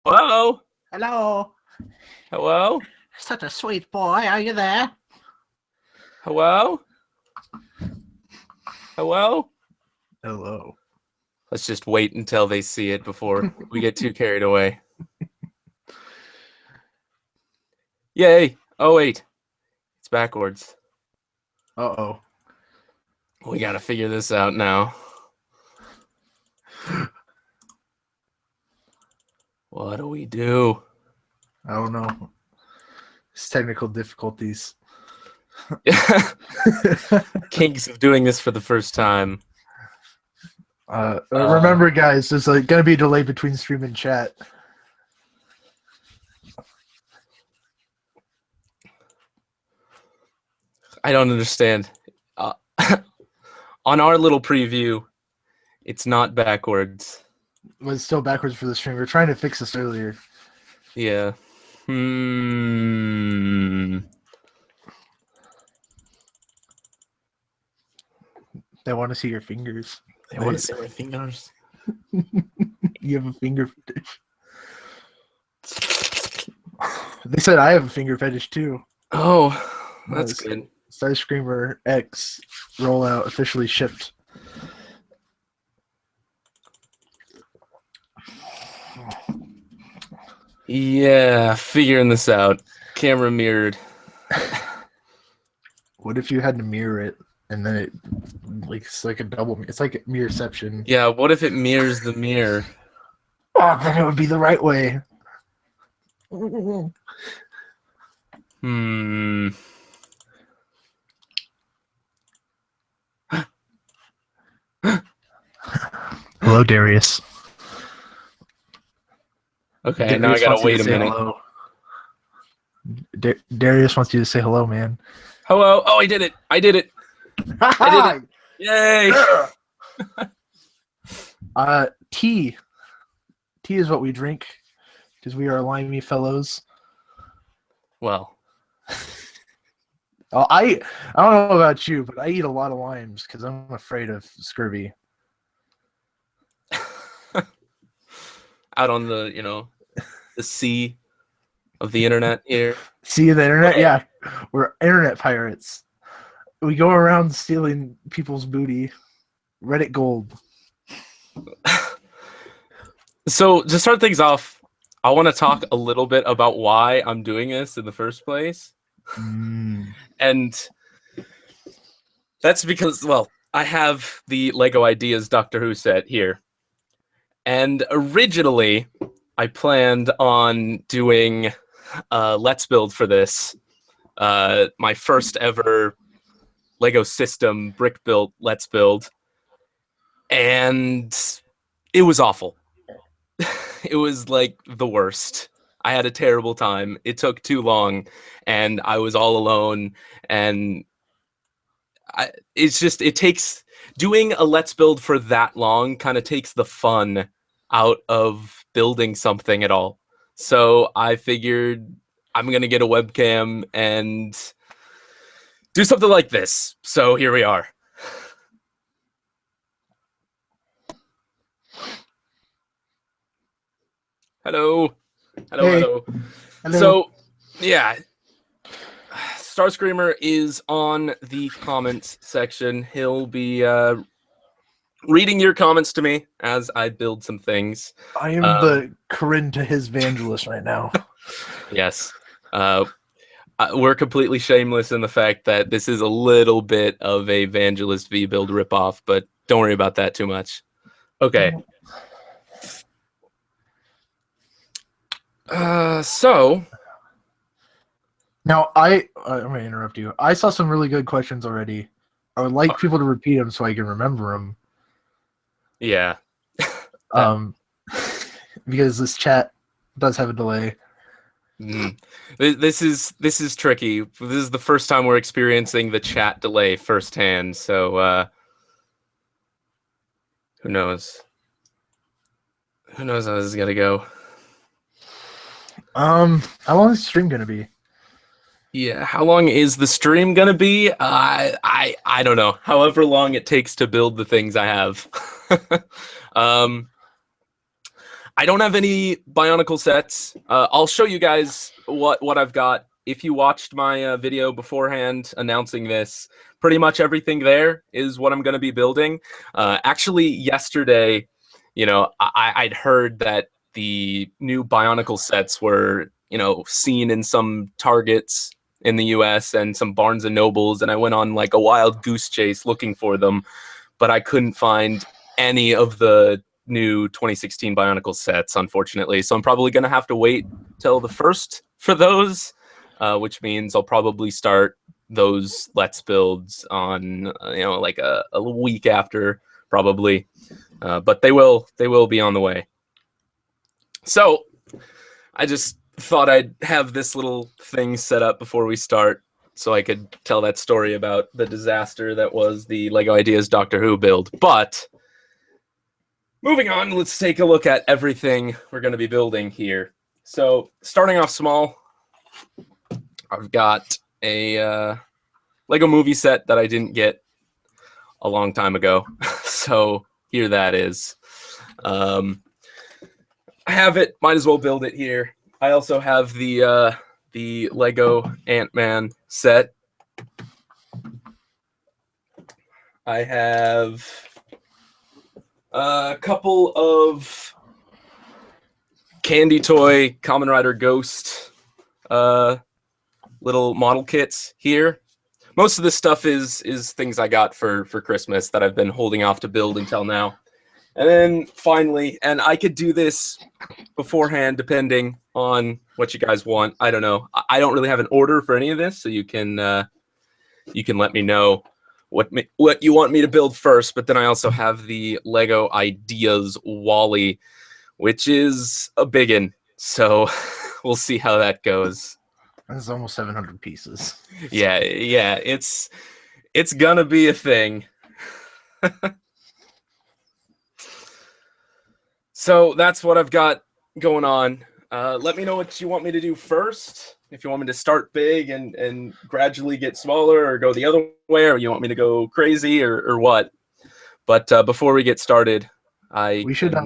Hello? Hello. Hello? Such a sweet boy. Are you there? Hello? Hello? Hello. Let's just wait until they see it before we get too carried away. Yay! Oh, wait. It's backwards. Uh-oh. We gotta figure this out now. What do we do? I don't know. It's technical difficulties. Kinks of doing this for the first time. Remember, guys, there's going to be a delay between stream and chat. I don't understand. On our little preview, it's not backwards. But it's still backwards for the stream. We were trying to fix this earlier. Yeah. They want to see your fingers. They want to see my fingers. You have a finger fetish. They said I have a finger fetish too. Oh, that's good. Starscreamer X rollout officially shipped. Yeah, figuring this out. Camera mirrored. What if you had to mirror it and then it it's like a double? It's like mirrorception. Yeah, what if it mirrors the mirror? Oh, then it would be the right way. Hello, Darius. Okay, now I gotta wait a minute. Hello. Darius wants you to say hello, man. Hello. Oh, I did it. I did it. I did it. Yay. Tea. Tea is what we drink because we are limey fellows. Well, I don't know about you, but I eat a lot of limes because I'm afraid of scurvy. Out on the, the sea of the internet here. Sea of the internet? Yeah. We're internet pirates. We go around stealing people's booty. Reddit gold. So, to start things off, I want to talk a little bit about why I'm doing this in the first place. And that's because, well, I have the Lego Ideas Doctor Who set here. And originally, I planned on doing a Let's Build for this. My first ever Lego system brick built Let's Build. And it was awful. It was like the worst. I had a terrible time. It took too long, and I was all alone. And it takes doing a Let's Build for that long kind of takes the fun out of building something at all. So I figured I'm gonna get a webcam and do something like this. So here we are. Hello. Hello, Hey. hello. Hello. So, yeah. Starscreamer is on the comments section. He'll be reading your comments to me as I build some things. I am the Corinne to his Vangelis right now. Yes. We're completely shameless in the fact that this is a little bit of a Vangelis V-Build ripoff, but don't worry about that too much. Okay. So Now, I'm going to interrupt you. I saw some really good questions already. I would like people to repeat them so I can remember them. Yeah. Because this chat does have a delay. This is tricky. This is the first time we're experiencing the chat delay firsthand, so who knows? Who knows how this is gonna go? How long is the stream gonna be? Yeah, how long is the stream gonna be? I don't know. However long it takes to build the things I have. I don't have any Bionicle sets. I'll show you guys what I've got. If you watched my video beforehand announcing this, pretty much everything there is what I'm going to be building. Actually, yesterday, I'd heard that the new Bionicle sets were, seen in some Targets in the US and some Barnes and Nobles, and I went on like a wild goose chase looking for them, but I couldn't find any of the new 2016 Bionicle sets, unfortunately. So I'm probably going to have to wait till the first for those, which means I'll probably start those Let's Builds on, like a week after, probably. But they will be on the way. So I just thought I'd have this little thing set up before we start so I could tell that story about the disaster that was the LEGO Ideas Doctor Who build. But moving on, let's take a look at everything we're going to be building here. So starting off small, I've got a LEGO movie set that I didn't get a long time ago. So here that is. I have it, might as well build it here. I also have the LEGO Ant-Man set. I have a couple of Candy Toy Kamen Rider Ghost little model kits here. Most of this stuff is things I got for Christmas that I've been holding off to build until now. And then finally, and I could do this beforehand depending on what you guys want. I don't know. I don't really have an order for any of this, so you can let me know what you want me to build first. But then I also have the LEGO Ideas Wally, which is a biggin. So we'll see how that goes. That's almost 700 pieces. Yeah, it's gonna be a thing. So that's what I've got going on. Let me know what you want me to do first. If you want me to start big and gradually get smaller, or go the other way, or you want me to go crazy, or what. But before we get started, we should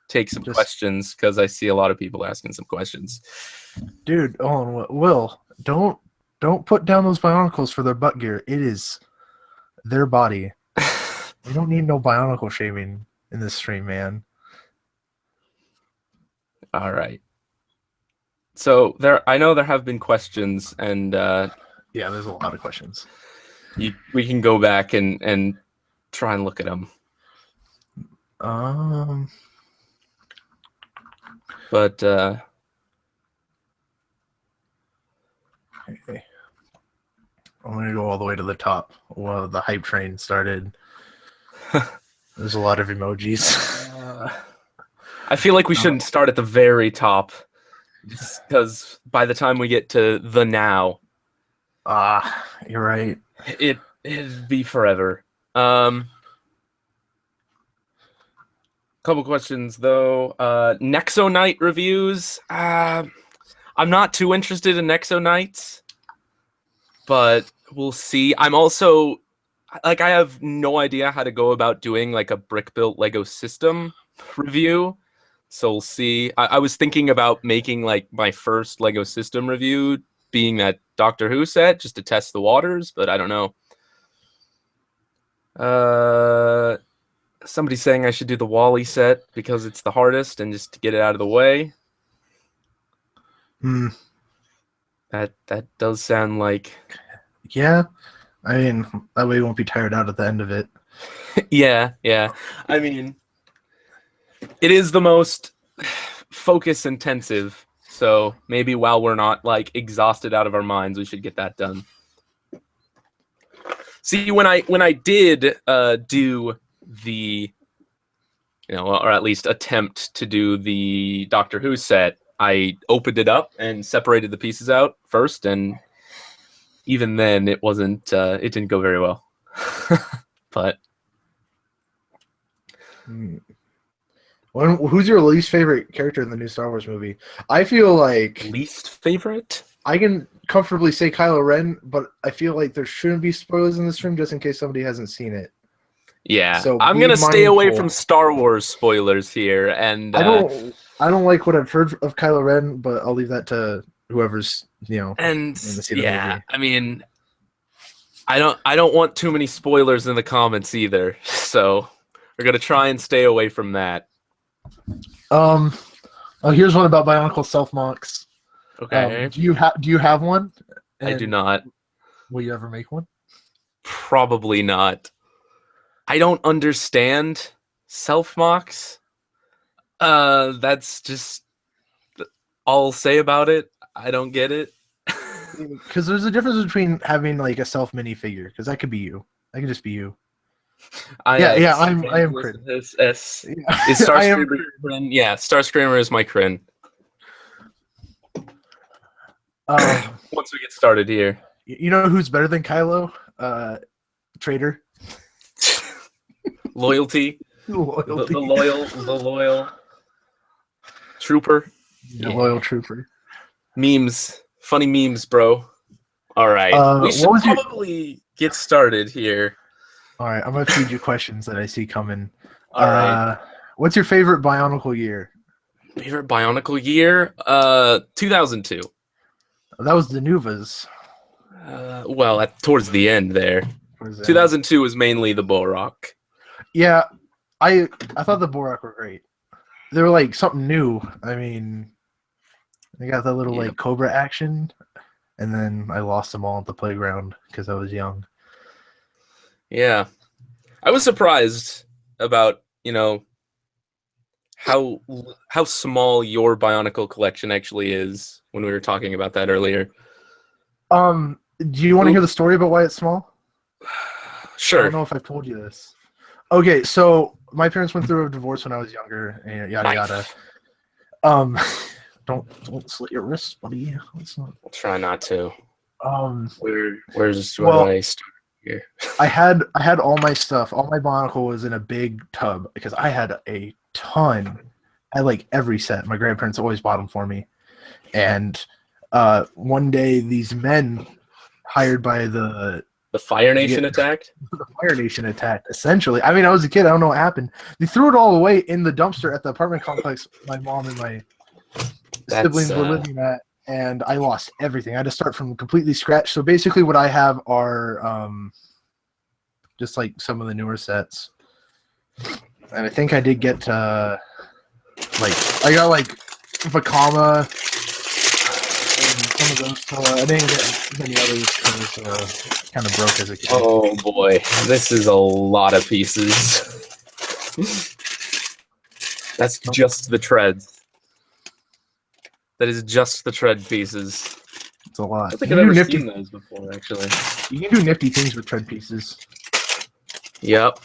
take some questions, because I see a lot of people asking some questions. Dude, Will, don't put down those Bionicles for their butt gear. It is their body. We don't need no Bionicle shaming in this stream, man. All right. So I know there have been questions, and yeah, there's a lot of questions. We can go back and try and look at them. But okay. I'm gonna go all the way to the top. Well, the hype train started. There's a lot of emojis. I feel like we shouldn't start at the very top, just because by the time we get to the now, you're right. It'd be forever. Couple questions though. Nexo Knight reviews. I'm not too interested in Nexo Knights, but we'll see. I'm also I have no idea how to go about doing like a brick-built Lego system review. So we'll see. I was thinking about making like my first Lego system review being that Doctor Who set, just to test the waters, but I don't know. Somebody's saying I should do the Wally set because it's the hardest and just to get it out of the way. That does sound like... Yeah. I mean, that way you won't be tired out at the end of it. Yeah. I mean, it is the most focus intensive, so maybe while we're not like exhausted out of our minds, we should get that done. See, when I did do the, or at least attempt to do the Doctor Who set, I opened it up and separated the pieces out first, and even then it wasn't it didn't go very well. But who's your least favorite character in the new Star Wars movie? I feel like least favorite? I can comfortably say Kylo Ren, but I feel like there shouldn't be spoilers in this stream just in case somebody hasn't seen it. Yeah, so I'm gonna stay away from Star Wars spoilers here, and I don't like what I've heard of Kylo Ren, but I'll leave that to whoever's And going to see the movie. I mean, I don't want too many spoilers in the comments either, so we're gonna try and stay away from that. Oh, here's one about Bionicle self mocks. Okay. Do you have one? I do not. Will you ever make one? Probably not. I don't understand self mocks. That's just all I'll say about it. I don't get it. Because there's a difference between having like a self minifigure, because that could be you. That could just be you. I am Crin. Is Starscreamer Crin? Yeah, Starscreamer is my Crin. Once we get started here. You know who's better than Kylo? Traitor. Loyalty. Loyalty. The loyal trooper. The loyal trooper. Memes. Funny memes, bro. All right. We should probably get started here. All right. I'm going to feed you questions that I see coming. All right. What's your favorite Bionicle year? Favorite Bionicle year? 2002. That was the Nuvas. Well, towards the end there. 2002 was mainly the Borak. Yeah. I thought the Borak were great. They were like something new. I mean, they got that little like Cobra action, and then I lost them all at the playground because I was young. Yeah, I was surprised about how small your Bionicle collection actually is when we were talking about that earlier. Do you want to hear the story about why it's small? Sure. I don't know if I've told you this. Okay, so my parents went through a divorce when I was younger, and yada yada. Don't slit your wrists, buddy. I'll try not to. Where I start here? I had all my stuff. All my Bionicle was in a big tub because I had a ton. I had like every set. My grandparents always bought them for me. And one day, these men hired by the Fire Nation attacked? The Fire Nation attacked, essentially. I mean, I was a kid. I don't know what happened. They threw it all away in the dumpster at the apartment complex my mom and my siblings were living at, and I lost everything. I had to start from completely scratch. So basically what I have are just like some of the newer sets. And I think I did get I got like Vakama and some of those. I didn't get many others because kind of broke as a kid. Oh boy, this is a lot of pieces. That's just the treads. That is just the tread pieces. It's a lot. I don't think I've ever seen those before, actually. You can do nifty things with tread pieces. Yep.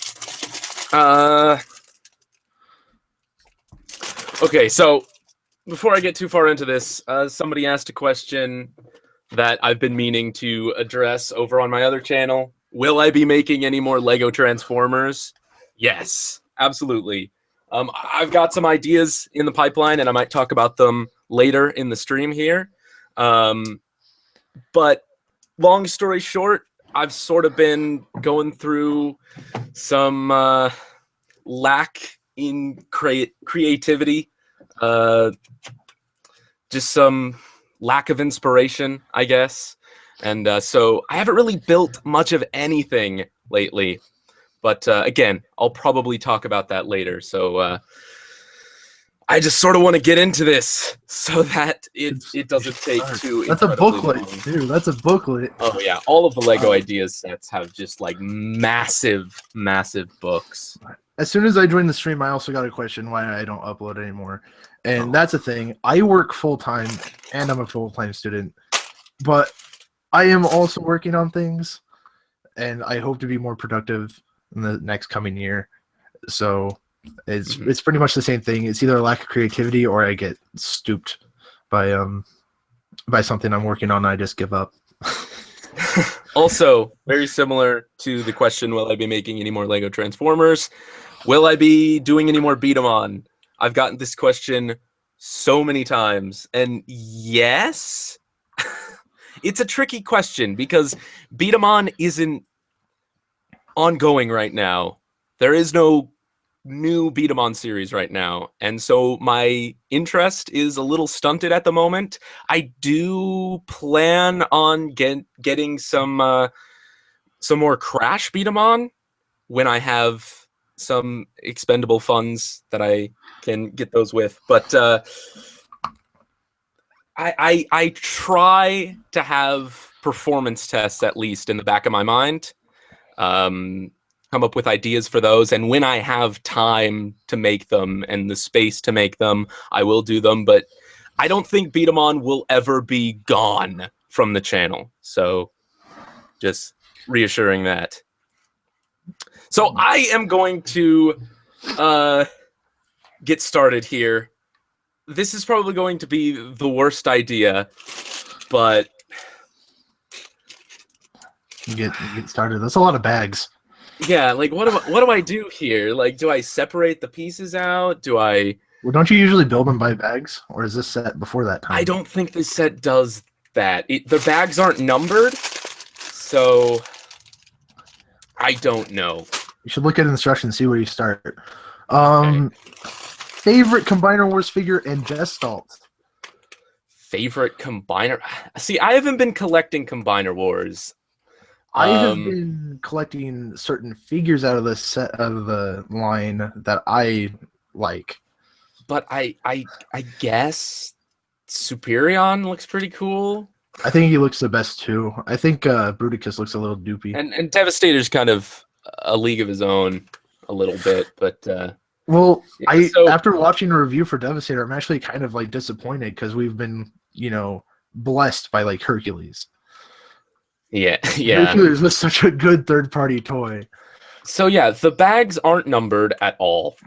Okay, so before I get too far into this, somebody asked a question that I've been meaning to address over on my other channel. Will I be making any more Lego Transformers? Yes, absolutely. I've got some ideas in the pipeline, and I might talk about them later in the stream here. But long story short, I've sort of been going through some lack in creativity, just some lack of inspiration, I guess. And so I haven't really built much of anything lately. But again, I'll probably talk about that later. So I just sort of want to get into this so that it doesn't take too. That's a booklet, dude. That's a booklet. Oh yeah, all of the Lego ideas sets have just like massive books. As soon as I joined the stream, I also got a question why I don't upload anymore, and that's a thing. I work full time, and I'm a full time student, but I am also working on things, and I hope to be more productive in the next coming year. So it's pretty much the same thing. It's either a lack of creativity or I get stooped by something I'm working on and I just give up. Also, very similar to the question, will I be making any more Lego Transformers? Will I be doing any more Beat 'em On? I've gotten this question so many times, and yes, it's a tricky question because Beat 'em On isn't ongoing right now. There is no new beat 'em on series right now, and so my interest is a little stunted at the moment. I do plan on getting some more Crash beat 'em on when I have some expendable funds that I can get those with. But I try to have performance tests at least in the back of my mind. Come up with ideas for those, and when I have time to make them and the space to make them, I will do them. But I don't think Beat 'em On will ever be gone from the channel. So just reassuring that. So I am going to get started here. This is probably going to be the worst idea, but Get started. That's a lot of bags. yeah, like what do I do here? Like, do I separate the pieces out? Do I? Well, don't you usually build them by bags, or is this set before that time? I don't think this set does that. The bags aren't numbered, so I don't know. You should look at instructions, see where you start. Okay. Favorite Combiner Wars figure and Gestalt. Favorite Combiner? See, I haven't been collecting Combiner Wars. I have been collecting certain figures out of the set of the line that I like. But I guess Superion looks pretty cool. I think he looks the best too. I think Bruticus looks a little doopy. And Devastator's kind of a league of his own a little bit, but well, yeah, after watching a review for Devastator, I'm actually kind of like disappointed because we've been, blessed by like Hercules. Yeah. Hercules was such a good third-party toy. So yeah, the bags aren't numbered at all,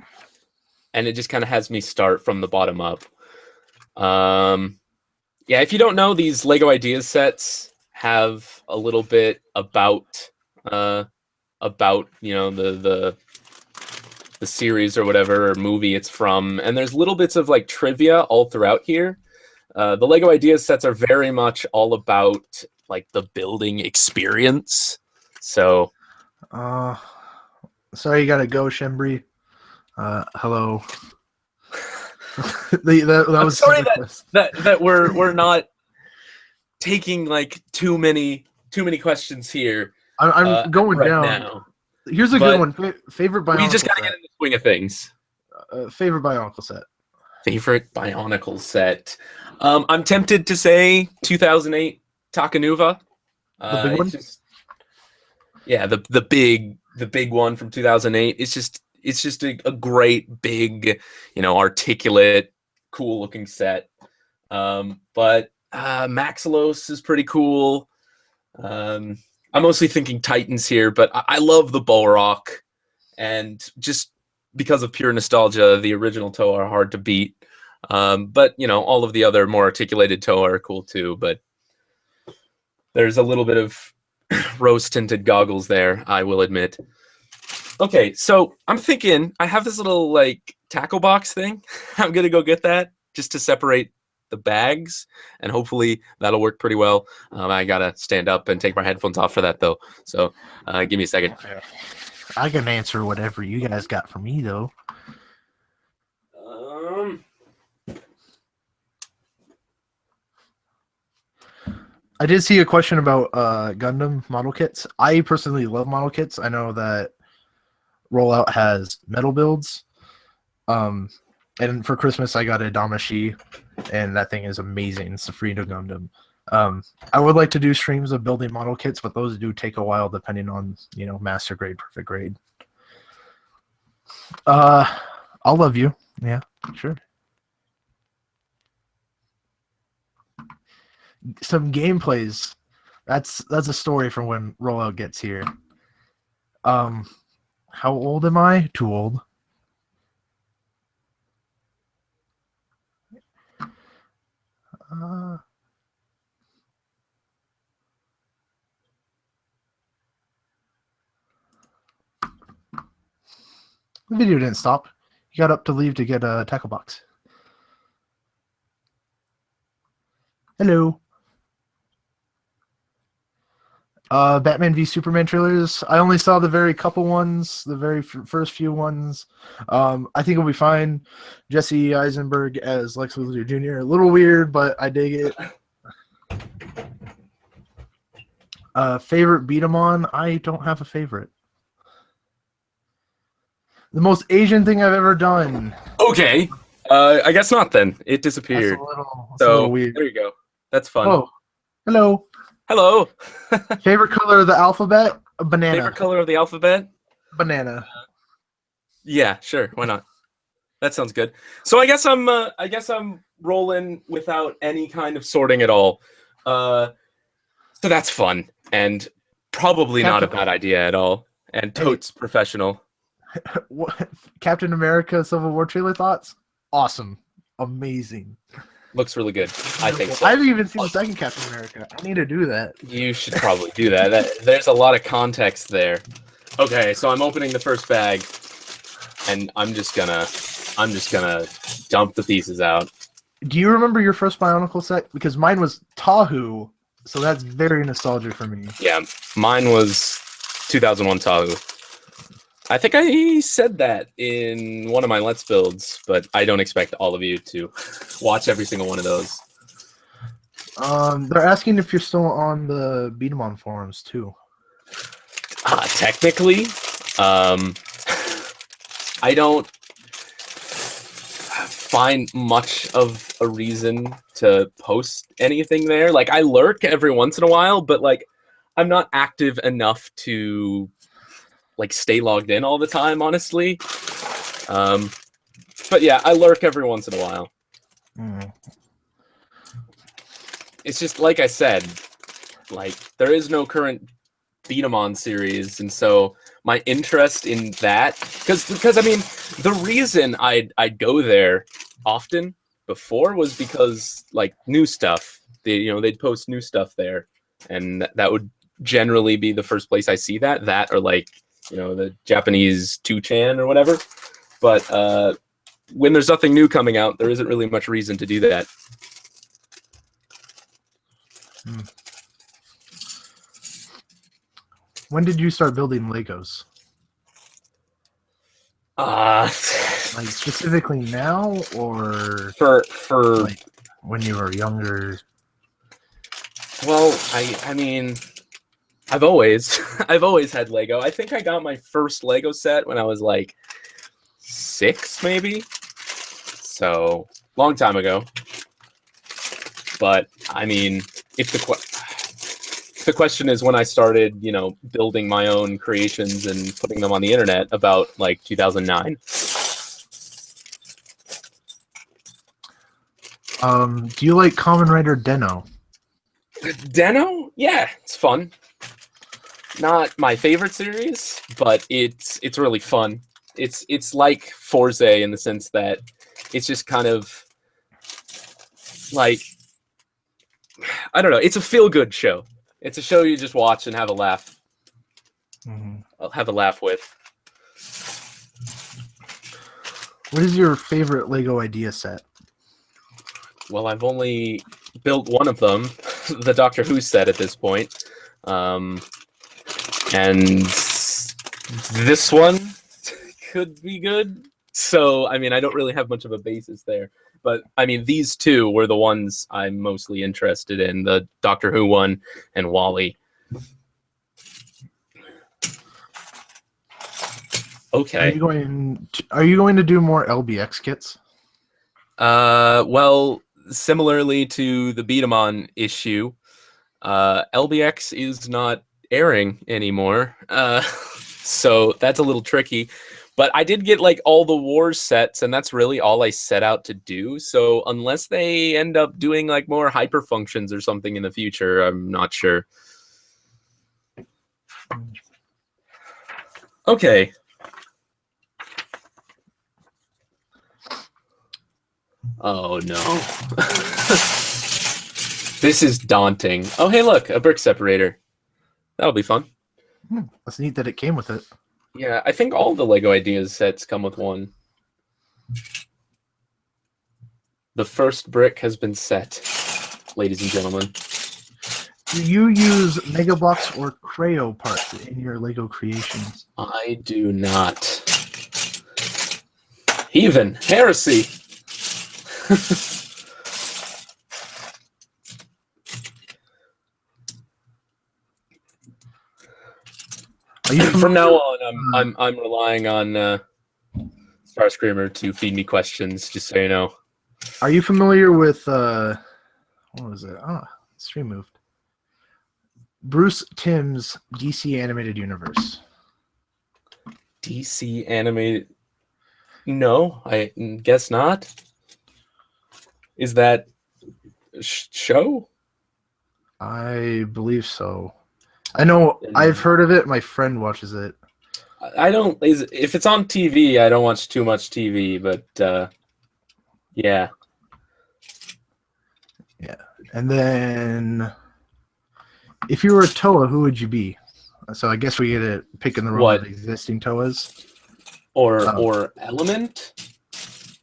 and it just kind of has me start from the bottom up. Yeah, if you don't know, these Lego Ideas sets have a little bit about the series or whatever or movie it's from, and there's little bits of like trivia all throughout here. The Lego Ideas sets are very much all about like the building experience. So sorry you gotta go, Shembri. Hello. that was sorry that we're not taking like too many questions here. I'm going right down now. Here's a good one. Favorite Bionicle. We just gotta get in the swing of things. Favorite Bionicle set. Favorite Bionicle set. I'm tempted to say 2008 Takanuva. The big one? The big one from 2008. It's just a great big, articulate, cool looking set. But Maxilos is pretty cool. I'm mostly thinking Titans here, but I love the Balrog, and just because of pure nostalgia, the original Toa are hard to beat. But all of the other more articulated Toa are cool too. But there's a little bit of rose-tinted goggles there, I will admit. Okay, so I'm thinking I have this little like tackle box thing. I'm gonna go get that just to separate the bags, and hopefully that'll work pretty well. I gotta stand up and take my headphones off for that though. So give me a second. I can answer whatever you guys got for me though. I did see a question about Gundam model kits. I personally love model kits. I know that Rollout has metal builds. And for Christmas, I got a Damashi, and that thing is amazing. It's the Freedom Gundam. I would like to do streams of building model kits, but those do take a while depending on, master grade, perfect grade. I'll love you. Yeah, sure. Some gameplays. That's a story from when Rollout gets here. How old am I? Too old. The video didn't stop. You got up to leave to get a tackle box. Hello. Batman v Superman trailers. I only saw the very couple ones, the very first few ones. I think it'll be fine. Jesse Eisenberg as Lex Luthor Jr. A little weird, but I dig it. Favorite beat 'em on? I don't have a favorite. The most Asian thing I've ever done. Okay. I guess not then. It disappeared. That's a little weird. There you go. That's fun. Oh, hello. Hello. Favorite color of the alphabet? A banana. Favorite color of the alphabet? Banana. Yeah, sure. Why not? That sounds good. So I guess I'm rolling without any kind of sorting at all. So that's fun and probably not a bad idea at all. And totes professional. Captain America Civil War trailer thoughts? Awesome. Amazing. Looks really good. I think so. I haven't even seen the second Captain America. I need to do that. You should probably do that. There's a lot of context there. Okay, so I'm opening the first bag, and I'm just gonna dump the pieces out. Do you remember your first Bionicle set? Because mine was Tahu, so that's very nostalgic for me. Yeah, mine was 2001 Tahu. I think I said that in one of my Let's Builds, but I don't expect all of you to watch every single one of those. They're asking if you're still on the Beat 'em on forums too. Technically, I don't find much of a reason to post anything there. Like, I lurk every once in a while, but like, I'm not active enough to like stay logged in all the time, honestly. But yeah, I lurk every once in a while. It's just like I said, like there is no current beat 'em on series, and so my interest in that, because I mean, the reason I'd go there often before was because like new stuff. They'd post new stuff there, and that would generally be the first place I see that or like, the Japanese 2chan or whatever. But when there's nothing new coming out, there isn't really much reason to do that. When did you start building Legos? Like specifically now, or for like when you were younger? Well, I mean, I've always had Lego. I think I got my first Lego set when I was like 6, maybe. So long time ago. But I mean, if the question is when I started, building my own creations and putting them on the internet, about like 2009. Do you like Kamen Rider Deno? Deno? Yeah, it's fun. Not my favorite series, but it's really fun. It's like Forza in the sense that it's just kind of like, I don't know, it's a feel-good show. It's a show you just watch and have a laugh. I'll have a laugh with. What is your favorite Lego idea set? Well, I've only built one of them, the Doctor Who set at this point. And this one could be good. So, I mean, I don't really have much of a basis there. But, I mean, these two were the ones I'm mostly interested in, the Doctor Who one and Wally. Okay. Are you going to do more LBX kits? Well, similarly to the Beat 'em on issue, LBX is not airing anymore. So that's a little tricky. But I did get like all the Wars sets, and that's really all I set out to do. So unless they end up doing like more hyper functions or something in the future, I'm not sure. Okay. Oh no. This is daunting. Oh hey, look, a brick separator. That'll be fun. That's neat that it came with it. Yeah, I think all the Lego Ideas sets come with one. The first brick has been set, ladies and gentlemen. Do you use Mega Blocks or Creo parts in your Lego creations? I do not. Heathen heresy. From now on, I'm relying on Starscreamer to feed me questions, just so you know. Are you familiar with what was it? Stream moved. Bruce Timm's DC animated universe. DC animated? No, I guess not. Is that show? I believe so. I know I've heard of it. My friend watches it. I don't. If it's on TV, I don't watch too much TV. But yeah. Yeah, and then if you were a Toa, who would you be? So I guess we get to pick in the role of existing Toas. Or element?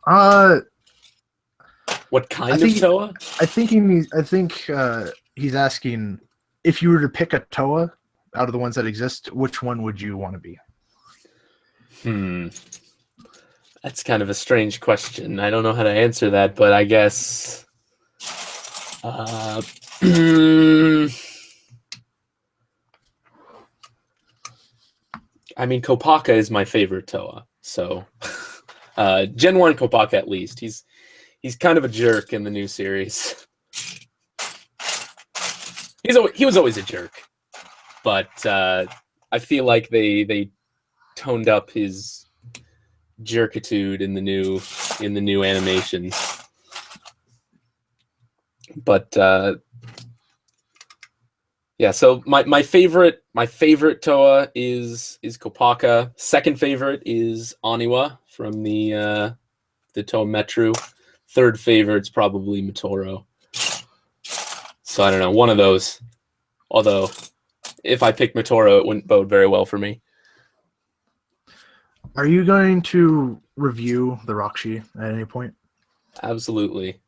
What kind of Toa? I think he's asking if you were to pick a Toa out of the ones that exist, which one would you want to be? That's kind of a strange question. I don't know how to answer that, but I guess I mean, Kopaka is my favorite Toa, so Gen 1 Kopaka at least. He's kind of a jerk in the new series. He was always a jerk, but I feel like they toned up his jerkitude in the new animations. But yeah, so my favorite Toa is Kopaka. Second favorite is Oniwa from the Toa Metru. Third favorite's probably Mitoro. So I don't know, one of those. Although if I pick Mitoro, it wouldn't bode very well for me. Are you going to review the Rockshi at any point? Absolutely.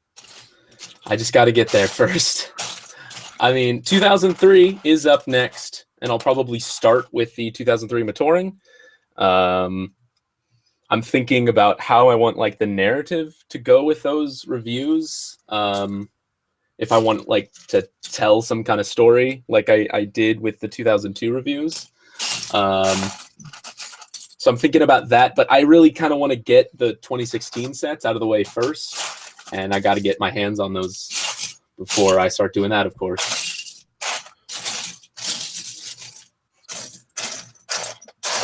I just got to get there first. I mean, 2003 is up next, and I'll probably start with the 2003 Matoring. I'm thinking about how I want like the narrative to go with those reviews. If I want like to tell some kind of story, like I did with the 2002 reviews. So I'm thinking about that, but I really kind of want to get the 2016 sets out of the way first, and I got to get my hands on those before I start doing that, of course.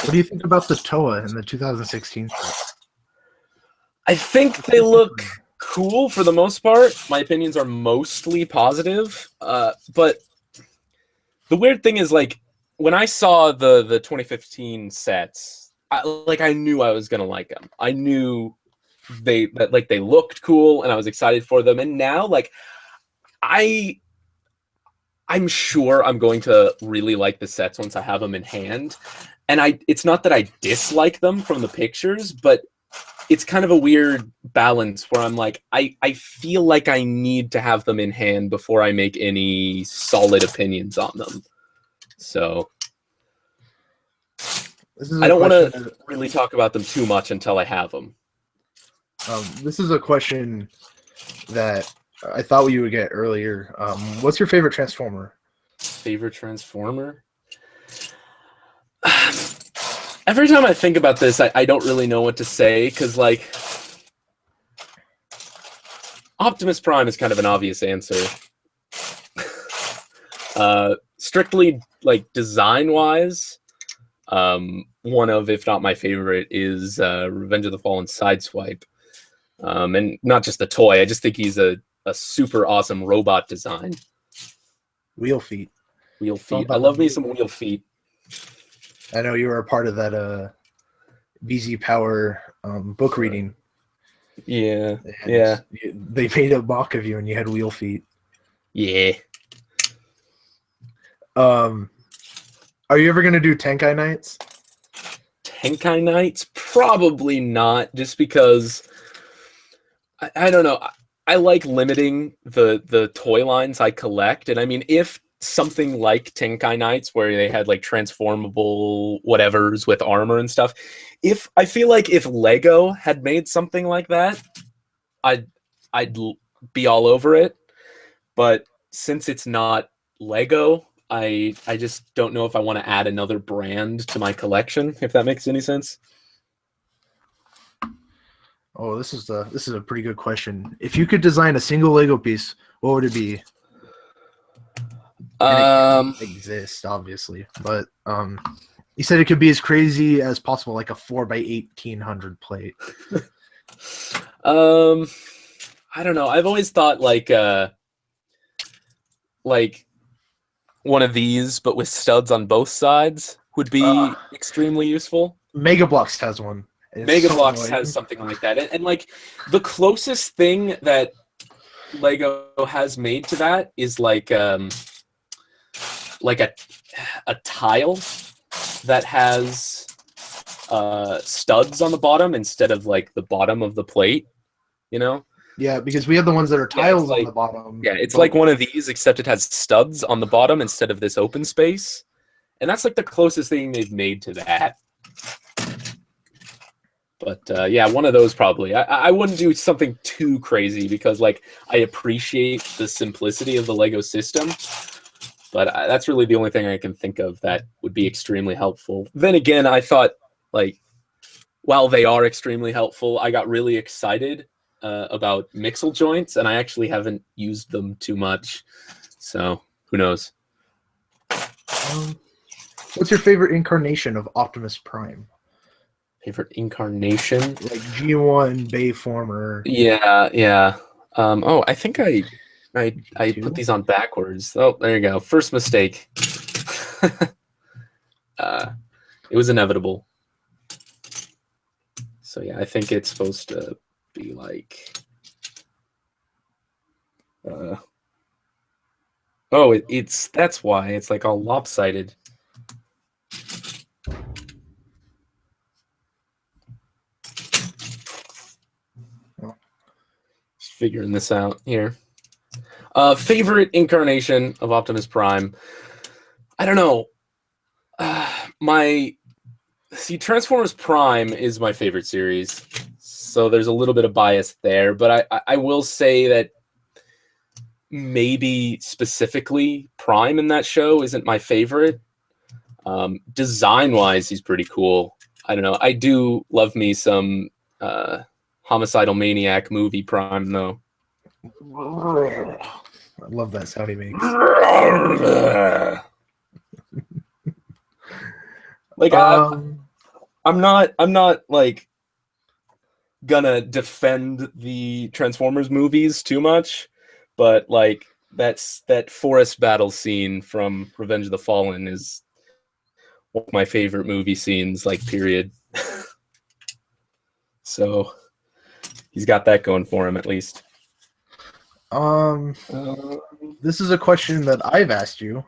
What do you think about the Toa in the 2016 set? I think they look cool for the most part. My opinions are mostly positive, but the weird thing is, like, when I saw the 2015 sets, I knew I was gonna like them. I knew they looked cool, and I was excited for them. And now, like, I'm sure I'm going to really like the sets once I have them in hand. And it's not that I dislike them from the pictures, but it's kind of a weird balance where I'm like, I feel like I need to have them in hand before I make any solid opinions on them. So I don't want to really talk about them too much until I have them. This is a question that I thought you would get earlier. What's your favorite Transformer? Favorite Transformer? Every time I think about this, I don't really know what to say, because, like, Optimus Prime is kind of an obvious answer. Strictly, like, design-wise, one of, if not my favorite, is Revenge of the Fallen Sideswipe. And not just the toy, I just think he's a super awesome robot design. Wheel feet. Wheel feet. I love me some wheel feet. I know you were a part of that BZ Power book reading. Yeah, and yeah. They made a mock of you and you had wheel feet. Yeah. Are you ever going to do Tenkai Nights? Tenkai Nights? Probably not, just because I don't know. I like limiting the toy lines I collect, and I mean, if something like Tenkai Knights, where they had like transformable whatevers with armor and stuff. I feel like if Lego had made something like that, I'd be all over it. But since it's not Lego, I just don't know if I want to add another brand to my collection, if that makes any sense. Oh, this is a pretty good question. If you could design a single Lego piece, what would it be? And it can't exist, obviously, but you said it could be as crazy as possible, like a 4x1800 plate. I don't know. I've always thought like one of these, but with studs on both sides, would be extremely useful. Mega Bloks has one. Mega Bloks has something like that, and like the closest thing that Lego has made to that is like a tile that has studs on the bottom instead of like the bottom of the plate, you know? Yeah, because we have the ones that are tiles on the bottom. Yeah, it's like one of these, except it has studs on the bottom instead of this open space. And that's like the closest thing they've made to that. But yeah, one of those probably. I wouldn't do something too crazy because like I appreciate the simplicity of the Lego system. But that's really the only thing I can think of that would be extremely helpful. Then again, I thought, like, while they are extremely helpful, I got really excited about mixel joints, and I actually haven't used them too much. So, who knows? What's your favorite incarnation of Optimus Prime? Favorite incarnation? Like G1, Bayformer. Yeah. Oh, I think I put these on backwards. Oh, there you go. First mistake. It was inevitable. So yeah, I think it's supposed to be like. Oh, it's that's why it's like all lopsided. Just figuring this out here. Favorite incarnation of Optimus Prime? I don't know. Transformers Prime is my favorite series, so there's a little bit of bias there. But I will say that maybe specifically Prime in that show isn't my favorite. Design-wise, he's pretty cool. I don't know. I do love me some Homicidal Maniac movie Prime, though. I love that sound he makes. Like I'm not like gonna defend the Transformers movies too much, but like that forest battle scene from Revenge of the Fallen is one of my favorite movie scenes, like period. So he's got that going for him at least. This is a question that I've asked you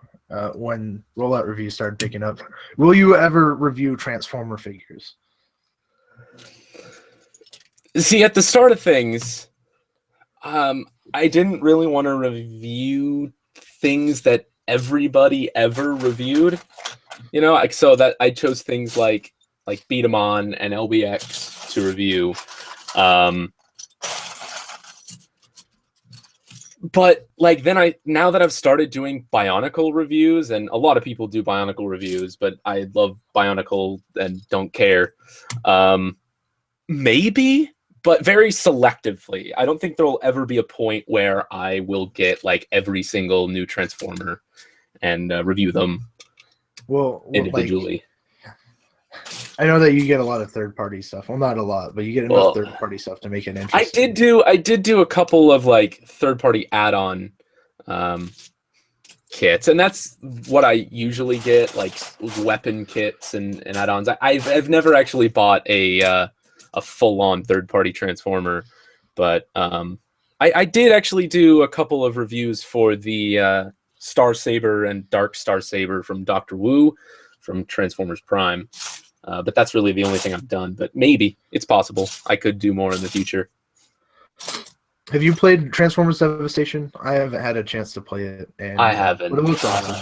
when Rollout Reviews started picking up. Will you ever review Transformer figures? See, at the start of things, I didn't really want to review things that everybody ever reviewed. You know, like so that I chose things like Beat 'em On and LBX to review. But like then now that I've started doing Bionicle reviews, and a lot of people do Bionicle reviews, but I love Bionicle and don't care. Maybe, but very selectively. I don't think there'll ever be a point where I will get like every single new Transformer and review them individually. I know that you get a lot of third-party stuff. Well, not a lot, but you get enough third-party stuff to make it interesting. I did do a couple of like third-party add-on kits, and that's what I usually get, like weapon kits and add-ons. I've never actually bought a full-on third-party Transformer, but I did actually do a couple of reviews for the Star Saber and Dark Star Saber from Dr. Wu from Transformers Prime. But that's really the only thing I've done. But maybe it's possible I could do more in the future. Have you played Transformers Devastation? I haven't had a chance to play it. And I haven't. But it looks awesome.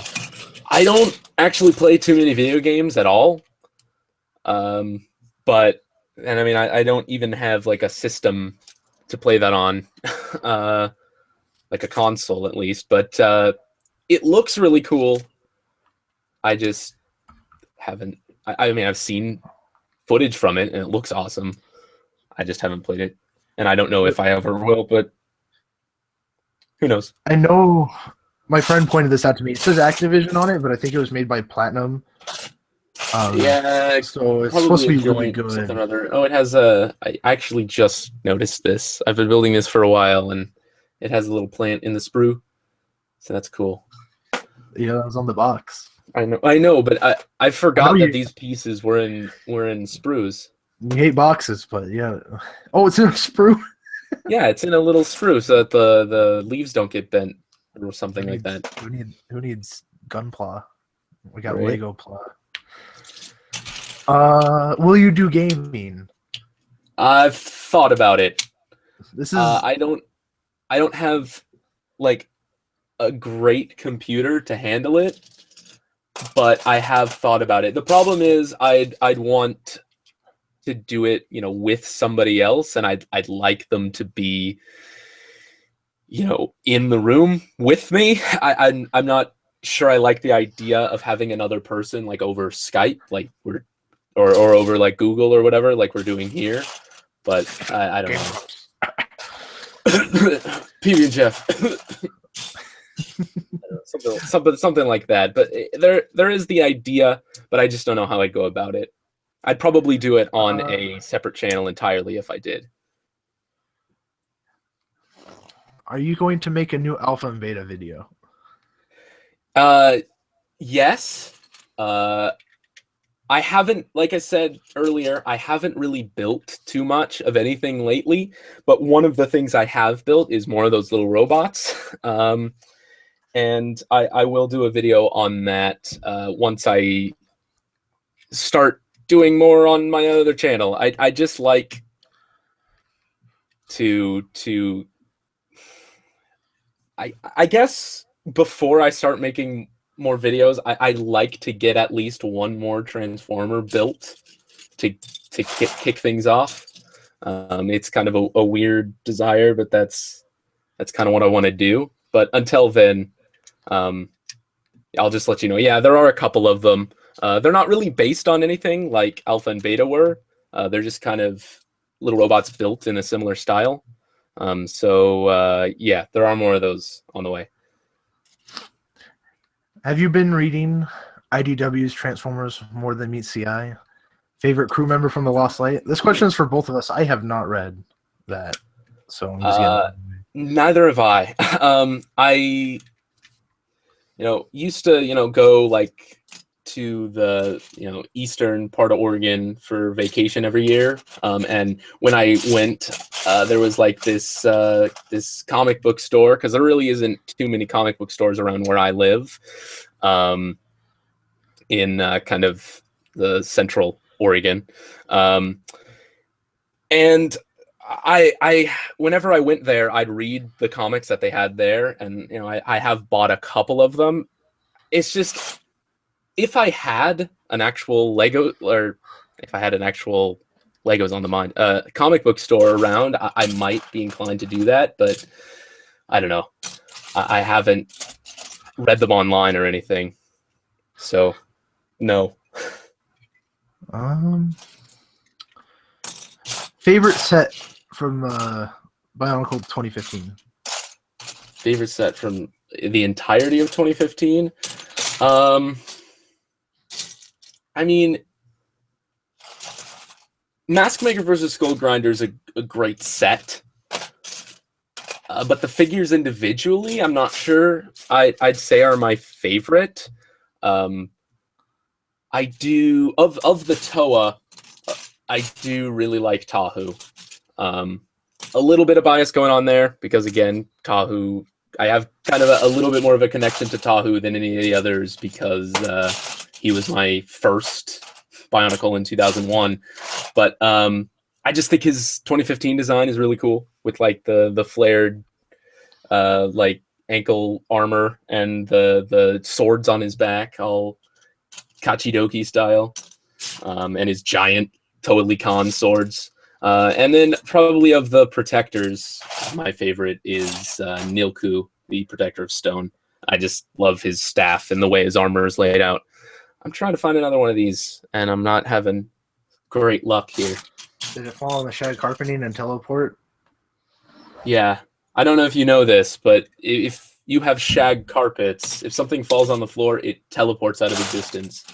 I don't actually play too many video games at all. But I mean, I don't even have like a system to play that on, like a console at least. But it looks really cool. I just haven't. I mean, I've seen footage from it, and it looks awesome. I just haven't played it, and I don't know if I ever will. But who knows? I know my friend pointed this out to me. It says Activision on it, but I think it was made by Platinum. Yeah, so it's supposed to be really good. Something or other. Oh, it has a. I actually just noticed this. I've been building this for a while, and it has a little plant in the sprue, so that's cool. Yeah, that was on the box. I know, but I forgot that these pieces were in sprues. You hate boxes, but yeah. Oh, it's in a sprue. Yeah, it's in a little sprue, so that the leaves don't get bent or something like that. Who needs Gunpla? We got Right. Lego Pla. Will you do gaming? I've thought about it. This is I don't have like a great computer to handle it, but I have thought about it. The problem is I'd want to do it, with somebody else, and I'd like them to be, in the room with me. I'm not sure I like the idea of having another person like over Skype, like or over like Google or whatever, like we're doing here. But I don't know. PB and Jeff. something like that. But there is the idea, but I just don't know how I'd go about it. I'd probably do it on a separate channel entirely if I did. Are you going to make a new alpha and beta video? Yes. I haven't, like I said earlier, I haven't really built too much of anything lately, but one of the things I have built is more of those little robots. And I will do a video on that once I start doing more on my other channel. I just like to I guess before I start making more videos, I like to get at least one more Transformer built to kick things off. It's kind of a weird desire, but that's kind of what I want to do. But until then, I'll just let you know. Yeah, there are a couple of them. They're not really based on anything like Alpha and Beta were. They're just kind of little robots built in a similar style. Yeah, there are more of those on the way. Have you been reading IDW's Transformers More Than Meets the Eye? Favorite crew member from The Lost Light? This question is for both of us. I have not read that, so I'm just getting... Neither have I. I used to go like to the eastern part of Oregon for vacation every year, and when I went, there was like this comic book store, because there really isn't too many comic book stores around where I live, in kind of the central Oregon, and I whenever I went there, I'd read the comics that they had there, and I have bought a couple of them. It's just, if I had an actual Lego, or if I had an actual Legos on the mind, comic book store around, I might be inclined to do that, but I don't know. I haven't read them online or anything, so no. Favorite set from Bionicle 2015? Favorite set from the entirety of 2015? I mean, Mask Maker versus Skull Grinder is a great set, but the figures individually, I'm not sure I'd say are my favorite. I do of the Toa, I do really like Tahu. A little bit of bias going on there because, again, Tahu, I have kind of a little bit more of a connection to Tahu than any of the others because he was my first Bionicle in 2001. But I I just think his 2015 design is really cool with like the flared like ankle armor and the swords on his back, all Kachidoki style, and his giant Toadly Khan swords. And then probably of the protectors, my favorite is Nilku, the Protector of Stone. I just love his staff and the way his armor is laid out. I'm trying to find another one of these, and I'm not having great luck here. Did it fall on the shag carpeting and teleport? Yeah. I don't know if you know this, but if you have shag carpets, if something falls on the floor, it teleports out of existence.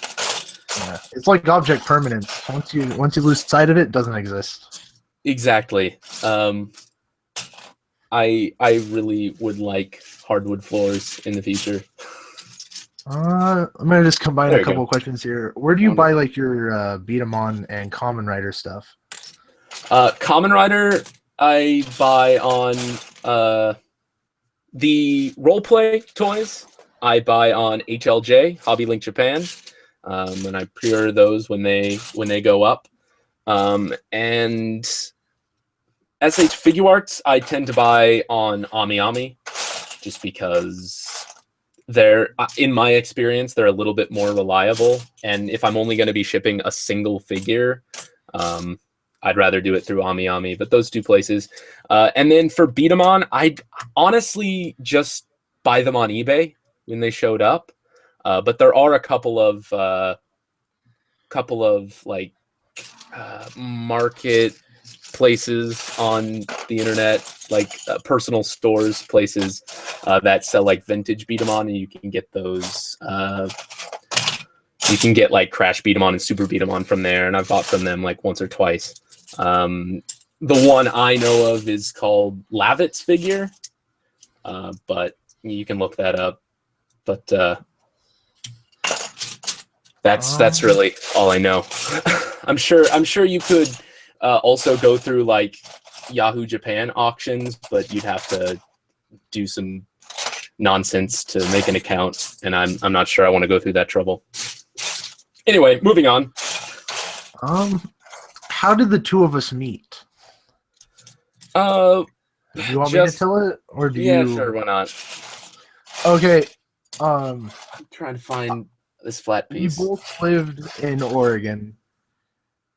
Yeah. It's like object permanence. Once you lose sight of it, it doesn't exist. Exactly. I really would like hardwood floors in the future. I'm gonna just combine a couple of questions here. Where do you buy like your beat 'em on and Common Rider stuff? Common Rider, I buy on the roleplay toys. I buy on HLJ, Hobby Link Japan, and I pre-order those when they go up. And SH Figure Arts, I tend to buy on AmiAmi, just because they're, in my experience, they're a little bit more reliable. And if I'm only going to be shipping a single figure, I'd rather do it through AmiAmi. But those two places. And then for Beat 'em On, I'd honestly just buy them on eBay when they showed up. But there are a couple of like market places on the internet, like personal stores, places that sell like vintage Beat 'em On, and you can get those. You can get like Crash Beat 'em On and Super Beat 'em On from there, and I've bought from them like once or twice. The one I know of is called Lavitz Figure, but you can look that up. But that's really all I know. I'm sure you could also go through like Yahoo Japan auctions, but you'd have to do some nonsense to make an account, and I'm not sure I want to go through that trouble. Anyway, moving on. How did the two of us meet? Do you want me to tell it, or do you? Yeah, sure, why not? Okay. I'm trying to find this flat piece. We both lived in Oregon,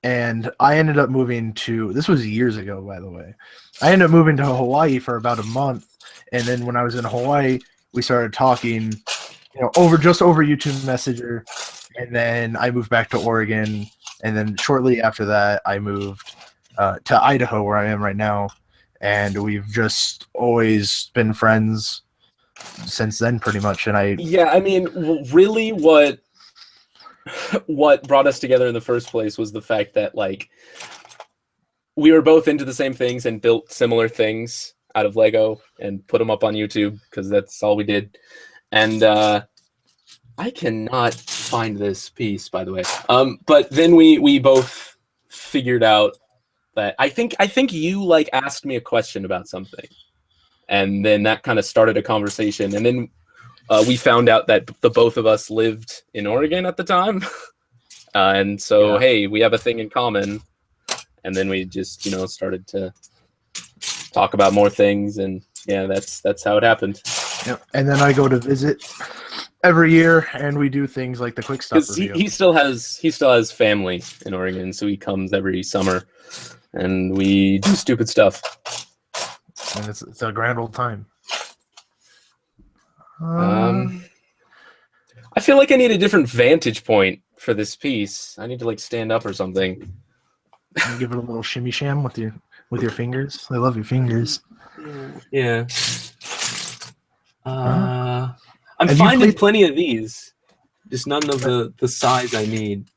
and I ended up moving to. This was years ago, by the way. I ended up moving to Hawaii for about a month, and then when I was in Hawaii, we started talking, over YouTube Messenger, and then I moved back to Oregon, and then shortly after that, I moved to Idaho, where I am right now, and we've just always been friends since then, pretty much. And I mean, really, what brought us together in the first place was the fact that like we were both into the same things and built similar things out of Lego and put them up on YouTube because that's all we did. And I cannot find this piece, by the way. But then we both figured out that I think you like asked me a question about something, and then that kind of started a conversation. And then we found out that the both of us lived in Oregon at the time, and so hey, we have a thing in common. And then we just started to talk about more things, and yeah, that's how it happened. Yep. And then I go to visit every year, and we do things like the quick stuff review. He still has family in Oregon, so he comes every summer, and we do stupid stuff. And it's a grand old time. I feel like I need a different vantage point for this piece. I need to like stand up or something. You give it a little shimmy sham with your fingers. I love your fingers. Yeah. I'm finding plenty of these, just none of the size I need.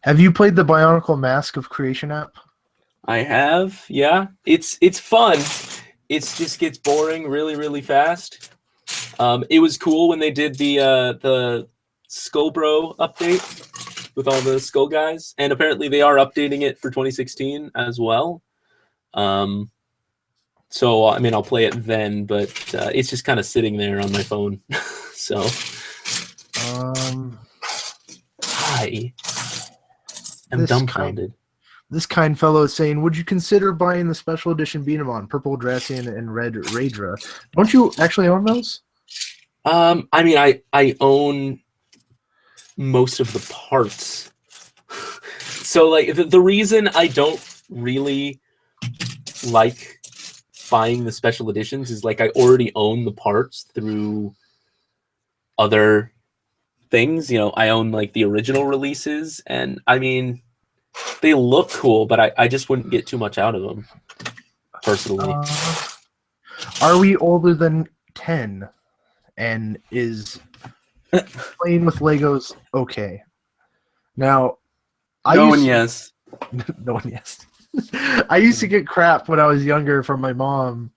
Have you played the Bionicle Mask of Creation app? I have, yeah. It's fun. It just gets boring really, really fast. It was cool when they did the Skullbro update with all the Skull guys, and apparently they are updating it for 2016 as well. So I mean, I'll play it then, but it's just kind of sitting there on my phone. So, I'm dumbfounded. This kind fellow is saying, would you consider buying the special edition Beatamon, purple Dracian and red Raidra? Don't you actually own those? I mean, I own most of the parts. So like the reason I don't really like buying the special editions is like I already own the parts through other things. You know, I own like the original releases, and I mean, they look cool, but I just wouldn't get too much out of them personally. Are we older than 10? And is playing with Legos okay? Now, No one yes. No one yes. I used to get crap when I was younger from my mom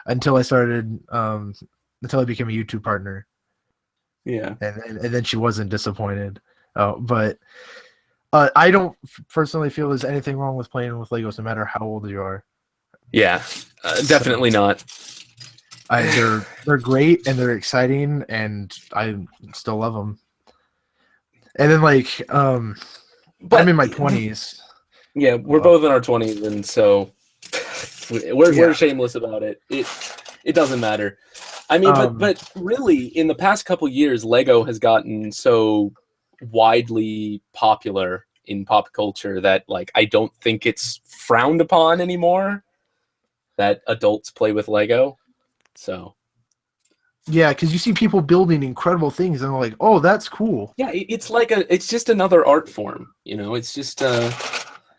until I started until I became a YouTube partner. Yeah. And then she wasn't disappointed. But I don't personally feel there's anything wrong with playing with Legos no matter how old you are. Yeah, definitely not. They're great and they're exciting and I still love them. And then like But, I'm in my 20s. Yeah, we're both in our 20s, and so we're shameless about it. It doesn't matter. I mean, but really, in the past couple years, Lego has gotten so widely popular in pop culture that like I don't think it's frowned upon anymore that adults play with Lego. So yeah, because you see people building incredible things and they're like, oh, that's cool. yeah, it's just another art form, you know. It's just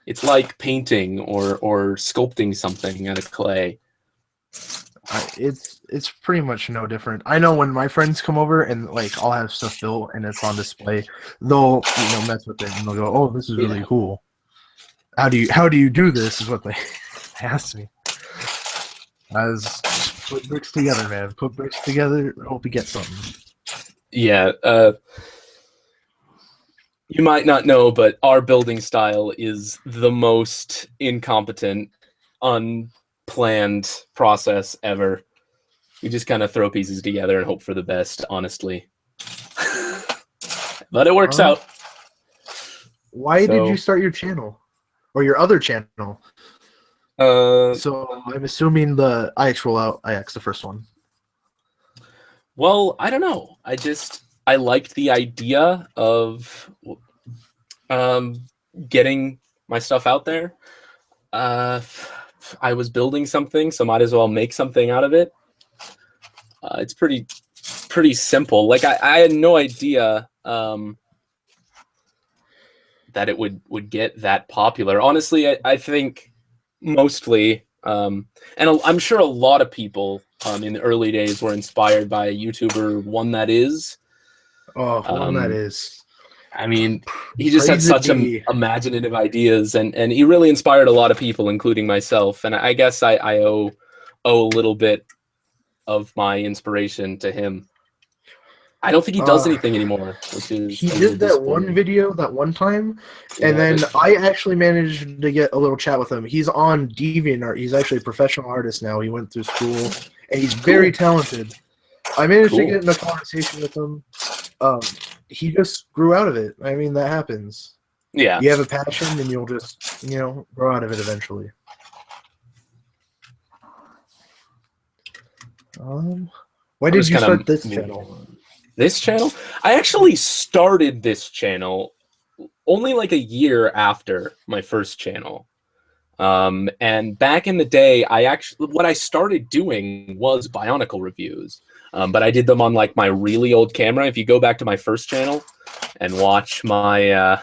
it's like painting or sculpting something out of clay. It's pretty much no different. I know when my friends come over and like I'll have stuff built and it's on display, they'll mess with it and they'll go, oh, this is really cool. How do you do this? Is what they ask me. As put bricks together, man. Put bricks together. Hope you get something. Yeah. You might not know, but our building style is the most incompetent, unplanned process ever. We just kind of throw pieces together and hope for the best, honestly. But it works out. Why did you start your channel? Or your other channel? So I'm assuming the IX rollout, IX, the first one. Well, I don't know. I liked the idea of getting my stuff out there. I was building something, so might as well make something out of it. It's pretty simple. Like I had no idea that it would get that popular. Honestly, I think mostly, and I'm sure a lot of people in the early days were inspired by a YouTuber, One That Is. Oh, One That Is. I mean, he just had such imaginative ideas, and he really inspired a lot of people, including myself. And I guess I owe a little bit of my inspiration to him. I don't think he does anything anymore, which is he did that one video that one time, and then I actually managed to get a little chat with him. He's on DeviantArt. He's actually a professional artist now. He went through school, and he's very talented. I managed to get in a conversation with him. He just grew out of it. I mean, that happens. Yeah. You have a passion, and you'll just, grow out of it eventually. Why did you start this channel? This channel? I actually started this channel only like a year after my first channel. And back in the day, what I started doing was Bionicle reviews. But I did them on like my really old camera. If you go back to my first channel and watch my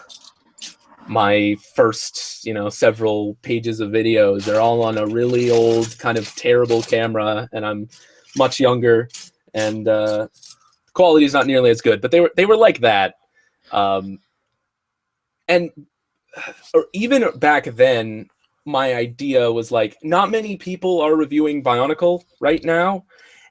my first, several pages of videos, they're all on a really old, kind of terrible camera, and I'm much younger, and quality is not nearly as good. But they were like that, and or even back then, my idea was like, not many people are reviewing Bionicle right now,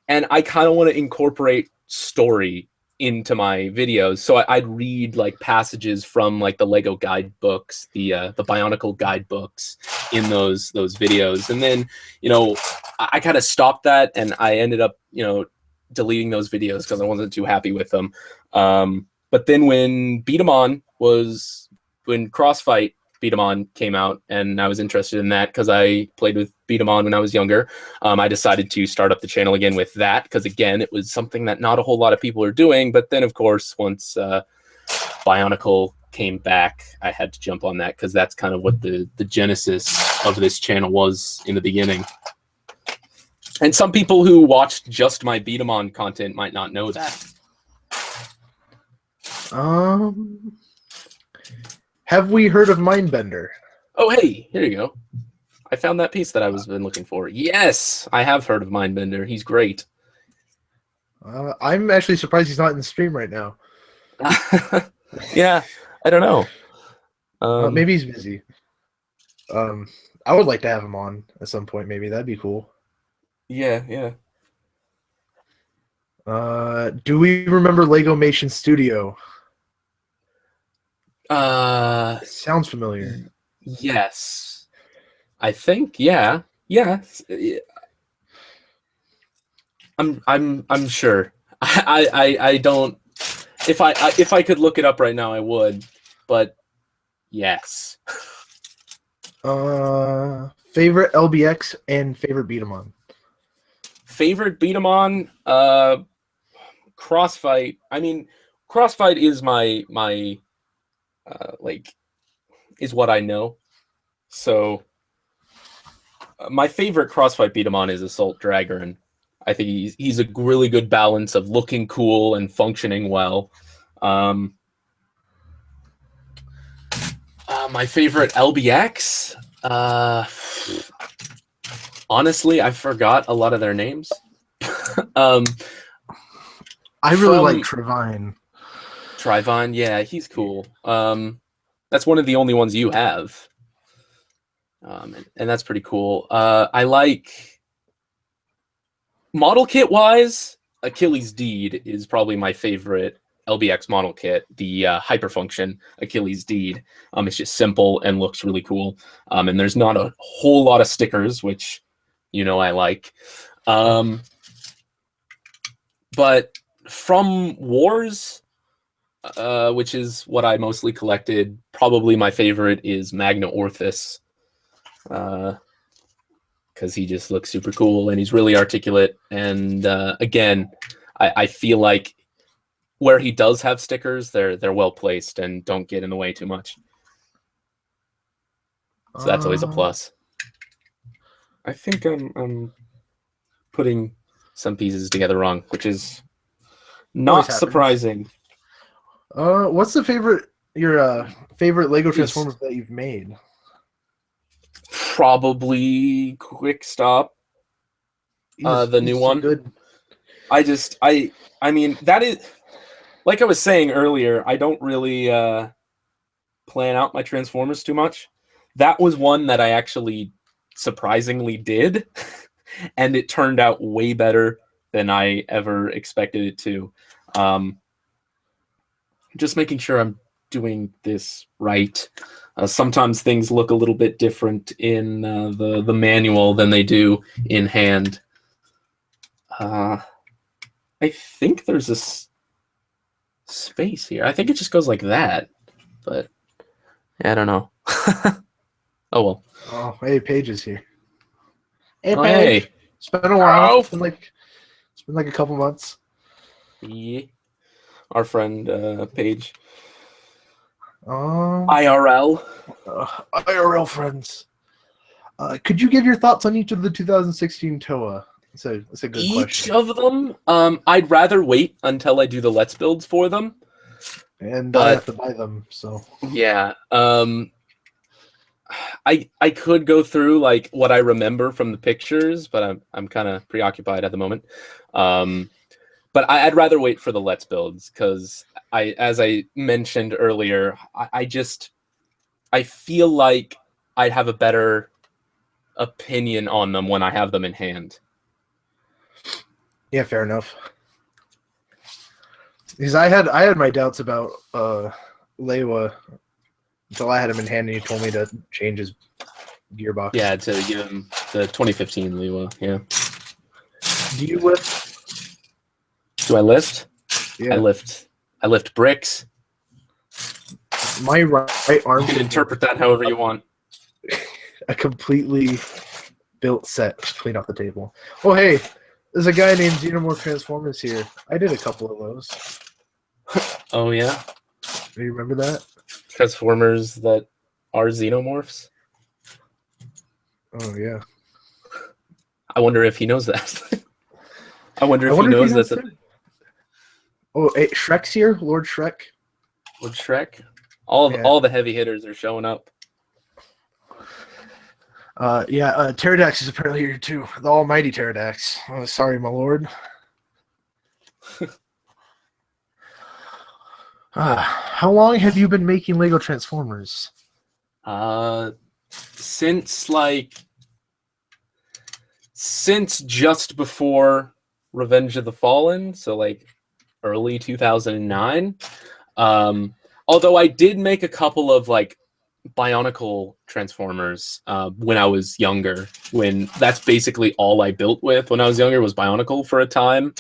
and I kind of want to incorporate story into my videos. So I'd read like passages from like the Lego guidebooks, the Bionicle guidebooks in those videos. And then, I kind of stopped that, and I ended up, deleting those videos because I wasn't too happy with them. But then when Crossfight Beat 'em On came out, and I was interested in that because I played with Beat 'em On when I was younger. I decided to start up the channel again with that because, again, it was something that not a whole lot of people are doing. But then, of course, once Bionicle came back, I had to jump on that because that's kind of what the genesis of this channel was in the beginning. And some people who watched just my Beat 'em On content might not know that. Have we heard of Mindbender? Oh, hey, here you go. I found that piece that I was been looking for. Yes, I have heard of Mindbender. He's great. I'm actually surprised he's not in the stream right now. Yeah, I don't know. Maybe he's busy. I would like to have him on at some point. Maybe that'd be cool. Yeah, yeah. Do we remember Lego Mation Studio? Sounds familiar. Yes, I think. Yeah, yeah. I'm sure. I don't. If I could look it up right now, I would. But yes. Favorite LBX and favorite Beat 'em On. Favorite Beat 'em On. Crossfight. I mean, Crossfight is my like is what I know. So my favorite Crossfight Beat 'em On is Assault Dragger. I think he's a really good balance of looking cool and functioning well. My favorite LBX, honestly, I forgot a lot of their names. I really like Trevine. Trevine, yeah, he's cool. That's one of the only ones you have. And that's pretty cool. I like model kit wise, Achilles Deed is probably my favorite LBX model kit, the Hyperfunction Achilles Deed. It's just simple and looks really cool. And there's not a whole lot of stickers, which I like. But from Wars, which is what I mostly collected, probably my favorite is Magna Orthus. Because he just looks super cool and he's really articulate. And again, I feel like where he does have stickers, they're well placed and don't get in the way too much. So that's always a plus. I think I'm putting some pieces together wrong, which is not surprising. What's your favorite Lego Transformers that you've made? Probably Quick Stop, the new one. Good. I mean, that is, like I was saying earlier, I don't really plan out my Transformers too much. That was one that I actually surprisingly did, and it turned out way better than I ever expected it to. Just making sure I'm doing this right. Sometimes things look a little bit different in the manual than they do in hand. I think there's a space here. I think it just goes like that, but I don't know. Oh well. Oh, hey, Paige is here. Hey, Oh, Paige. hey. It's been a while. Oh. It's been like a couple months. Yeah. Our friend Paige. IRL. IRL friends. Could you give your thoughts on each of the 2016 TOA? That's a good question. Each of them? I'd rather wait until I do the Let's Builds for them. And I have to buy them, so. Yeah. I could go through like what I remember from the pictures, but I'm kind of preoccupied at the moment. But I'd rather wait for the Let's Builds because as I mentioned earlier, I feel like I'd have a better opinion on them when I have them in hand. Yeah, fair enough. Because I had my doubts about Leiwa until I had him in hand and he told me to change his gearbox. Yeah, to give him the 2015 Leiwa. Yeah. Do you lift? Do I lift? Yeah. I lift bricks. My right arm You can interpret that however you want. a completely built set clean off the table. Oh, hey, there's a guy named Xenomorph Transformers here. I did a couple of those. Oh, yeah? Do you remember that? Transformers that are xenomorphs? Oh, yeah. I wonder if he knows that. I wonder if he knows that. Oh, hey, Shrek's here, Lord Shrek. Lord Shrek? All the heavy hitters are showing up. Pterodax is apparently here too. The almighty Pterodax. Oh, sorry, my lord. How long have you been making Lego Transformers? Since just before Revenge of the Fallen, so like early 2009. Although I did make a couple of like Bionicle Transformers when I was younger. When that's basically all I built with when I was younger was Bionicle for a time.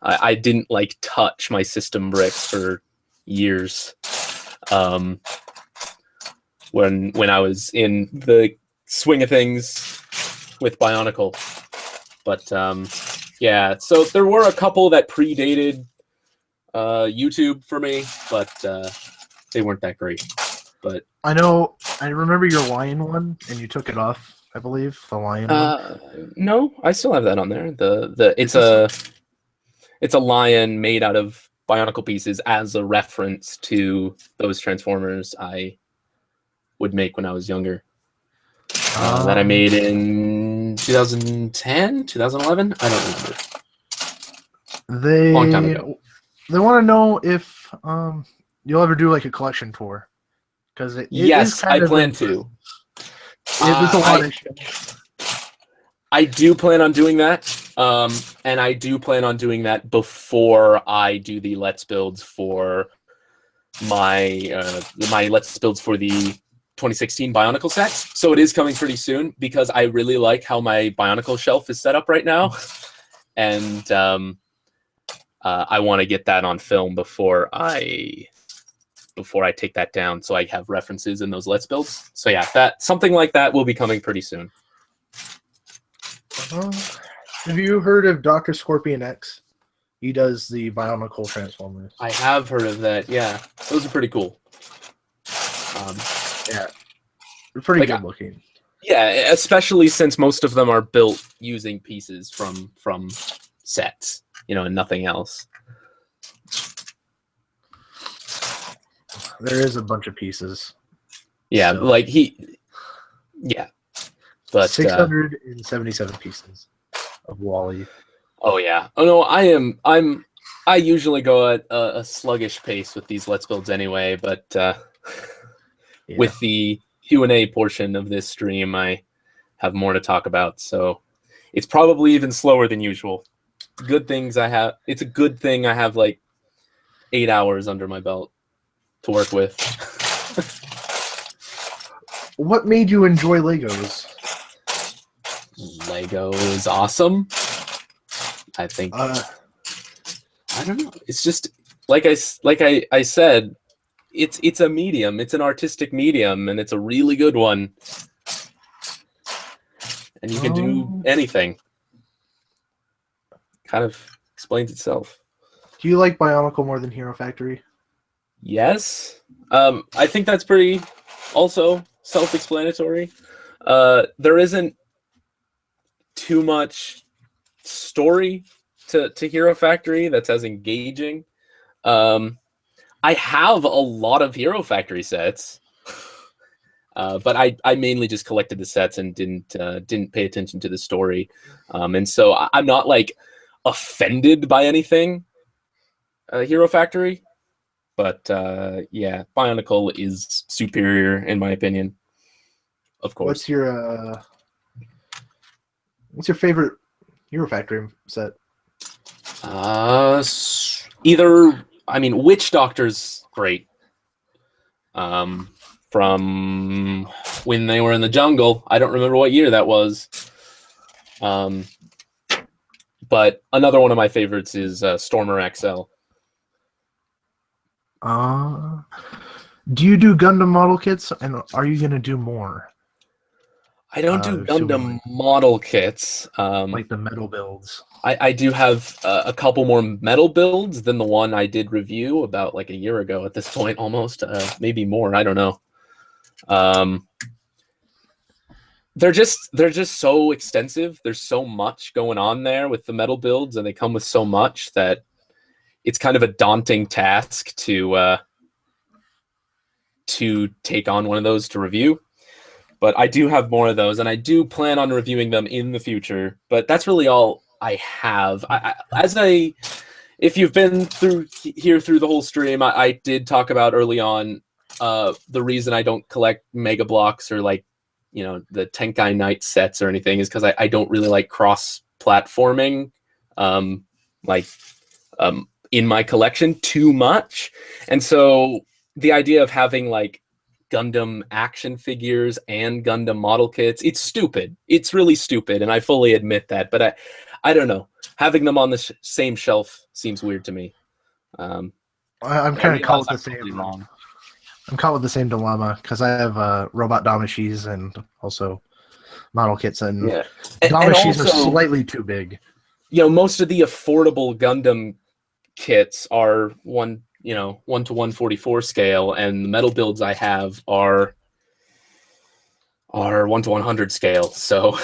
I didn't like touch my system bricks for years. When I was in the swing of things with Bionicle, but yeah. So there were a couple that predated YouTube for me, but they weren't that great. But I remember your lion one, and you took it off. I believe the lion one. No, I still have that on there. It's a lion made out of Bionicle pieces as a reference to those Transformers I would make when I was younger. That I made in 2010, 2011. I don't remember. Long time ago. They want to know if you'll ever do like a collection tour, because yes, I plan to. There's a lot of shit. I do plan on doing that, and I do plan on doing that before I do the Let's Builds for my Let's Builds for the 2016 Bionicle sets. So it is coming pretty soon because I really like how my Bionicle shelf is set up right now, and I want to get that on film before I take that down, so I have references in those Let's Builds. So yeah, something like that will be coming pretty soon. Have you heard of Dr. Scorpion X? He does the Bionicle Transformers. I have heard of that. Yeah, those are pretty cool. Yeah, they're pretty good looking. Yeah, especially since most of them are built using pieces from sets, and nothing else. There is a bunch of pieces. Yeah, so. But 677 pieces of Wally. Oh yeah. Oh no, I usually go at a sluggish pace with these Let's Builds anyway, but with the Q&A portion of this stream, I have more to talk about, so it's probably even slower than usual. It's a good thing I have like 8 hours under my belt to work with. What made you enjoy Legos? Lego is awesome. I think. I don't know. It's just like I said. It's a medium. It's an artistic medium, and it's a really good one. And you can do anything. Kind of explains itself. Do you like Bionicle more than Hero Factory? Yes. I think that's pretty also self-explanatory. There isn't too much story to Hero Factory that's as engaging. I have a lot of Hero Factory sets, but I mainly just collected the sets and didn't pay attention to the story, and so I'm not like offended by anything Hero Factory, but yeah, Bionicle is superior in my opinion. Of course. What's your favorite Hero Factory set? Witch Doctor's great. From when they were in the jungle. I don't remember what year that was. But another one of my favorites is Stormer XL. Do you do Gundam model kits, and are you gonna do more? I don't do Assumingly, Gundam model kits. like the metal builds. I do have a couple more metal builds than the one I did review about like a year ago at this point, almost, maybe more. I don't know. They're just so extensive. There's so much going on there with the metal builds, and they come with so much that it's kind of a daunting task to take on one of those to review. But I do have more of those, and I do plan on reviewing them in the future. But that's really all I have. If you've been through the whole stream, I did talk about early on the reason I don't collect Mega Blocks or like, you know, the Tenkai Knight sets or anything is because I don't really like cross-platforming in my collection too much. And so the idea of having like Gundam action figures and Gundam model kits, it's stupid. It's really stupid, and I fully admit that. But I don't know. Having them on the same shelf seems weird to me. I'm kind of caught with the same. Wrong. I'm caught with the same dilemma because I have robot Damashis and also model kits, and Damashis are slightly too big. You know, most of the affordable Gundam kits are 1 to 144 scale, and the metal builds I have are 1 to 100 scale. So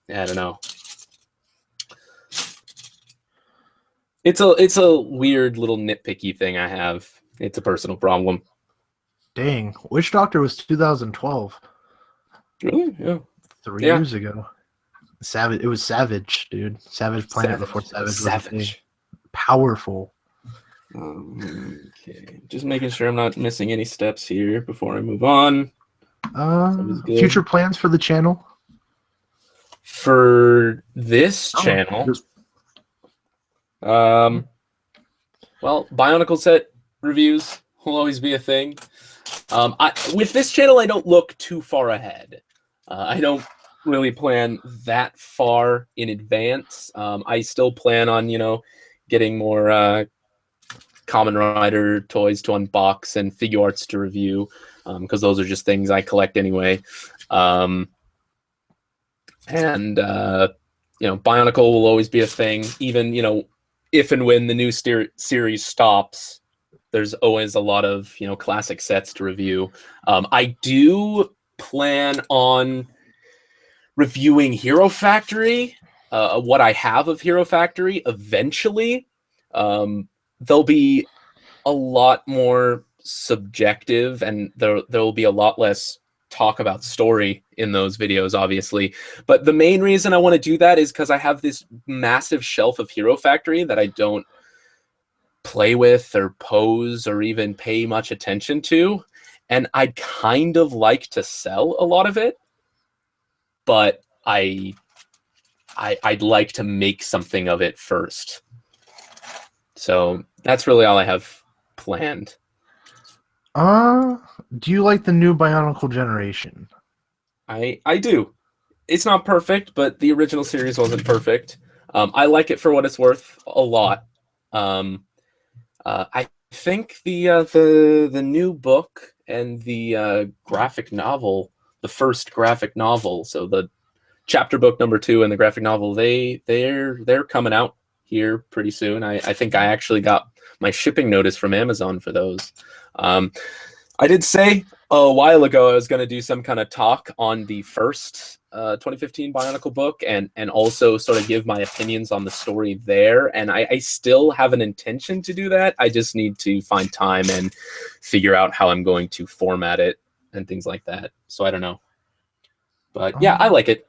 I don't know. It's a weird little nitpicky thing I have. It's a personal problem. Dang, Witch Doctor was 2012. Really? Yeah. 3 years ago. Savage. It was Savage, dude. Savage Planet before Savage. Powerful. Okay, just making sure I'm not missing any steps here before I move on. Future plans for the channel? For this channel? Well, Bionicle set reviews will always be a thing. With this channel, I don't look too far ahead. I don't really plan that far in advance. I still plan on, getting more Kamen Rider toys to unbox and figure arts to review, because those are just things I collect anyway. Bionicle will always be a thing. Even, if and when the new series stops, there's always a lot of, classic sets to review. I do plan on reviewing Hero Factory, what I have of Hero Factory eventually. They'll be a lot more subjective, and there will be a lot less talk about story in those videos, obviously. But the main reason I want to do that is because I have this massive shelf of Hero Factory that I don't play with or pose or even pay much attention to, and I'd kind of like to sell a lot of it, but I'd like to make something of it first. So that's really all I have planned. Do you like the new Bionicle generation? I do. It's not perfect, but the original series wasn't perfect. I like it for what it's worth a lot. I think the new book and the graphic novel, the first graphic novel, so the chapter book #2 and the graphic novel, they're coming out here pretty soon. I think I actually got my shipping notice from Amazon for those. I did say a while ago I was going to do some kind of talk on the first 2015 Bionicle book and also sort of give my opinions on the story there. And I still have an intention to do that. I just need to find time and figure out how I'm going to format it and things like that. So I don't know. But yeah, I like it.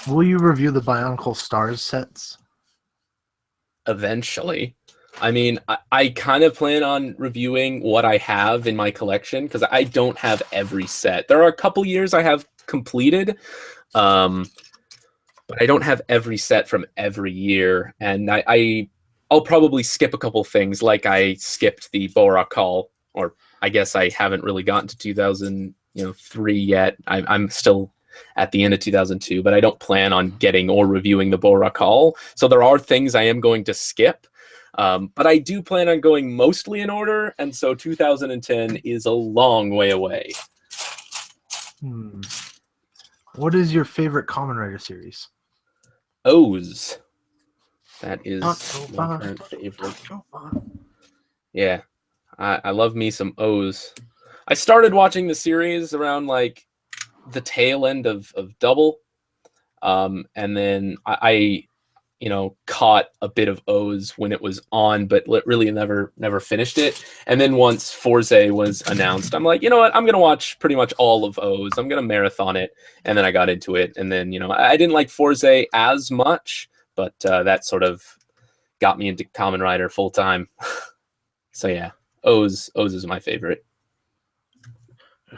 Will you review the Bionicle Stars sets? Eventually. I mean, I kind of plan on reviewing what I have in my collection because I don't have every set. There are a couple years I have completed, but I don't have every set from every year. And I'll probably skip a couple things, like I skipped the Bionicle, or I guess I haven't really gotten to 2003 yet. I'm still at the end of 2002, but I don't plan on getting or reviewing the Bionicle. So there are things I am going to skip. But I do plan on going mostly in order, and so 2010 is a long way away. What is your favorite Kamen Rider series? O's. That is my current favorite. Yeah, I love me some O's. I started watching the series around like the tail end of Double, and then I caught a bit of O's when it was on, but really never finished it. And then once Forze was announced, I'm like, you know what? I'm gonna watch pretty much all of O's. I'm gonna marathon it, and then I got into it. And then I didn't like Forze as much, but that sort of got me into Kamen Rider full time. So yeah, O's is my favorite.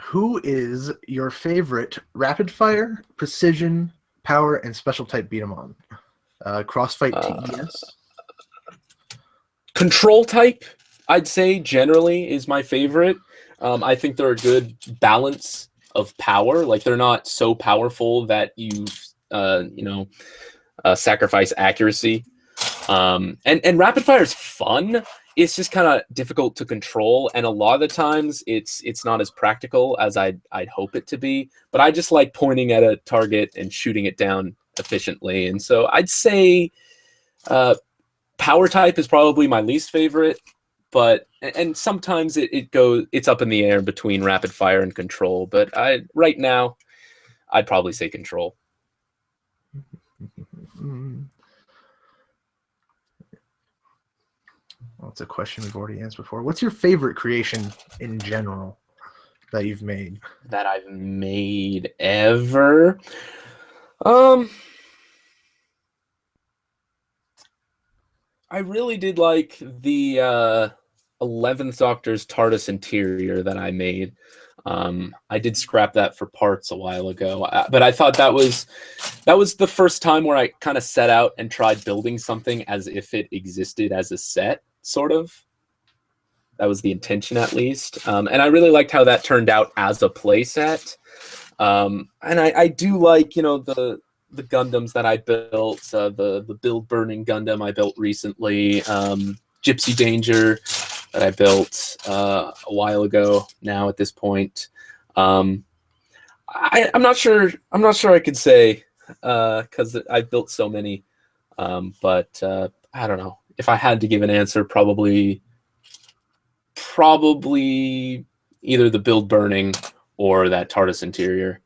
Who is your favorite rapid fire, precision, power, and special type beat 'em on? Crossfight TES? Control type, I'd say generally is my favorite. I think they're a good balance of power. Like they're not so powerful that you sacrifice accuracy. And rapid fire is fun. It's just kind of difficult to control, and a lot of the times it's not as practical as I'd hope it to be. But I just like pointing at a target and shooting it down efficiently, and so I'd say power type is probably my least favorite. But and sometimes it's up in the air between rapid fire and control. But right now I'd probably say control. Well, it's a question we've already answered before. What's your favorite creation in general that you've made? That I've made ever? I really did like the 11th Doctor's TARDIS interior that I made. I did scrap that for parts a while ago, but I thought that was the first time where I kind of set out and tried building something as if it existed as a set, sort of. That was the intention, at least. And I really liked how that turned out as a playset. And I do like, the Gundams that I built, the Build Burning Gundam I built recently, Gypsy Danger that I built a while ago now at this point. I'm not sure I could say because I've built so many. But I don't know. If I had to give an answer, probably either the Build Burning or that TARDIS interior.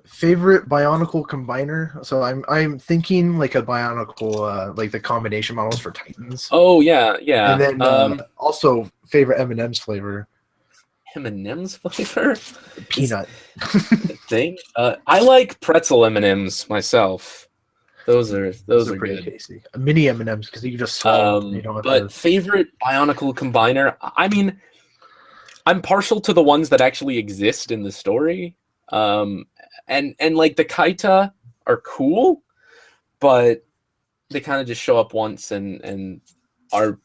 Favorite Bionicle combiner? So I'm thinking like a Bionicle, like the combination models for Titans. Oh yeah. And then also favorite M&M's flavor. M&M's flavor? Peanut. Thing. I like pretzel M&M's myself. Those are pretty good. tasty. Mini M&M's because you can just swallow them. You don't have favorite Bionicle combiner? I mean, I'm partial to the ones that actually exist in the story. And like the Kaita are cool, but they kind of just show up once and are.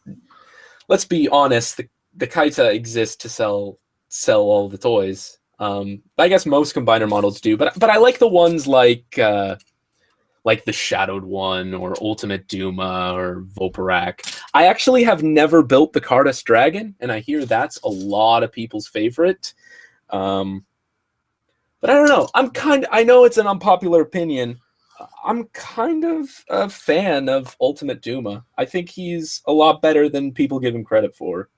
Let's be honest, the Kaita exist to sell all the toys. I guess most combiner models do, but I like the ones like the Shadowed One or Ultimate Duma or Voparak. I actually have never built the Cardus Dragon, and I hear that's a lot of people's favorite. But I don't know. I know it's an unpopular opinion. I'm kind of a fan of Ultimate Duma. I think he's a lot better than people give him credit for.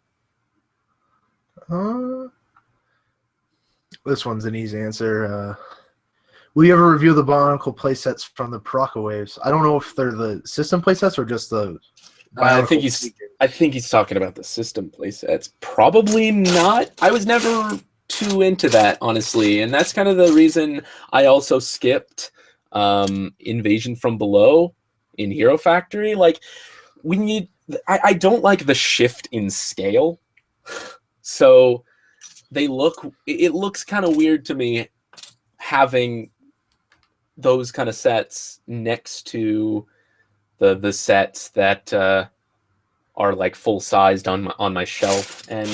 This one's an easy answer. Will you ever review the Bionicle playsets from the Paraka Waves? I don't know if they're the system playsets or just the. I think he's talking about the system playsets. Probably not. I was never too into that, honestly, and that's kind of the reason I also skipped Invasion from Below in Hero Factory. Like I don't like the shift in scale, so it looks kind of weird to me having those kind of sets next to the sets that are like full sized on my shelf. And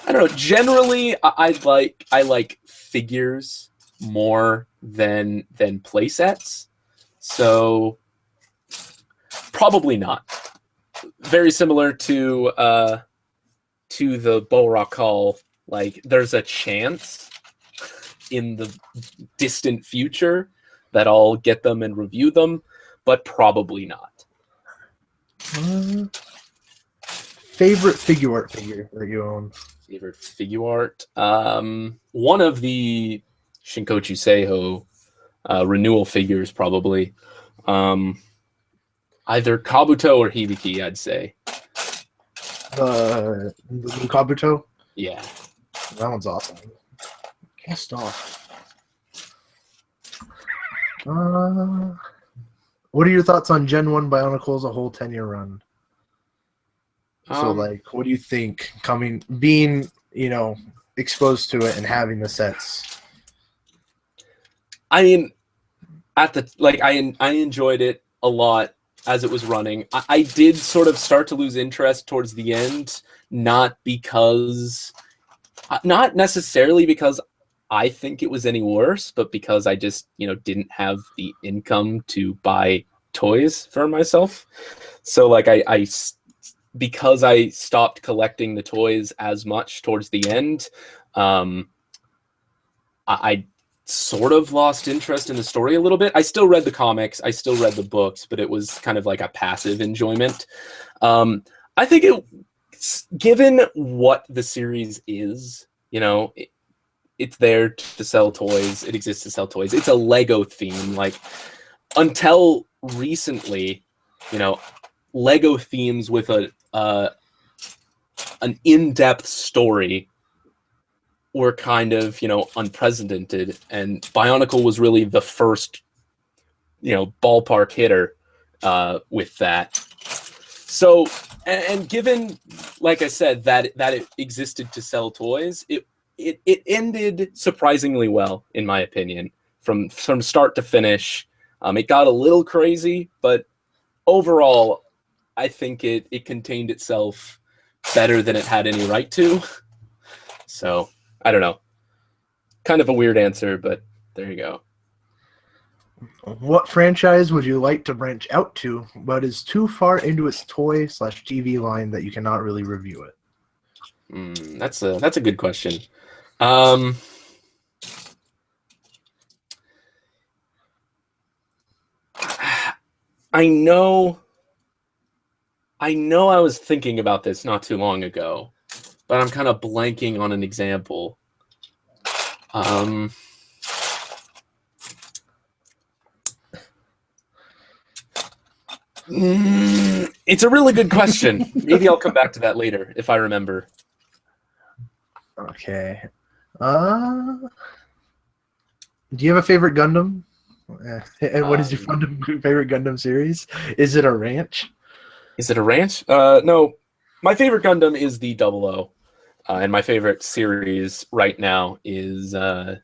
I don't know, generally I like figures more than play sets. So Probably not. Very similar to the Bulrock Hall. Like, there's a chance in the distant future that I'll get them and review them, but probably not. Favorite figure art figure that you own? Favorite figure art? One of the Shinkochu Seiho renewal figures, probably. Either Kabuto or Hibiki, I'd say. The new Kabuto? Yeah. That one's awesome. Cast off. What are your thoughts on Gen 1 Bionicle as a whole 10-year run? So, like, what do you think being, exposed to it and having the sets? I mean, I enjoyed it a lot as it was running. I did sort of start to lose interest towards the end, not necessarily because I think it was any worse, but because I just, didn't have the income to buy toys for myself. So, like, because I stopped collecting the toys as much towards the end, I sort of lost interest in the story a little bit. I still read the comics, I still read the books, but it was kind of like a passive enjoyment. I think given what the series is, it's there to sell toys. It exists to sell toys. It's a Lego theme. Like, until recently, Lego themes with an in-depth story were kind of, unprecedented, and Bionicle was really the first, ballpark hitter with that. So, and given, like I said, that it existed to sell toys, it ended surprisingly well, in my opinion, from start to finish. It got a little crazy, but overall, I think it contained itself better than it had any right to. So, I don't know. Kind of a weird answer, but there you go. What franchise would you like to branch out to, but is too far into its toy/TV line that you cannot really review it? That's a good question. I know I was thinking about this not too long ago, but I'm kind of blanking on an example. It's a really good question. Maybe I'll come back to that later if I remember. Okay. Do you have a favorite Gundam? And what is your favorite Gundam series? Is it a ranch? Is it a ranch? No. My favorite Gundam is the 00. And my favorite series right now is 00.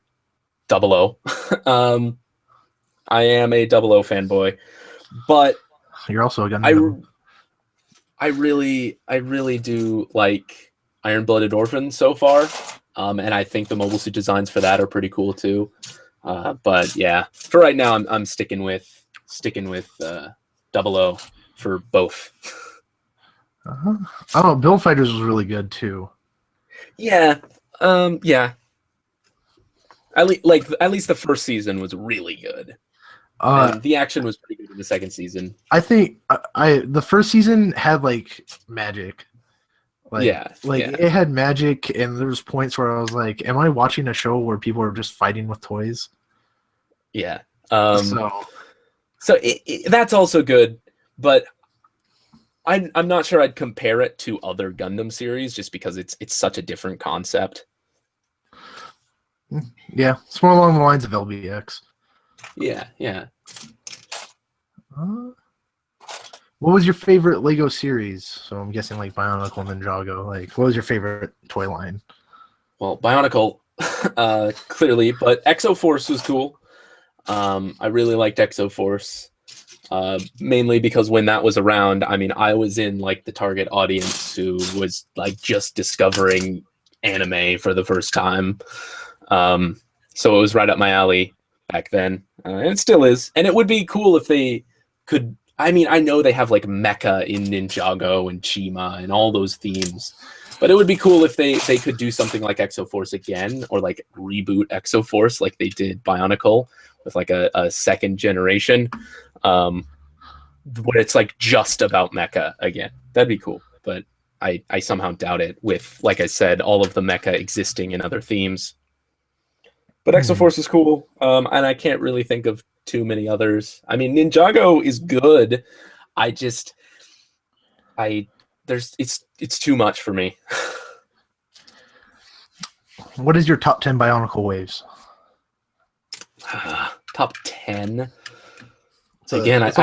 I am a 00 fanboy, but you're also a Gundam. I really do like Iron-Blooded Orphan so far, and I think the mobile suit designs for that are pretty cool too. But yeah, for right now, I'm sticking with 00 for both. Oh, Build Fighters was really good too. Yeah, yeah. At least the first season was really good. And the action was pretty good in the second season. I think the first season had like magic. It had magic, and there was points where I was like, "Am I watching a show where people are just fighting with toys?" Yeah. So that's also good, but I'm not sure I'd compare it to other Gundam series just because it's such a different concept. Yeah, it's more along the lines of LBX. Yeah. What was your favorite Lego series? So I'm guessing like Bionicle and Ninjago. Like, what was your favorite toy line? Well, Bionicle, clearly, but Exoforce was cool. I really liked Exoforce, mainly because when that was around, I mean, I was in like the target audience who was like just discovering anime for the first time. So it was right up my alley back then, and it still is. And it would be cool if they could I mean, I know they have like Mecha in Ninjago and Chima and all those themes, but it would be cool if they could do something like Exoforce again, or like reboot Exoforce like they did Bionicle with like a second generation, where it's like just about Mecha again. That'd be cool, but I somehow doubt it with, like I said, all of the Mecha existing in other themes. But Exoforce is cool, and I can't really think of too many others. I mean, Ninjago is good. It's too much for me. What is your top 10 Bionicle waves? Top 10. So again, I'd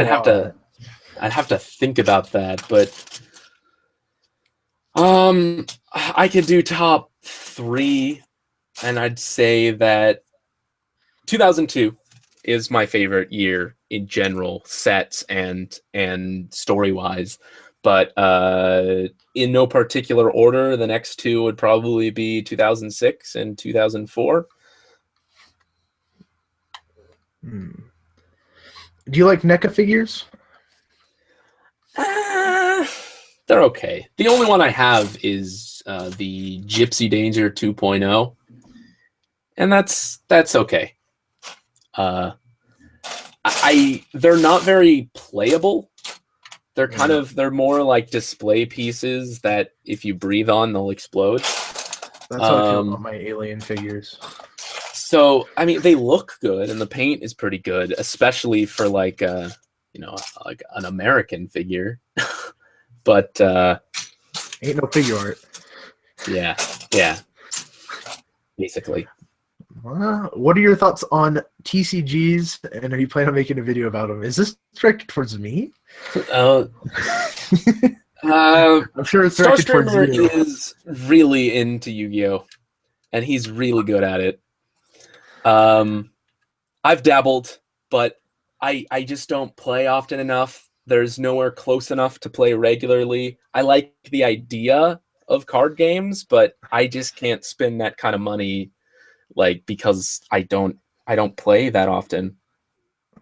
have to think about that, but I could do top 3. And I'd say that 2002 is my favorite year in general, sets and story-wise. But in no particular order, the next 2 would probably be 2006 and 2004. Do you like NECA figures? They're okay. The only one I have is the Gypsy Danger 2.0. And that's okay. They're not very playable. They're they're more like display pieces that if you breathe on, they'll explode. That's how I feel about my alien figures. So I mean, they look good, and the paint is pretty good, especially for like like an American figure. But ain't no figure art. Yeah, basically. What are your thoughts on TCGs, and are you planning on making a video about them? Is this directed towards me? I'm sure it's directed towards you. Is really into Yu-Gi-Oh, and he's really good at it. I've dabbled, but I just don't play often enough. There's nowhere close enough to play regularly. I like the idea of card games, but I just can't spend that kind of money, like, because I don't play that often.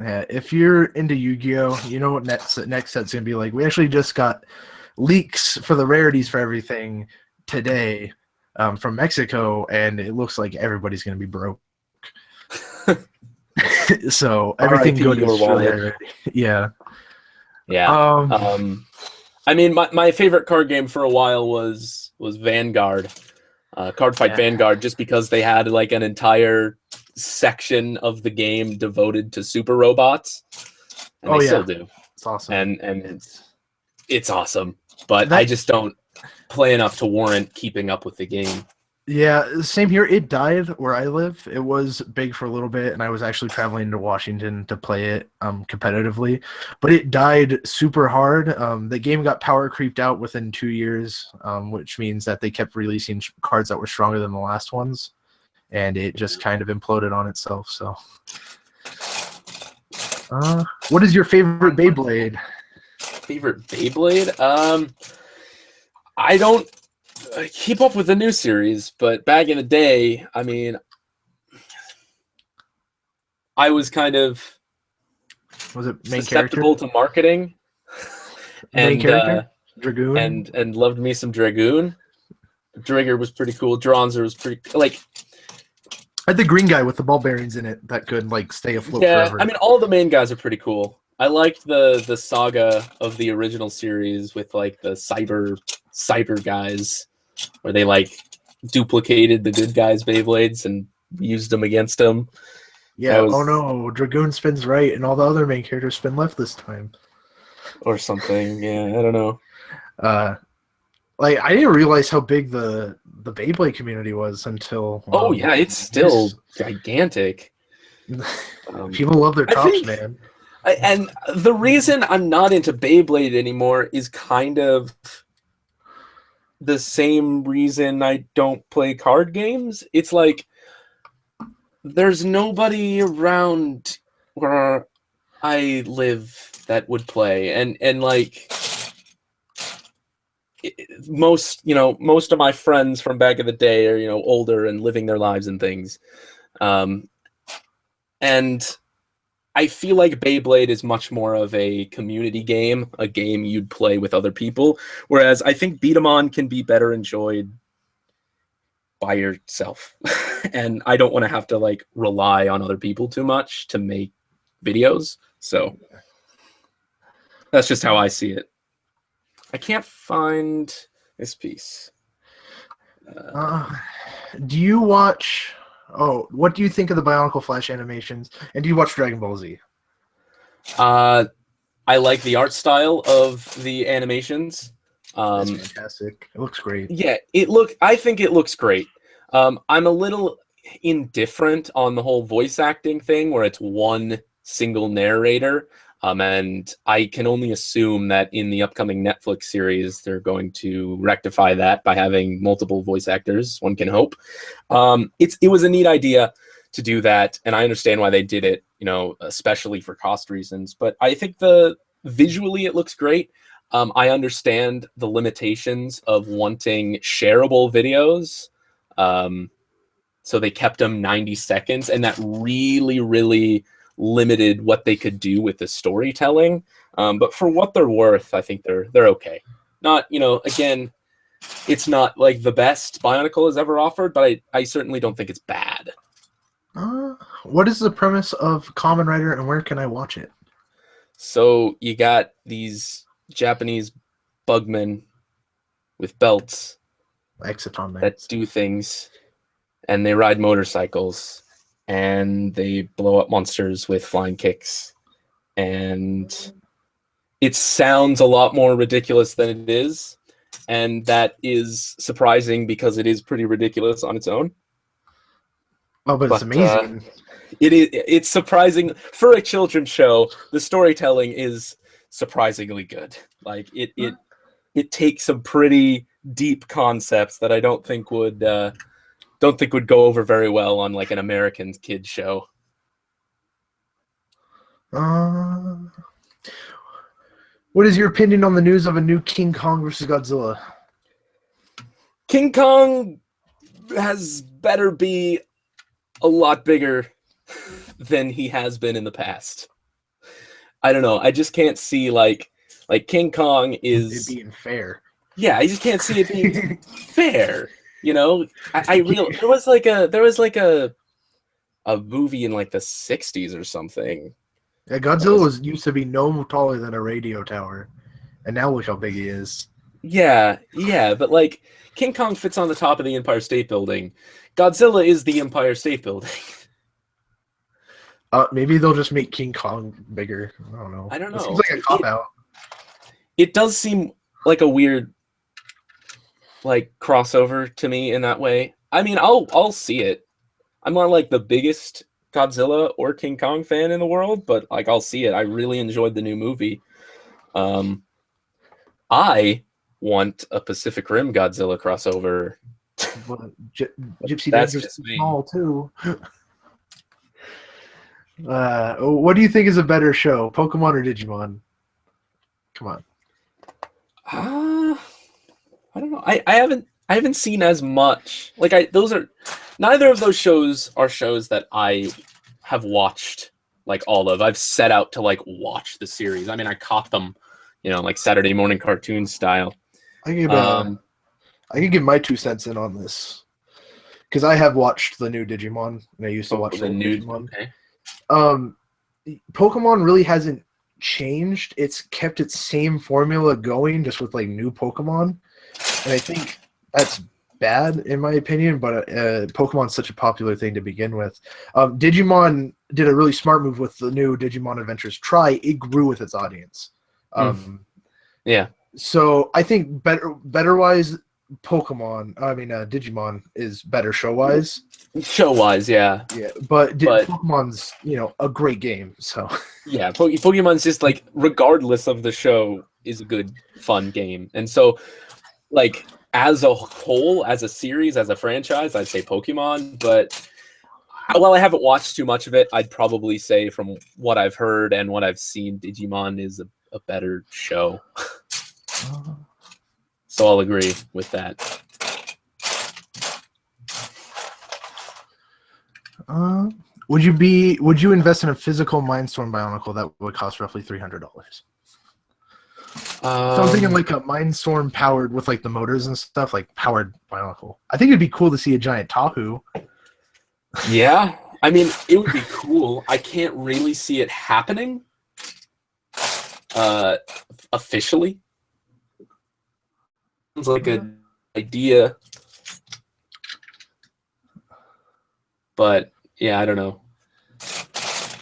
Yeah, if you're into Yu-Gi-Oh, you know what next set's gonna be like. We actually just got leaks for the rarities for everything today from Mexico, and it looks like everybody's gonna be broke. So everything good is really, yeah. I mean, my favorite card game for a while was Vanguard, Card Fight Vanguard, just because they had like an entire section of the game devoted to super robots, and they still do. It's awesome, and it's awesome. But I just don't play enough to warrant keeping up with the game. Yeah, same here. It died where I live. It was big for a little bit, and I was actually traveling to Washington to play it competitively. But it died super hard. The game got power creeped out within 2 years, which means that they kept releasing cards that were stronger than the last ones, and it just kind of imploded on itself. So, what is your favorite Beyblade? Favorite Beyblade? I don't keep up with the new series, but back in the day, I mean, I was kind of susceptible to marketing, main character Dragoon, and loved me some Dragoon. Drigger was pretty cool. Dronzer was pretty like. I had the green guy with the ball bearings in it that could like stay afloat forever. I mean, all the main guys are pretty cool. I liked the saga of the original series with like the cyber guys, where they like duplicated the good guys' Beyblades and used them against them. Yeah. Oh no, Dragoon spins right, and all the other main characters spin left this time, or something. Yeah, I don't know. Like I didn't realize how big the Beyblade community was until. Oh yeah, it's still gigantic. People love their tops, man. And the reason I'm not into Beyblade anymore is kind of the same reason I don't play card games. It's like there's nobody around where I live that would play, and like most of my friends from back in the day are older and living their lives and things, and I feel like Beyblade is much more of a community game, a game you'd play with other people, whereas I think Beat 'em On can be better enjoyed by yourself. And I don't want to have to like rely on other people too much to make videos. So that's just how I see it. I can't find this piece. Do you watch... Oh, what do you think of the Bionicle Flash animations? And do you watch Dragon Ball Z? I like the art style of the animations. It's fantastic. It looks great. Yeah, I think it looks great. I'm a little indifferent on the whole voice acting thing where it's one single narrator. And I can only assume that in the upcoming Netflix series, they're going to rectify that by having multiple voice actors, one can hope. It was a neat idea to do that, and I understand why they did it, especially for cost reasons. But I think visually it looks great. I understand the limitations of wanting shareable videos. So they kept them 90 seconds, and that really, really limited what they could do with the storytelling. But for what they're worth, I think they're okay. Not, again, it's not like the best Bionicle has ever offered, but I certainly don't think it's bad. What is the premise of Kamen Rider, and where can I watch it? So you got these Japanese bugmen with belts that do things, and they ride motorcycles, and they blow up monsters with flying kicks. And it sounds a lot more ridiculous than it is, and that is surprising because it is pretty ridiculous on its own. Oh, but it's amazing. It's surprising for a children's show. The storytelling is surprisingly good. Like it takes some pretty deep concepts that I don't think would go over very well on like an American kids show. What is your opinion on the news of a new King Kong versus Godzilla? King Kong has better be a lot bigger than he has been in the past. I don't know. I just can't see like King Kong is it being fair. Yeah, I just can't see it being fair. There was like a movie in like the 60s or something. Yeah, Godzilla used to be no taller than a radio tower, and now look how big he is. Yeah, but like King Kong fits on the top of the Empire State Building. Godzilla is the Empire State Building. Maybe they'll just make King Kong bigger. I don't know. It seems like a cop-out. It does seem like a weird like crossover to me in that way. I mean, I'll see it. I'm not like the biggest Godzilla or King Kong fan in the world, but like I'll see it. I really enjoyed the new movie. I want a Pacific Rim Godzilla crossover. Well, Gypsy Danger's is small too. What do you think is a better show, Pokemon or Digimon? Come on. I don't know. I haven't seen as much. Like neither of those shows are shows that I have watched like all of. I've set out to like watch the series. I mean, I caught them, like Saturday morning cartoon style. I can give my 2 cents in on this because I have watched the new Digimon, and I used to watch the new Digimon. Okay. Pokemon really hasn't changed. It's kept its same formula going, just with like new Pokemon, and I think that's bad in my opinion. But Pokemon's such a popular thing to begin with. Digimon did a really smart move with the new Digimon Adventures Try. It grew with its audience. Yeah. So I think better wise, Digimon is better show wise. Show wise, yeah. Yeah, but Pokemon's a great game. So yeah, Pokemon's just like regardless of the show is a good fun game, and so like as a whole, as a series, as a franchise, I'd say Pokemon. But while I haven't watched too much of it, I'd probably say from what I've heard and what I've seen, Digimon is a better show. So I'll agree with that. Would you invest in a physical Mindstorm Bionicle that would cost roughly $300? So I'm thinking like a Mindstorm powered with like the motors and stuff, like powered Bionicle. I think it'd be cool to see a giant Tahu. Yeah, I mean, it would be cool. I can't really see it happening officially. Sounds like an idea, but yeah, I don't know.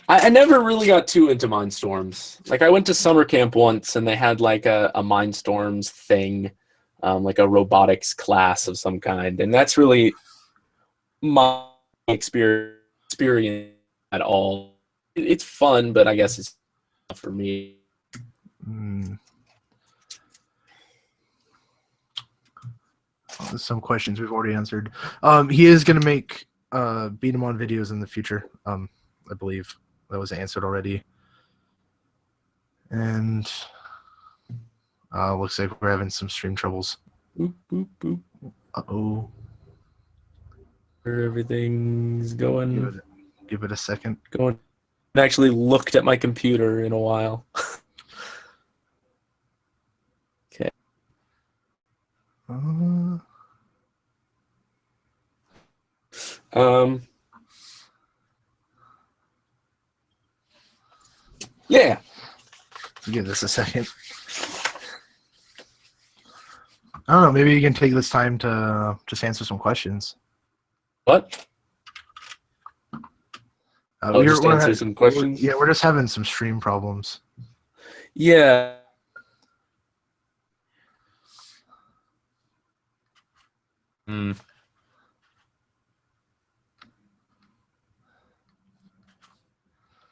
I never really got too into Mindstorms. Like, I went to summer camp once, and they had like a Mindstorms thing, like a robotics class of some kind, and that's really my experience at all. It's fun, but I guess it's not for me. Some questions we've already answered. He is going to make beat 'em on videos in the future. I believe that was answered already. And looks like we're having some stream troubles. Boop, boop, boop. Uh-oh. Where everything's going. Give it a second. I actually looked at my computer in a while. Okay. Yeah. Give this a second. I don't know. Maybe you can take this time to just answer some questions. What? Just answer some questions? Yeah, we're just having some stream problems. Yeah.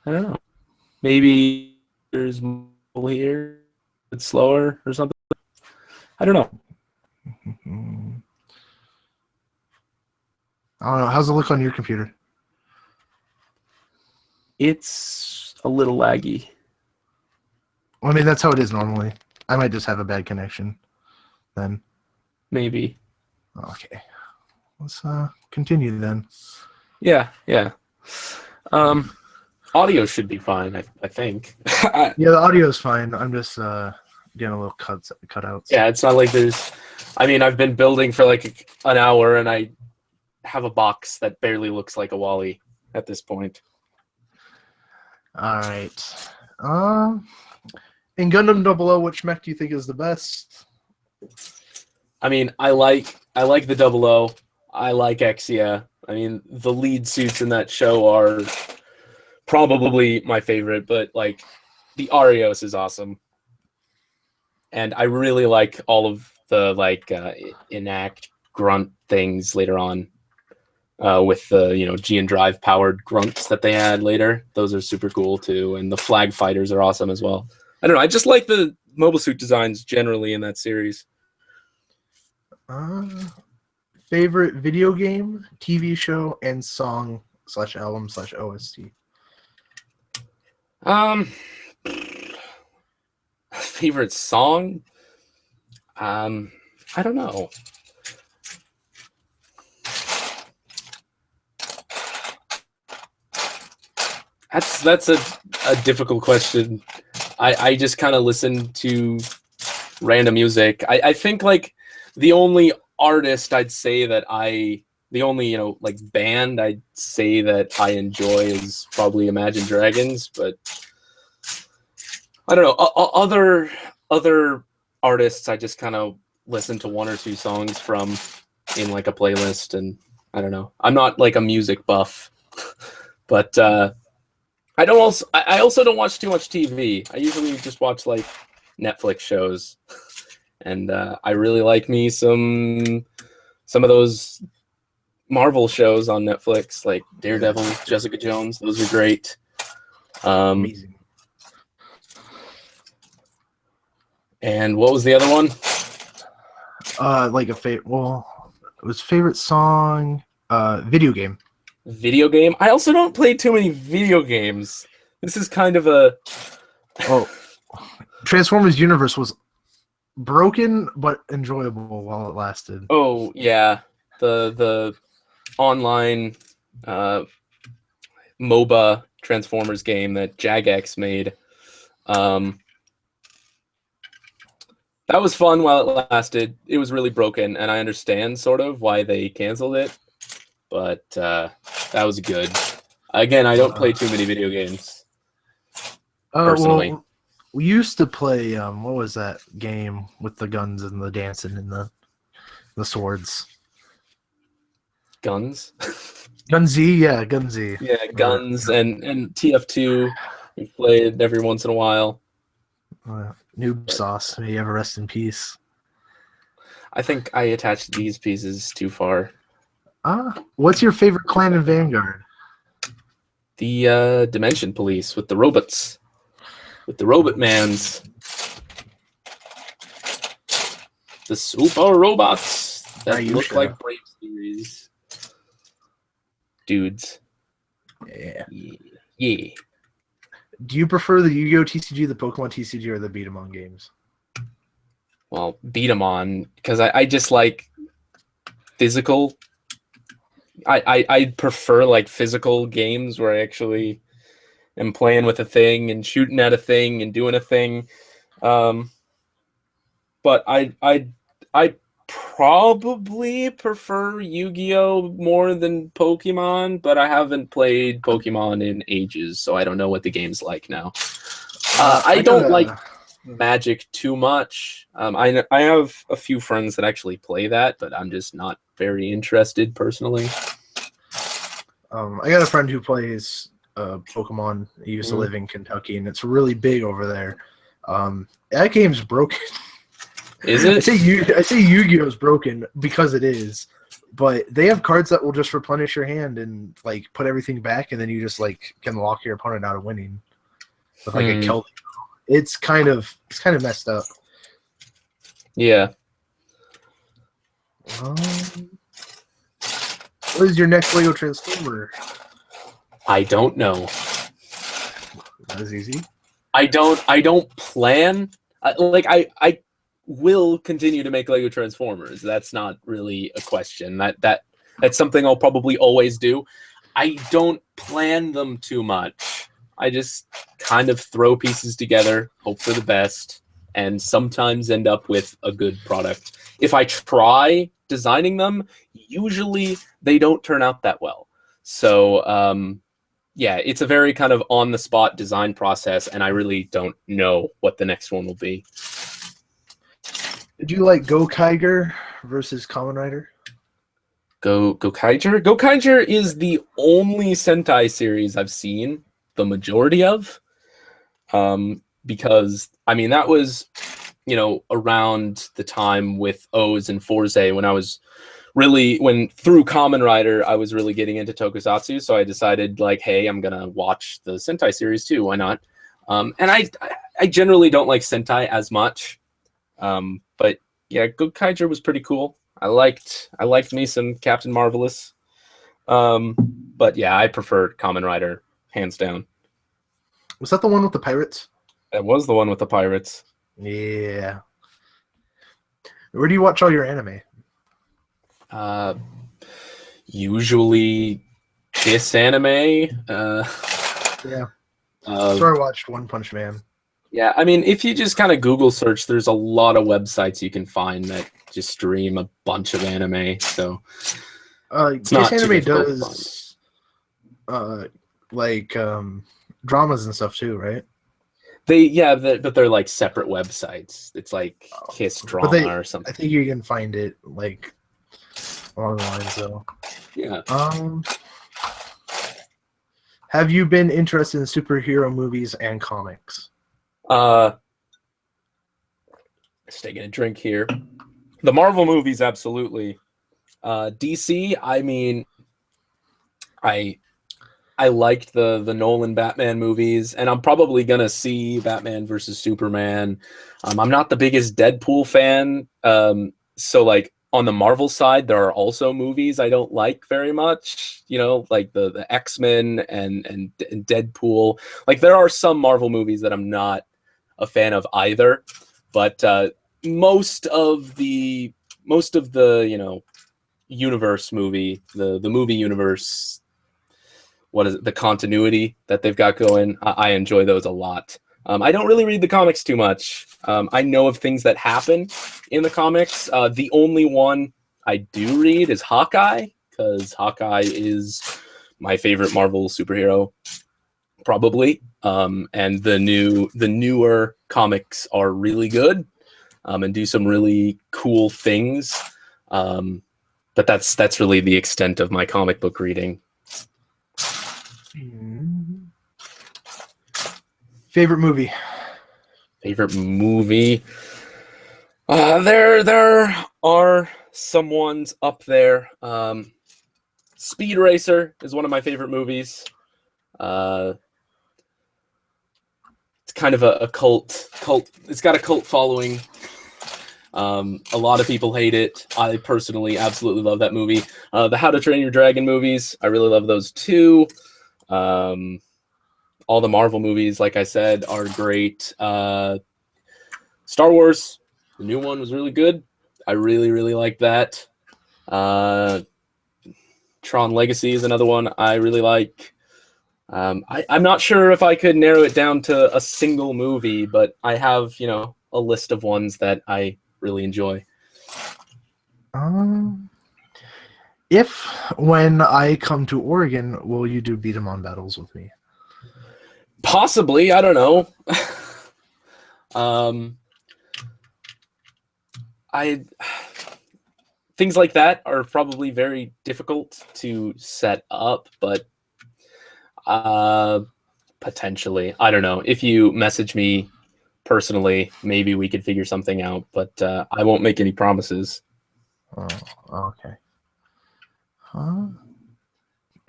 I don't know. Maybe there's more here. It's slower or something. I don't know. I don't know. How's it look on your computer? It's a little laggy. Well, I mean, that's how it is normally. I might just have a bad connection then. Maybe. Okay. Let's continue then. Yeah. Audio should be fine, I think. Yeah, the audio is fine. I'm just getting a little cutouts. Yeah, it's not like there's... I mean, I've been building for like an hour, and I have a box that barely looks like a Wally at this point. All right. In Gundam 00, which mech do you think is the best? I mean, I like the 00. I like Exia. I mean, the lead suits in that show are probably my favorite, but like the Arios is awesome. And I really like all of the like enact grunt things later on with the G and Drive powered grunts that they had later. Those are super cool too, and the flag fighters are awesome as well. I don't know. I just like the mobile suit designs generally in that series. Favorite video game, TV show, and song / album / OST. Favorite song? I don't know. That's a difficult question. I just kind of listen to random music. I think like the only artist I'd say that the only like band I'd say that I enjoy is probably Imagine Dragons, but I don't know. Other artists I just kind of listen to one or two songs from in like a playlist, and I don't know. I'm not like a music buff, but I also don't watch too much TV. I usually just watch like Netflix shows, and I really like me some of those Marvel shows on Netflix, like Daredevil, Jessica Jones. Those are great. Amazing. And what was the other one? Like a favorite. Well, it was favorite song. Video game. Video game. I also don't play too many video games. This is kind of a. Oh, Transformers Universe was broken but enjoyable while it lasted. Oh yeah, the online. MOBA Transformers game that Jagex made. That was fun while it lasted. It was really broken, and I understand sort of why they canceled it, but that was good. Again, I don't play too many video games personally. Well, we used to play what was that game with the guns and the dancing and the swords? Guns? Gunzy, yeah, Gunzy. Yeah, Guns and TF2 we played every once in a while. Noob Sauce, may you ever rest in peace. I think I attached these pieces too far. What's your favorite clan in Vanguard? The Dimension Police with the robots. With the robot mans. The super robots that look like Brave Series dudes. Yeah. Do you prefer the Yu-Gi-Oh TCG, the Pokemon TCG, or the Beat 'em on games? Well, Beat 'em on, because I just like physical. I prefer like physical games where I actually am playing with a thing and shooting at a thing and doing a thing. But I probably prefer Yu-Gi-Oh more than Pokemon, but I haven't played Pokemon in ages, so I don't know what the game's like now. I don't like Magic too much. I have a few friends that actually play that, but I'm just not very interested personally. I got a friend who plays Pokemon. He used to live in Kentucky, and it's really big over there. That game's broken. Is it? I say Yu-Gi-Oh is broken because it is, but they have cards that will just replenish your hand and like put everything back, and then you just like can lock your opponent out of winning with like a kill. It's kind of messed up. Yeah. What is your next Lego Transformer? I don't know. That is easy. I don't plan. I will continue to make Lego Transformers. That's not really a question. That's something I'll probably always do. I don't plan them too much. I just kind of throw pieces together, hope for the best, and sometimes end up with a good product. If I try designing them, usually they don't turn out that well. So yeah, it's a very kind of on-the-spot design process, and I really don't know what the next one will be. Did you like Gokaiger versus Kamen Rider? Gokaiger? Gokaiger is the only Sentai series I've seen the majority of. Because, I mean, that was, around the time with O's and Forze when I was really, through Kamen Rider, I was really getting into Tokusatsu. So I decided, like, hey, I'm going to watch the Sentai series too. Why not? And I generally don't like Sentai as much. But yeah, Gokaiger was pretty cool. I liked me some Captain Marvelous. But yeah, I prefer Kamen Rider hands down. Was that the one with the pirates? That was the one with the pirates. Yeah. Where do you watch all your anime? Usually this anime. Yeah. So I watched One Punch Man. Yeah, I mean, if you just kind of Google search, there's a lot of websites you can find that just stream a bunch of anime. So This anime does dramas and stuff too, right? But they're like separate websites. It's like Kiss Drama or something. I think you can find it like along the lines though. Yeah. Have you been interested in superhero movies and comics? Just taking a drink here. The Marvel movies, absolutely. DC, I mean, I liked the Nolan Batman movies, and I'm probably gonna see Batman versus Superman. I'm not the biggest Deadpool fan, so like on the Marvel side, there are also movies I don't like very much. Like the X-Men and Deadpool. Like there are some Marvel movies that I'm not a fan of either, but most of the universe movie, the movie universe, the continuity that they've got going. I enjoy those a lot. I don't really read the comics too much. I know of things that happen in the comics. The only one I do read is Hawkeye, because Hawkeye is my favorite Marvel superhero, probably. And the newer comics are really good, and do some really cool things. But that's really the extent of my comic book reading. Favorite movie? Favorite movie? There are some ones up there. Speed Racer is one of my favorite movies. It's kind of a cult. It's got a cult following. A lot of people hate it. I personally absolutely love that movie. The How to Train Your Dragon movies, I really love those too. All the Marvel movies, like I said, are great. Star Wars, the new one was really good. I really, really like that. Tron Legacy is another one I really like. I'm not sure if I could narrow it down to a single movie, but I have, a list of ones that I really enjoy. If when I come to Oregon, will you do beat 'em on battles with me? Possibly, I don't know. Things like that are probably very difficult to set up, but potentially, I don't know. If you message me personally, maybe we could figure something out, but I won't make any promises. Oh, okay.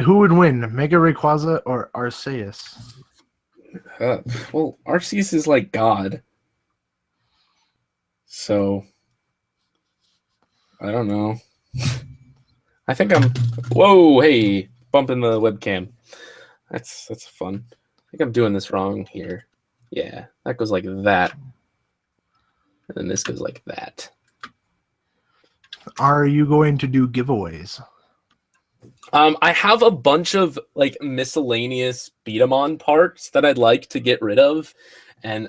Who would win, Mega Rayquaza or Arceus? Well, Arceus is like God, so I don't know. I think I'm. Whoa! Hey, bumping the webcam. That's fun. I think I'm doing this wrong here. Yeah, that goes like that, and then this goes like that. Are you going to do giveaways? I have a bunch of like miscellaneous beat 'em on parts that I'd like to get rid of, and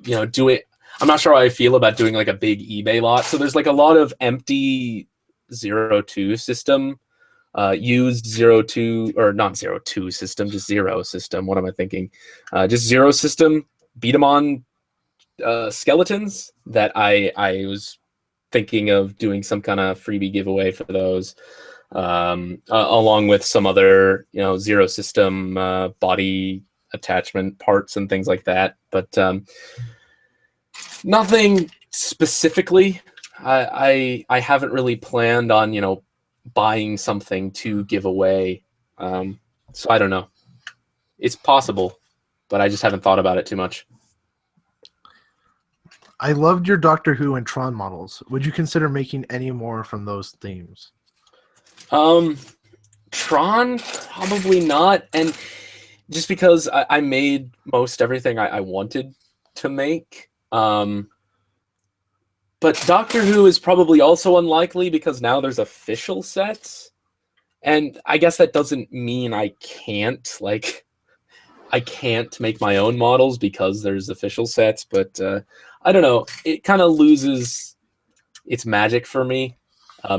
do it. I'm not sure how I feel about doing like a big eBay lot. So there's like a lot of empty 0-2 system, used 0-2 or not 0-2 system, just 0 system. What am I thinking? Just 0 system beat 'em on skeletons that I was thinking of doing some kind of freebie giveaway for those. Along with some other, 0 system body attachment parts and things like that. But nothing specifically. I haven't really planned on, buying something to give away. So I don't know. It's possible, but I just haven't thought about it too much. I loved your Doctor Who and Tron models. Would you consider making any more from those themes? Tron, probably not. And just because I made most everything I wanted to make. But Doctor Who is probably also unlikely because now there's official sets. And I guess that doesn't mean I can't make my own models because there's official sets, but I don't know. It kind of loses its magic for me.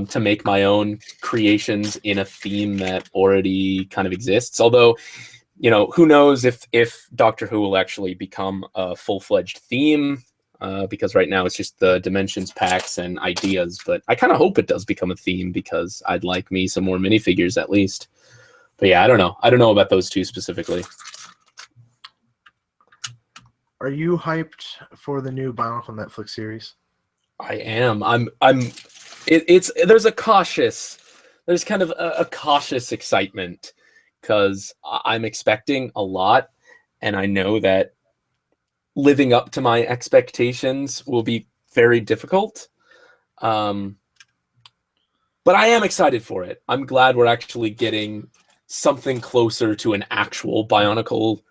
To make my own creations in a theme that already kind of exists. Although, who knows if Doctor Who will actually become a full-fledged theme, because right now it's just the Dimensions packs and ideas, but I kind of hope it does become a theme because I'd like me some more minifigures at least. But yeah, I don't know. I don't know about those two specifically. Are you hyped for the new Bionicle Netflix series? I am. There's kind of a cautious excitement because I'm expecting a lot, and I know that living up to my expectations will be very difficult. But I am excited for it. I'm glad we're actually getting something closer to an actual Bionicle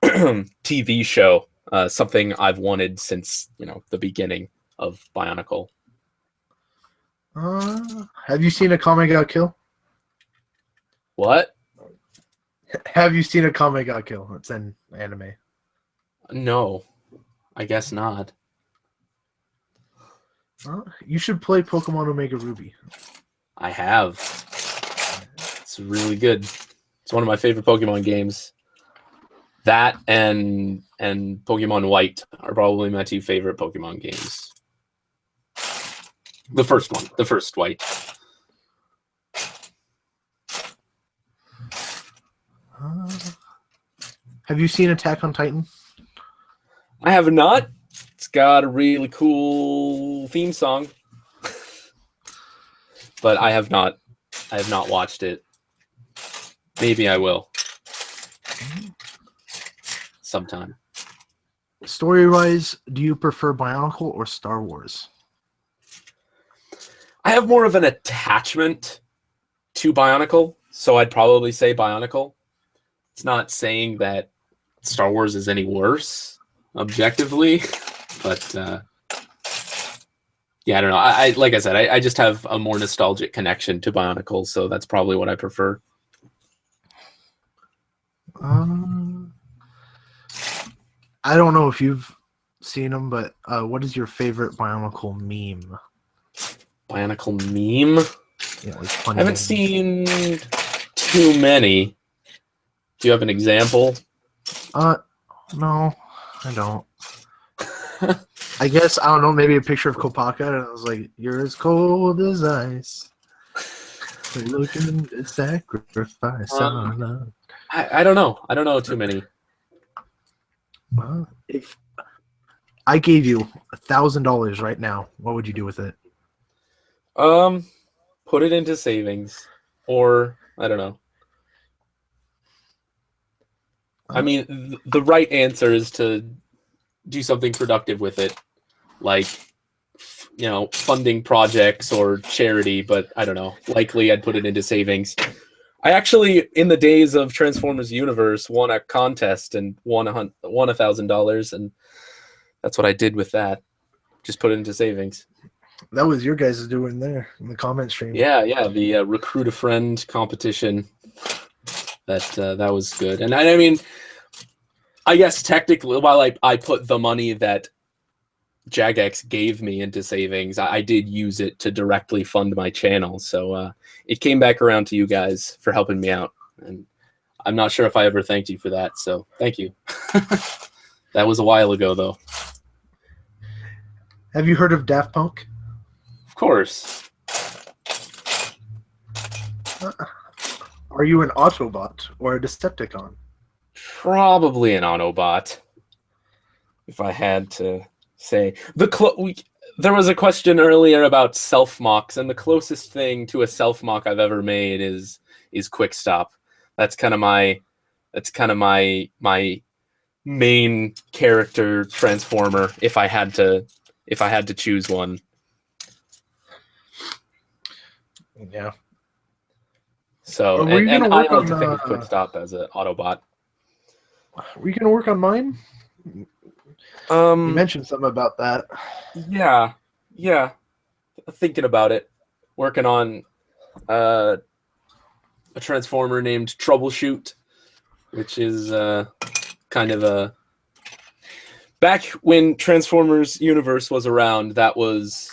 TV show, something I've wanted since, the beginning of Bionicle. Have you seen A Comic Got Kill? What? Have you seen a Kame ga Kill? It's an anime. No, I guess not. You should play Pokemon Omega Ruby. I have. It's really good. It's one of my favorite Pokemon games. That and Pokemon White are probably my two favorite Pokemon games. The first one, the first White. Have you seen Attack on Titan? I have not. It's got a really cool theme song, but I have not. I have not watched it. Maybe I will sometime. Story-wise, do you prefer Bionicle or Star Wars? I have more of an attachment to Bionicle, so I'd probably say Bionicle. It's not saying that Star Wars is any worse, objectively, but yeah, I don't know. I like I said, I just have a more nostalgic connection to Bionicle, so that's probably what I prefer. I don't know if you've seen them, but what is your favorite Bionicle meme? Bionicle meme? Yeah, like I haven't seen too many. Do you have an example? No, I don't. I guess, I don't know, maybe a picture of Kopaka, and I was like, you're as cold as ice. Looking to sacrifice our love. I don't know. I don't know too many. If I gave you $1,000 right now, what would you do with it? Put it into savings, or I don't know. I mean, the right answer is to do something productive with it, like, you know, funding projects or charity, but I don't know. Likely I'd put it into savings. I actually, in the days of Transformers Universe, won a contest and won $1,000, and that's what I did with that. Just put it into savings. That was your guys' doing there in the comment stream. Yeah, the Recruit a Friend competition. That was good. And I mean, I guess technically, while I put the money that Jagex gave me into savings, I did use it to directly fund my channel. So it came back around to you guys for helping me out. And I'm not sure if I ever thanked you for that. So thank you. That was a while ago, though. Have you heard of Daft Punk? Of course. Are you an Autobot or a Decepticon? Probably an Autobot, if I had to say. There was a question earlier about self-mocks, and the closest thing to a self-mock I've ever made is Quick Stop. That's kind of my main character transformer if I had to choose one. Yeah. So, and I like to think of Quick Stop as an Autobot. Were you going to work on mine? You mentioned something about that. Yeah. Thinking about it. Working on a transformer named Troubleshoot, which is kind of a... Back when Transformers Universe was around, that was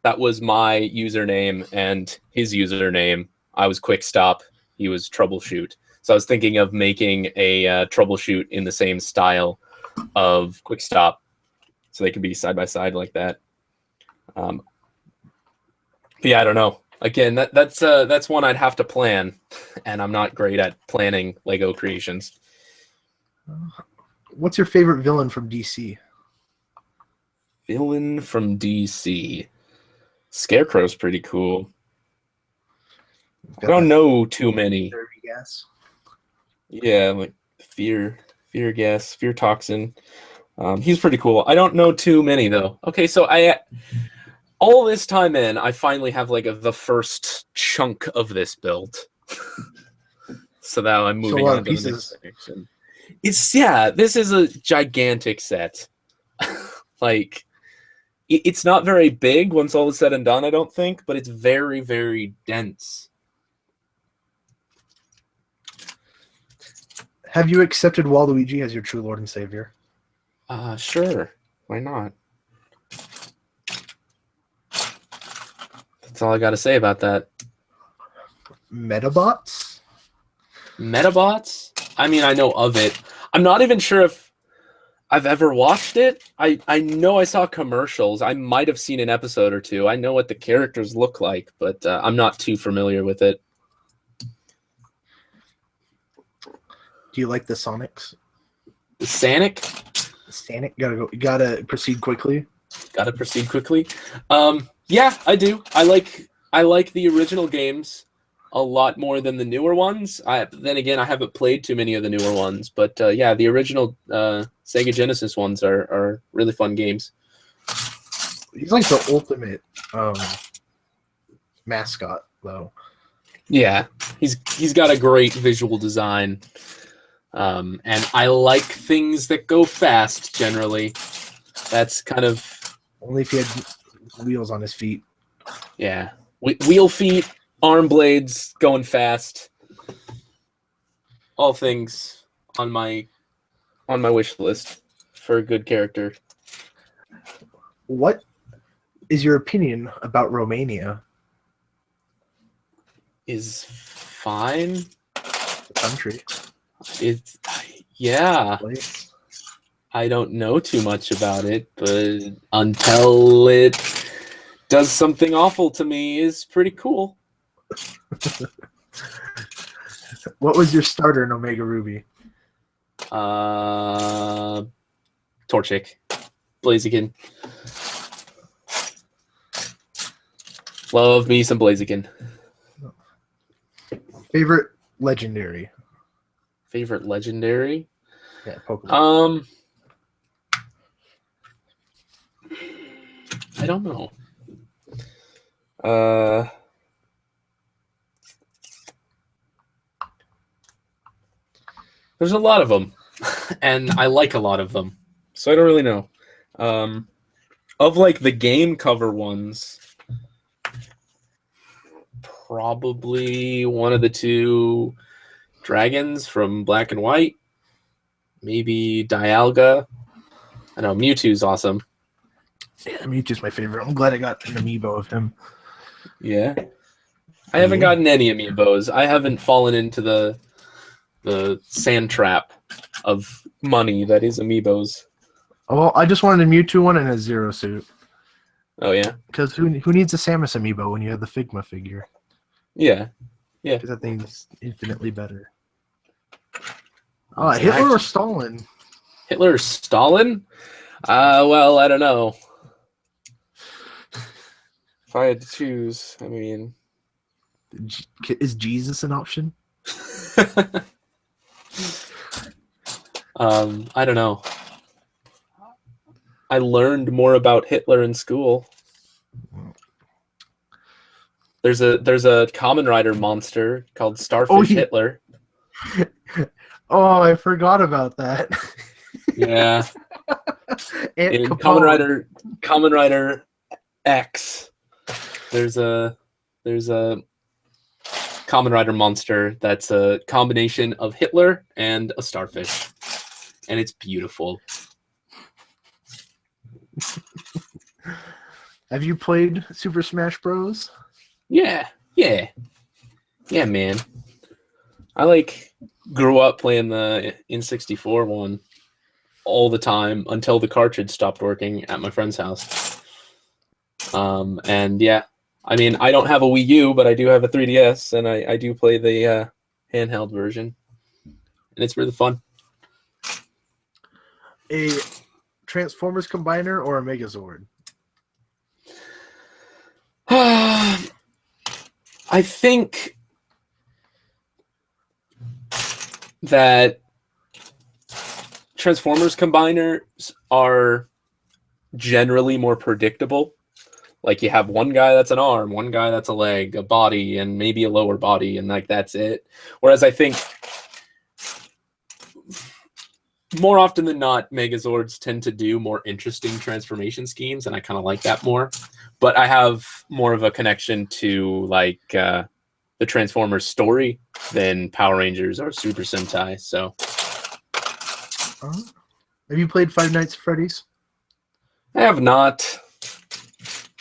my username and his username. I was Quick Stop. He was Troubleshoot. So I was thinking of making a Troubleshoot in the same style of Quick Stop, so they could be side by side like that. But yeah, I don't know. Again, that's one I'd have to plan, and I'm not great at planning Lego creations. What's your favorite villain from DC? Villain from DC. Scarecrow's pretty cool. I don't know too many. Gas. Yeah, like fear gas, fear toxin. He's pretty cool. I don't know too many though. Okay, so all this time in, I finally have like the first chunk of this built. So now I'm moving on to the next section. This is a gigantic set. Like, it's not very big once all is said and done, I don't think, but it's very, very dense. Have you accepted Waluigi as your true Lord and Savior? Sure. Why not? That's all I got to say about that. Metabots? Metabots? I mean, I know of it. I'm not even sure if I've ever watched it. I know I saw commercials. I might have seen an episode or two. I know what the characters look like, but I'm not too familiar with it. Do you like the Sonics? The Sonic? Sonic? Gotta proceed quickly. Gotta proceed quickly. Yeah, I do. I like the original games a lot more than the newer ones. Then again, I haven't played too many of the newer ones, but yeah, the original Sega Genesis ones are really fun games. He's like the ultimate mascot, though. Yeah, he's got a great visual design, and I like things that go fast. Generally, that's kind of only if he had wheels on his feet. Yeah, wheel feet, arm blades, going fast. All things on my wish list for a good character. What is your opinion about Romania? Is fine. The country. It's yeah. Place. I don't know too much about it, but until it does something awful to me is pretty cool. What was your starter in Omega Ruby? Torchic. Blaziken. Love me some Blaziken. Favorite legendary? Favorite legendary? Yeah, Pokemon. I don't know. There's a lot of them, and I like a lot of them, so I don't really know. Of like the game cover ones, probably one of the two dragons from Black and White, maybe Dialga. I know Mewtwo's awesome. Yeah, Mewtwo's my favorite. I'm glad I got an amiibo of him. Yeah. I haven't gotten any amiibos. I haven't fallen into the sand trap of money that is amiibos. Oh, well, I just wanted a Mewtwo one and a Zero Suit. Oh, yeah? Because who needs a Samus amiibo when you have the Figma figure? Yeah. Yeah. Because that thing's infinitely better. Hitler or Stalin? Hitler or Stalin? Well, I don't know. If I had to choose, I mean... Is Jesus an option? I don't know. I learned more about Hitler in school. There's a Kamen Rider monster called Starfish Hitler. Oh, I forgot about that. Yeah. In Kamen Rider X, there's a Kamen Rider monster that's a combination of Hitler and a starfish, and it's beautiful. Have you played Super Smash Bros? Yeah, man. I grew up playing the N64 one all the time until the cartridge stopped working at my friend's house. And yeah, I mean, I don't have a Wii U, but I do have a 3DS, and I do play the handheld version, and it's really fun. A Transformers Combiner or a Megazord? I think that Transformers Combiners are generally more predictable. Like, you have one guy that's an arm, one guy that's a leg, a body, and maybe a lower body, and that's it. Whereas I think more often than not, Megazords tend to do more interesting transformation schemes, and I kind of like that more. But I have more of a connection to the Transformers story than Power Rangers or Super Sentai. So Have you played Five Nights at Freddy's? I have not.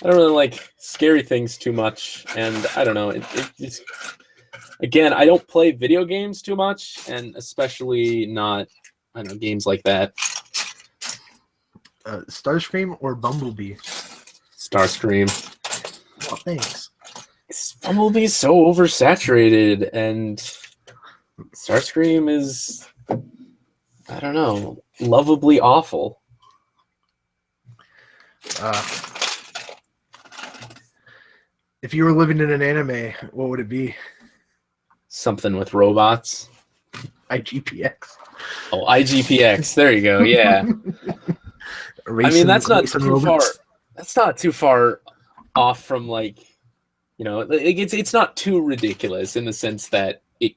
I don't really like scary things too much, and I don't know. It's again, I don't play video games too much, and especially not, I don't know, games like that. Starscream or Bumblebee? Starscream. Oh, thanks. Bumblebee's so oversaturated, and Starscream is, I don't know, lovably awful. If you were living in an anime, what would it be? Something with robots. IGPX. Oh, IGPX. There you go. Yeah. I mean, that's not too far. That's not too far off from, like, you know, it's not too ridiculous in the sense that it,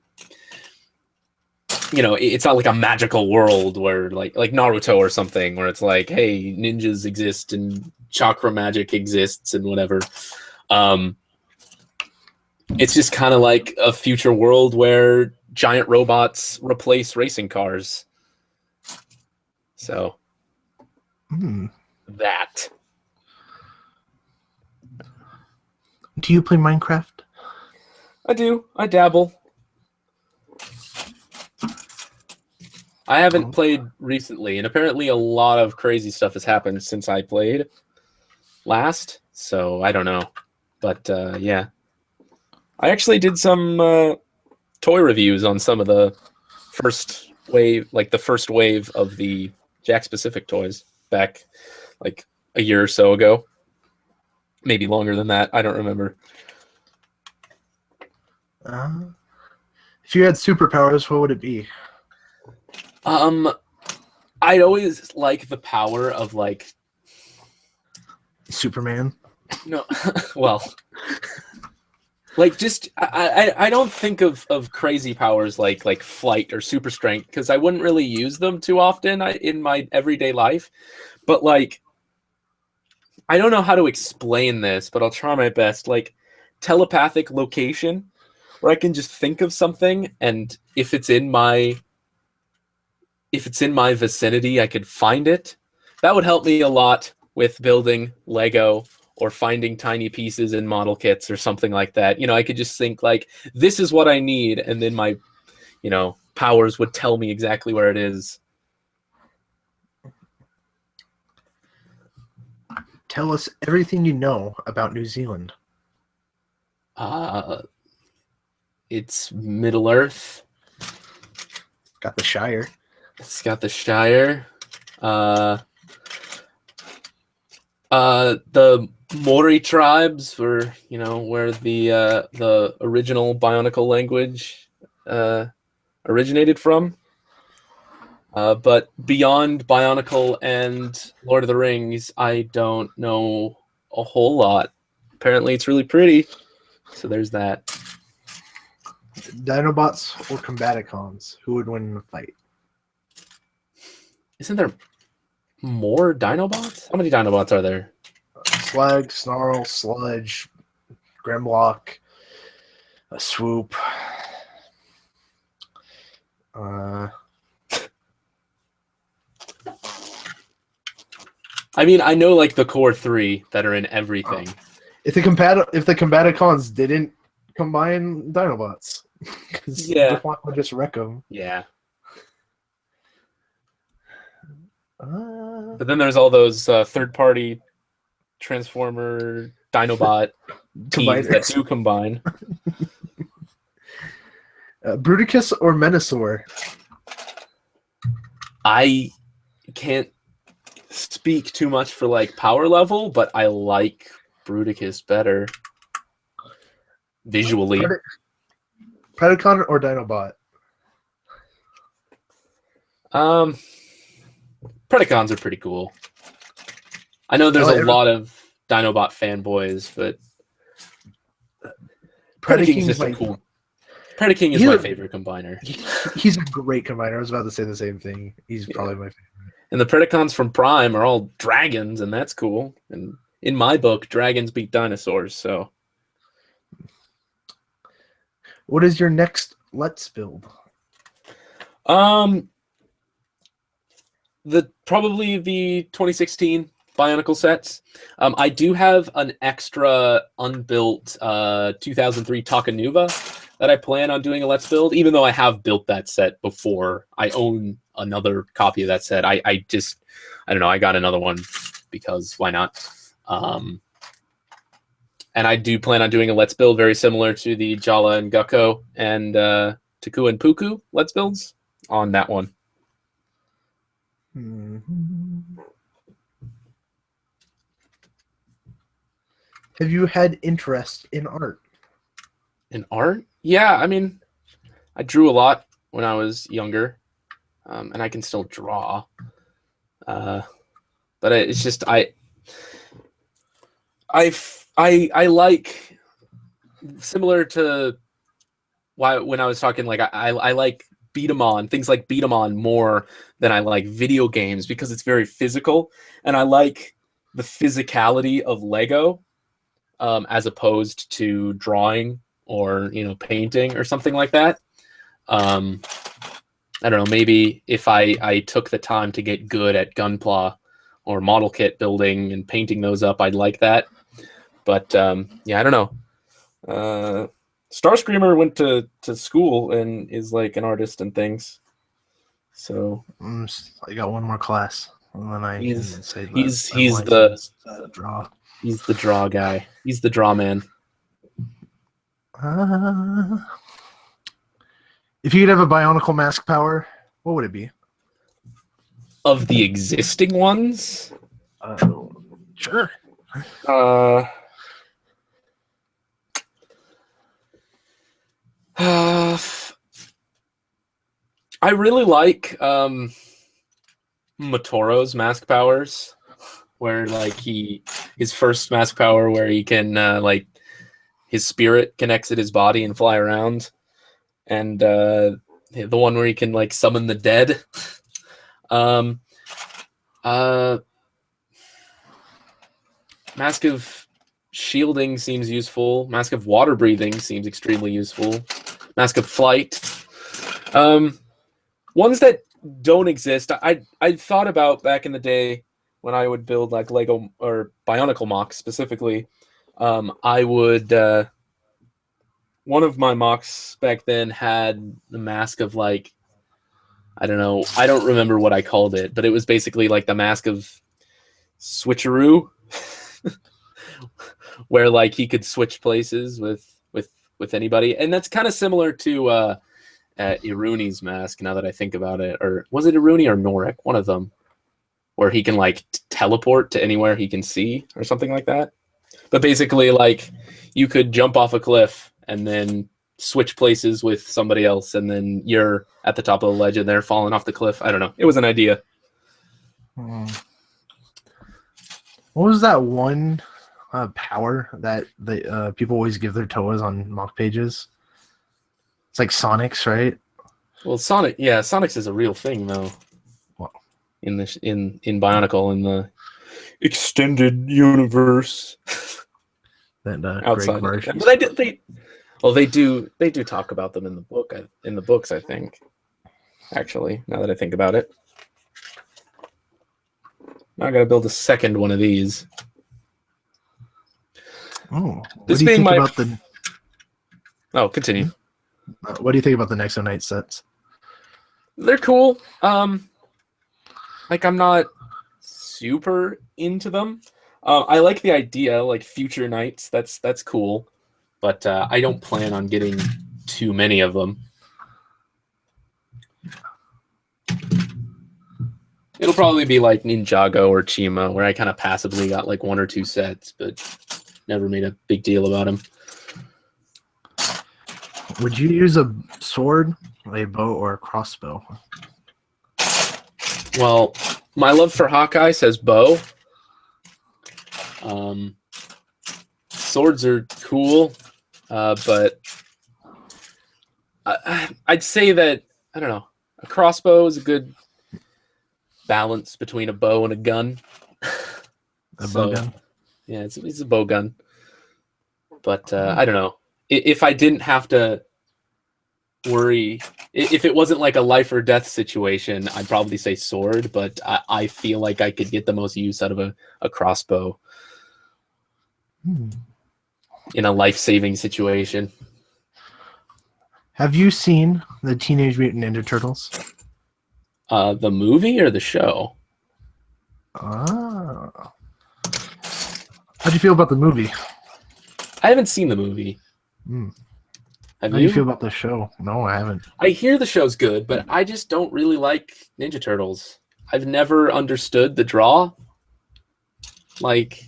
you know, it's not like a magical world where like Naruto or something where it's like, hey, ninjas exist and chakra magic exists and whatever. It's just kind of like a future world where giant robots replace racing cars. So that. Do you play Minecraft? I do. I dabble. I haven't played recently, and apparently a lot of crazy stuff has happened since I played last, so I don't know. But yeah. I actually did some toy reviews on some of the first wave, like the first wave of the Jack Specific toys back like a year or so ago. Maybe longer than that. I don't remember. If you had superpowers, what would it be? I'd always like the power of like Superman. No, well, like just I don't think of crazy powers like flight or super strength because I wouldn't really use them too often in my everyday life. But like, I don't know how to explain this, but I'll try my best. Like telepathic location, where I can just think of something, and if it's in my vicinity, I could find it. That would help me a lot with building Lego or finding tiny pieces in model kits or something like that. You know, I could just think like, this is what I need, and then my, you know, powers would tell me exactly where it is. Tell us everything you know about New Zealand. It's Middle Earth. Got the Shire. It's got the Shire. The Maori tribes were, you know, where the original Bionicle language originated from. But beyond Bionicle and Lord of the Rings, I don't know a whole lot. Apparently, it's really pretty. So there's that. Dinobots or Combaticons? Who would win in a fight? Isn't there more Dinobots? How many Dinobots are there? Slag, Snarl, Sludge, Grimlock, a Swoop. I mean, I know like the core three that are in everything. If the Combaticons didn't combine Dinobots, because yeah, the would just wreck them. Yeah. But then there's all those third-party Transformer Dinobot teams that do combine. Bruticus or Menasor? I can't speak too much for like power level, but I like Bruticus better visually. Predacon or Dinobot? Predacons are pretty cool. I know there's a lot of Dinobot fanboys, but Predaking is just a cool. Predaking is my favorite combiner. He's a great combiner. I was about to say the same thing. He's probably my favorite. And the Predacons from Prime are all dragons, and that's cool. And in my book, dragons beat dinosaurs. So, what is your next Let's build? Probably the 2016 Bionicle sets. I do have an extra unbuilt 2003 Takanuva that I plan on doing a Let's Build, even though I have built that set before. I own another copy of that set. I don't know, I got another one because why not? And I do plan on doing a Let's Build very similar to the Jala and Gukko and Taku and Puku Let's Builds on that one. Have you had interest in art? In art? Yeah, I mean, I drew a lot when I was younger, and I can still draw. But it's just I like, similar to when I was talking, like I like beat 'em on, things like beat 'em on more than I like video games because it's very physical, and I like the physicality of Lego as opposed to drawing or painting or something like that. I don't know, maybe if I took the time to get good at Gunpla or model kit building and painting those up, I'd like that. But yeah, I don't know. Starscreamer went to school and is like an artist and things. So I got one more class, and then I he's can say he's the draw. He's the draw guy. He's the draw man. If you could have a Bionicle mask power, what would it be? Of the existing ones? Sure. I really like Motoro's mask powers, where like his first mask power where he can like his spirit can exit his body and fly around, and the one where he can like summon the dead. Mask of shielding seems useful. Mask of water breathing seems extremely useful. Mask of flight. Ones that don't exist, I thought about back in the day when I would build like Lego or Bionicle mocks specifically. I would one of my mocks back then had the mask of like, I don't know, I don't remember what I called it, but it was basically like the mask of switcheroo, where like he could switch places with anybody, and that's kind of similar to Iruni's mask. Now that I think about it, or was it Iruni or Norik? One of them, where he can like teleport to anywhere he can see or something like that. But basically, like you could jump off a cliff and then switch places with somebody else, and then you're at the top of the ledge and they're falling off the cliff. I don't know. It was an idea. What was that one power that the people always give their Toas on mock pages? It's like Sonic's, right? Well, Sonic's is a real thing though. Well, in Bionicle, in the extended universe. That Outside Greg version. But they do talk about them in the book. In the books, I think. Actually, now that I think about it, now I got to build a second one of these. Oh, this being my. Oh, continue. What do you think about the Nexo Knight sets? They're cool. Like I'm not super into them. I like the idea, like future knights. That's cool, but I don't plan on getting too many of them. It'll probably be like Ninjago or Chima, where I kind of passively got like one or two sets, but never made a big deal about them. Would you use a sword, a bow, or a crossbow? Well, my love for Hawkeye says bow. Swords are cool, but I'd say that, I don't know, a crossbow is a good balance between a bow and a gun. Bow gun? Yeah, it's a bow gun. But I don't know. If I didn't have to worry. If it wasn't like a life or death situation, I'd probably say sword, but I feel like I could get the most use out of a crossbow in a life-saving situation. Have you seen the Teenage Mutant Ninja Turtles? The movie or the show? Ah. How'd you feel about the movie? I haven't seen the movie. Have How do you feel about the show? No, I haven't. I hear the show's good, but I just don't really like Ninja Turtles. I've never understood the draw. Like,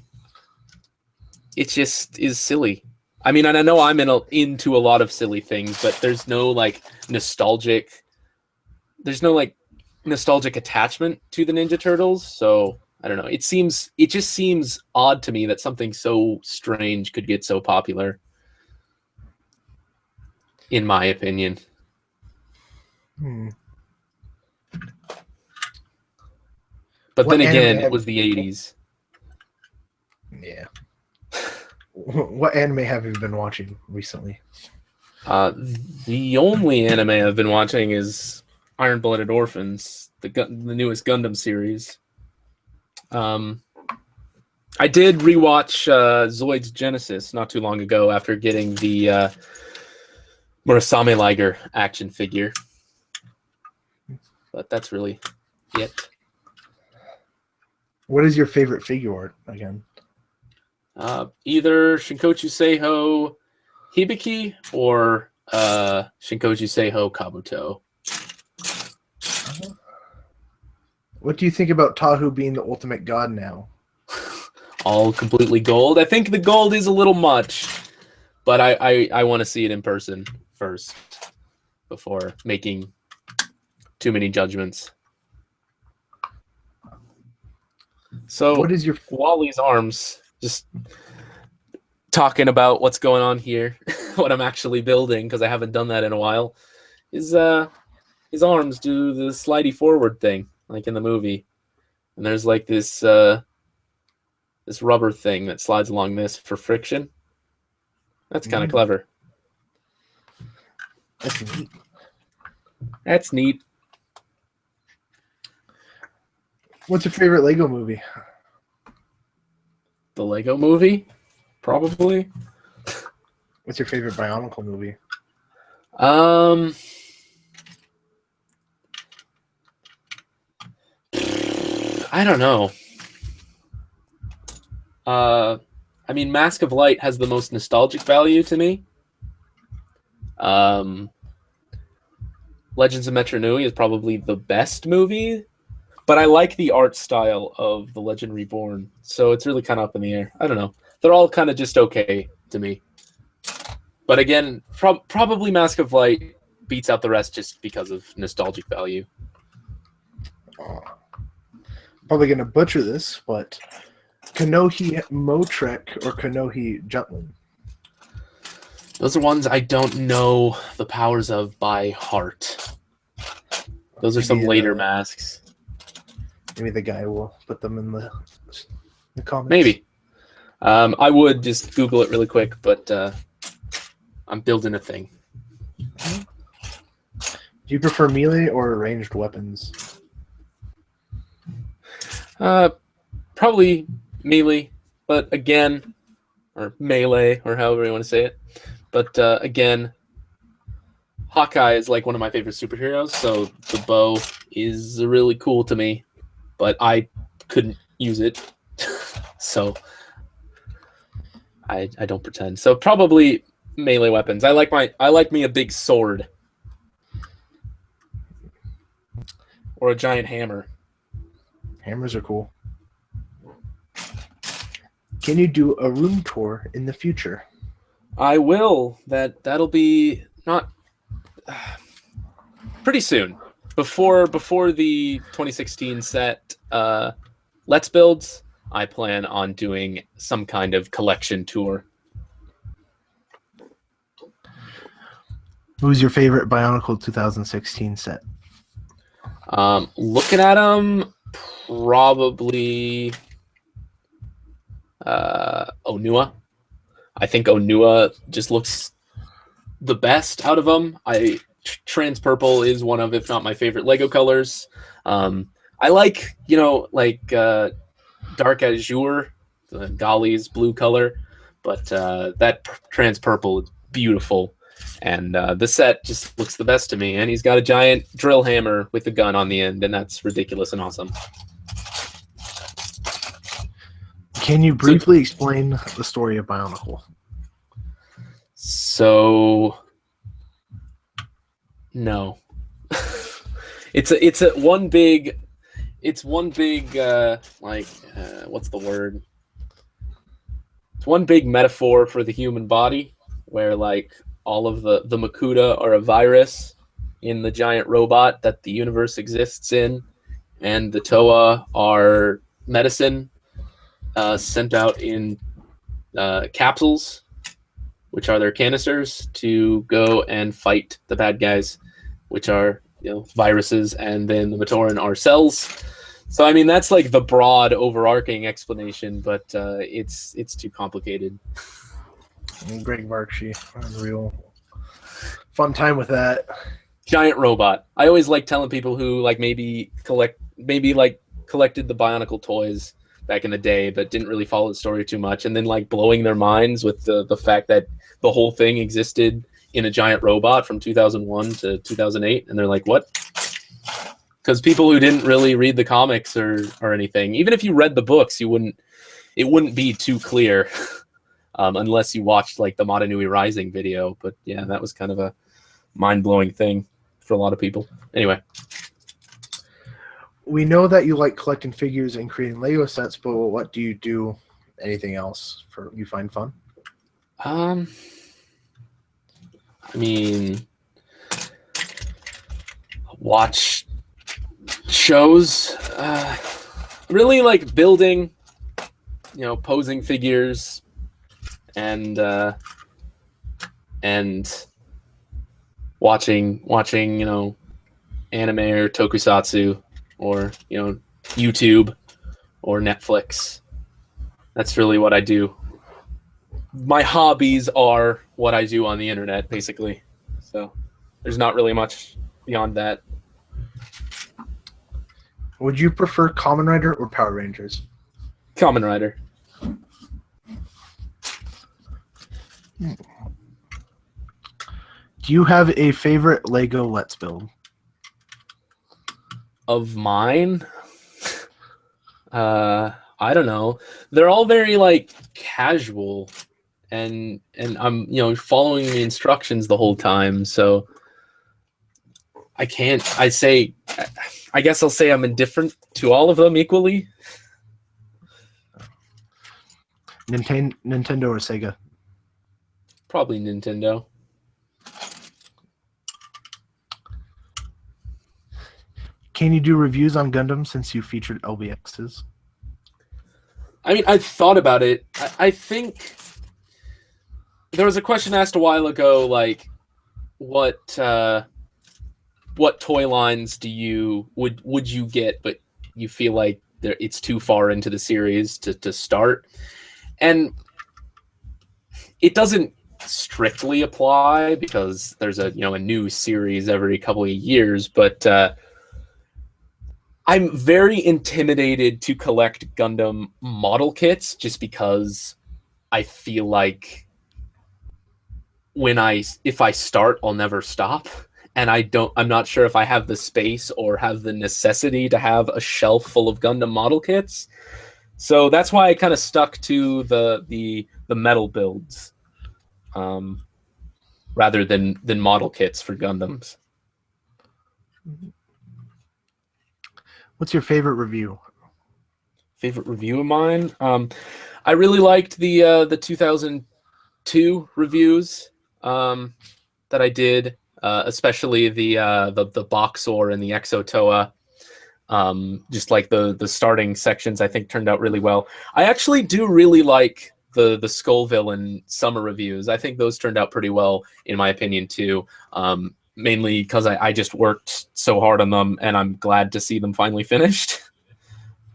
it just is silly. I mean, and I know I'm into a lot of silly things, but there's no like nostalgic attachment to the Ninja Turtles. So I don't know. It just seems odd to me that something so strange could get so popular, in my opinion. But then again, it was the 80s. Yeah. What anime have you been watching recently? The only anime I've been watching is Iron Blooded Orphans, the newest Gundam series. I did rewatch Zoid's Genesis not too long ago after getting the Murasame Liger action figure. But that's really it. What is your favorite figure art again? Either Shinkochu Seiho Hibiki or Shinkochu Seiho Kabuto. What do you think about Tahu being the ultimate god now? All completely gold. I think the gold is a little much, but I want to see it in person first before making too many judgments. So what is your Wally's arms? Just talking about what's going on here, what I'm actually building, because I haven't done that in a while. His arms do the slidey forward thing, like in the movie, and there's like this rubber thing that slides along this for friction. That's kind of clever. That's neat. That's neat. What's your favorite Lego movie? The Lego movie, probably. What's your favorite Bionicle movie? I don't know. I mean, Mask of Light has the most nostalgic value to me. Legends of Metro Nui is probably the best movie, but I like the art style of The Legend Reborn, so it's really kind of up in the air. I don't know. They're all kind of just okay to me. But again, probably Mask of Light beats out the rest just because of nostalgic value. Probably going to butcher this, but Kanohi Motrek or Kanohi Jutlin? Those are ones I don't know the powers of by heart. Those are some later masks. Maybe the guy will put them in the comments. Maybe. I would just Google it really quick, but I'm building a thing. Do you prefer melee or ranged weapons? Probably melee, but again, or melee, or however you want to say it. But again, Hawkeye is like one of my favorite superheroes, so the bow is really cool to me, but I couldn't use it, so I don't pretend. So probably melee weapons. I like me a big sword or a giant hammer. Hammers are cool. Can you do a room tour in the future? I will. That'll be not pretty soon. Before the 2016 set Let's Builds, I plan on doing some kind of collection tour. Who's your favorite Bionicle 2016 set? Looking at them, probably Onua. I think Onua just looks the best out of them. I trans purple is one of, if not my favorite Lego colors. I like, dark azure, the Golly's blue color, but that trans purple is beautiful. And the set just looks the best to me. And he's got a giant drill hammer with a gun on the end, and that's ridiculous and awesome. Can you briefly explain the story of Bionicle? So, no. it's one big what's the word? It's one big metaphor for the human body, where like all of the Makuta are a virus in the giant robot that the universe exists in, and the Toa are medicine sent out in capsules, which are their canisters, to go and fight the bad guys, which are viruses, and then the Matoran are cells. So I mean that's like the broad overarching explanation, but it's too complicated. Greg Varkshi, unreal. Fun time with that. Giant robot. I always like telling people who like maybe collected the Bionicle toys back in the day, but didn't really follow the story too much, and then like blowing their minds with the fact that the whole thing existed in a giant robot from 2001 to 2008, and they're like, what? Because people who didn't really read the comics or anything, even if you read the books, it wouldn't be too clear unless you watched like the Madanui Rising video. But yeah, that was kind of a mind-blowing thing for a lot of people. Anyway. We know that you like collecting figures and creating Lego sets, but what do you do? Anything else you find fun? I mean, watch shows. Really like building, posing figures, and watching anime or tokusatsu, or YouTube or Netflix. That's really what I do. My hobbies are what I do on the internet, basically. So there's not really much beyond that. Would you prefer Kamen Rider or Power Rangers? Kamen Rider. Do you have a favorite Lego Let's Build? Of mine? I don't know. They're all very like casual, and I'm following the instructions the whole time, so I guess I'll say I'm indifferent to all of them equally. Nintendo or Sega? Probably Nintendo. Can you do reviews on Gundam since you featured LBXs? I mean, I've thought about it. I think there was a question asked a while ago, like, what toy lines would you get, but you feel like it's too far into the series to start? And it doesn't strictly apply because there's a new series every couple of years, but I'm very intimidated to collect Gundam model kits just because I feel like if I start, I'll never stop. And I'm not sure if I have the space or have the necessity to have a shelf full of Gundam model kits. So that's why I kind of stuck to the metal builds, rather than model kits for Gundams. What's your favorite review? Favorite review of mine? I really liked the 2002 reviews that I did, especially the Boxor and the Exotoa. Just like the starting sections, I think turned out really well. I actually do really like the Skull Villain summer reviews. I think those turned out pretty well, in my opinion, too. Mainly because I just worked so hard on them, and I'm glad to see them finally finished.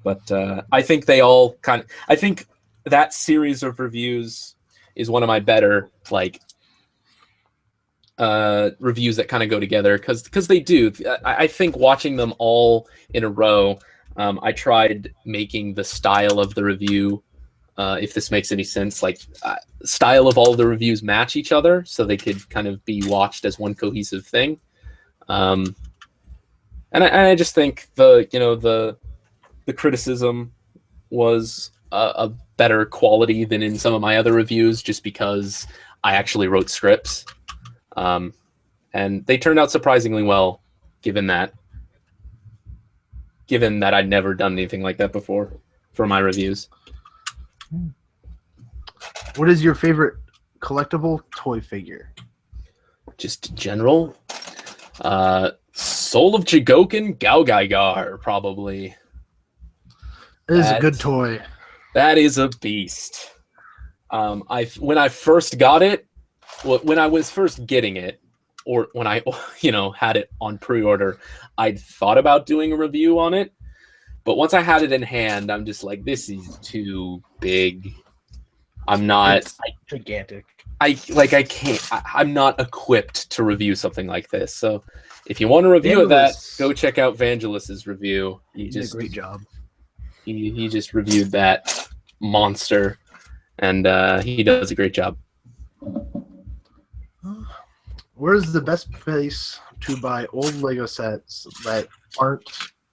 But I think I think that series of reviews is one of my better, like, reviews that kind of go together because they do. I think watching them all in a row, I tried making the style of the review, if this makes any sense, like style of all the reviews match each other so they could kind of be watched as one cohesive thing. And I just think the criticism was a better quality than in some of my other reviews, just because I actually wrote scripts. And they turned out surprisingly well, given that I'd never done anything like that before for my reviews. What is your favorite collectible toy figure? Just general, Soul of Jigoken Gaogaigar, probably. It is a good toy. That is a beast. When I first got it, when I was first getting it, or when I had it on pre-order, I'd thought about doing a review on it. But once I had it in hand, I'm just like, this is too big. It's gigantic. I can't. I'm not equipped to review something like this. So if you want a review of that, go check out Vangelis's review. He did a great job. He just reviewed that monster, and he does a great job. Where's the best place to buy old Lego sets that aren't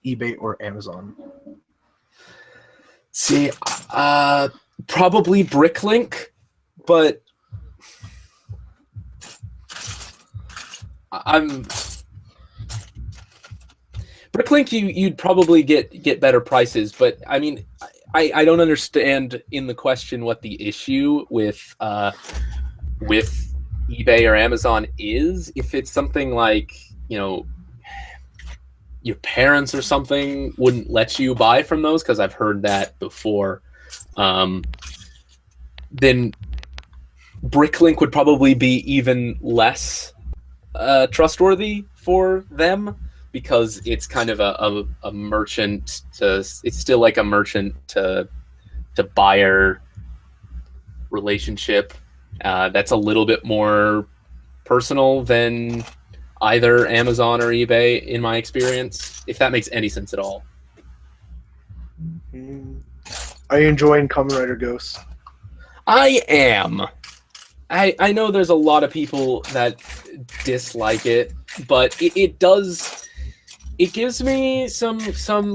eBay or Amazon? See, probably Bricklink, but Bricklink. You'd probably get better prices, but I mean, I don't understand in the question what the issue with eBay or Amazon is. If it's something like, your parents or something wouldn't let you buy from those, because I've heard that before, then Bricklink would probably be even less trustworthy for them, because it's kind of a merchant to, it's still like a merchant to buyer relationship. That's a little bit more personal than either Amazon or eBay, in my experience, if that makes any sense at all. Are you enjoying Kamen Rider Ghosts? I am. I know there's a lot of people that dislike it, but it gives me some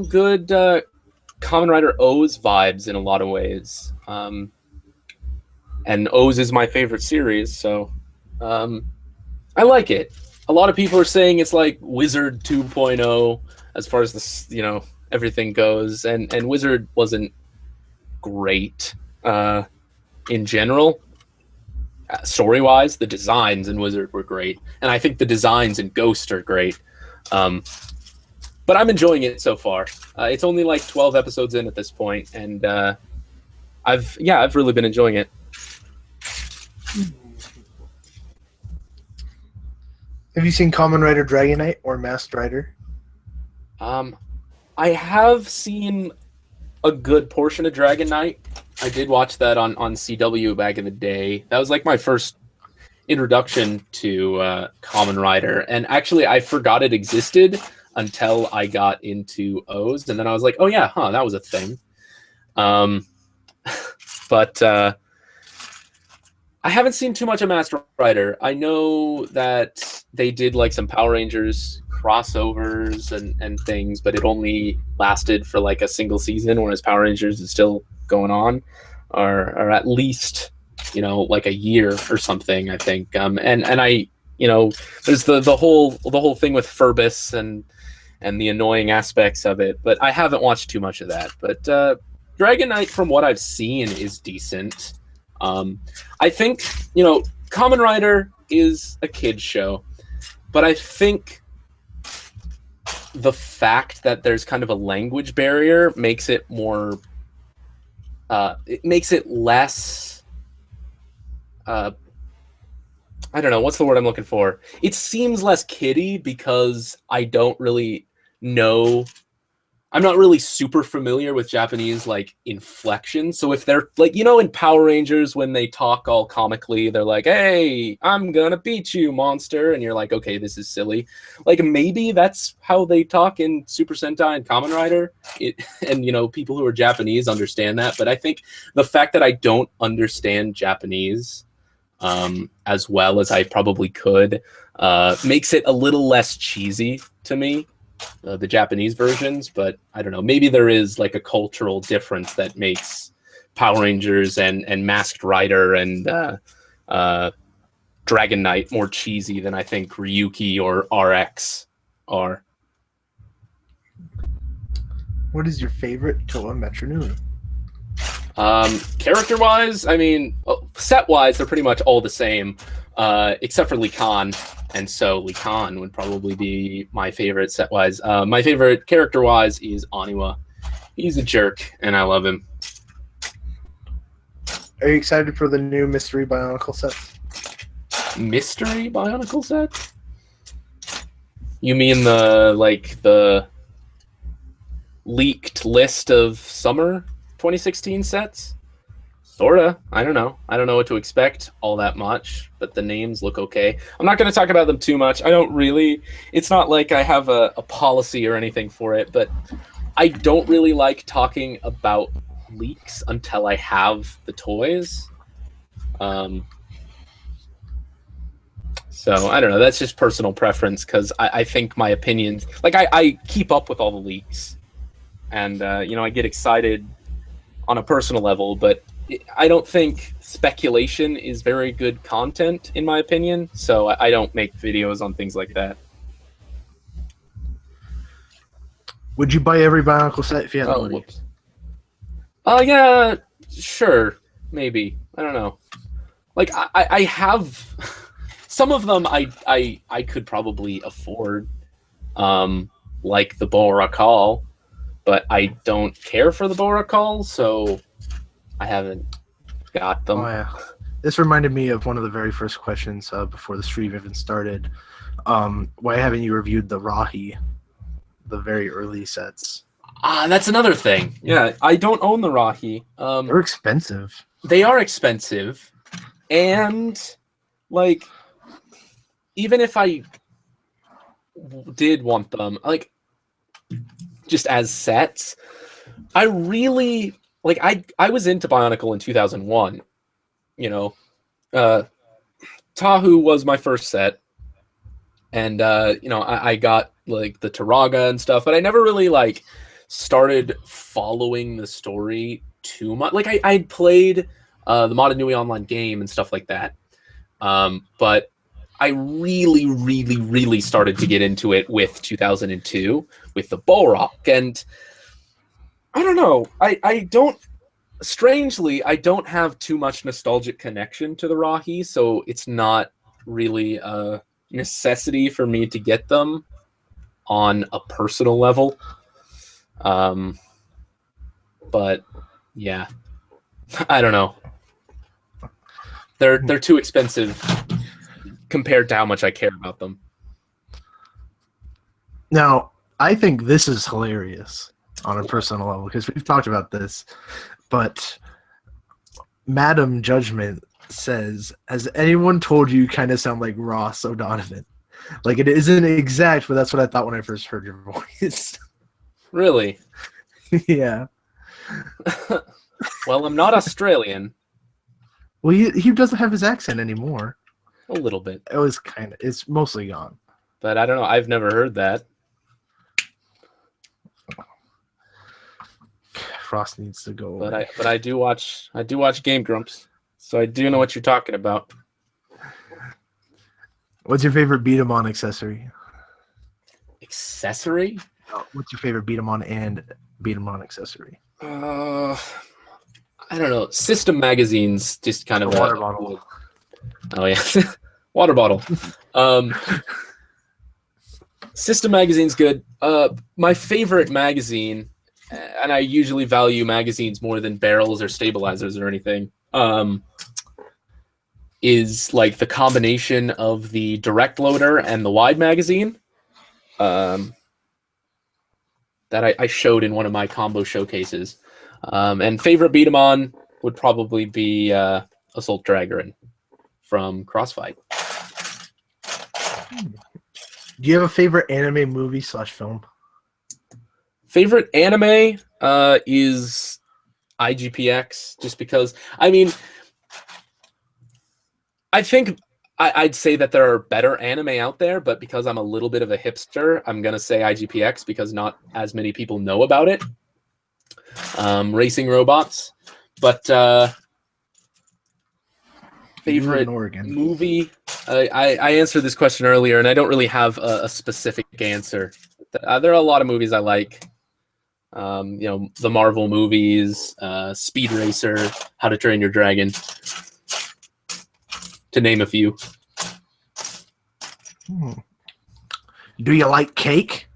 good Kamen Rider O's vibes in a lot of ways. And O's is my favorite series, so I like it. A lot of people are saying it's like Wizard 2.0 as far as this, everything goes, and Wizard wasn't great in general. Story-wise, the designs in Wizard were great, and I think the designs in Ghost are great. But I'm enjoying it so far. It's only like 12 episodes in at this point, and I've really been enjoying it. Have you seen Kamen Rider Dragon Knight or Masked Rider? I have seen a good portion of Dragon Knight. I did watch that on CW back in the day. That was like my first introduction to Kamen Rider, and actually I forgot it existed until I got into O's, and then I was like, oh yeah, that was a thing. But I haven't seen too much of Masked Rider. I know that they did like some Power Rangers crossovers and things, but it only lasted for like a single season, whereas Power Rangers is still going on, or at least like a year or something, I think. And I there's the whole thing with Furbus and the annoying aspects of it, but I haven't watched too much of that. But Dragon Knight, from what I've seen, is decent. I think Kamen Rider is a kid's show, but I think the fact that there's kind of a language barrier makes it more it makes it less I don't know, what's the word I'm looking for? It seems less kiddie because I don't really know I'm not really super familiar with Japanese like inflection. So if they're like, you know, in Power Rangers when they talk all comically, they're like, "Hey, I'm gonna beat you, monster," and you're like, "Okay, this is silly." Like maybe that's how they talk in Super Sentai and Kamen Rider. And you know, people who are Japanese understand that. But I think the fact that I don't understand Japanese as well as I probably could makes it a little less cheesy to me. The Japanese versions, but I don't know. Maybe there is like a cultural difference that makes Power Rangers and Masked Rider and Dragon Knight more cheesy than I think Ryuki or RX are. What is your favorite Toa Metronui? Character-wise, I mean, set-wise, they're pretty much all the same, except for Lee Khan. And so Lee Khan would probably be my favorite set-wise. My favorite character-wise is Aniwa. He's a jerk, and I love him. Are you excited for the new Mystery Bionicle set? Mystery Bionicle set? You mean the leaked list of summer 2016 sets? Sorta. I don't know. I don't know what to expect all that much, but the names look okay. I'm not going to talk about them too much. I don't really. It's not like I have a policy or anything for it, but I don't really like talking about leaks until I have the toys. So I don't know. That's just personal preference because I think my opinions. Like I keep up with all the leaks, and you know, I get excited on a personal level, but I don't think speculation is very good content, in my opinion. So I don't make videos on things like that. Would you buy every Bionicle set if you had the money? Whoops. Yeah, sure, maybe. I don't know. Like I have some of them. I could probably afford, like the Borakal, but I don't care for the Borakal, so I haven't got them. Oh yeah, this reminded me of one of the very first questions before the stream even started. Why haven't you reviewed the Rahi, the very early sets? That's another thing. Yeah, I don't own the Rahi. They're expensive. They are expensive, and like, even if I did want them, like, just as sets, I really like. I was into Bionicle in 2001. You know, Tahu was my first set, and you know, I got like the Taraga and stuff, but I never really like started following the story too much. Like I'd played the Modanui online game and stuff like that, but I really started to get into it with 2002 with the Borak, and I don't know. I don't. Strangely, I don't have too much nostalgic connection to the Rahi, so it's not really a necessity for me to get them on a personal level. But yeah, I don't know. They're too expensive compared to how much I care about them. Now, I think this is hilarious on a personal level because we've talked about this, but Madam Judgment says, "Has anyone told you kind of sound like Ross O'Donovan?" Like, it isn't exact, but that's what I thought when I first heard your voice. Really? Yeah. Well, I'm not Australian. Well, he doesn't have his accent anymore. A little bit. It's mostly gone. But I don't know. I've never heard that. Frost needs to go. But I do watch Game Grumps, so I do know what you're talking about. What's your favorite beat 'em on accessory? Accessory? What's your favorite beat 'em on and beat 'em on accessory? I don't know. System magazines, just kind of a water bottle. Oh yeah, water bottle. System magazine's good. My favorite magazine, and I usually value magazines more than barrels or stabilizers or anything, is like the combination of the direct loader and the wide magazine. that I showed in one of my combo showcases. And favorite beat 'em on would probably be Assault Dragorin from Crossfight. Do you have a favorite anime movie / film? Favorite anime is IGPX, just because, I mean, I think I'd say that there are better anime out there, but because I'm a little bit of a hipster, I'm going to say IGPX because not as many people know about it. Racing robots. But favorite movie? I answered this question earlier, and I don't really have a specific answer. There are a lot of movies I like. You know, the Marvel movies, Speed Racer, How to Train Your Dragon, to name a few. Do you like cake?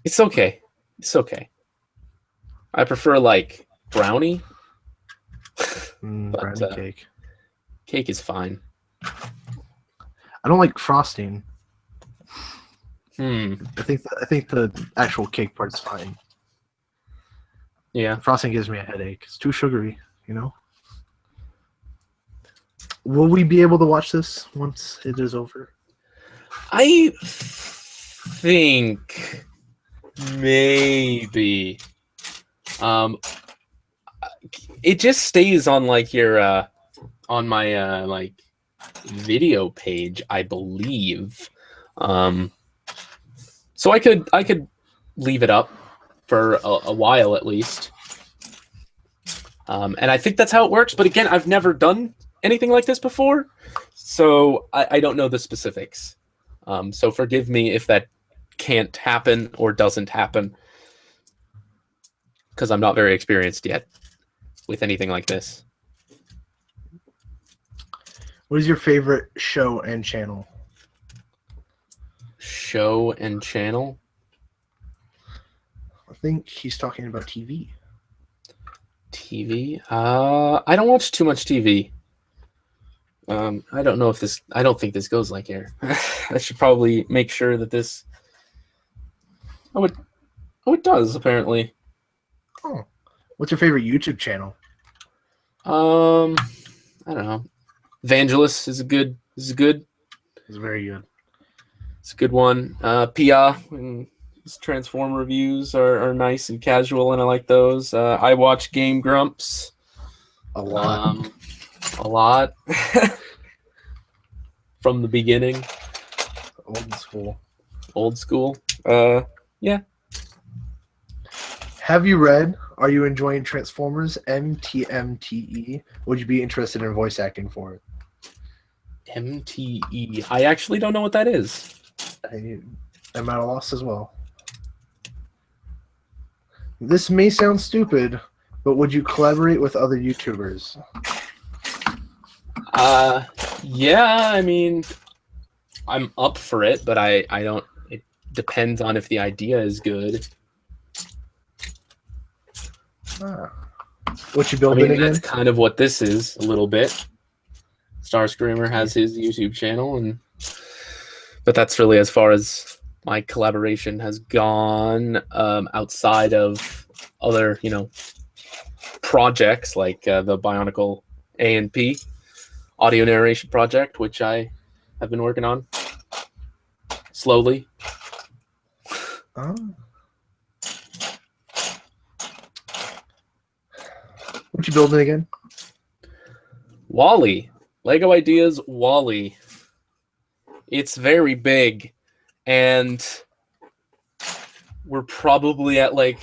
It's okay. It's okay. I prefer like brownie. Brownie cake. Cake is fine. I don't like frosting. I think the actual cake part's fine. Yeah. Frosting gives me a headache. It's too sugary, you know? Will we be able to watch this once it is over? I think maybe. It just stays on like your on my like video page, I believe. So I could leave it up for a while at least. And I think that's how it works. But again, I've never done anything like this before, so I don't know the specifics. So forgive me if that can't happen or doesn't happen, because I'm not very experienced yet with anything like this. What is your favorite show and channel? Show and channel? I think he's talking about TV. TV? I don't watch too much TV. I don't know if this. I don't think this goes like air. I should probably make sure that this. Oh, it does apparently. Oh, what's your favorite YouTube channel? I don't know. Vangelis is good. It's very good. It's a good one. Pia and his Transform reviews are nice and casual, and I like those. I watch Game Grumps a lot. A lot. From the beginning. Old school. Yeah. Have you read Are You Enjoying Transformers? MTMTE. Would you be interested in voice acting for it? MTE. I actually don't know what that is. I'm at a loss as well. This may sound stupid, but would you collaborate with other YouTubers? Yeah, I mean, I'm up for it, but I don't. It depends on if the idea is good. What you building again? That's kind of what this is a little bit. Starscreamer has his YouTube channel, but that's really as far as my collaboration has gone. Outside of other, projects like the Bionicle A&P audio narration project, which I have been working on slowly. What you building again? Wally. Lego Ideas Wally. It's very big, and we're probably at like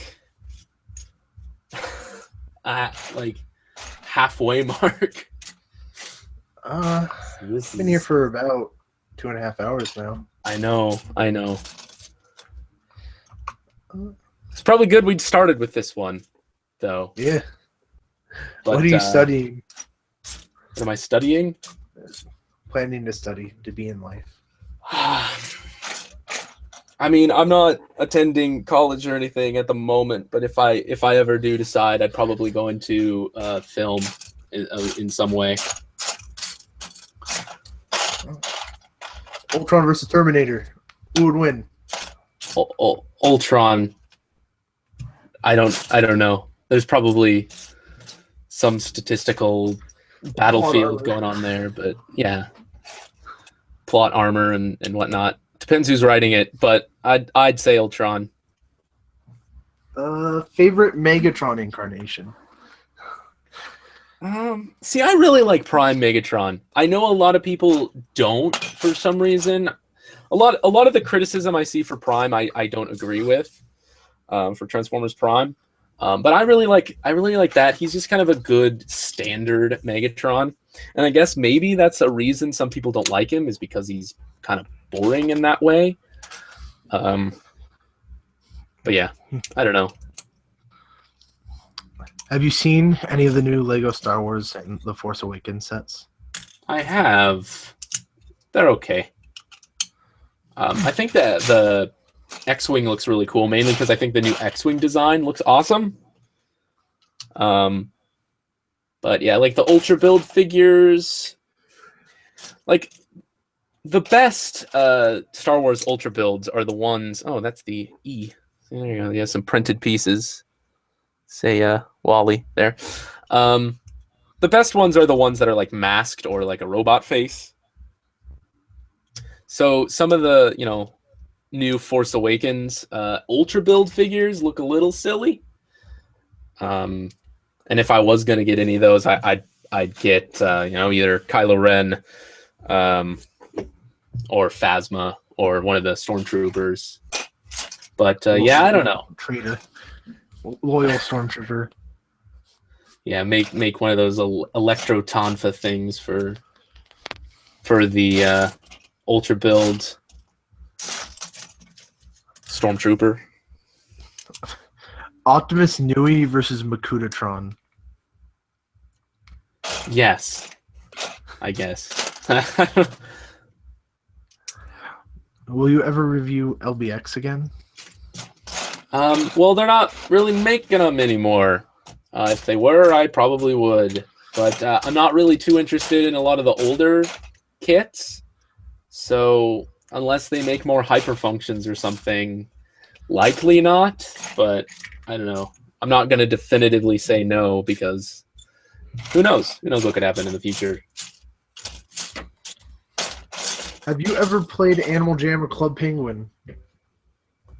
halfway mark. I've been here for about 2.5 hours now. I know. It's probably good we'd started with this one, though. Yeah. But, what are you studying? What am I studying? Planning to study to be in life. I mean, I'm not attending college or anything at the moment, but if I ever do decide, I'd probably go into film in some way. Ultron versus Terminator. Who would win? Ultron. I don't know. There's probably some statistical battlefield going on there, but yeah, plot armor and whatnot. Depends who's writing it, but I'd say Ultron. Favorite Megatron incarnation? See, I really like Prime Megatron. I know a lot of people don't for some reason. A lot of the criticism I see for Prime, I don't agree with. For Transformers Prime, but I really like that. He's just kind of a good standard Megatron, and I guess maybe that's a reason some people don't like him, is because he's kind of boring in that way. But yeah, I don't know. Have you seen any of the new Lego Star Wars and The Force Awakens sets? I have. They're okay. I think that the X-Wing looks really cool, mainly because I think the new X-Wing design looks awesome. But yeah, like the Ultra Build figures, like the best Star Wars Ultra Builds are the ones. Oh, that's the E. There you go. You have some printed pieces. Say Wally there. The best ones are the ones that are like masked or like a robot face. So some of the, new Force Awakens Ultra Build figures look a little silly. And if I was gonna get any of those, I'd get either Kylo Ren, or Phasma, or one of the Stormtroopers. But yeah, I don't know. Traitor, loyal Stormtrooper. Yeah, make one of those Electro Tonfa things for the Ultra Build Stormtrooper. Optimus Nui versus Makutatron. Yes, I guess. Will you ever review LBX again? Well, they're not really making them anymore. If they were, I probably would. But I'm not really too interested in a lot of the older kits. So unless they make more hyper functions or something, likely not. But I don't know. I'm not going to definitively say no, because who knows? Who knows what could happen in the future? Have you ever played Animal Jam or Club Penguin?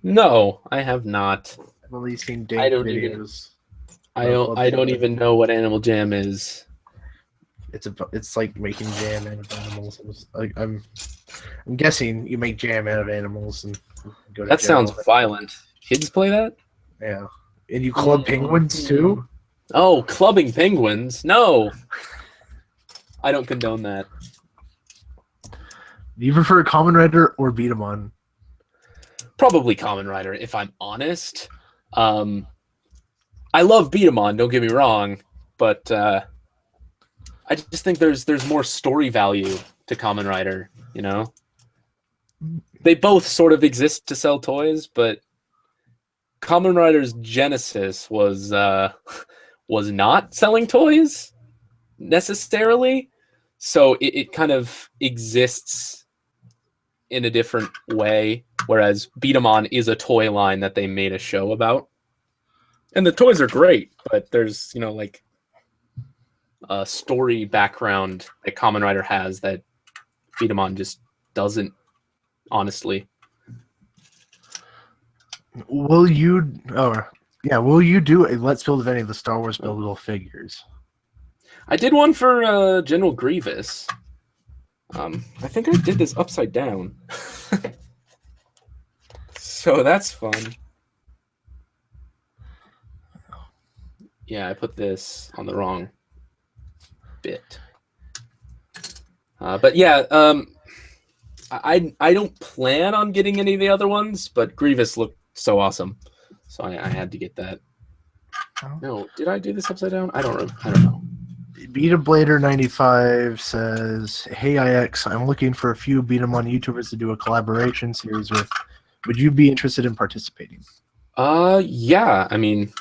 No, I have not. I've only seen I don't videos. I don't even know what Animal Jam is. It's like making jam out of animals. I'm guessing you make jam out of animals and go to That jail. sounds violent. Kids play that? Yeah. And you club penguins too? Oh, clubbing penguins? No. I don't condone that. Do you prefer Kamen Rider or Beat 'em On? Probably Kamen Rider, if I'm honest. I love Beat 'em On, don't get me wrong, but I just think there's more story value to Kamen Rider, They both sort of exist to sell toys, but Kamen Rider's genesis was not selling toys necessarily, so it kind of exists in a different way, whereas Beat 'em On is a toy line that they made a show about. And the toys are great, but there's, like a story background that Kamen Rider has that Beat 'em On just doesn't, honestly. Will you do a Let's Build of any of the Star Wars buildable figures? I did one for General Grievous. I think I did this upside down. So that's fun. Yeah, I put this on the wrong bit. But yeah, I don't plan on getting any of the other ones, but Grievous looked so awesome, so I had to get that. Oh. No, did I do this upside down? I don't know. Beta Blader 95 says, "Hey IX, I'm looking for a few Beat 'em On YouTubers to do a collaboration series with. Would you be interested in participating?" Yeah. I mean,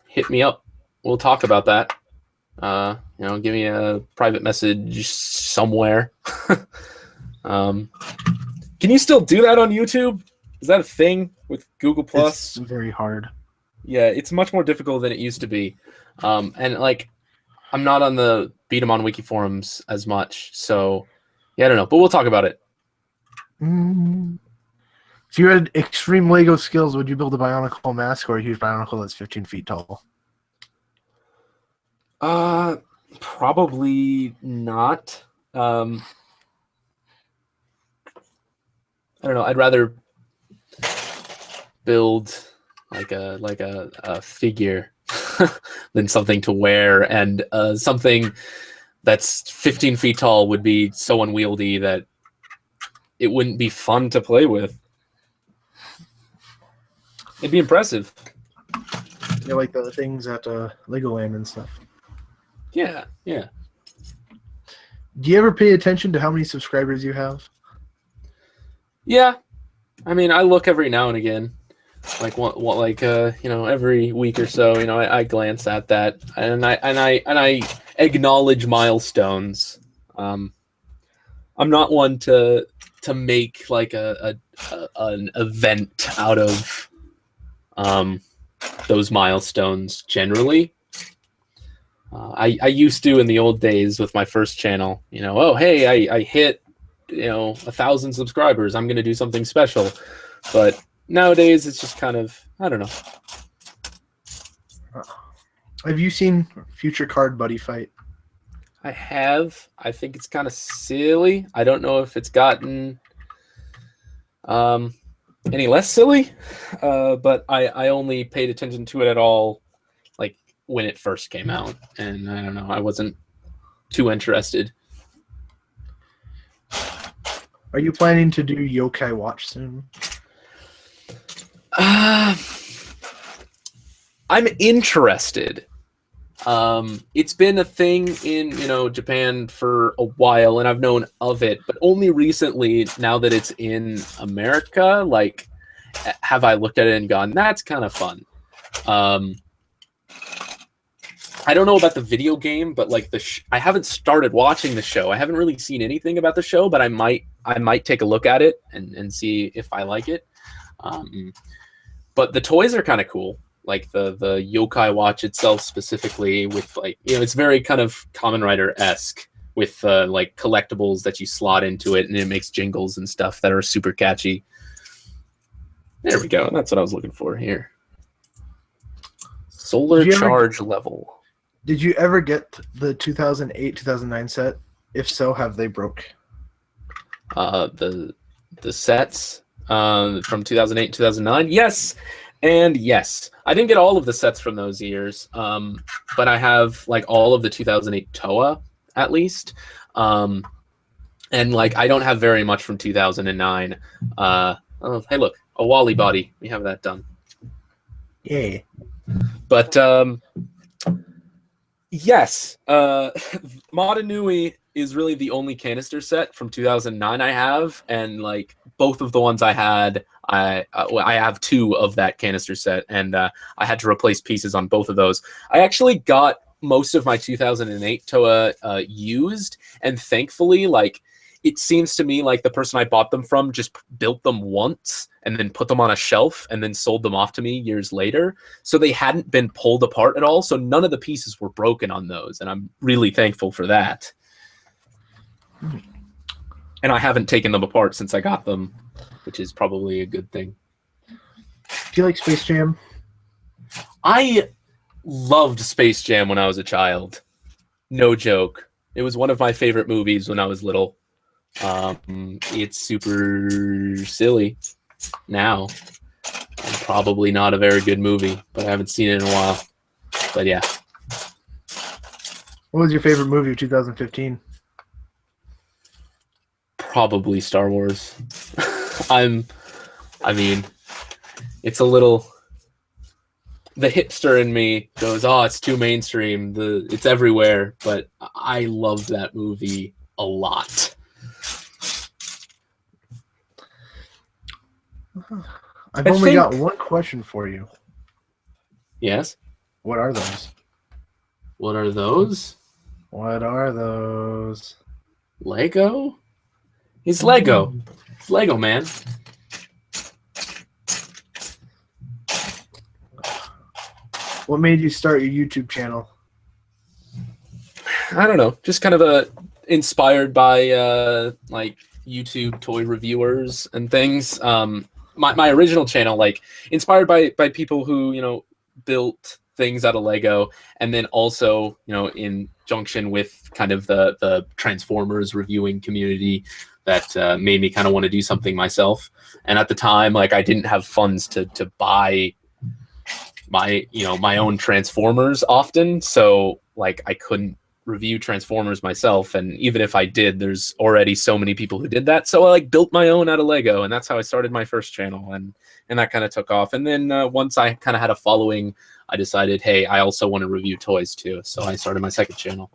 hit me up. We'll talk about that. Give me a private message somewhere. Can you still do that on YouTube? Is that a thing with Google It's Plus? very hard. Yeah, it's much more difficult than it used to be. And like, I'm not on the Beat 'em on Wiki forums as much, so yeah, I don't know. But we'll talk about it. If you had extreme Lego skills, would you build a Bionicle mask or a huge Bionicle that's 15 feet tall? Probably not. I don't know. I'd rather build like a figure than something to wear, and something that's 15 feet tall would be so unwieldy that it wouldn't be fun to play with. It'd be impressive. Yeah, like the things at Legoland and stuff. Yeah, yeah. Do you ever pay attention to how many subscribers you have? Yeah. I mean, I look every now and again, like every week or so. I glance at that, and I acknowledge milestones. I'm not one to make like an event out of those milestones generally. I used to in the old days with my first channel. Oh hey, I hit 1,000 subscribers. I'm gonna do something special, but nowadays it's just kind of, I don't know. Have you seen Future Card Buddy Fight? I have. I think it's kind of silly. I don't know if it's gotten any less silly, but I only paid attention to it at all like when it first came out, and I don't know, I wasn't too interested. Are you planning to do Yokai Watch soon? I'm interested. It's been a thing in Japan for a while, and I've known of it, but only recently, now that it's in America, like, have I looked at it and gone, that's kind of fun. I don't know about the video game, but like I haven't started watching the show. I haven't really seen anything about the show, but I might take a look at it and see if I like it. But the toys are kind of cool. Like the Yokai Watch itself specifically, with like, it's very kind of Kamen Rider-esque with like collectibles that you slot into it, and it makes jingles and stuff that are super catchy. There we go. That's what I was looking for here. Solar charge level. Did you ever get the 2008-2009 set? If so, have they broke? The sets from 2008-2009? Yes. And yes, I didn't get all of the sets from those years, but I have like all of the 2008 Toa at least, and like I don't have very much from 2009. Oh, hey, look, a Wally body. We have that done. Yay! But yes, Madanui is really the only canister set from 2009 I have, and like both of the ones I had, I have two of that canister set, and I had to replace pieces on both of those. I actually got most of my 2008 Toa used, and thankfully, like, it seems to me like the person I bought them from just built them once and then put them on a shelf and then sold them off to me years later. So they hadn't been pulled apart at all. So none of the pieces were broken on those, and I'm really thankful for that. And I haven't taken them apart since I got them, which is probably a good thing. Do you like Space Jam? I loved Space Jam when I was a child. No joke. It was one of my favorite movies when I was little. It's super silly now. And probably not a very good movie, but I haven't seen it in a while. But yeah. What was your favorite movie of 2015? Probably Star Wars. I mean, it's a little, the hipster in me goes, oh, it's too mainstream. It's everywhere. But I loved that movie a lot. I've only got one question for you. Yes? What are those? What are those? What are those? Lego? It's Lego. It's Lego, man. What made you start your YouTube channel? I don't know, just kind of inspired by like YouTube toy reviewers and things. My original channel, like, inspired by people who, you know, built things out of Lego, and then also, you know, in junction with kind of the Transformers reviewing community that made me kind of want to do something myself. And at the time, like, I didn't have funds to buy my own Transformers often, so like I couldn't review Transformers myself, and even if I did, there's already so many people who did that, so I like built my own out of Lego, and that's how I started my first channel, and that kind of took off. And then once I kind of had a following, I decided, hey, I also want to review toys too, so I started my second channel.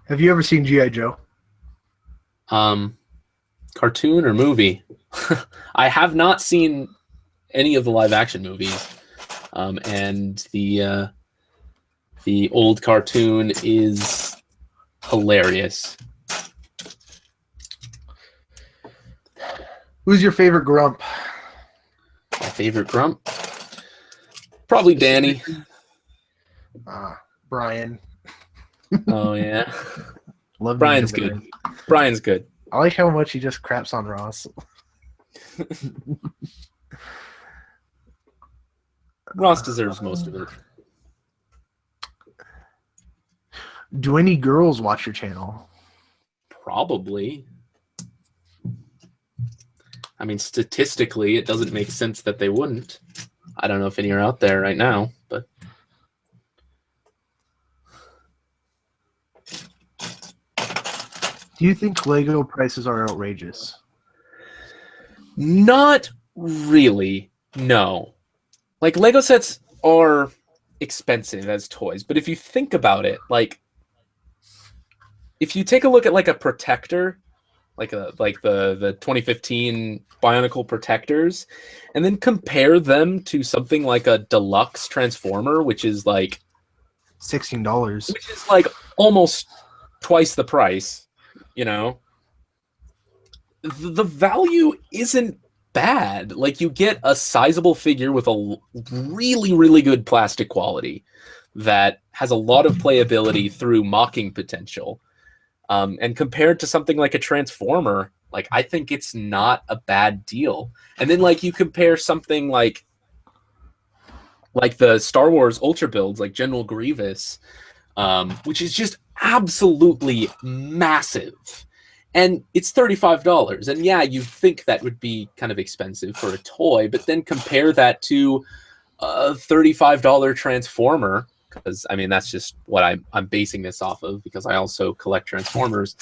Have you ever seen G.I. Joe? Cartoon or movie? I have not seen any of the live action movies, and the old cartoon is hilarious. Who's your favorite Grump? My favorite Grump? Probably Danny. Brian. Oh, yeah. Love Brian's good. Brian's good. I like how much he just craps on Ross. Ross deserves most of it. Do any girls watch your channel? Probably. I mean, statistically, it doesn't make sense that they wouldn't. I don't know if any are out there right now, but... Do you think Lego prices are outrageous? Not really, no. Like, Lego sets are expensive as toys, but if you think about it, like, if you take a look at like a protector, like the 2015 Bionicle protectors, and then compare them to something like a deluxe Transformer, which is like $16, which is like almost twice the price, you know, the value isn't bad. Like, you get a sizable figure with a really, really good plastic quality that has a lot of playability through mocking potential. And compared to something like a Transformer, like, I think it's not a bad deal. And then, like, you compare something like the Star Wars Ultra builds, like General Grievous, which is just absolutely massive. And it's $35. And yeah, you think that would be kind of expensive for a toy, but then compare that to a $35 Transformer, because I mean, that's just what I'm basing this off of, because I also collect Transformers,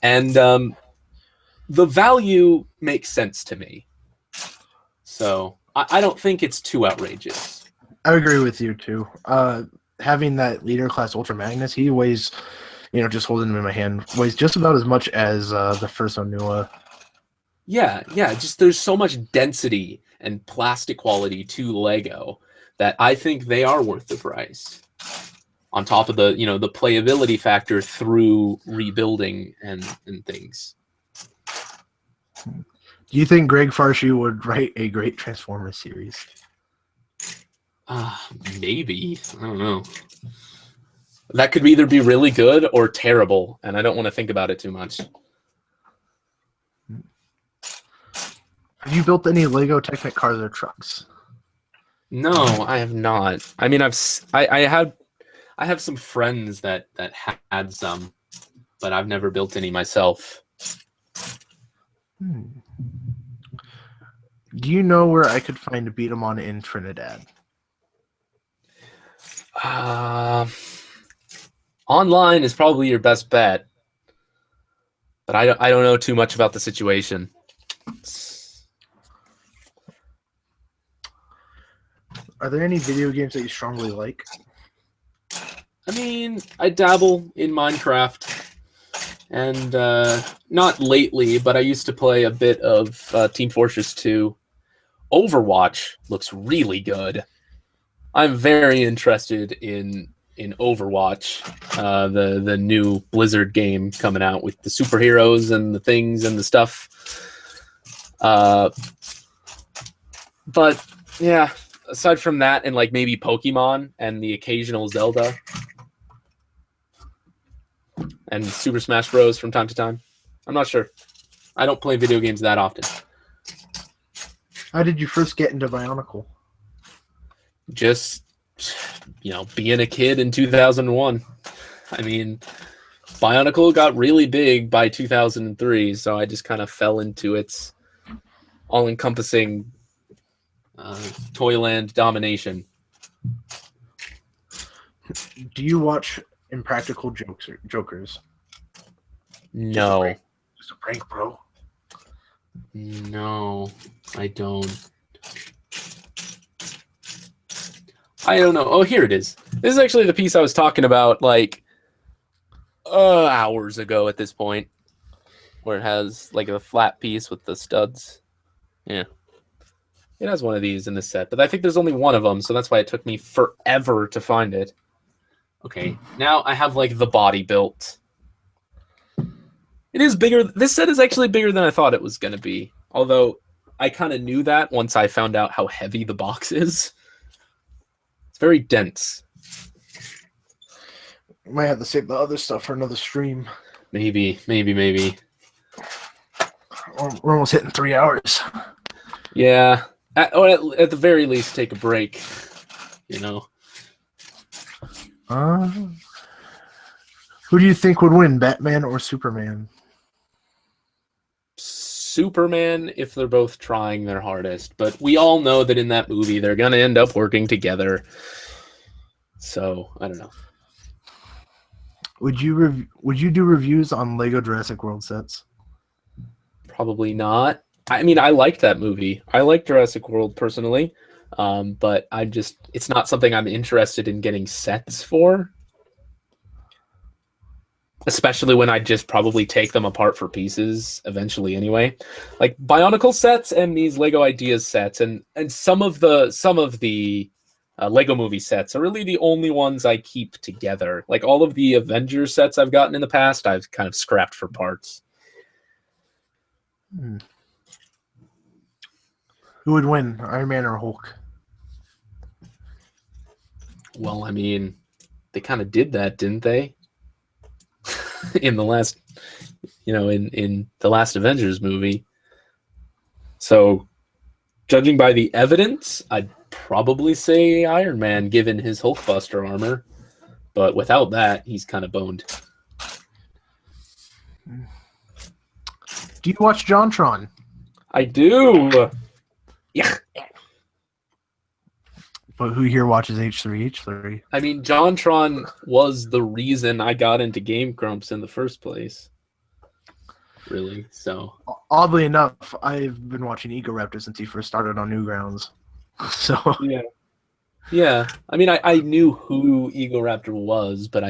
and the value makes sense to me. So I don't think it's too outrageous. I agree with you too. Having that Leader Class Ultra Magnus, he weighs, you know, just holding him in my hand, weighs just about as much as the first Onua. Yeah, just there's so much density and plastic quality to Lego that I think they are worth the price. On top of the, you know, the playability factor through rebuilding and things. Do you think Greg Farshey would write a great Transformers series? Maybe. I don't know. That could either be really good or terrible, and I don't want to think about it too much. Have you built any Lego Technic cars or trucks? No, I have not. I mean, I have some friends that had some, but I've never built any myself. Do you know where I could find a beat 'em on in Trinidad? Online is probably your best bet, but I don't know too much about the situation. Are there any video games that you strongly like? I mean, I dabble in Minecraft, and not lately, but I used to play a bit of Team Fortress 2. Overwatch looks really good. I'm very interested in Overwatch, the new Blizzard game coming out with the superheroes and the things and the stuff. But yeah, aside from that, and like maybe Pokemon and the occasional Zelda and Super Smash Bros. From time to time. I'm not sure. I don't play video games that often. How did you first get into Bionicle? Just, being a kid in 2001. I mean, Bionicle got really big by 2003, so I just kind of fell into its all-encompassing Toyland domination. Do you watch Impractical Jokers? No. Just a prank, bro. No, I don't. I don't know. Oh, here it is. This is actually the piece I was talking about, like, hours ago at this point, where it has, like, a flat piece with the studs. Yeah. It has one of these in the set, but I think there's only one of them, so that's why it took me forever to find it. Okay, now I have, like, the body built. It is bigger. This set is actually bigger than I thought it was going to be, although I kind of knew that once I found out how heavy the box is. It's very dense. Might have to save the other stuff for another stream. Maybe. We're almost hitting 3 hours. Yeah. Or at the very least, take a break. Who do you think would win, Batman or Superman? Superman, if they're both trying their hardest. But we all know that in that movie, they're going to end up working together. So, I don't know. Would you do reviews on Lego Jurassic World sets? Probably not. I mean, I liked that movie. I like Jurassic World personally, but it's not something I'm interested in getting sets for. Especially when I just probably take them apart for pieces eventually anyway. Like Bionicle sets and these Lego Ideas sets and some of the Lego movie sets are really the only ones I keep together. Like all of the Avengers sets I've gotten in the past, I've kind of scrapped for parts. Who would win, Iron Man or Hulk? Well, I mean, they kind of did that, didn't they? in the last, in the last Avengers movie. So, judging by the evidence, I'd probably say Iron Man, given his Hulkbuster armor. But without that, he's kind of boned. Do you watch JonTron? I do. Yeah. But who here watches H3H3? I mean, JonTron was the reason I got into Game Grumps in the first place. Really, so. Oddly enough, I've been watching Ego Raptor since he first started on Newgrounds. So. Yeah. I mean, I knew who Ego Raptor was, but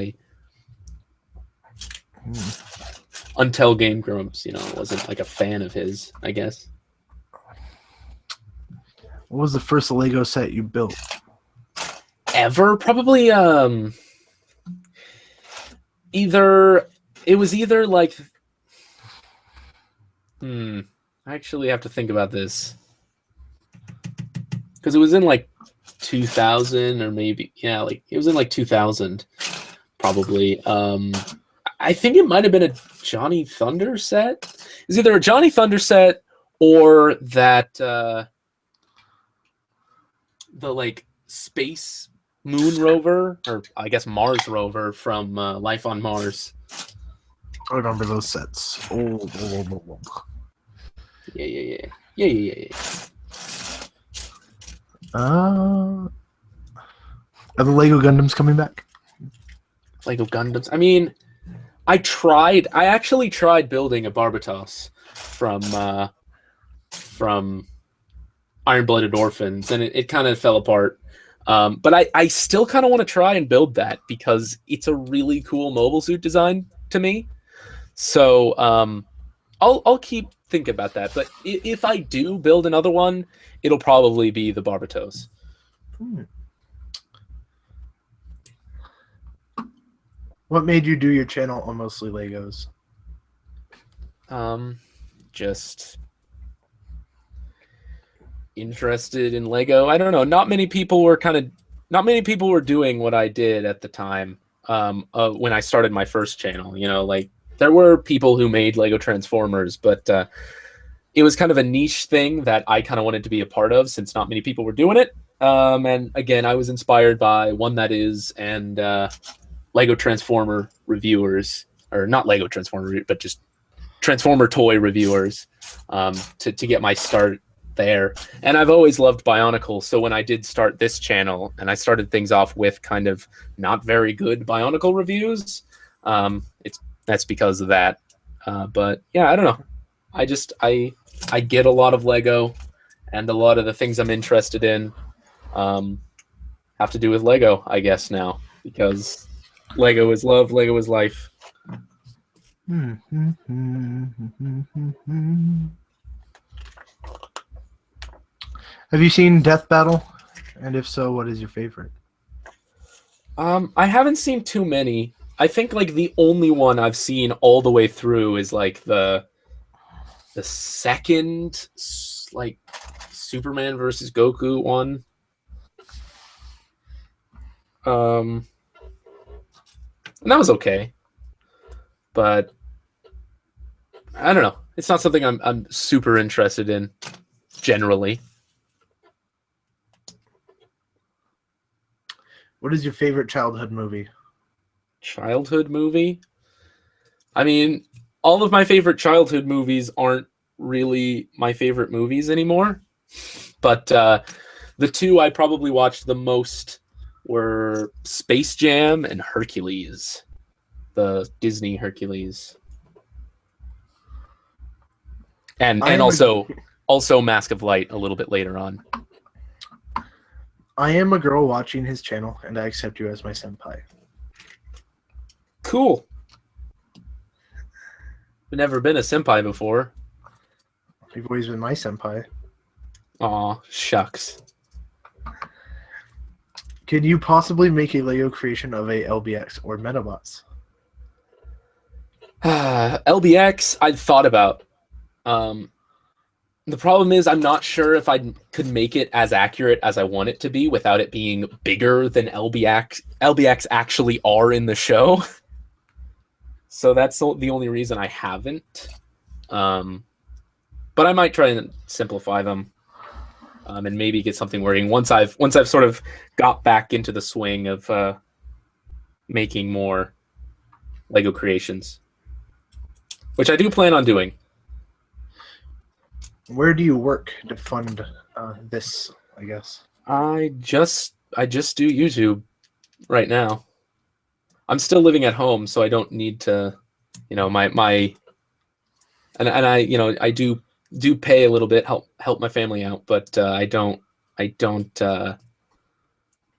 until Game Grumps, wasn't like a fan of his, I guess. What was the first Lego set you built? Ever? Probably either like I actually have to think about this. Because it was in like 2000 or maybe it was in like 2000 probably. I think it might have been a Johnny Thunder set. It's either a Johnny Thunder set or that the like space moon rover, or I guess Mars rover from Life on Mars. I remember those sets. Oh. Yeah. Are the Lego Gundams coming back? Lego Gundams. I mean, I actually tried building a Barbatos from Iron-Blooded Orphans, and it kind of fell apart. But I still kind of want to try and build that because it's a really cool mobile suit design to me. So I'll keep thinking about that. But if I do build another one, it'll probably be the Barbatos. What made you do your channel on mostly Legos? Just interested in Lego. I don't know. Not many people were doing what I did at the time when I started my first channel. You know, like there were people who made Lego Transformers, but it was kind of a niche thing that I kind of wanted to be a part of since not many people were doing it. And again, I was inspired by One That Is and Lego Transformer reviewers, or not Lego Transformer, but just Transformer toy reviewers to get my start there. And I've always loved Bionicle, so when I did start this channel and I started things off with kind of not very good Bionicle reviews, that's because of that. But yeah, I don't know. I get a lot of Lego, and a lot of the things I'm interested in have to do with Lego, I guess, now, because Lego is love, Lego is life. Have you seen Death Battle? And if so, what is your favorite? I haven't seen too many. I think like the only one I've seen all the way through is like the second like Superman versus Goku one. And that was okay. But I don't know. It's not something I'm super interested in generally. What is your favorite childhood movie? Childhood movie? I mean, all of my favorite childhood movies aren't really my favorite movies anymore. But the two I probably watched the most were Space Jam and Hercules, the Disney Hercules. And also Mask of Light a little bit later on. I am a girl watching his channel, and I accept you as my senpai. Cool. I've never been a senpai before. You've always been my senpai. Aw, shucks. Could you possibly make a Lego creation of a LBX or Metabots? LBX, I've thought about. The problem is I'm not sure if I could make it as accurate as I want it to be without it being bigger than LBX actually are in the show. So that's the only reason I haven't. But I might try and simplify them and maybe get something working once I've sort of got back into the swing of making more Lego creations, which I do plan on doing. Where do you work to fund this, I guess? I just do YouTube right now. I'm still living at home, so I don't need to, you know, I do pay a little bit, help my family out, but I don't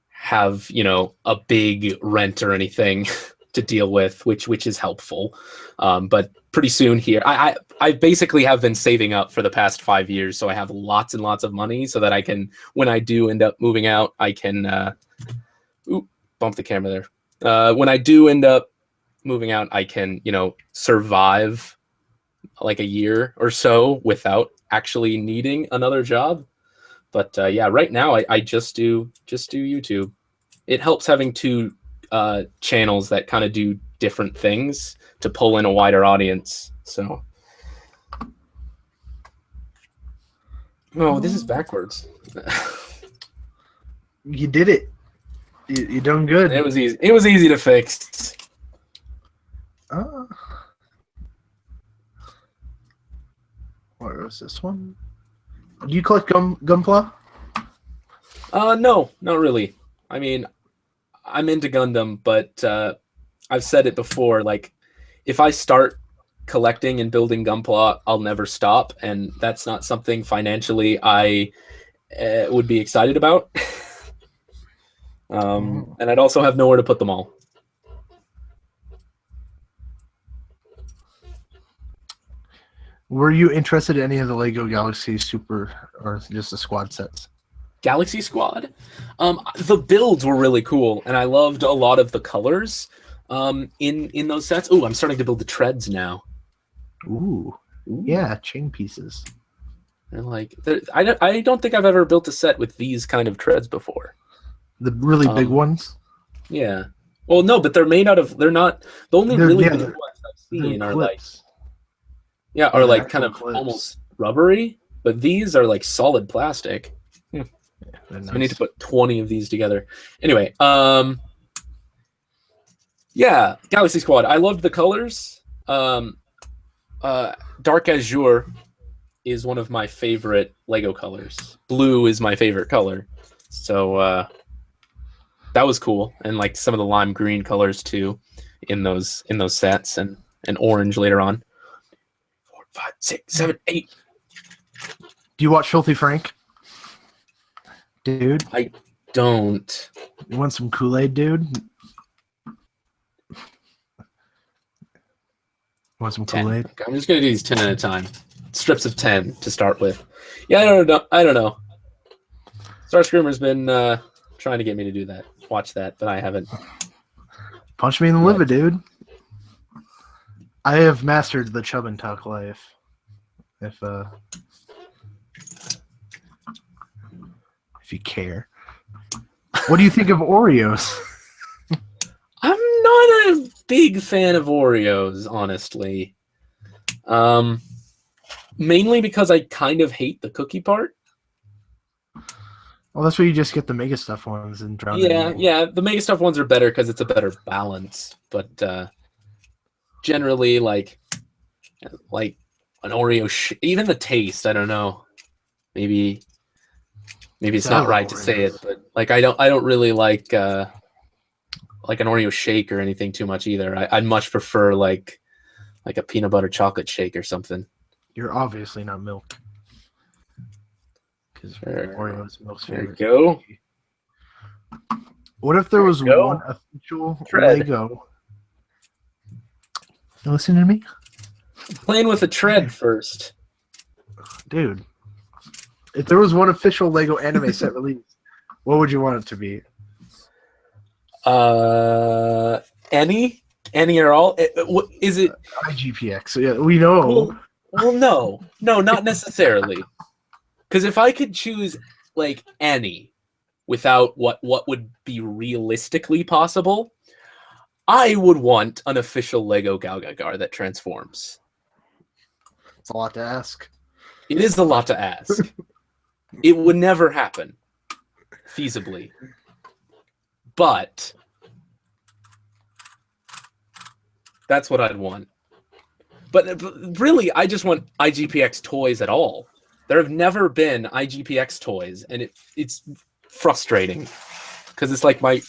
have, you know, a big rent or anything to deal with, which is helpful. But pretty soon here, I basically have been saving up for the past 5 years, so I have lots and lots of money so that I can, when I do end up moving out, I can bump the camera there. When I do end up moving out, I can, you know, survive like a year or so without actually needing another job. But yeah, right now I just do YouTube. It helps having two channels that kind of do different things to pull in a wider audience. So, oh, this is backwards. You did it. You done good. It was easy. It was easy to fix. What was this one? Do you collect Gunpla? No, not really. I mean, I'm into Gundam, but I've said it before, like, if I start collecting and building Gunpla, I'll never stop, and that's not something financially I would be excited about. And I'd also have nowhere to put them all. Were you interested in any of the Lego Galaxy Super or just the squad sets? Galaxy Squad? The builds were really cool, and I loved a lot of the colors in those sets. Ooh, I'm starting to build the treads now. Ooh. Yeah, chain pieces. And like, I don't think I've ever built a set with these kind of treads before. The really big ones? Yeah. Well, no, but they're made out of. They're not the only really big ones I've seen are clips. are like kind of clips. Almost rubbery, but these are like solid plastic. Yeah, so nice. we need to put 20 of these together. Anyway, yeah, Galaxy Squad. I loved the colors. Dark Azure is one of my favorite Lego colors. Blue is my favorite color. So that was cool. And like some of the lime green colors too in those sets, and orange later on. 4, 5, 6, 7, 8. Do you watch Filthy Frank? Dude? I don't. You want some Kool-Aid, dude? Want some 10. Kool-Aid? Okay, I'm just gonna do these 10 at a time. Strips of 10 to start with. Yeah, I don't know. Starscreamer's been trying to get me to do that. Watch that, but I haven't. Punch me in the liver, dude. I have mastered the chub and tuck life. If you care. What do you think of Oreos? I'm not a big fan of Oreos, honestly. Mainly because I kind of hate the cookie part. Well, that's where you just get the Mega Stuff ones and drown. Yeah. The Mega Stuff ones are better because it's a better balance. But generally, like an Oreo, even the taste, I don't know. Maybe it's not right to say it, but like I don't really like an Oreo shake or anything too much either. I'd much prefer like a peanut butter chocolate shake or something. You're obviously not milk. Because Oreo is milk's favorite. There you go. What if there was one official Lego? You listening to me? Playing with a tread first. Dude. If there was one official Lego anime set released, what would you want it to be? Any or all? Is it IGPX? Yeah, we know. Well, no, not necessarily. Because if I could choose like any without what would be realistically possible, I would want an official Lego Galgagar that transforms. It's a lot to ask. It is a lot to ask. It would never happen, feasibly. But that's what I'd want. But really, I just want IGPX toys at all. There have never been IGPX toys, and it's frustrating because it's like my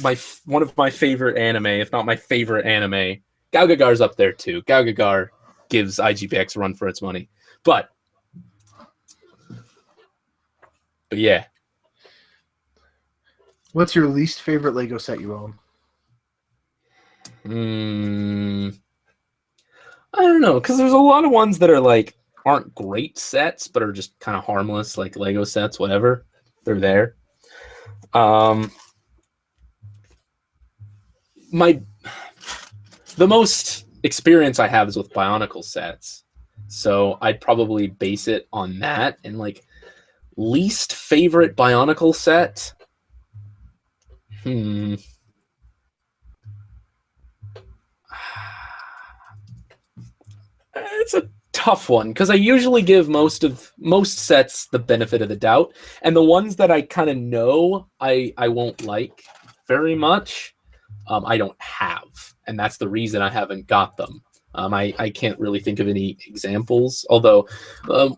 one of my favorite anime, if not my favorite anime. Galgagar's up there too. Galgagar gives IGPX a run for its money, but yeah. What's your least favorite Lego set you own? I don't know, because there's a lot of ones that are like aren't great sets, but are just kind of harmless, like Lego sets, whatever. They're there. The most experience I have is with Bionicle sets, so I'd probably base it on that. And like least favorite Bionicle set. It's a tough one because I usually give most sets the benefit of the doubt, and the ones that I kind of know I won't like very much, I don't have, and that's the reason I haven't got them. I can't really think of any examples, although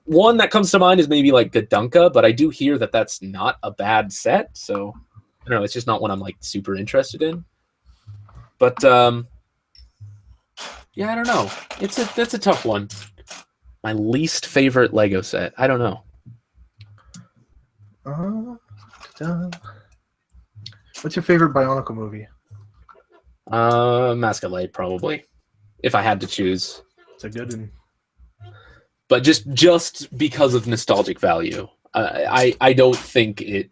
one that comes to mind is maybe like Gadunka, but I do hear that that's not a bad set, so I don't know, it's just not one I'm like super interested in. But yeah, I don't know. That's a tough one. My least favorite Lego set. I don't know. What's your favorite Bionicle movie? Masquerade, probably, if I had to choose. It's a good one. But just because of nostalgic value, I don't think it.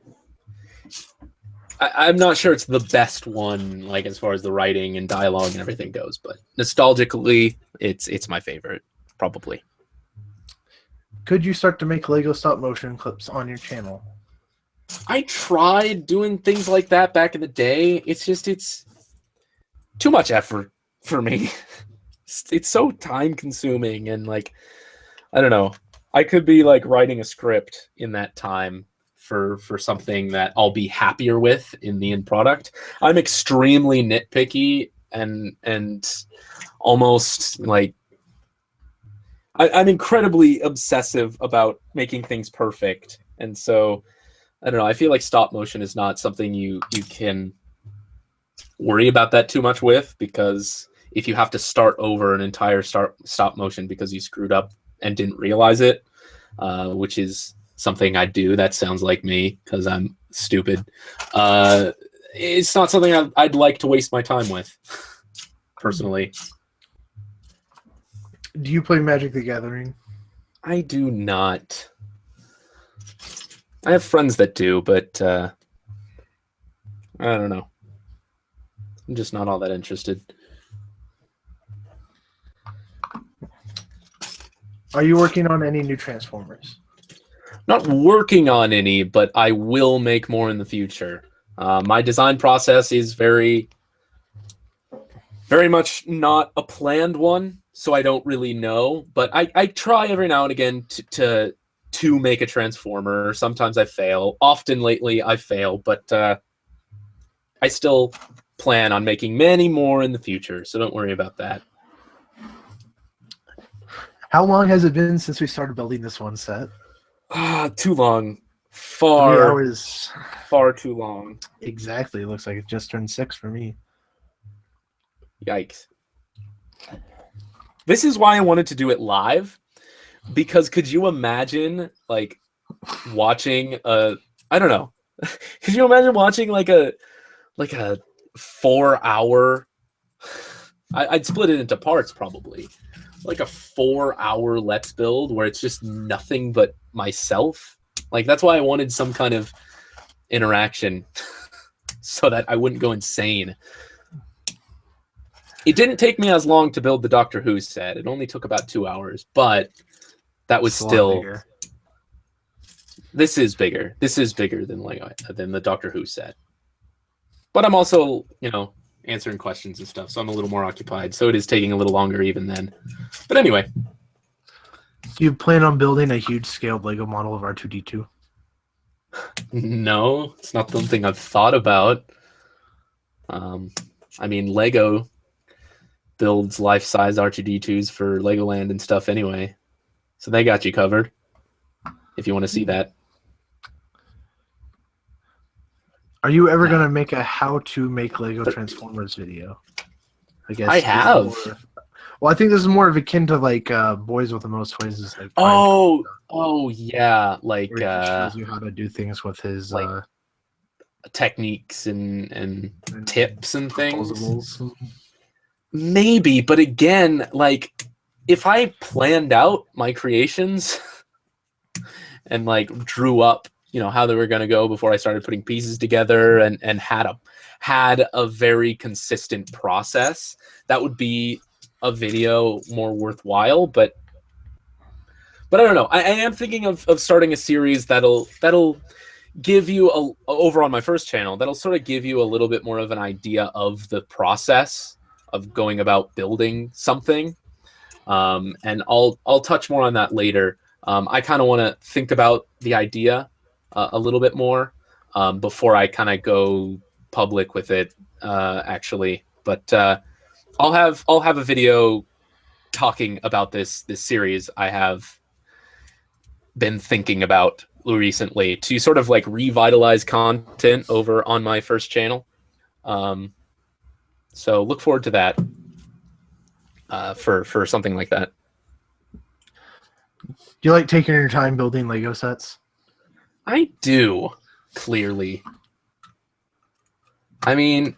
I'm not sure it's the best one, like as far as the writing and dialogue and everything goes, but nostalgically, it's my favorite, probably. Could you start to make Lego stop motion clips on your channel? I tried doing things like that back in the day. It's too much effort for me. It's so time consuming, and like, I don't know. I could be like writing a script in that time for something that I'll be happier with in the end product. I'm extremely nitpicky and almost like I'm incredibly obsessive about making things perfect. And so I don't know, I feel like stop motion is not something you can worry about that too much with, because if you have to start over an entire stop motion because you screwed up and didn't realize it, which is something I do. That sounds like me because I'm stupid. It's not something I'd like to waste my time with, personally. Do you play Magic the Gathering? I do not. I have friends that do, but I don't know. I'm just not all that interested. Are you working on any new Transformers? Not working on any, but I will make more in the future. My design process is very much not a planned one, so I don't really know. But I try every now and again to make a Transformer. Sometimes I fail. Often lately I fail, but I still plan on making many more in the future, so don't worry about that. How long has it been since we started building this one set? Too long. 3 hours. Far too long. Exactly. It looks like it just turned 6 for me. Yikes. This is why I wanted to do it live, because could you imagine like watching I don't know. Could you imagine watching like a 4-hour, I'd split it into parts probably, like a 4-hour Let's Build where it's just nothing but myself. Like, that's why I wanted some kind of interaction so that I wouldn't go insane. It didn't take me as long to build the Doctor Who set. It only took about 2 hours, but that was still bigger. This is bigger. This is bigger than the Doctor Who set. But I'm also, answering questions and stuff, so I'm a little more occupied. So it is taking a little longer even then. But anyway. Do you plan on building a huge scaled Lego model of R2-D2? No, it's not something I've thought about. I mean, Lego builds life-size R2-D2s for Legoland and stuff anyway. So they got you covered if you want to see that. Are you ever going to make a how to make Lego Transformers video? I guess I have. Well, I think this is more of akin to like Boys with the Most Toys. Is like yeah, like he shows you how to do things with his like techniques and tips and things. Maybe, but again, like if I planned out my creations and like drew up, how they were going to go before I started putting pieces together and had a very consistent process, that would be a video more worthwhile. But I don't know. I am thinking of starting a series that'll give you over on my first channel, that'll sort of give you a little bit more of an idea of the process of going about building something. And I'll touch more on that later. I kind of want to think about the idea a little bit more before I kind of go public with it, actually. But I'll have a video talking about this series I have been thinking about recently to sort of like revitalize content over on my first channel. So look forward to that for something like that. Do you like taking your time building Lego sets? I do, clearly. I mean,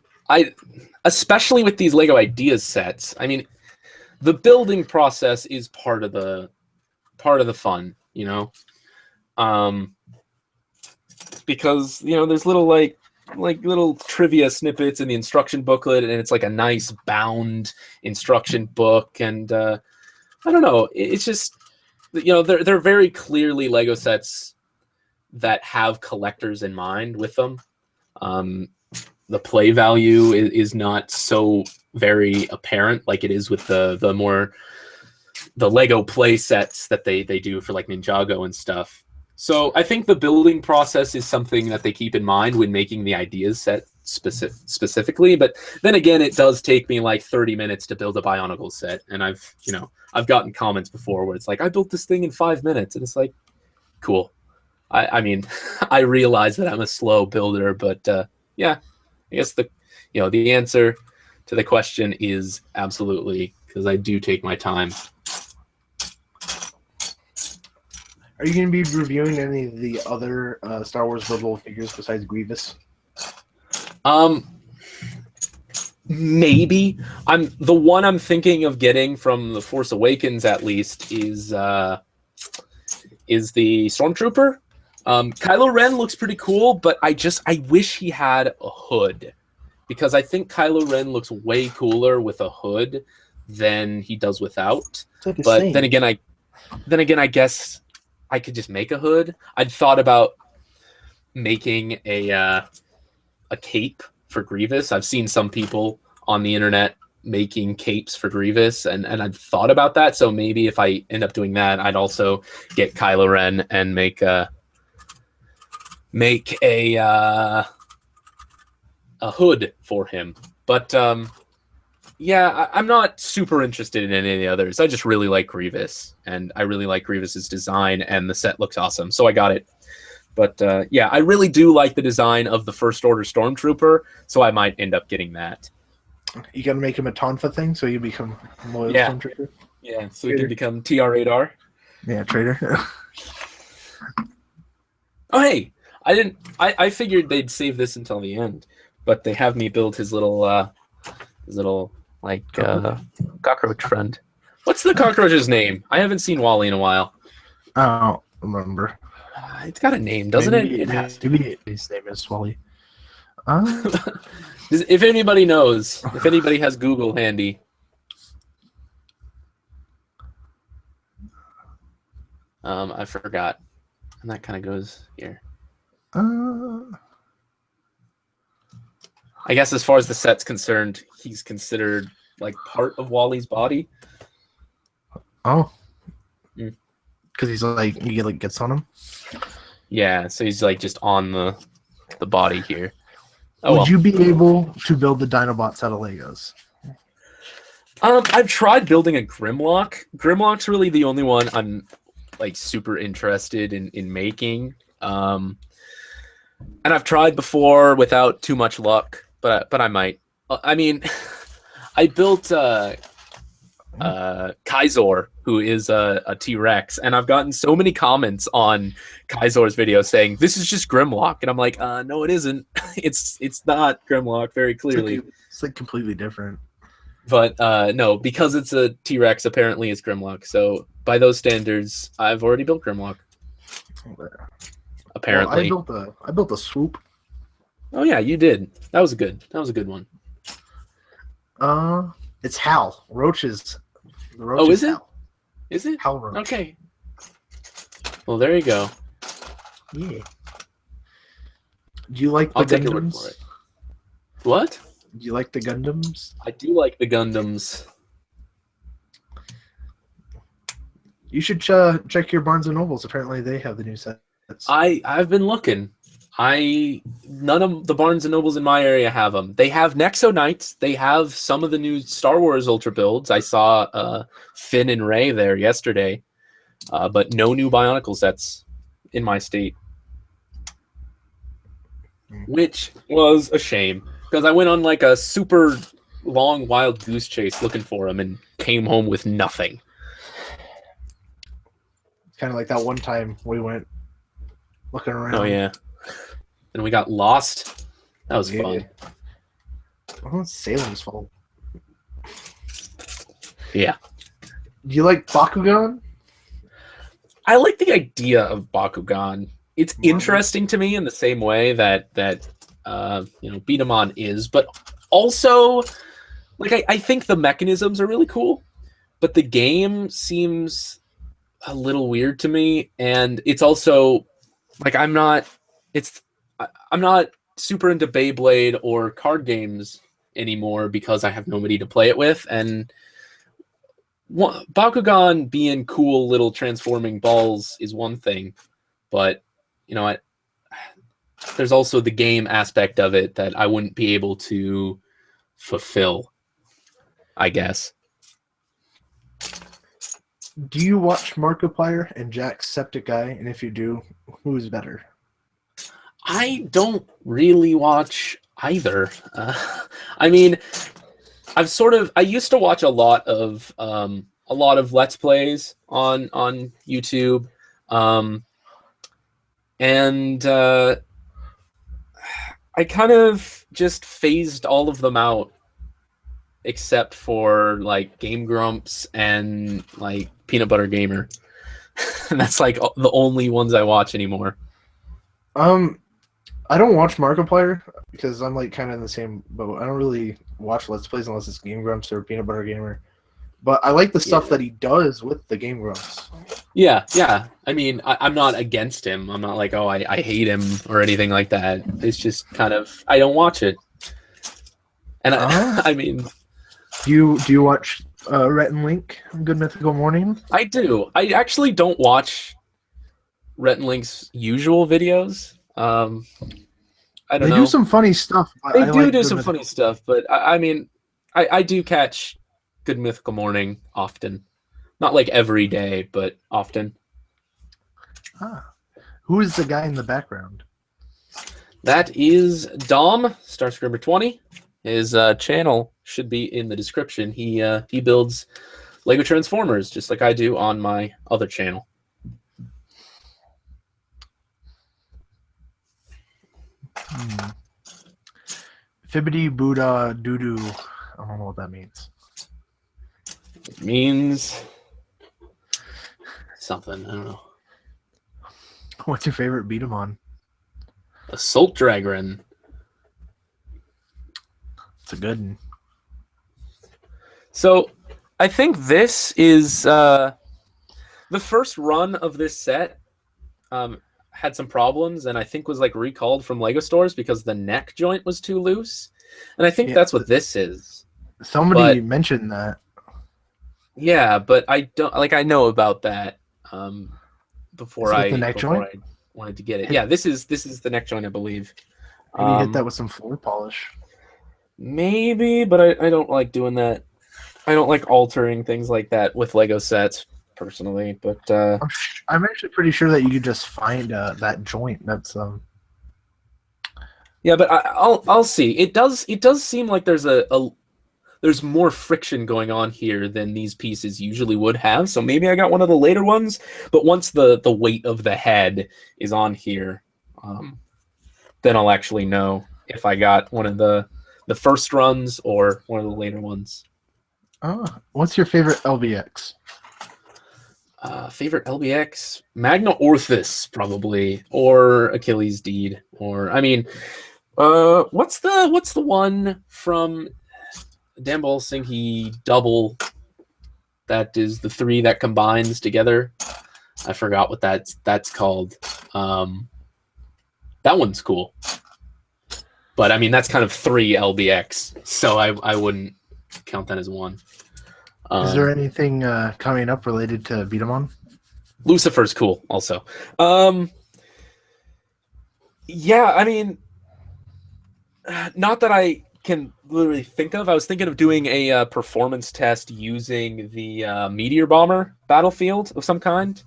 especially with these Lego Ideas sets. I mean, the building process is part of the fun, because there's little like little trivia snippets in the instruction booklet, and it's like a nice bound instruction book, and I don't know, it's just you know, they're very clearly Lego sets that have collectors in mind with them. The play value is not so very apparent like it is with the Lego play sets that they do for like Ninjago and stuff. So I think the building process is something that they keep in mind when making the ideas set specifically. But then again, it does take me like 30 minutes to build a Bionicle set, and I've gotten comments before where it's like, I built this thing in 5 minutes, and it's like, cool. I mean, I realize that I'm a slow builder, but yeah, I guess the answer to the question is absolutely, because I do take my time. Are you going to be reviewing any of the other Star Wars buildable figures besides Grievous? Maybe. The one I'm thinking of getting from The Force Awakens at least is the Stormtrooper. Kylo Ren looks pretty cool, but I wish he had a hood, because I think Kylo Ren looks way cooler with a hood than he does without. But then again, I guess I could just make a hood. I'd thought about making a cape for Grievous. I've seen some people on the internet making capes for Grievous, and I'd thought about that. So maybe if I end up doing that, I'd also get Kylo Ren and make a hood for him. But yeah, I'm not super interested in any of the others. I just really like Grievous, and I really like Grievous's design, and the set looks awesome, so I got it. But yeah, I really do like the design of the First Order Stormtrooper, so I might end up getting that. You gotta make him a Tonfa thing, so you become a loyal Stormtrooper? Yeah, so he can become TR-8R. Yeah, traitor. Oh, hey! I figured they'd save this until the end, but they have me build his little cockroach friend. What's the cockroach's name? I haven't seen Wally in a while. I don't remember. It's got a name, doesn't it? It has to be. His name is Wally. If anybody knows, if anybody has Google handy. I forgot. And that kind of goes here. I guess as far as the set's concerned, he's considered like part of Wally's body. Oh. Because he's like, he like gets on him? Yeah, so he's like just on the body here. Would you be able to build the Dinobots out of Legos? I've tried building a Grimlock. Grimlock's really the only one I'm like super interested in making. And I've tried before without too much luck, but I might. I mean, I built Kaizor, who is a T-Rex, and I've gotten so many comments on Kaizor's video saying this is just Grimlock, and I'm like, no, it isn't. It's not Grimlock very clearly. It's like completely different. But no, because it's a T-Rex, apparently it's Grimlock. So by those standards, I've already built Grimlock. Apparently, well, I built a swoop. Oh yeah, you did. That was a good one. It's Hal. Roaches. The Roach oh, is it? Hal. Is it? Hal Roach. Okay. Well, there you go. Yeah. Do you like the I'll Gundams? take your word for it. What? Do you like the Gundams? I do like the Gundams. You should check your Barnes & Nobles. Apparently they have the new sets. I've been looking. None of the Barnes & Nobles in my area have them. They have Nexo Knights. They have some of the new Star Wars Ultra builds. I saw Finn and Rey there yesterday, but no new Bionicle sets in my state, which was a shame because I went on like a super long wild goose chase looking for them and came home with nothing. It's kind of like that one time we went looking around. Oh yeah. And we got lost. That was fun. Oh, it's Salem's fault. Yeah. Do you like Bakugan? I like the idea of Bakugan. It's interesting to me in the same way that Beat-em-on is, but also like I think the mechanisms are really cool, but the game seems a little weird to me, and it's also like I'm not super into Beyblade or card games anymore because I have nobody to play it with, and Bakugan being cool little transforming balls is one thing, but there's also the game aspect of it that I wouldn't be able to fulfill, I guess. Do you watch Markiplier and Jacksepticeye? And if you do, who is better? I don't really watch either. I mean, I used to watch a lot of Let's Plays on YouTube, and I kind of just phased all of them out, except for like Game Grumps and like Peanut Butter Gamer. And that's like the only ones I watch anymore. I don't watch Markiplier because I'm like kind of in the same boat. I don't really watch Let's Plays unless it's Game Grumps or Peanut Butter Gamer. But I like the stuff that he does with the Game Grumps. Yeah. I mean, I'm not against him. I'm not like, oh, I hate him or anything like that. It's just kind of, I don't watch it. And I mean... Do you watch Rhett and Link, Good Mythical Morning? I do. I actually don't watch Rhett and Link's usual videos. I don't know. They do some funny stuff. They do some funny stuff, but I mean, I do catch Good Mythical Morning often. Not like every day, but often. Who is the guy in the background? That is Dom, Starscreamer 20. His channel should be in the description. He builds Lego Transformers just like I do on my other channel. Fibbity Buddha Doodoo. I don't know what that means. It means something. I don't know. What's your favorite beat 'em on? Assault Dragon. It's a good one. So I think this is the first run of this set had some problems, and I think was like recalled from Lego stores because the neck joint was too loose, and I think that's what this is. Somebody mentioned that. Yeah, but I don't I know about that before I wanted to get it. Yeah, this is the neck joint, I believe. Maybe hit that with some floor polish. Maybe, but I don't like doing that. I don't like altering things like that with Lego sets personally. But I'm actually pretty sure that you could just find that joint. That's yeah, but I'll see. It does seem like there's there's more friction going on here than these pieces usually would have. So maybe I got one of the later ones. But once the weight of the head is on here, then I'll actually know if I got one of the first runs or one of the later ones. What's your favorite LBX? Favorite LBX? Magna Orthus, probably, or Achilles Deed, or I mean, what's the one from Damball Sinky Double? That is the three that combines together. I forgot what that's called. That one's cool. But I mean, that's kind of 3 LBX, so I wouldn't count that as one. Is there anything coming up related to Beat 'em On? Lucifer's cool, also. Yeah, I mean, not that I can literally think of. I was thinking of doing a performance test using the Meteor Bomber battlefield of some kind.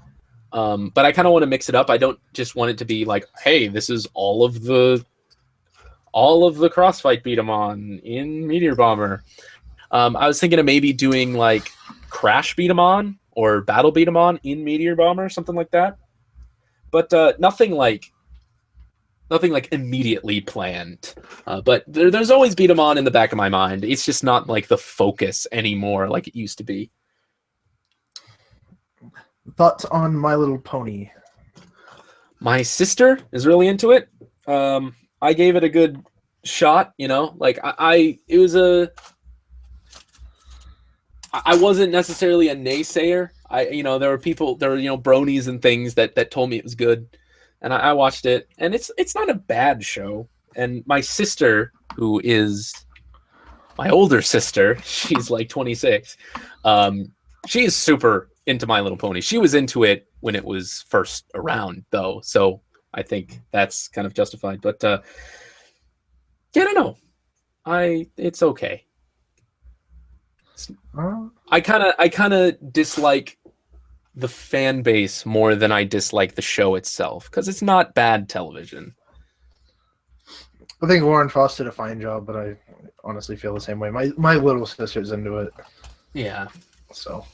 But I kind of want to mix it up. I don't just want it to be like, hey, this is all of the Crossfight Beat 'em On in Meteor Bomber. I was thinking of maybe doing like Crash Beat 'em On or Battle Beat 'em On in Meteor Bomber, something like that. But nothing like immediately planned. But there's always Beat 'em On in the back of my mind. It's just not like the focus anymore like it used to be. Thoughts on My Little Pony? My sister is really into it. I gave it a good shot, you know. Like it was I wasn't necessarily a naysayer. There were people, bronies and things that told me it was good, and I watched it, and it's not a bad show. And my sister, who is my older sister, she's like 26. She is super into My Little Pony. She was into it when it was first around, though, so I think that's kind of justified. But yeah, I don't know. It's okay. I kind of dislike the fan base more than I dislike the show itself, because it's not bad television. I think Warren Foss did a fine job, but I honestly feel the same way. My little sister's into it. Yeah. So,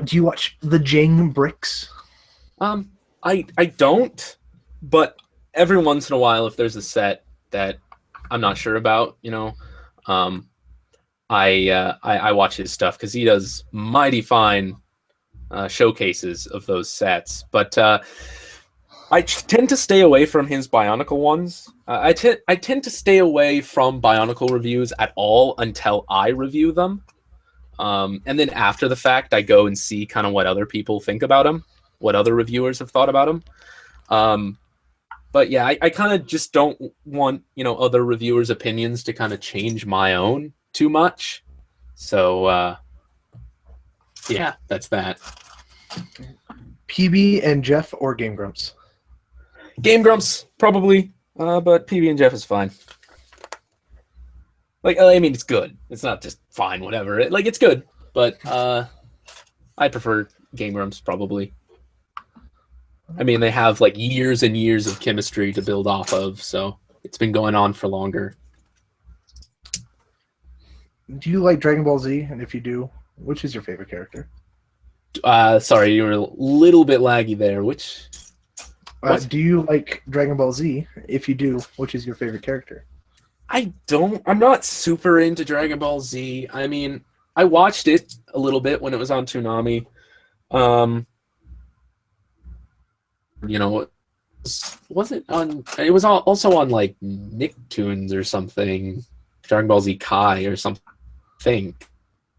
do you watch the Jang Bricks? I don't, but every once in a while, if there's a set that I'm not sure about, I watch his stuff, because he does mighty fine showcases of those sets. But I tend to stay away from his Bionicle ones. I tend to stay away from Bionicle reviews at all until I review them. And then after the fact, I go and see kind of what other people think about him, what other reviewers have thought about him. But yeah, I kind of just don't want, other reviewers' opinions to kind of change my own too much. So yeah, that's that. PB and Jeff or Game Grumps? Game Grumps, probably, but PB and Jeff is fine. Like, I mean, it's good. It's not just fine, whatever. It's good, but I prefer Game Grumps, probably. I mean, they have, years and years of chemistry to build off of, so it's been going on for longer. Do you like Dragon Ball Z? And if you do, which is your favorite character? Sorry, you were a little bit laggy there. Which... do you like Dragon Ball Z? If you do, which is your favorite character? I don't. I'm not super into Dragon Ball Z. I mean, I watched it a little bit when it was on Toonami. Was it on? It was also on Nicktoons or something. Dragon Ball Z Kai or something.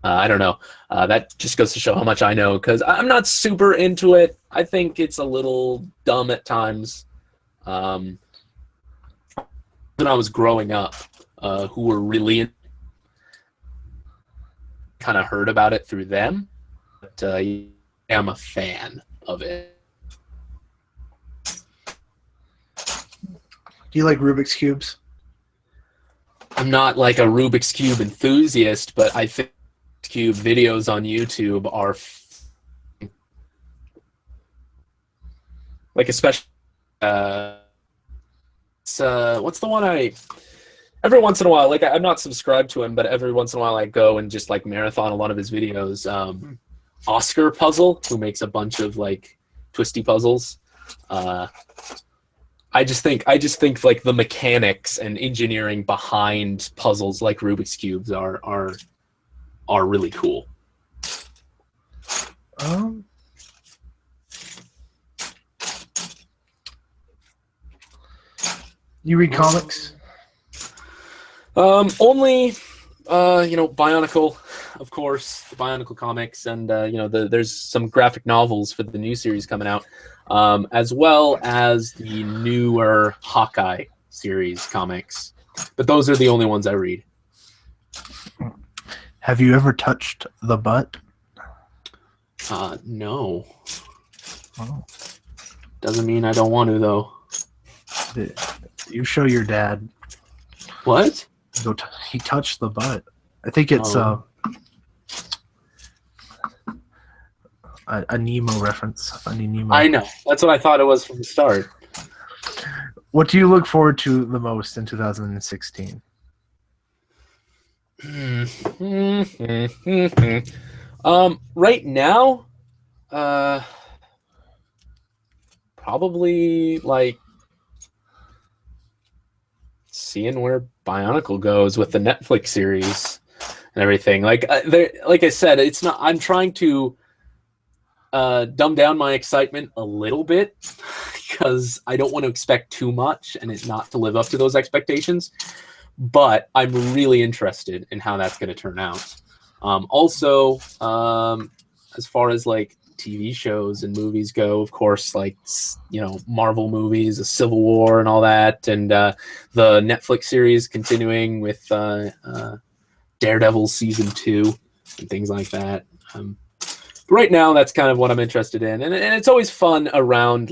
I don't know. That just goes to show how much I know, because I'm not super into it. I think it's a little dumb at times. When I was growing up, who were really kind of heard about it through them. But I'm a fan of it. Do you like Rubik's Cubes? I'm not like a Rubik's Cube enthusiast, but I think Cube videos on YouTube are especially what's the one every once in a while, I'm not subscribed to him, but every once in a while I go and just marathon a lot of his videos. Oscar Puzzle, who makes a bunch of twisty puzzles. I just think the mechanics and engineering behind puzzles like Rubik's Cubes are really cool. You read comics? Only Bionicle, of course, the Bionicle comics, and there's some graphic novels for the new series coming out, as well as the newer Hawkeye series comics. But those are the only ones I read. Have you ever touched the butt? No. Oh. Doesn't mean I don't want to, though. You show your dad. What? He touched the butt. I think it's a Nemo reference. Finding Nemo. I know. That's what I thought it was from the start. What do you look forward to the most in 2016? Right now, probably seeing where Bionicle goes with the Netflix series and everything. Like I said, it's not. I'm trying to dumb down my excitement a little bit because I don't want to expect too much and it not to live up to those expectations. But I'm really interested in how that's going to turn out. Also, as far as like TV shows and movies go, of course, like, you know, Marvel movies, a Civil War and all that, and the Netflix series continuing with Daredevil season 2 and things like that. Right now, that's kind of what I'm interested in, and it's always fun around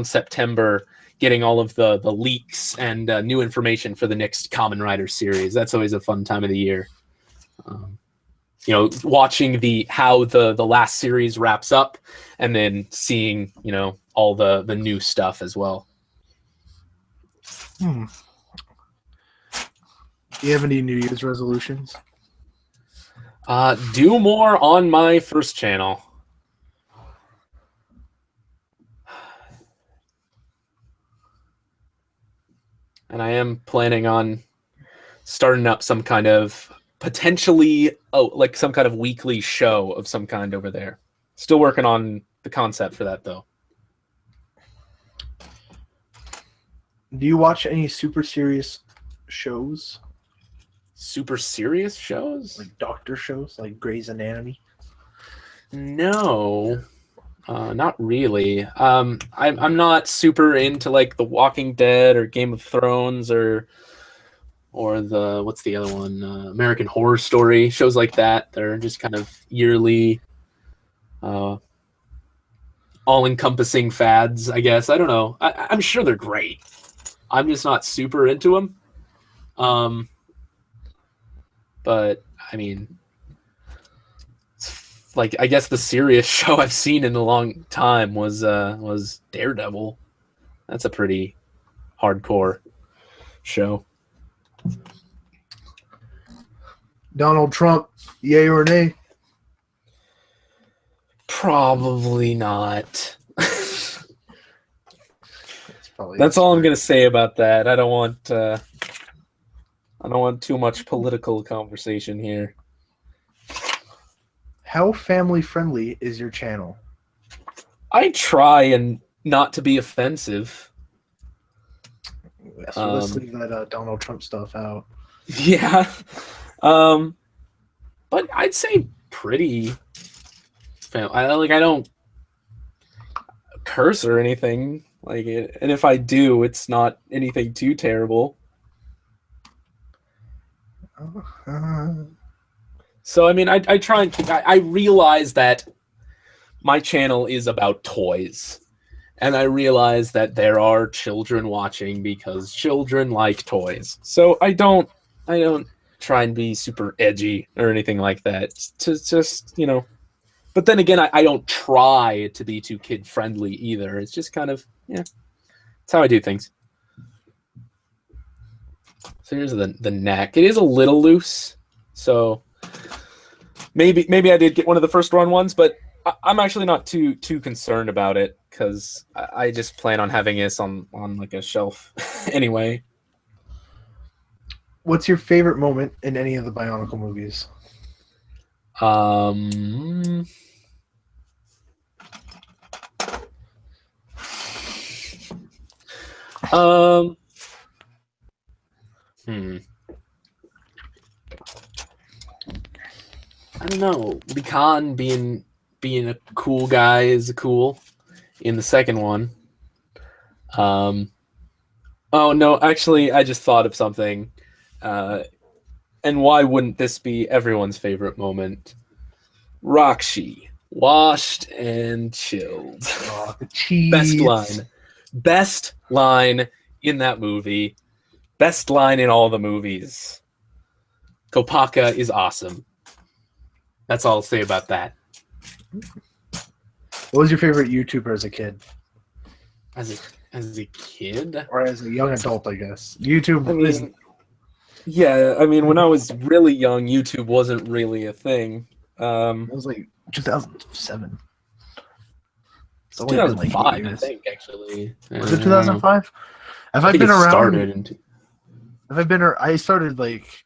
September, getting all of the leaks and new information for the next Kamen Rider series. That's always a fun time of the year. You know, watching how the last series wraps up, and then seeing, you know, all the new stuff as well. Do you have any New Year's resolutions? Do more on my first channel. And I am planning on starting up some kind of potentially, like some kind of weekly show of some kind over there. Still working on the concept for that, though. Do you watch any super serious shows? Super serious shows? Like doctor shows, like Grey's Anatomy? No, not really. I'm not super into like The Walking Dead or Game of Thrones or the, what's the other one? American Horror Story, shows like that. They're just kind of yearly, all-encompassing fads, I guess. I don't know. I'm sure they're great. I'm just not super into them. But I mean, like, I guess the serious show I've seen in a long time was Daredevil. That's a pretty hardcore show. Donald Trump, yay or nay? Probably not. That's all I'm gonna say about that. I don't want too much political conversation here. How family friendly is your channel? I try and not to be offensive. So let's leave that Donald Trump stuff out. Yeah. But I'd say pretty I don't curse or anything like it, and if I do, it's not anything too terrible. So I mean, I try and I realize that my channel is about toys, and I realize that there are children watching because children like toys. So I don't try and be super edgy or anything like that. To just, you know. But then again, I don't try to be too kid friendly either. It's just kind of, yeah, that's how I do things. So here's the neck. It is a little loose, so maybe I did get one of the first run ones, but I'm actually not too concerned about it because I just plan on having this on like a shelf anyway. What's your favorite moment in any of the Bionicle movies? I don't know. Khan being a cool guy is cool in the second one. Oh no, actually, I just thought of something. And why wouldn't this be everyone's favorite moment? Rakshi, washed and chilled. Oh, the cheese. Best line in that movie. Best line in all the movies. Kopaka is awesome. That's all I'll say about that. What was your favorite YouTuber as a kid? As a kid? Or as a young adult, I guess. YouTube isn't... Yeah, I mean, when I was really young, YouTube wasn't really a thing. It was like 2007. It's 2005, like I think, actually. Was it 2005? Have I been around? I started like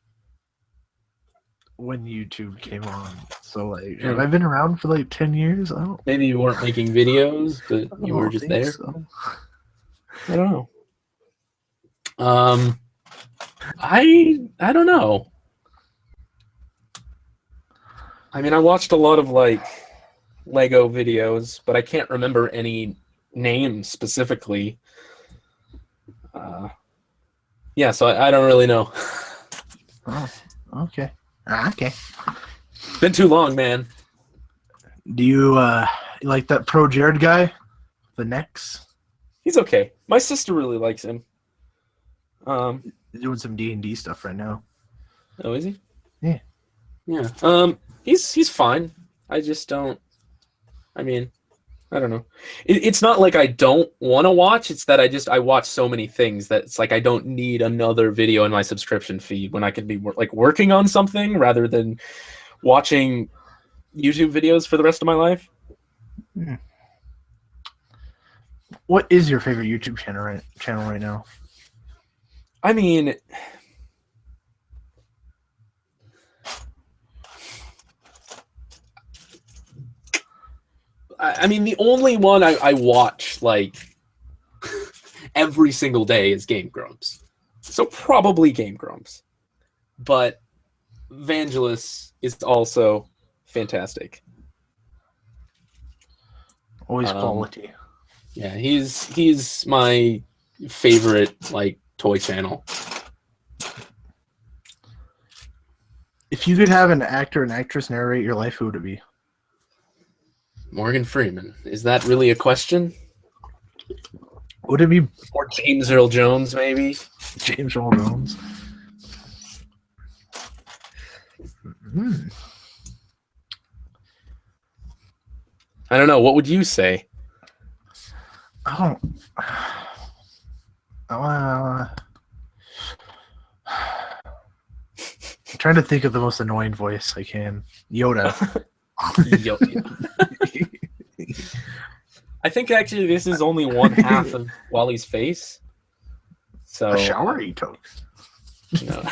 when YouTube came on. So like, have I been around for like 10 years? I don't. Maybe you weren't making videos, but you were just there. So. I don't know. I don't know. I mean, I watched a lot of like Lego videos, but I can't remember any names specifically. Yeah, so I don't really know. Oh, okay. Okay. Been too long, man. Do you like that Pro Jared guy? The Nex? He's okay. My sister really likes him. He's doing some D&D stuff right now. Oh, is he? Yeah. Yeah. He's fine. I just don't. I mean, I don't know. It's not like I don't want to watch. It's that I watch so many things that it's like I don't need another video in my subscription feed when I can be like working on something rather than watching YouTube videos for the rest of my life. What is your favorite YouTube channel right now? I mean, the only one I watch like every single day is Game Grumps. So probably Game Grumps. But Vangelis is also fantastic. Always quality. Yeah, he's my favorite like toy channel. If you could have an actor and actress narrate your life, who would it be? Morgan Freeman. Is that really a question? Would it be Or James Earl Jones, maybe? James Earl Jones? I don't know. What would you say? I'm trying to think of the most annoying voice I can. Yoda. I think actually this is only one half of Wally's face. So A shower he took. No.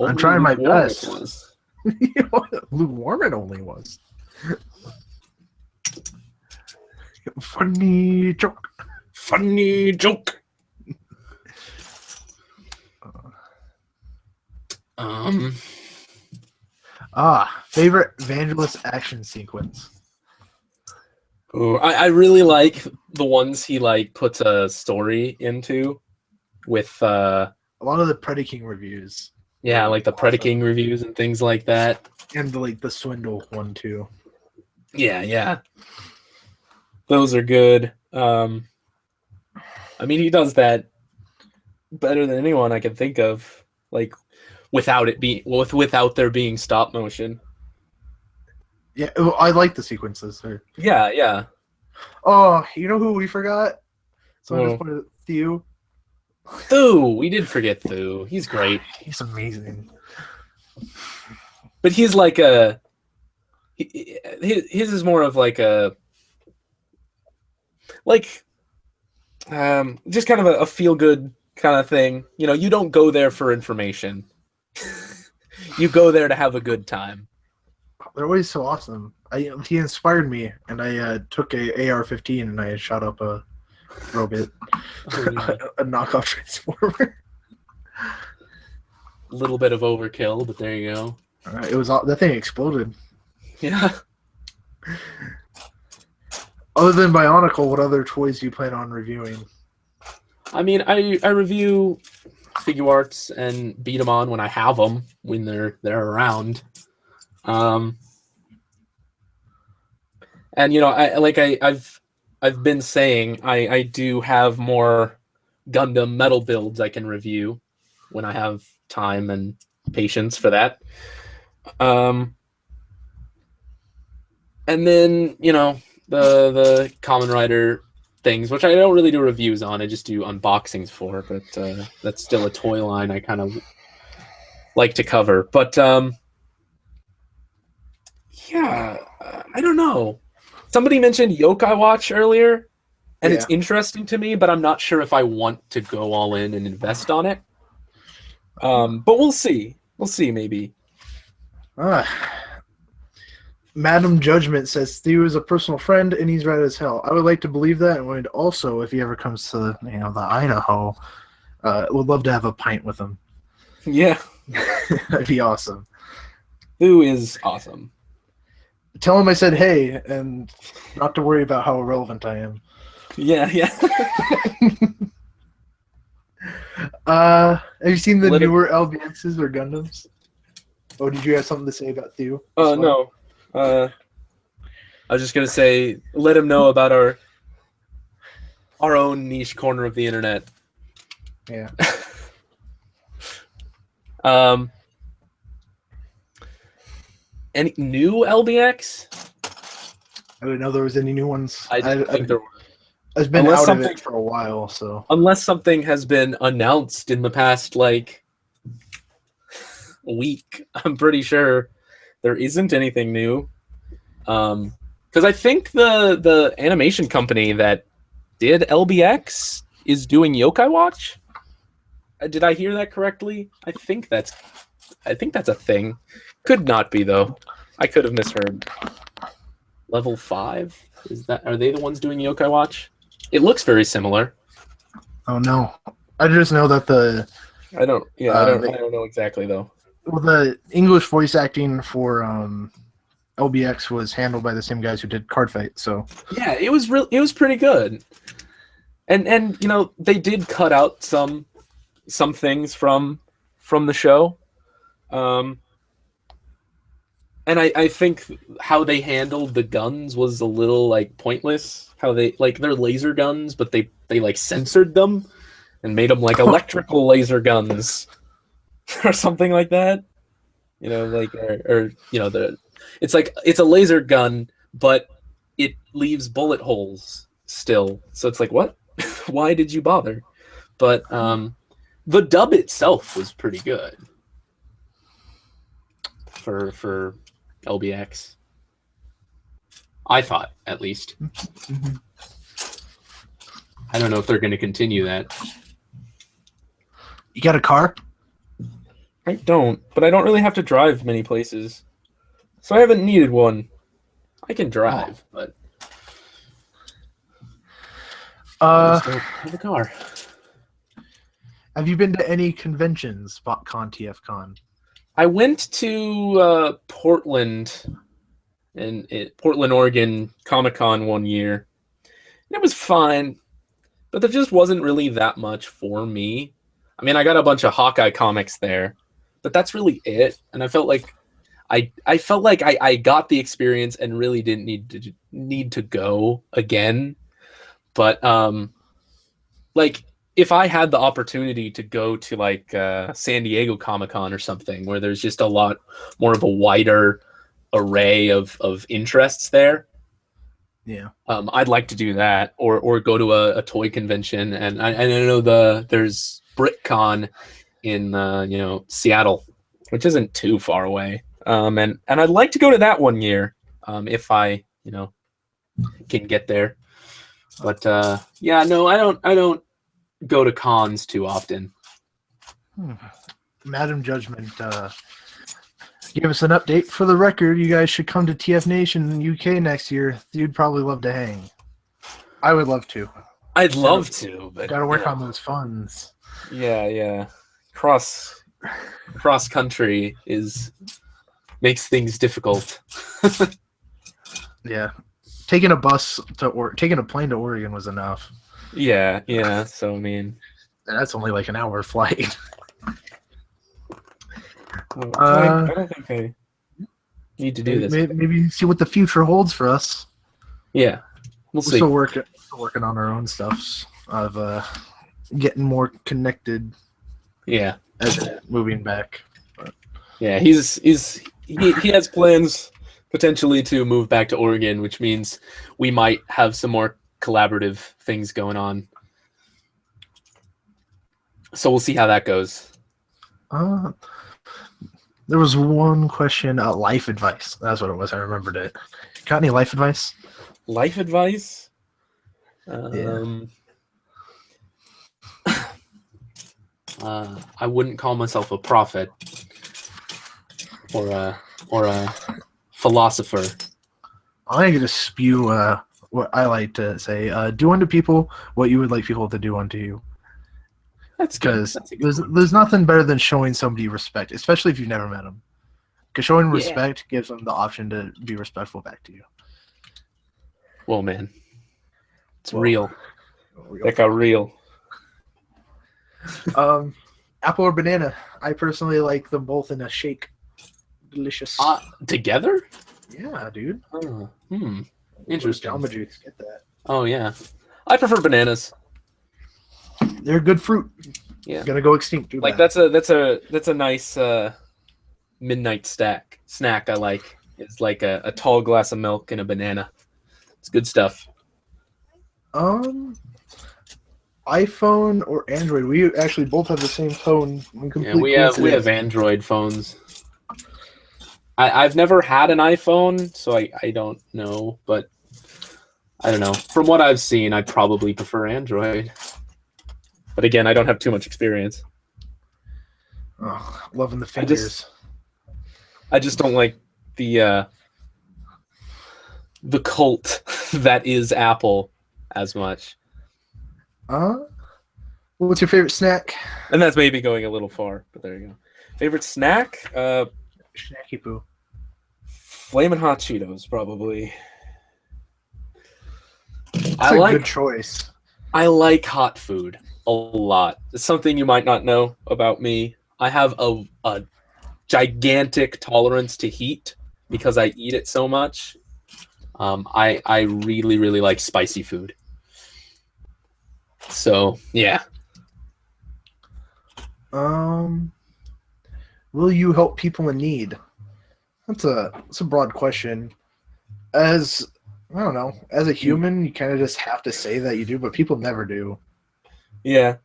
I'm trying my best. Lukewarm it only was. Funny joke. Funny joke. Favorite Vangelis action sequence. Ooh, I really like the ones he like puts a story into with a lot of the Predaking reviews. Yeah, like the Predaking reviews and things like that. And the Swindle one too. Yeah. Those are good. I mean, he does that better than anyone I can think of. Like without there being stop motion. Yeah, I like the sequences. Yeah. Oh, you know who we forgot? So I just put Theo. Thu, we did forget Thu. He's great. He's amazing. But he's like his is more of like a just kind of a feel good kind of thing. You know, you don't go there for information. You go there to have a good time. They're always so awesome. He inspired me, and I took a AR-15 and I shot up a robot, a knockoff transformer. A little bit of overkill, but there you go. It was that thing exploded. Yeah. Other than Bionicle, what other toys do you plan on reviewing? I mean, I review figure arts and beat them on when I have them, when they're around. And you know, I've been saying I do have more Gundam metal builds I can review when I have time and patience for that. And then, you know, the Kamen Rider things, which I don't really do reviews on, I just do unboxings for, but that's still a toy line I kind of like to cover. But yeah, I don't know. Somebody mentioned Yokai Watch earlier, and it's interesting to me, but I'm not sure if I want to go all in and invest on it. But we'll see. We'll see, maybe. Madam Judgment says Theo is a personal friend and he's right as hell. I would like to believe that, and would also, if he ever comes to the Idaho, Would love to have a pint with him. Yeah. That'd be awesome. Who is awesome. Tell him I said hey, and not to worry about how irrelevant I am. Yeah. Have you seen the newer LBXs or Gundams? Oh, did you have something to say about Theo? No. I was just gonna say, let him know about our own niche corner of the internet. Yeah. Any new LBX? I didn't know there was any new ones. I didn't think there were. I've been out of it for a while, so unless something has been announced in the past like week, I'm pretty sure there isn't anything new. Because I think the animation company that did LBX is doing Yokai Watch. Did I hear that correctly? I think that's a thing. Could not be though. I could have misheard. Level 5? Are they the ones doing Yokai Watch? It looks very similar. Oh no. I just know that I don't know exactly though. Well, the English voice acting for LBX was handled by the same guys who did Card Fight, so yeah, it was pretty good. And you know, they did cut out some things from the show. And I think how they handled the guns was a little like pointless. How they're laser guns, but they like censored them and made them like electrical laser guns or something like that. You know, like or you know, it's a laser gun, but it leaves bullet holes still. So it's like, what? Why did you bother? But the dub itself was pretty good for LBX. I thought, at least. Mm-hmm. I don't know if they're going to continue that. You got a car? I don't, but I don't really have to drive many places. So I haven't needed one. I can drive, but I just don't have a car. Have you been to any conventions, BotCon, TFCon? I went to Portland, Portland, Oregon Comic-Con one year. And it was fine, but there just wasn't really that much for me. I mean, I got a bunch of Hawkeye comics there, but that's really it. And I felt like I got the experience and really didn't need to go again. But like if I had the opportunity to go to like San Diego Comic-Con or something where there's just a lot more of a wider array of interests there, yeah, I'd like to do that, or go to a toy convention. And I know there's BritCon in Seattle, which isn't too far away. And I'd like to go to that one year if I can get there. But yeah, no, I don't go to cons too often. Madam Judgment, give us an update. For the record, you guys should come to TF Nation in UK next year. You'd probably love to hang. I would love to. I'd love to, but gotta work on those funds. Yeah. Cross country makes things difficult. Yeah. Taking a plane to Oregon was enough. Yeah. So I mean, and that's only like an hour flight. I don't think I need to do this. Maybe see what the future holds for us. Yeah, we'll see. Still working on our own stuff of getting more connected. Yeah, as moving back. But. Yeah, he has plans potentially to move back to Oregon, which means we might have some more collaborative things going on. So we'll see how that goes. There was one question, life advice. That's what it was. I remembered it. Got any life advice? Life advice? Yeah. I wouldn't call myself a prophet or a philosopher. I'm gonna spew what I like to say. Do unto people what you would like people to do unto you. That's good. Because That's a good point. there's nothing better than showing somebody respect, especially if you've never met them. Because showing Yeah. respect gives them the option to be respectful back to you. Well, man, it's Well, real. That got real. Apple or banana? I personally like them both in a shake. Delicious. Together? Yeah, dude. Oh, interesting. Jamba Juice, get that. Oh yeah, I prefer bananas. They're good fruit. Yeah, Gonna go extinct. Too like bad. that's a nice midnight snack. I like. It's like a tall glass of milk and a banana. It's good stuff. iPhone or Android? We actually both have the same phone. Yeah, we have Android phones. I've never had an iPhone, so I don't know, but I don't know. From what I've seen, I probably prefer Android. But again, I don't have too much experience. Oh, loving the fingers. I just don't like the cult that is Apple as much. What's your favorite snack? And that's maybe going a little far, but there you go. Favorite snack? Snacky poo. Flamin' Hot Cheetos, probably. That's a good choice. I like hot food a lot. It's something you might not know about me. I have a gigantic tolerance to heat because I eat it so much. I really, really like spicy food. So, yeah. Will you help people in need? That's a broad question. As I don't know, as a human, you kind of just have to say that you do, but people never do. Yeah.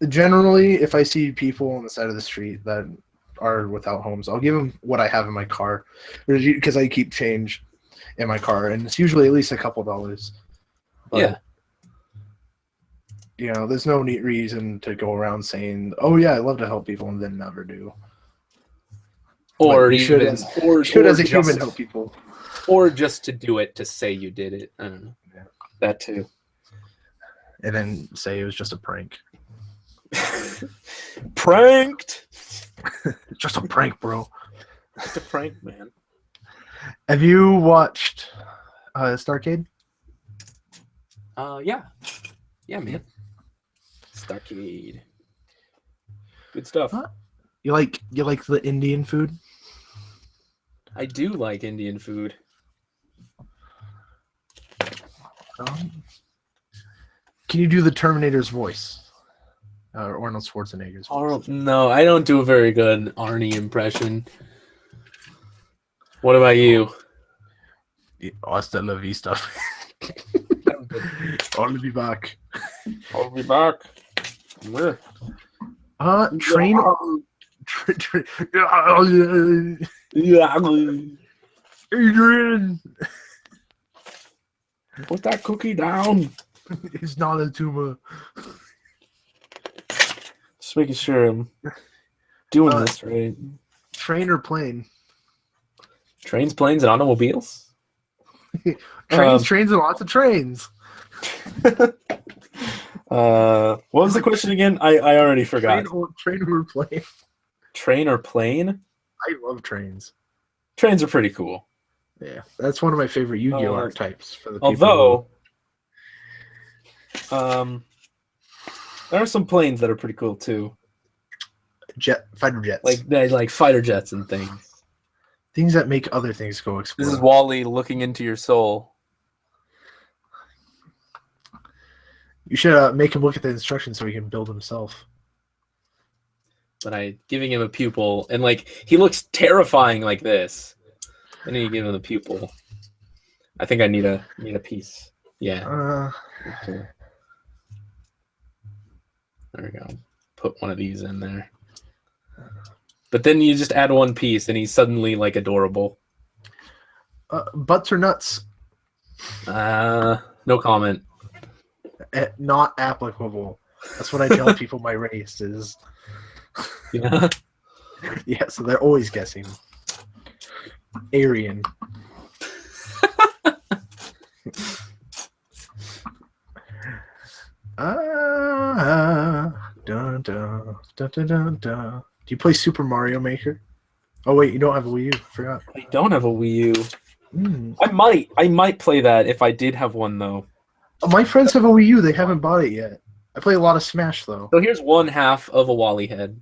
Generally, if I see people on the side of the street that are without homes, I'll give them what I have in my car, because I keep change in my car, and it's usually at least a couple dollars. But, yeah. You know, there's no neat reason to go around saying, "Oh yeah, I love to help people," and then never do. Or you should, as a human, help people. Or just to do it to say you did it. I don't know. Yeah. That too. And then say it was just a prank. Pranked. It's just a prank, bro. It's a prank, man. Have you watched Starcade? Yeah. Yeah, man. Starcade. Good stuff. You like the Indian food? I do like Indian food. Can you do the Terminator's voice? Or Arnold Schwarzenegger's voice? No, I don't do a very good Arnie impression. What about you? Hasta la vista. I'll be back. I'll be back. Where? Train. Adrian, put that cookie down. It's not a tumor. Just making sure I'm doing this right. Train or plane? Trains, planes, and automobiles? Trains, and lots of trains. What was the question again? I already forgot. Train or plane? Train or plane? I love trains. Trains are pretty cool. Yeah, that's one of my favorite Yu-Gi-Oh archetypes. For the although, there are some planes that are pretty cool too. Fighter jets, like fighter jets and things. Things that make other things go explode. This is Wall-E looking into your soul. You should make him look at the instructions so he can build himself. But giving him a pupil, and he looks terrifying like this. I need to give him the pupil. I think I need a piece. Yeah. Okay. There we go. Put one of these in there. But then you just add one piece, and he's suddenly adorable. Butts or nuts? No comment. Not applicable. That's what I tell people my race is. Yeah. Yeah, so they're always guessing. Aryan. da, da, da, da, da, da, da. Do you play Super Mario Maker? Oh wait, you don't have a Wii U. I forgot. I don't have a Wii U. I might play that if I did have one though. My friends have a Wii U. They haven't bought it yet. I play a lot of Smash though. So here's one half of a Wally head.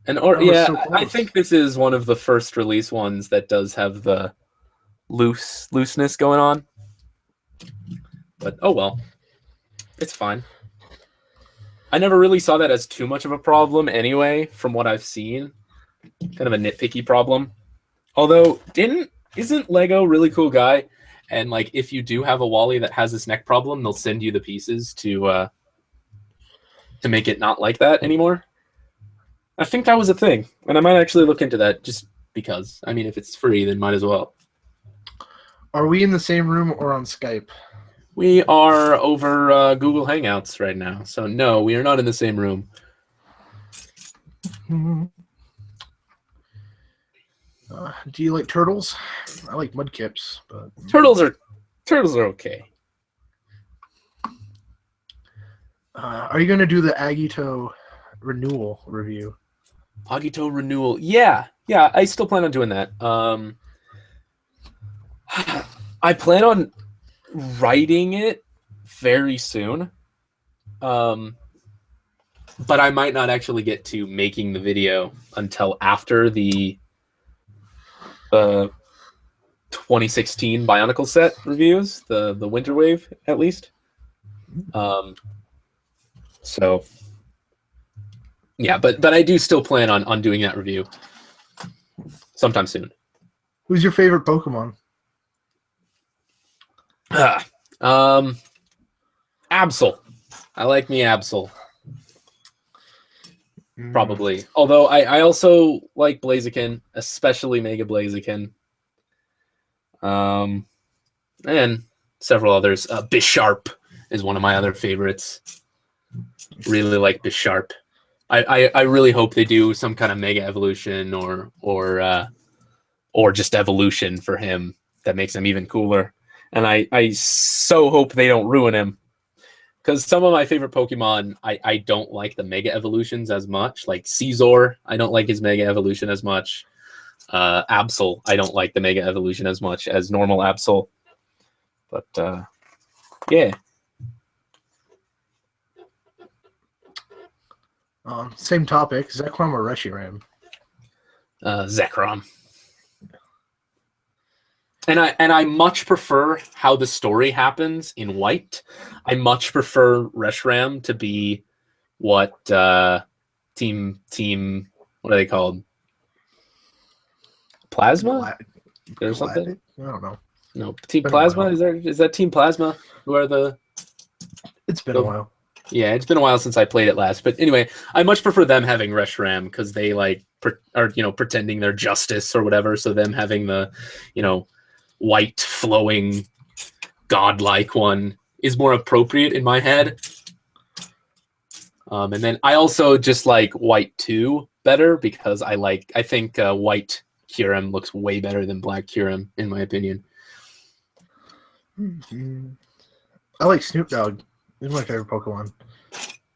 And So I think this is one of the first release ones that does have the looseness going on. But oh well. It's fine. I never really saw that as too much of a problem anyway, from what I've seen. Kind of a nitpicky problem. Although, isn't Lego a really cool guy? And like, if you do have a Wally that has this neck problem, they'll send you the pieces to make it not like that anymore. I think that was a thing, and I might actually look into that just because. I mean, if it's free, then might as well. Are we in the same room or on Skype? We are over Google Hangouts right now, so no, we are not in the same room. Do you like turtles? I like mudkips, but turtles are okay. Are you going to do the Agito renewal review? Agito renewal, yeah. I still plan on doing that. I plan on writing it very soon, but I might not actually get to making the video until after the 2016 Bionicle set reviews, the Winter Wave at least. So yeah, but I do still plan on doing that review sometime soon. Who's your favorite Pokemon? Absol. I like me Absol. Probably. Although I also like Blaziken, especially Mega Blaziken. And several others. Bisharp is one of my other favorites. Really like Bisharp. I really hope they do some kind of Mega Evolution or just evolution for him that makes him even cooler. And I so hope they don't ruin him. Because some of my favorite Pokemon, I don't like the Mega Evolutions as much. Like Caesar, I don't like his Mega Evolution as much. Absol, I don't like the Mega Evolution as much as normal Absol. But, yeah. Same topic, Zekrom or Reshiram? Zekrom. And I much prefer how the story happens in White. I much prefer Reshiram to be what team what are they called? Plasma? Or something? I don't know. No, Team Plasma? Is that Team Plasma? Who are the It's been a while. Yeah, it's been a while since I played it last. But anyway, I much prefer them having Reshiram because they like are pretending they're justice or whatever. So them having the white flowing godlike one is more appropriate in my head. And then I also just like White 2 better because I think White Kyurem looks way better than Black Kyurem in my opinion. I like Snoop Dogg. He's my favorite Pokemon.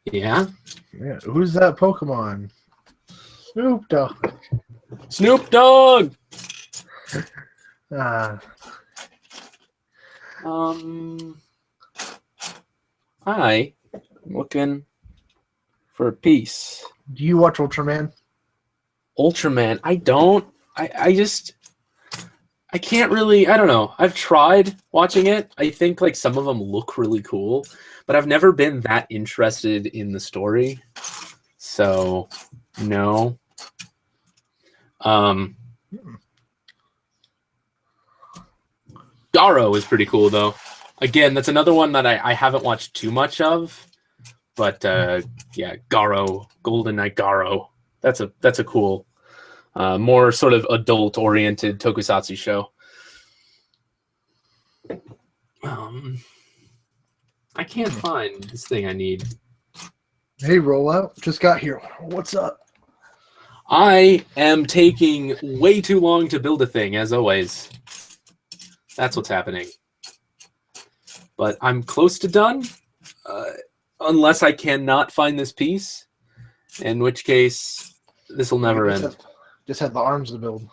Yeah? Yeah. Who's that Pokemon? Snoop Dogg. Snoop Dogg! I'm looking for a piece. Do you watch Ultraman? Ultraman, I don't. I can't really, I don't know. I've tried watching it. I think like some of them look really cool, but I've never been that interested in the story. So, no. Garo is pretty cool though. Again, that's another one that I haven't watched too much of, but yeah, Garo, Golden Knight Garo. That's a cool, more sort of adult-oriented tokusatsu show. I can't find this thing I need. Hey, Rollout, just got here. What's up? I am taking way too long to build a thing, as always. That's what's happening. But I'm close to done. unless I cannot find this piece, in which case this will never end. Just had the arms to build.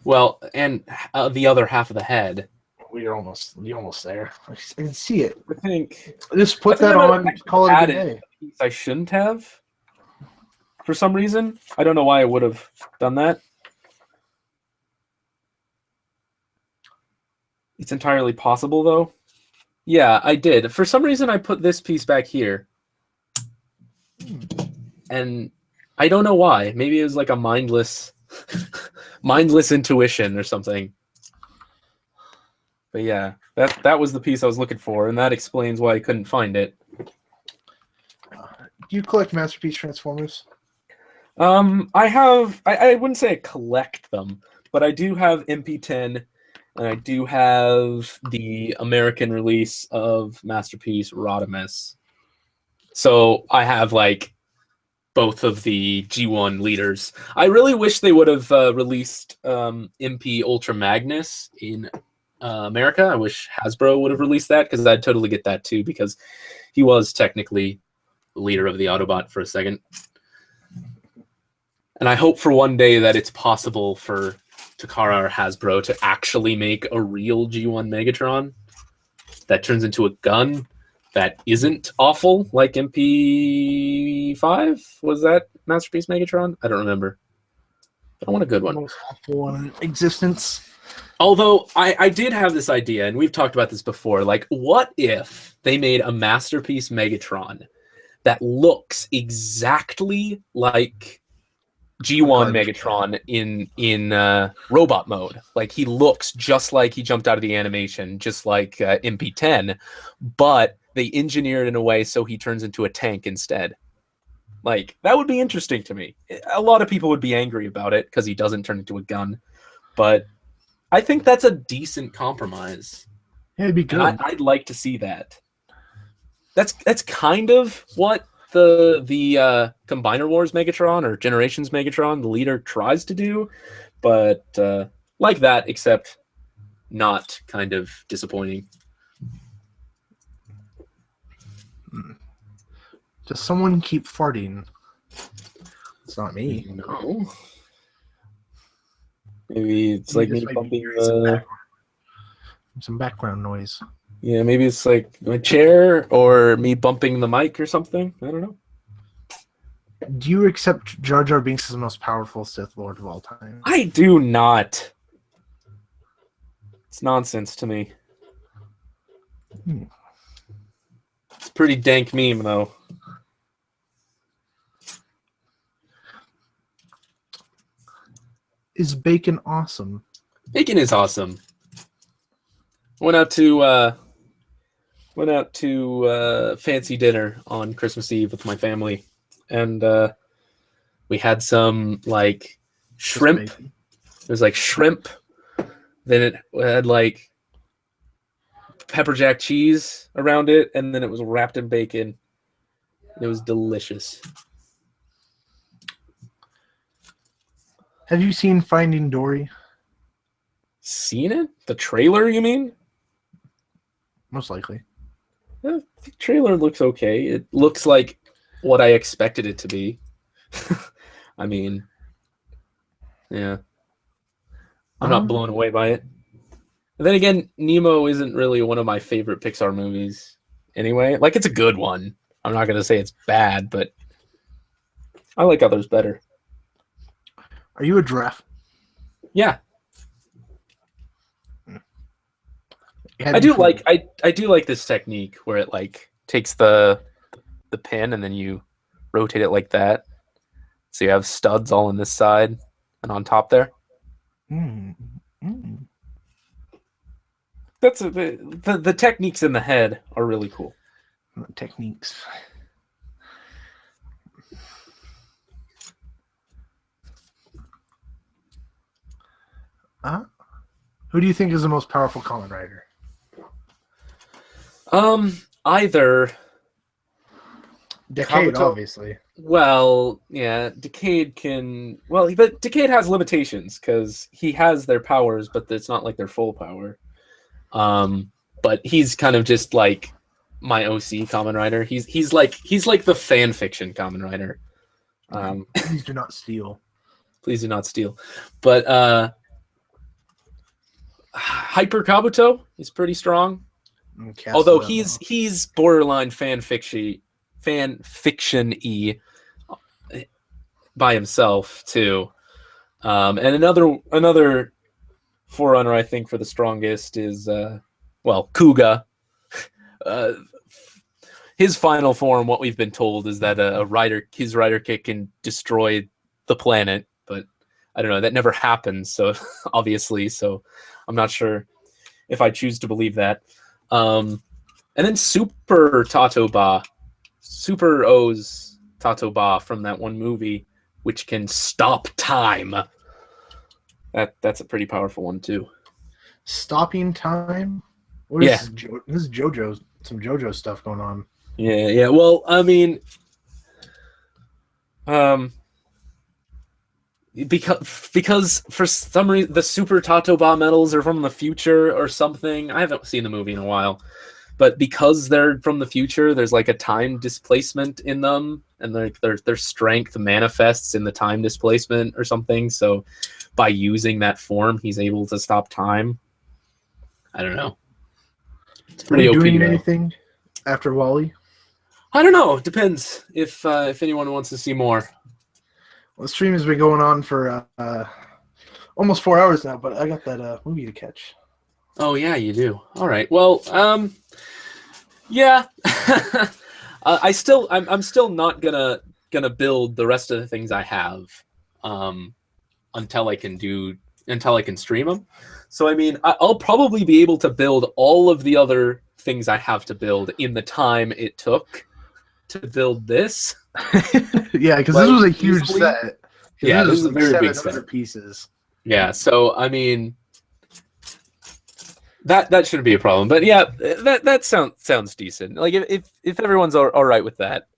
Well, and the other half of the head. You're almost there. I can see it. I think just put that on. Call it a good day. A piece I shouldn't have. For some reason, I don't know why I would have done that. It's entirely possible, though. Yeah, I did. For some reason, I put this piece back here. And I don't know why. Maybe it was like a mindless intuition or something. But yeah, that was the piece I was looking for, and that explains why I couldn't find it. Do you collect Masterpiece Transformers? I wouldn't say I collect them, but I do have MP10, and I do have the American release of Masterpiece Rodimus. So I have like both of the G1 leaders. I really wish they would have released MP Ultra Magnus in America. I wish Hasbro would have released that, because I'd totally get that too, because he was technically the leader of the Autobot for a second. And I hope for one day that it's possible for Takara or Hasbro to actually make a real G1 Megatron that turns into a gun that isn't awful, like MP5? Was that Masterpiece Megatron? I don't remember. But I want a good one. Most awful one in existence. Although I did have this idea, and we've talked about this before, like, what if they made a Masterpiece Megatron that looks exactly like G1 Megatron in robot mode? Like, he looks just like he jumped out of the animation, just like MP10, but they engineer it in a way so he turns into a tank instead. Like, that would be interesting to me. A lot of people would be angry about it because he doesn't turn into a gun, but I think that's a decent compromise. Yeah, it'd be good. I'd like to see that. That's kind of what the Combiner Wars Megatron or Generations Megatron, the leader, tries to do, but like that, except not kind of disappointing. Does someone keep farting? It's not me. No. Maybe it's like me bumping some background noise. Yeah, maybe it's like my chair or me bumping the mic or something. I don't know. Do you accept Jar Jar Binks as the most powerful Sith Lord of all time? I do not. It's nonsense to me. It's a pretty dank meme, though. Is bacon awesome? Bacon is awesome. Went out to fancy dinner on Christmas Eve with my family, and we had some like shrimp. It was like shrimp. Then it had like pepper jack cheese around it, and then it was wrapped in bacon. It was delicious. Have you seen Finding Dory? Seen it? The trailer, you mean? Most likely. The trailer looks okay. It looks like what I expected it to be. I mean, yeah. I'm not blown away by it. And then again, Nemo isn't really one of my favorite Pixar movies anyway. Like, it's a good one. I'm not going to say it's bad, but I like others better. Are you a giraffe? Yeah. I do like this technique where it like takes the pin and then you rotate it like that. So you have studs all on this side and on top there. That's the techniques in the head are really cool. Techniques. Who do you think is the most powerful Kamen Rider? Either Decade, Kabuto, obviously. Well, yeah, Decade can. Well, but Decade has limitations because he has their powers, but it's not like their full power. But he's kind of just like my OC Kamen Rider. He's like the fan fiction Kamen Rider. Please do not steal. Please do not steal. But Hyper Kabuto is pretty strong. Although he's borderline fan fiction-y by himself too. And another forerunner I think for the strongest is Kuga. His final form, what we've been told, is that his rider kick can destroy the planet, but I don't know, that never happens, so obviously, so I'm not sure if I choose to believe that. And then Super Tatoba, Super O's Tatoba from that one movie, which can stop time. That's a pretty powerful one too. Stopping time? This is JoJo's, some JoJo stuff going on. Yeah. Well, I mean, because for some reason the Super Tatoba medals are from the future or something. I haven't seen the movie in a while, but because they're from the future, there's like a time displacement in them, and their strength manifests in the time displacement or something. So by using that form, he's able to stop time. I don't know. It's pretty OP. Doing anything after Wally? I don't know. It depends if anyone wants to see more. Well, the stream has been going on for almost 4 hours now, but I got that movie to catch. Oh yeah, you do. All right. Well, yeah. I'm still not gonna build the rest of the things I have until I can stream them. So I mean, I'll probably be able to build all of the other things I have to build in the time it took to build this. Yeah, because this was a huge set. Yeah, this is a very big set. Pieces. Yeah, so I mean, that shouldn't be a problem. But yeah, that sounds decent. Like if everyone's all right with that,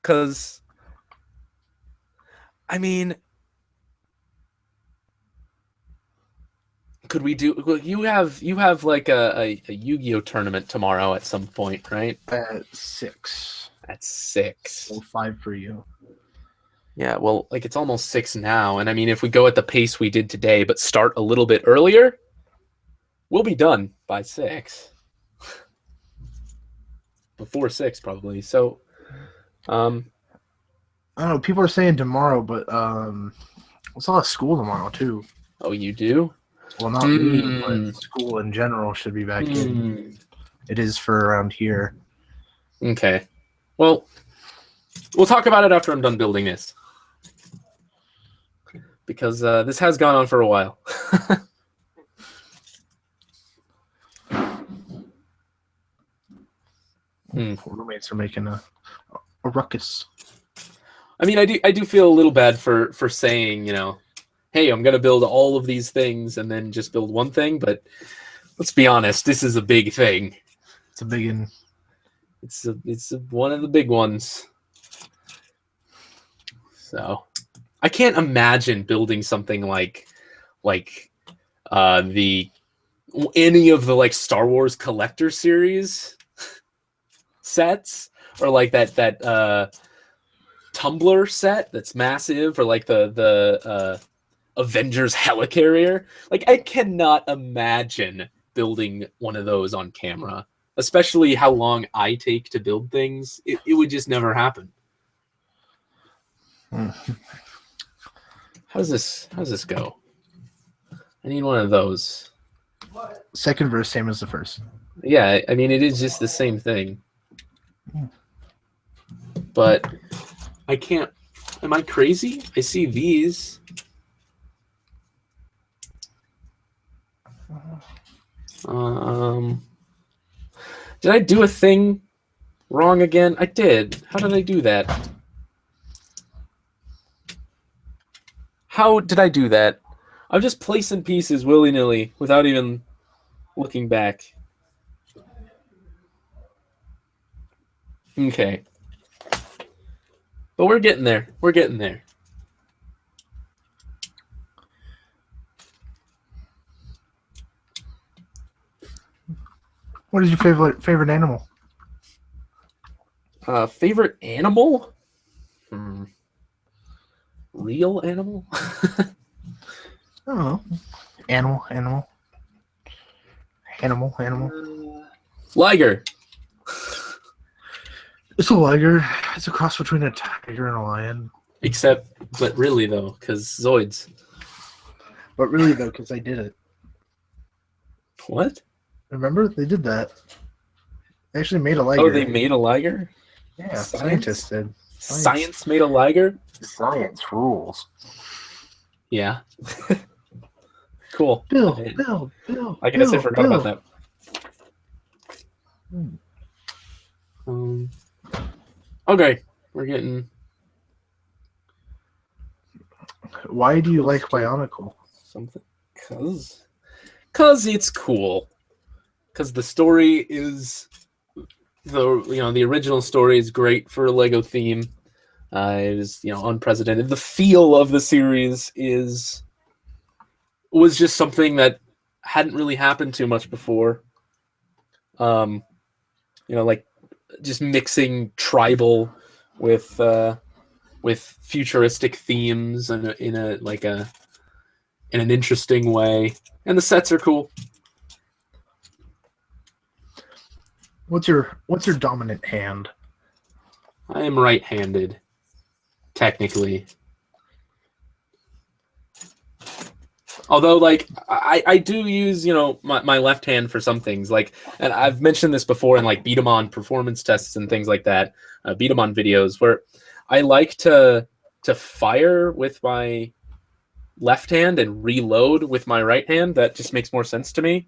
because I mean, could we do? Well, you have like a Yu-Gi-Oh tournament tomorrow at some point, right? At 6. At 6. Well, 5 for you. Yeah, well, like it's almost 6 now, and I mean, if we go at the pace we did today, but start a little bit earlier, we'll be done by 6. Before 6, probably. So, I don't know. People are saying tomorrow, but it's all at school tomorrow too. Oh, you do? Well, not me, but school in general should be back in. It is for around here. Okay. Well, we'll talk about it after I'm done building this. Because this has gone on for a while. Roommates are making a ruckus. I mean, I do feel a little bad for saying, you know, hey, I'm gonna build all of these things and then just build one thing, but let's be honest, this is a big thing. It's a big one. It's one of the big ones. So I can't imagine building something like any of the like Star Wars collector series sets, or like that Tumblr set that's massive, or like the Avengers helicarrier. Like I cannot imagine building one of those on camera, especially how long I take to build things. It would just never happen. How does this go? I need one of those. Second verse, same as the first. Yeah, I mean, it is just the same thing. But I can't... Am I crazy? I see these. Did I do a thing wrong again? I did. How did I do that? How did I do that? I'm just placing pieces willy-nilly without even looking back. Okay. But we're getting there. We're getting there. What is your favorite animal? Favorite animal? Real animal? I don't know. Animal. Liger. It's a liger. It's a cross between a tiger and a lion. But really though, because Zoids. But really though, because I did it. What? Remember? They did that. They actually made a liger. Oh, they made a liger? Yeah, scientists did. Science made a liger? Science rules. Yeah. Cool. Bill. I guess I forgot about that. Okay, we're getting... Why do you like Bionicle? Something. Cause it's cool. Cause the story is... The original story is great for a Lego theme. It is, unprecedented. The feel of the series was just something that hadn't really happened too much before. Like just mixing tribal with futuristic themes and in an interesting way, and the sets are cool. What's your dominant hand? I am right-handed, technically. Although, like, I do use, my left hand for some things. Like, and I've mentioned this before in, like, beat 'em on performance tests and things like that, beat 'em on videos, where I like to fire with my left hand and reload with my right hand. That just makes more sense to me.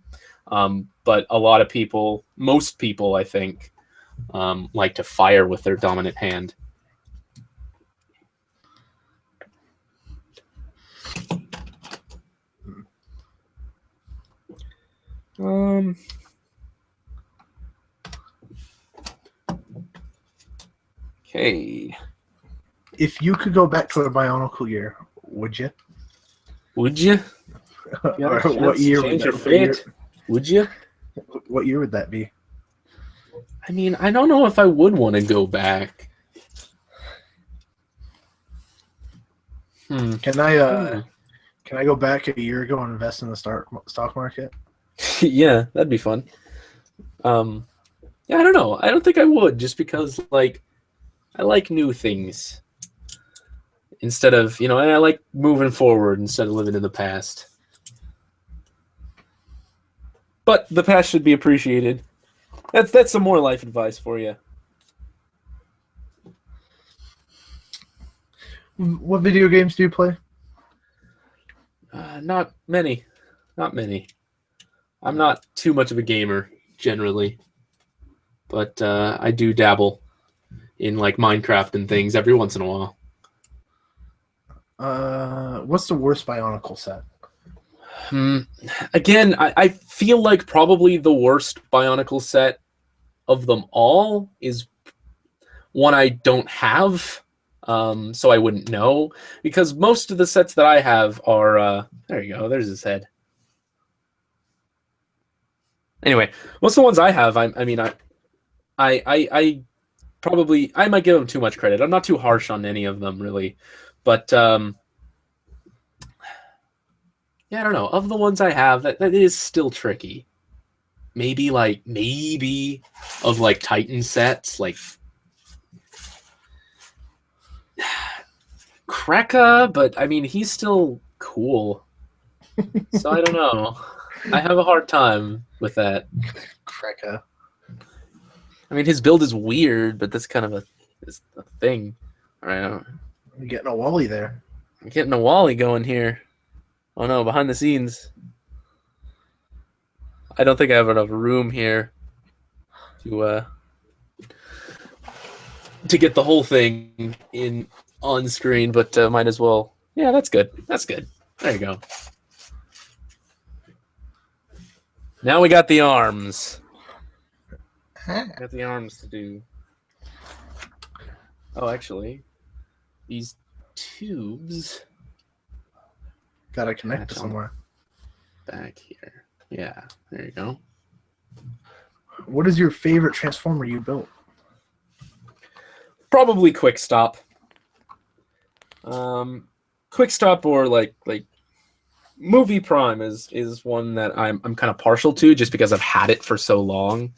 But a lot of people, most people, I think, like to fire with their dominant hand. Okay. If you could go back to a Bionicle year, would you? Would you? What year would your fate? Would you? What year would that be? I mean, I don't know if I would want to go back. Can I go back a year ago and invest in the stock market? Yeah, that'd be fun. Yeah, I don't know. I don't think I would, just because, like, I like new things instead of, and I like moving forward instead of living in the past. But the past should be appreciated. That's some more life advice for you. What video games do you play? Not many. Not many. I'm not too much of a gamer, generally. But I do dabble in, like, Minecraft and things every once in a while. What's the worst Bionicle set? Again, I feel like probably the worst Bionicle set of them all is one I don't have, so I wouldn't know, because most of the sets that I have are there you go, there's his head. Anyway, most of the ones I have, I might give them too much credit. I'm not too harsh on any of them, really, but yeah, I don't know. Of the ones I have, that is still tricky. Maybe of, like, Titan sets, like Kreka, but I mean, he's still cool. So I don't know. I have a hard time with that. Kreka. I mean, his build is weird, but that's kind of a thing. All right, You're getting a Wally there. I'm getting a Wally going here. Oh no, behind the scenes. I don't think I have enough room here to get the whole thing on screen, but might as well. Yeah, that's good. That's good. There you go. Now we got the arms. Got the arms to do. Oh, actually, these tubes Gotta connect to somewhere. back here. Yeah, there you go. What is your favorite Transformer you built? Probably Quick Stop. Quick Stop or like Movie Prime is one that I'm kind of partial to just because I've had it for so long.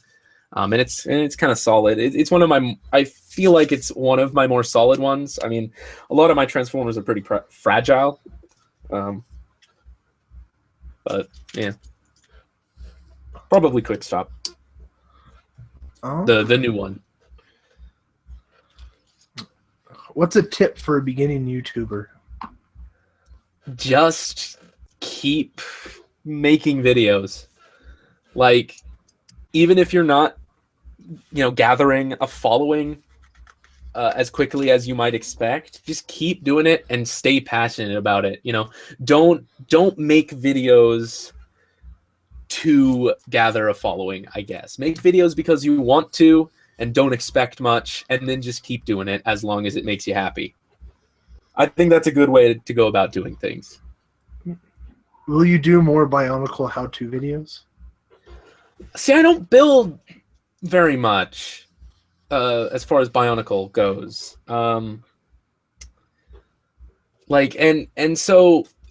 And it's kind of solid. It's one of my, I feel like it's one of my more solid ones. I mean, a lot of my Transformers are pretty fragile. But yeah, probably Quick Stop. The new one. What's a tip for a beginning YouTuber? Just keep making videos. Like, even if you're not, gathering a following as quickly as you might expect, just keep doing it and stay passionate about it. Don't make videos to gather a following, I guess. Make videos because you want to and don't expect much, and then just keep doing it as long as it makes you happy. I think that's a good way to go about doing things. Will you do more Bionicle how-to videos? See, I don't build very much as far as Bionicle goes. So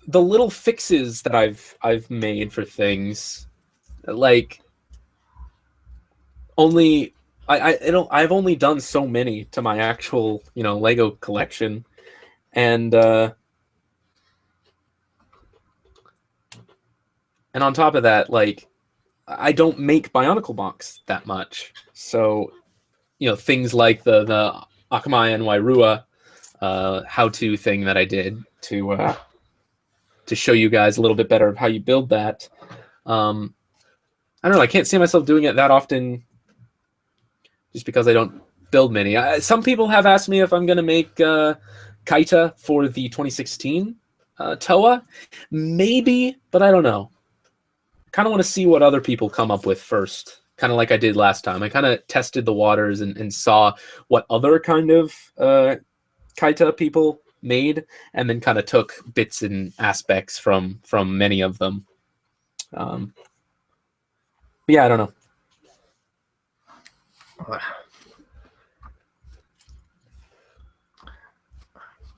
the little fixes that I've made for things, like, I've only done so many to my actual Lego collection, and on top of that, like, I don't make Bionicle box that much, so things like the Akamai and Wairua how-to thing that I did to show you guys a little bit better of how you build that. I don't know. I can't see myself doing it that often, just because I don't build many. Some people have asked me if I'm going to make Kaita for the 2016 Toa. Maybe, but I don't know. I kind of want to see what other people come up with first, kind of like I did last time. I kind of tested the waters and saw what other kind of Kaita people made, and then kind of took bits and aspects from many of them. But yeah, I don't know.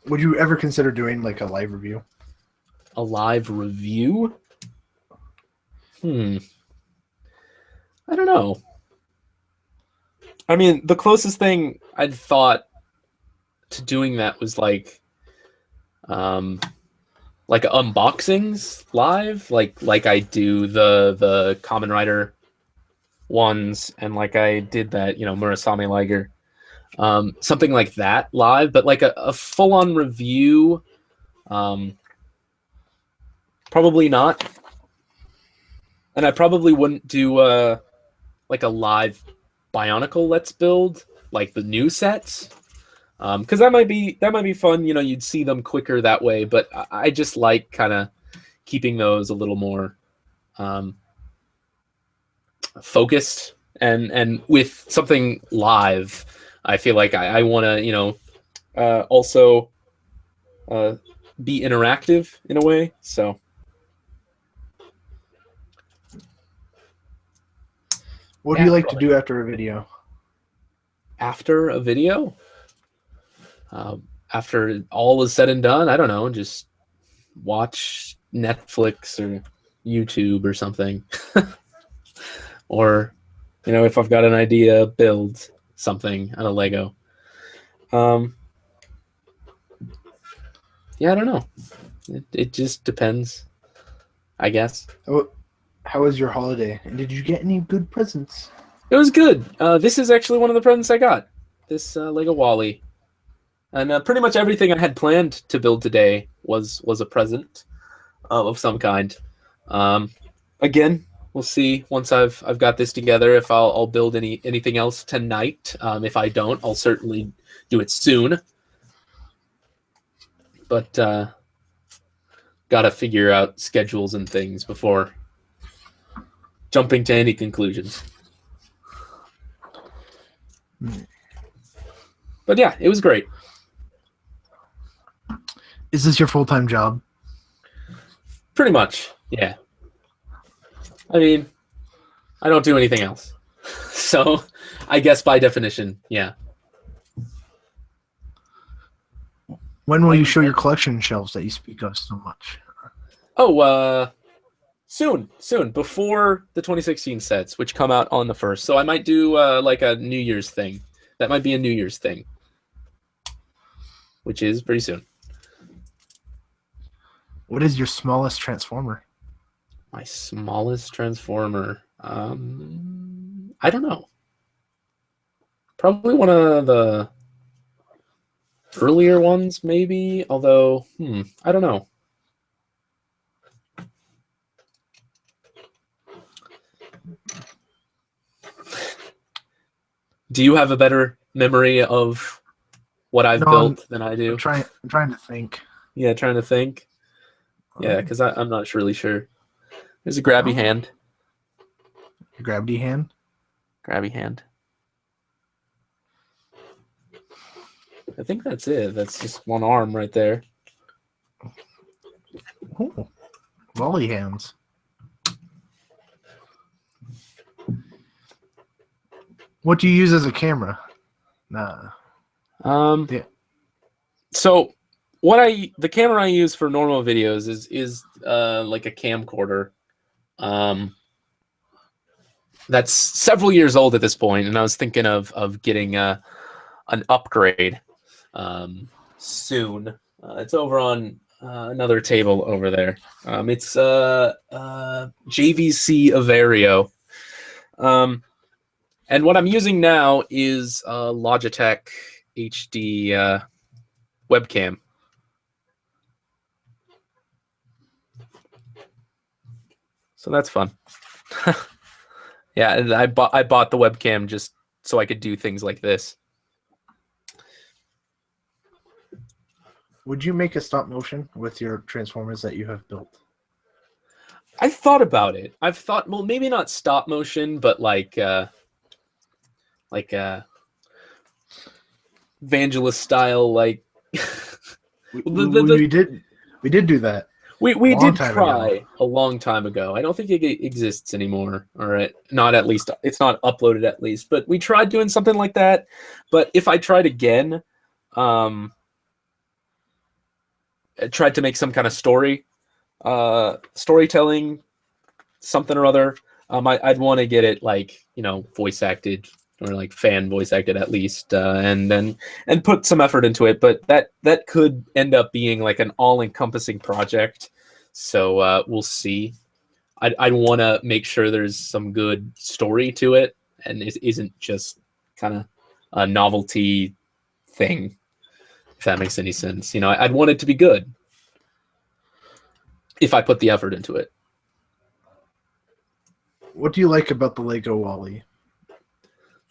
Would you ever consider doing like a live review? A live review? I don't know. I mean, the closest thing I'd thought to doing that was like unboxings live, like I do the Kamen Rider ones, and like I did that, Murasame Liger. Something like that live, but like a full-on review, probably not. And I probably wouldn't do like a live Bionicle Let's Build, like the new sets, because that might be fun. You'd see them quicker that way. But I just like kind of keeping those a little more focused, and with something live, I feel like I want to also be interactive in a way. So. What do you like to do after a video? After a video? After all is said and done, I don't know, just watch Netflix or YouTube or something. Or, if I've got an idea, build something out of Lego. Yeah, I don't know. It just depends, I guess. How was your holiday? And did you get any good presents? It was good. This is actually one of the presents I got. This Lego Wall-E. And pretty much everything I had planned to build today was a present of some kind. Again, we'll see once I've got this together if I'll build anything else tonight. If I don't, I'll certainly do it soon. But gotta figure out schedules and things before jumping to any conclusions. But yeah, it was great. Is this your full-time job? Pretty much, yeah. I mean, I don't do anything else. So I guess by definition, yeah. When will you show your collection shelves that you speak of so much? Oh, soon, before the 2016 sets, which come out on the 1st. So I might do like a New Year's thing. That might be a New Year's thing, which is pretty soon. What is your smallest transformer? My smallest transformer. I don't know. Probably one of the earlier ones, maybe. Although, I don't know. Do you have a better memory of what I've built than I do? I'm trying to think. Yeah, trying to think. Yeah, because I'm not really sure. There's a grabby hand. A gravity hand? Grabby hand. I think that's it. That's just one arm right there. Oh, lolly hands. What do you use as a camera? Nah. Yeah. So the camera I use for normal videos is like a camcorder. That's several years old at this point, and I was thinking of getting an upgrade soon. It's over on another table over there. It's JVC Averio. And what I'm using now is a Logitech HD webcam. So that's fun. Yeah, and I bought the webcam just so I could do things like this. Would you make a stop motion with your Transformers that you have built? I thought about it. I've thought, well, maybe not stop motion, but like Vangelis style, like we did do that. We did try a long time ago. I don't think it exists anymore. All right, not at least it's not uploaded at least. But we tried doing something like that. But if I tried again, I tried to make some kind of storytelling, something or other. I'd want to get it like voice acted or like fan voice acted at least, and put some effort into it. But that could end up being like an all-encompassing project. So we'll see. I want to make sure there's some good story to it, and it isn't just kind of a novelty thing. If that makes any sense, I'd want it to be good if I put the effort into it. What do you like about the Lego Wall-E?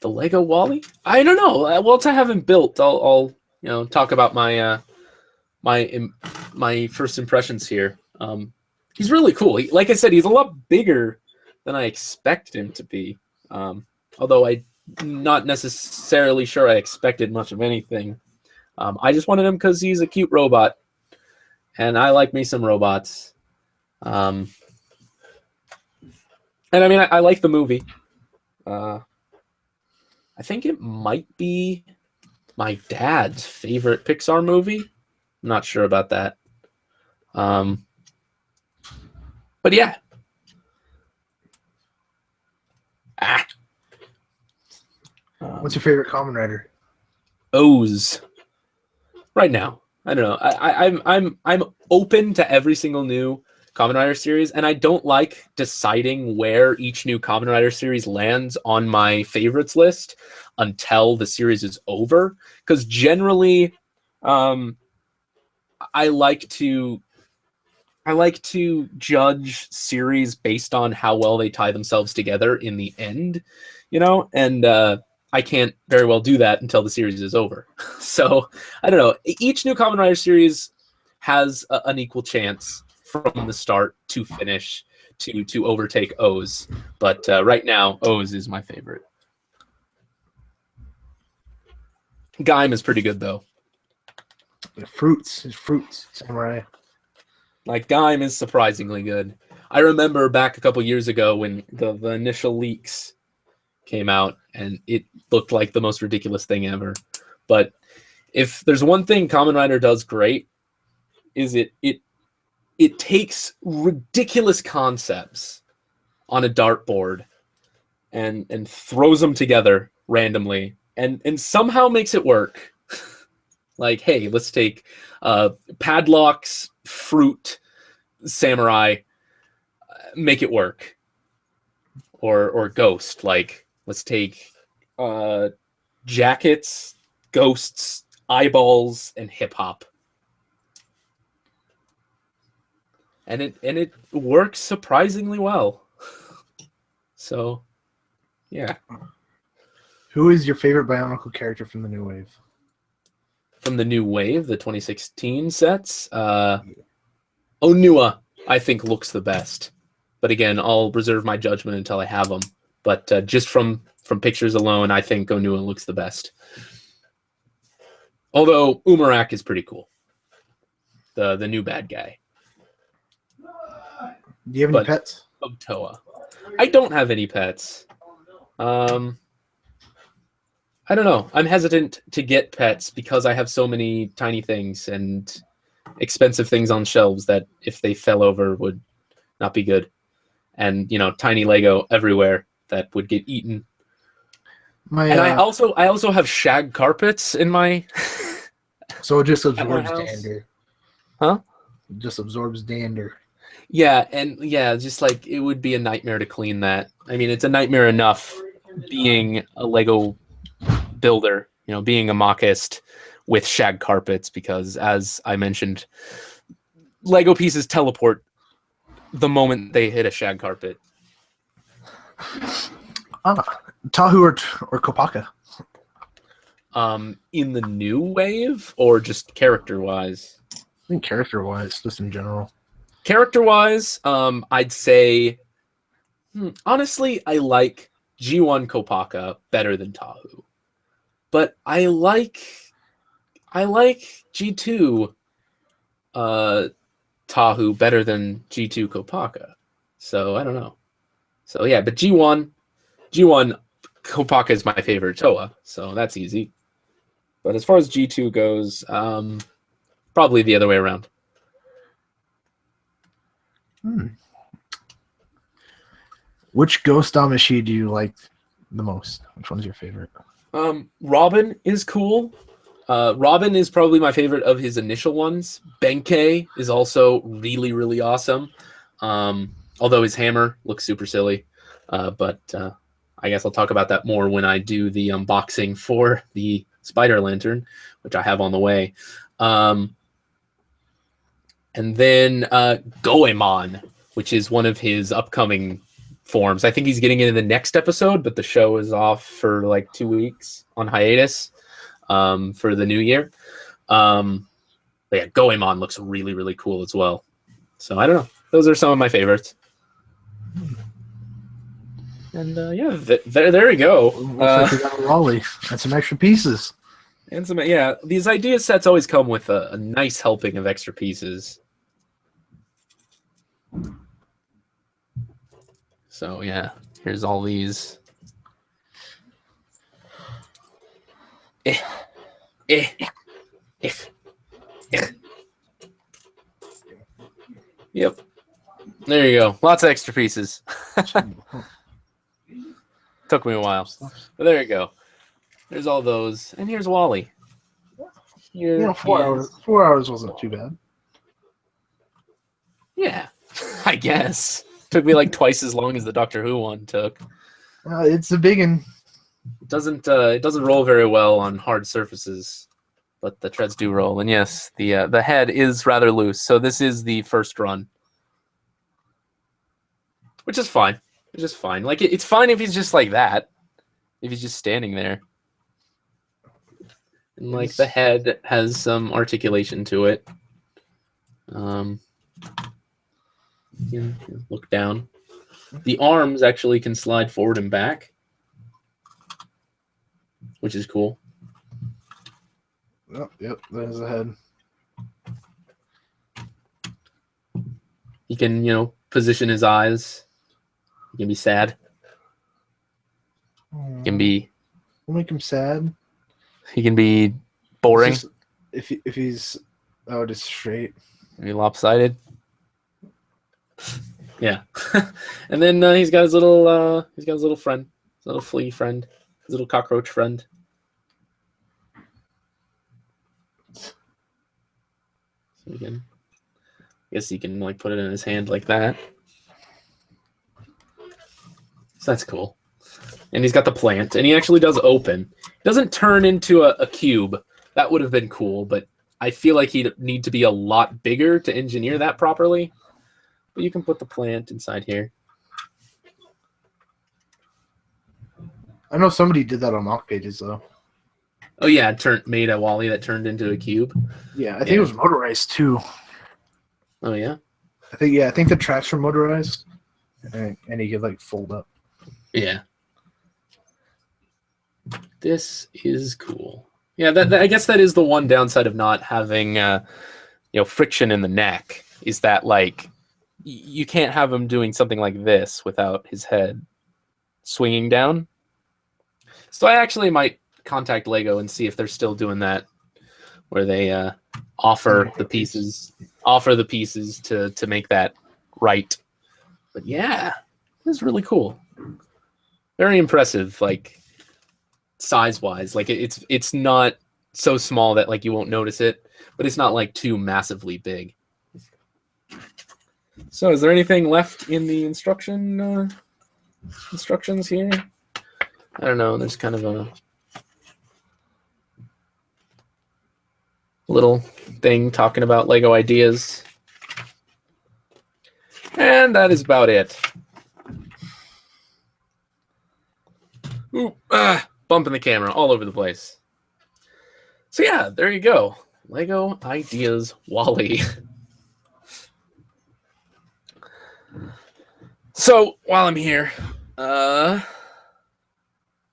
The Lego Wall-E? I don't know. Once I have him built, I'll talk about my my first impressions here. He's really cool. Like I said, he's a lot bigger than I expected him to be. Although I'm not necessarily sure I expected much of anything. I just wanted him because he's a cute robot, and I like me some robots. And I mean, I like the movie. I think it might be my dad's favorite Pixar movie. I'm not sure about that. But yeah. What's your favorite Kamen Rider? O's. Right now, I don't know. I'm open to every single new Kamen Rider series, and I don't like deciding where each new Kamen Rider series lands on my favorites list until the series is over. Because generally, I like to judge series based on how well they tie themselves together in the end, and I can't very well do that until the series is over. So I don't know. Each new Kamen Rider series has an equal chance from the start to finish to overtake O's. But right now, O's is my favorite. Gaim is pretty good, though. Fruits, Samurai. Like, Gaim is surprisingly good. I remember back a couple years ago when the initial leaks came out, and it looked like the most ridiculous thing ever. But if there's one thing Kamen Rider does great, is it takes ridiculous concepts on a dartboard and throws them together randomly and somehow makes it work. Like, hey, let's take padlocks, fruit, samurai, make it work. Or ghost, like, let's take jackets, ghosts, eyeballs, and hip hop. And it works surprisingly well. So, yeah. Who is your favorite Bionicle character from the new wave? From the new wave, the 2016 sets, Onua, I think, looks the best. But again, I'll reserve my judgment until I have them. But just from pictures alone, I think Onua looks the best. Although Umarak is pretty cool. The new bad guy. Do you have any pets? Of Toa. I don't have any pets. I don't know. I'm hesitant to get pets because I have so many tiny things and expensive things on shelves that if they fell over would not be good. And, you know, tiny Lego everywhere that would get eaten. And I also have shag carpets in my so it just at my absorbs house. dander. Huh? It just absorbs dander. Yeah, and yeah, just like it would be a nightmare to clean that. I mean, it's a nightmare enough being a Lego builder, you know, being a mockist with shag carpets, because as I mentioned, Lego pieces teleport the moment they hit a shag carpet. Tahu or Kopaka? In the new wave or just character-wise? I think character-wise, just in general. Character-wise, I'd say, honestly, I like G1 Kopaka better than Tahu. But I like G2 Tahu better than G2 Kopaka. So I don't know. So yeah, but G1 Kopaka is my favorite Toa, so that's easy. But as far as G2 goes, probably the other way around. Which Ghost Damashi do you like the most? Which one's your favorite? Robin is cool. Robin is probably my favorite of his initial ones. Benkei is also really, really awesome. Although his hammer looks super silly. But I guess I'll talk about that more when I do the unboxing for the Spider Lantern, which I have on the way. And then Goemon, which is one of his upcoming forms. I think he's getting into the next episode, but the show is off for like 2 weeks on hiatus for the new year. But yeah, Goemon looks really, really cool as well. So I don't know. Those are some of my favorites. And yeah, there you go. Looks like you got a lolly and some extra pieces. And some, yeah, these idea sets always come with a nice helping of extra pieces. So yeah, here's all these. Yep. There you go. Lots of extra pieces. Took me a while. But there you go. There's all those. And here's Wally. You know, 4 hours. 4 hours wasn't too bad. Yeah, I guess. Took me like twice as long as the Doctor Who one took. It's a big one. It doesn't roll very well on hard surfaces, but the treads do roll. And yes, the head is rather loose. So this is the first run, which is fine. It's just fine. Like it's fine if he's just like that, if he's just standing there. And like the head has some articulation to it. You can look down. The arms actually can slide forward and back, which is cool. Oh, yep, there's the head. He can, position his eyes. He can be sad. He can be. We'll make him sad. He can be boring. Just, if he's just straight. Maybe lopsided. Yeah. And then he's got his little friend, his little flea friend, his little cockroach friend. So again, I guess he can like put it in his hand like that. So that's cool. And he's got the plant, and he actually does open. He doesn't turn into a cube. That would have been cool, but I feel like he'd need to be a lot bigger to engineer that properly. But you can put the plant inside here. I know somebody did that on mock pages, though. Oh, yeah, made a Wally that turned into a cube. Yeah, I think it was motorized, too. Oh, yeah? I think the tracks were motorized, and he could, like, fold up. Yeah. This is cool. Yeah, I guess that is the one downside of not having, friction in the neck, is that, like, you can't have him doing something like this without his head swinging down. So I actually might contact Lego and see if they're still doing that, where they offer the pieces to make that right. But yeah, this is really cool. Very impressive, like size-wise. Like it's not so small that like you won't notice it, but it's not like too massively big. So is there anything left in the instructions here? I don't know. There's kind of a little thing talking about Lego ideas. And that is about it. Ooh, bumping the camera all over the place. So yeah, there you go. Lego Ideas Wally. So while I'm here,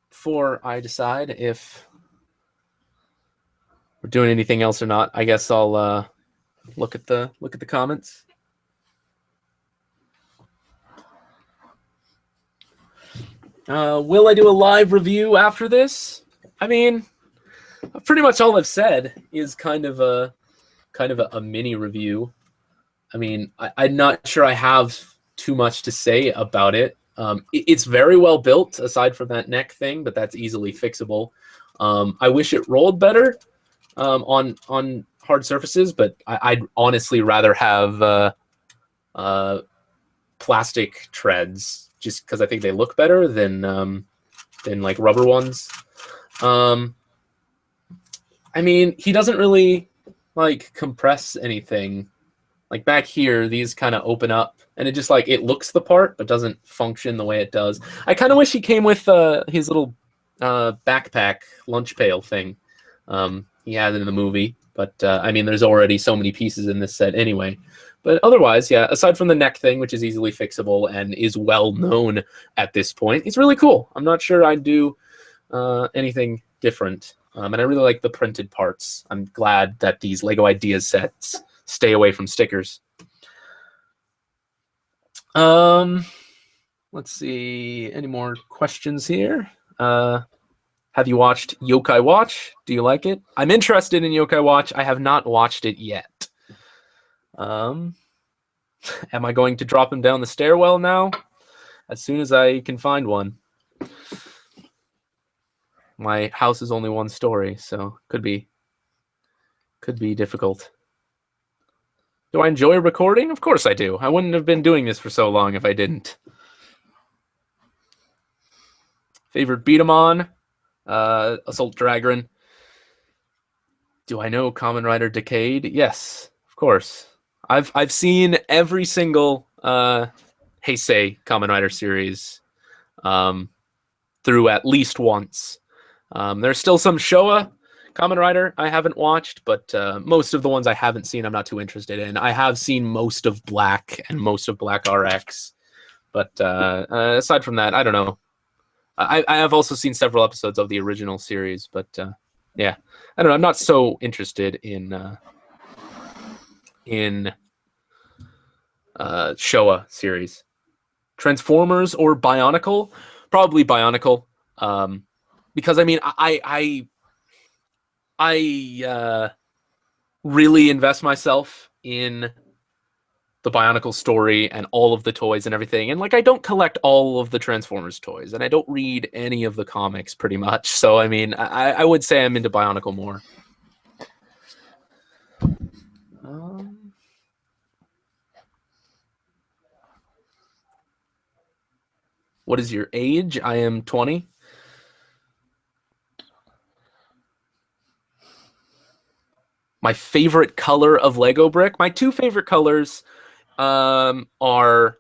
before I decide if we're doing anything else or not, I guess I'll look at the comments. Will I do a live review after this? I mean, pretty much all I've said is kind of a mini review. I mean, I'm not sure I have too much to say about it. It's very well built, aside from that neck thing, but that's easily fixable. I wish it rolled better on hard surfaces, but I'd honestly rather have plastic treads, just because I think they look better than like rubber ones. I mean, he doesn't really like compress anything. Like back here, these kind of open up, and it just like it looks the part, but doesn't function the way it does. I kind of wish he came with his little backpack lunch pail thing. He has it in the movie, but I mean, there's already so many pieces in this set anyway. But otherwise, yeah, aside from the neck thing, which is easily fixable and is well known at this point, it's really cool. I'm not sure I'd do anything different. And I really like the printed parts. I'm glad that these Lego Ideas sets stay away from stickers. Let's see. Any more questions here? Have you watched Yokai Watch? Do you like it? I'm interested in Yokai Watch. I have not watched it yet. Am I going to drop him down the stairwell now? As soon as I can find one. My house is only one story, so could be difficult. Do I enjoy recording? Of course I do. I wouldn't have been doing this for so long if I didn't. Favorite beat 'em on? Assault Dragon. Do I know Kamen Rider Decade? Yes, of course. I've seen every single Heisei Kamen Rider series through at least once. There's still some Showa Kamen Rider I haven't watched, but most of the ones I haven't seen I'm not too interested in. I have seen most of Black and most of Black RX, but aside from that, I don't know. I have also seen several episodes of the original series, but yeah, I don't know. I'm not so interested in Showa series. Transformers or Bionicle? Probably Bionicle. Because I mean, I really invest myself in the Bionicle story and all of the toys and everything. And like, I don't collect all of the Transformers toys, and I don't read any of the comics pretty much. So I mean, I would say I'm into Bionicle more. What is your age? I am 20. My favorite color of Lego brick. My two favorite colors are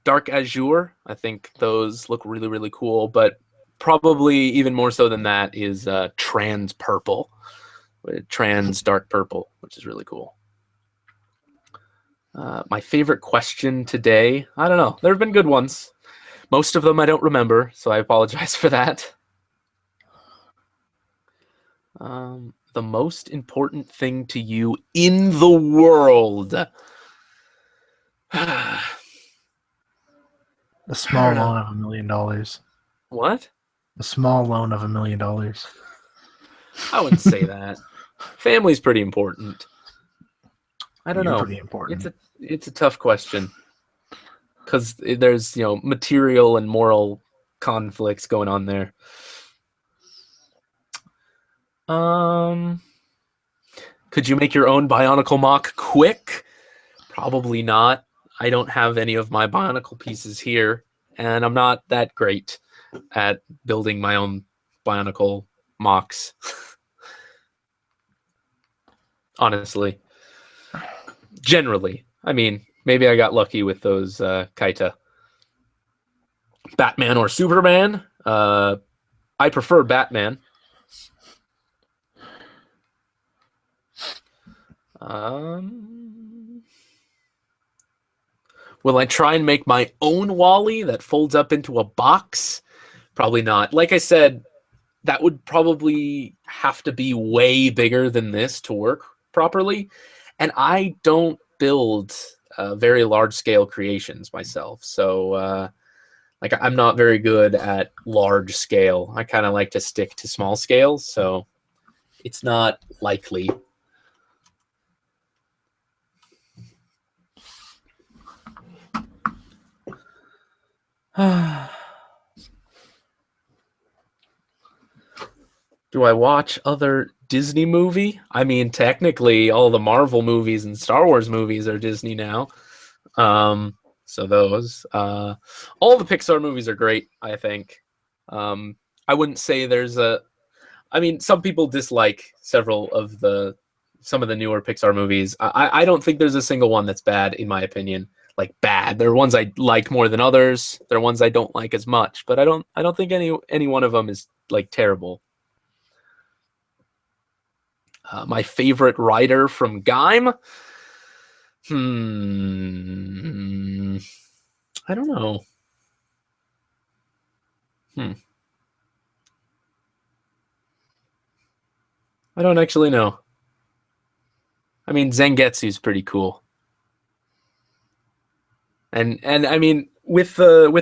dark azure. I think those look really, really cool. But probably even more so than that is trans purple, trans dark purple, which is really cool. My favorite question today. I don't know. There have been good ones. Most of them I don't remember, so I apologize for that. The most important thing to you in the world. A small loan of $1 million. What? A small loan of $1 million. I wouldn't say that. Family's pretty important. I don't know. Pretty important. It's a tough question because there's material and moral conflicts going on there. Could you make your own Bionicle mock quick? Probably not. I don't have any of my Bionicle pieces here, and I'm not that great at building my own Bionicle mocks. Honestly. Generally. I mean, maybe I got lucky with those Kaita. Batman or Superman? I prefer Batman. Will I try and make my own Wally that folds up into a box? Probably not. Like I said, that would probably have to be way bigger than this to work properly. And I don't build very large-scale creations myself. So, like, I'm not very good at large scale. I kind of like to stick to small scale, so it's not likely. Do I watch other Disney movie? I mean, technically, all the Marvel movies and Star Wars movies are Disney now. So those. All the Pixar movies are great, I think. I wouldn't say there's a... I mean, some people dislike some of the newer Pixar movies. I don't think there's a single one that's bad, in my opinion. Like, bad. There are ones I like more than others. There are ones I don't like as much. But I don't think any one of them is, like, terrible. My favorite writer from Gaim? I don't know. I don't actually know. I mean, Zangetsu's pretty cool. And I mean, with all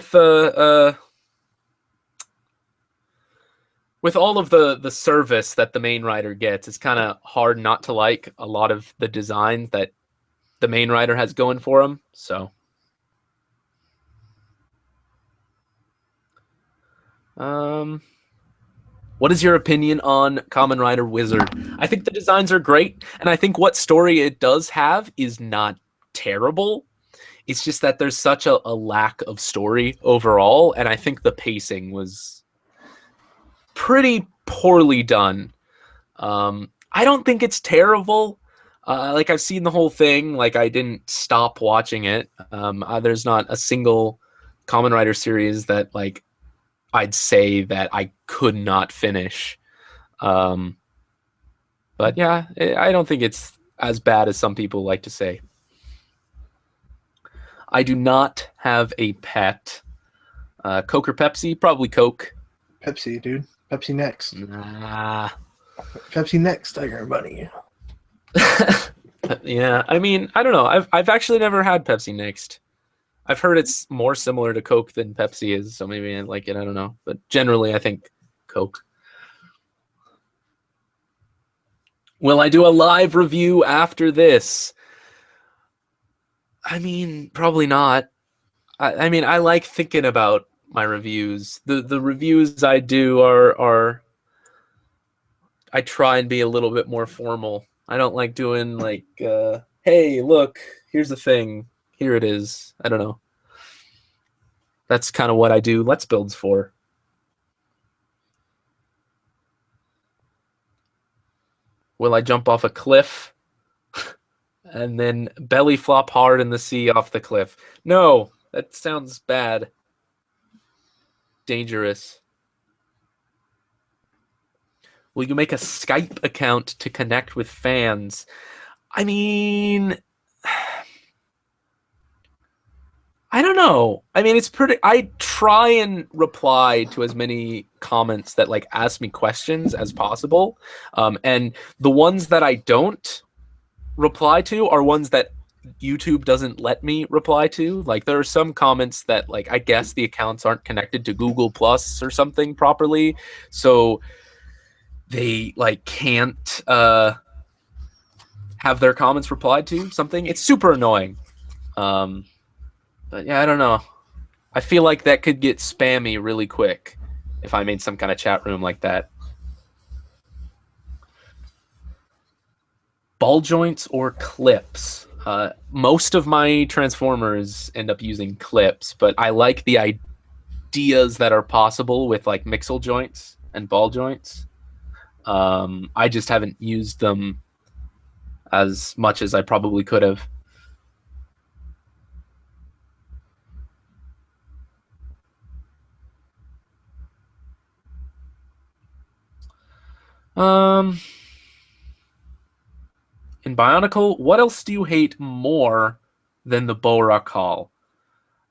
of the service that the main writer gets, it's kind of hard not to like a lot of the designs that the main writer has going for him. So, what is your opinion on Kamen Rider Wizard? I think the designs are great, and I think what story it does have is not terrible. It's just that there's such a lack of story overall, and I think the pacing was pretty poorly done. I don't think it's terrible. Like, I've seen the whole thing. Like, I didn't stop watching it. There's not a single Kamen Rider series that, like, I'd say that I could not finish. But yeah, I don't think it's as bad as some people like to say. I do not have a pet. Coke or Pepsi? Probably Coke. Pepsi, dude. Pepsi next. Nah. Pepsi next, Tiger Bunny. Yeah, I mean, I don't know. I've actually never had Pepsi Next. I've heard it's more similar to Coke than Pepsi is, so maybe I like it. I don't know. But generally, I think Coke. Will I do a live review after this? I mean, probably not. I mean, I like thinking about my reviews. The reviews I do are I try and be a little bit more formal. I don't like doing like, hey, look, here's the thing. Here it is. I don't know. That's kind of what I do Let's Builds for. Will I jump off a cliff and then belly flop hard in the sea off the cliff? No, that sounds bad. Dangerous. Will you make a Skype account to connect with fans? I mean, I don't know. I mean, it's pretty. I try and reply to as many comments that like ask me questions as possible, and the ones that I don't reply to are ones that YouTube doesn't let me reply to. Like there are some comments that like I guess the accounts aren't connected to Google Plus or something properly, so they like can't have their comments replied to. Something. It's super annoying. But yeah, I don't know. I feel like that could get spammy really quick if I made some kind of chat room like that. Ball joints or clips? Most of my transformers end up using clips, but I like the ideas that are possible with like mixel joints and ball joints. I just haven't used them as much as I probably could have. In Bionicle, what else do you hate more than the Borakal?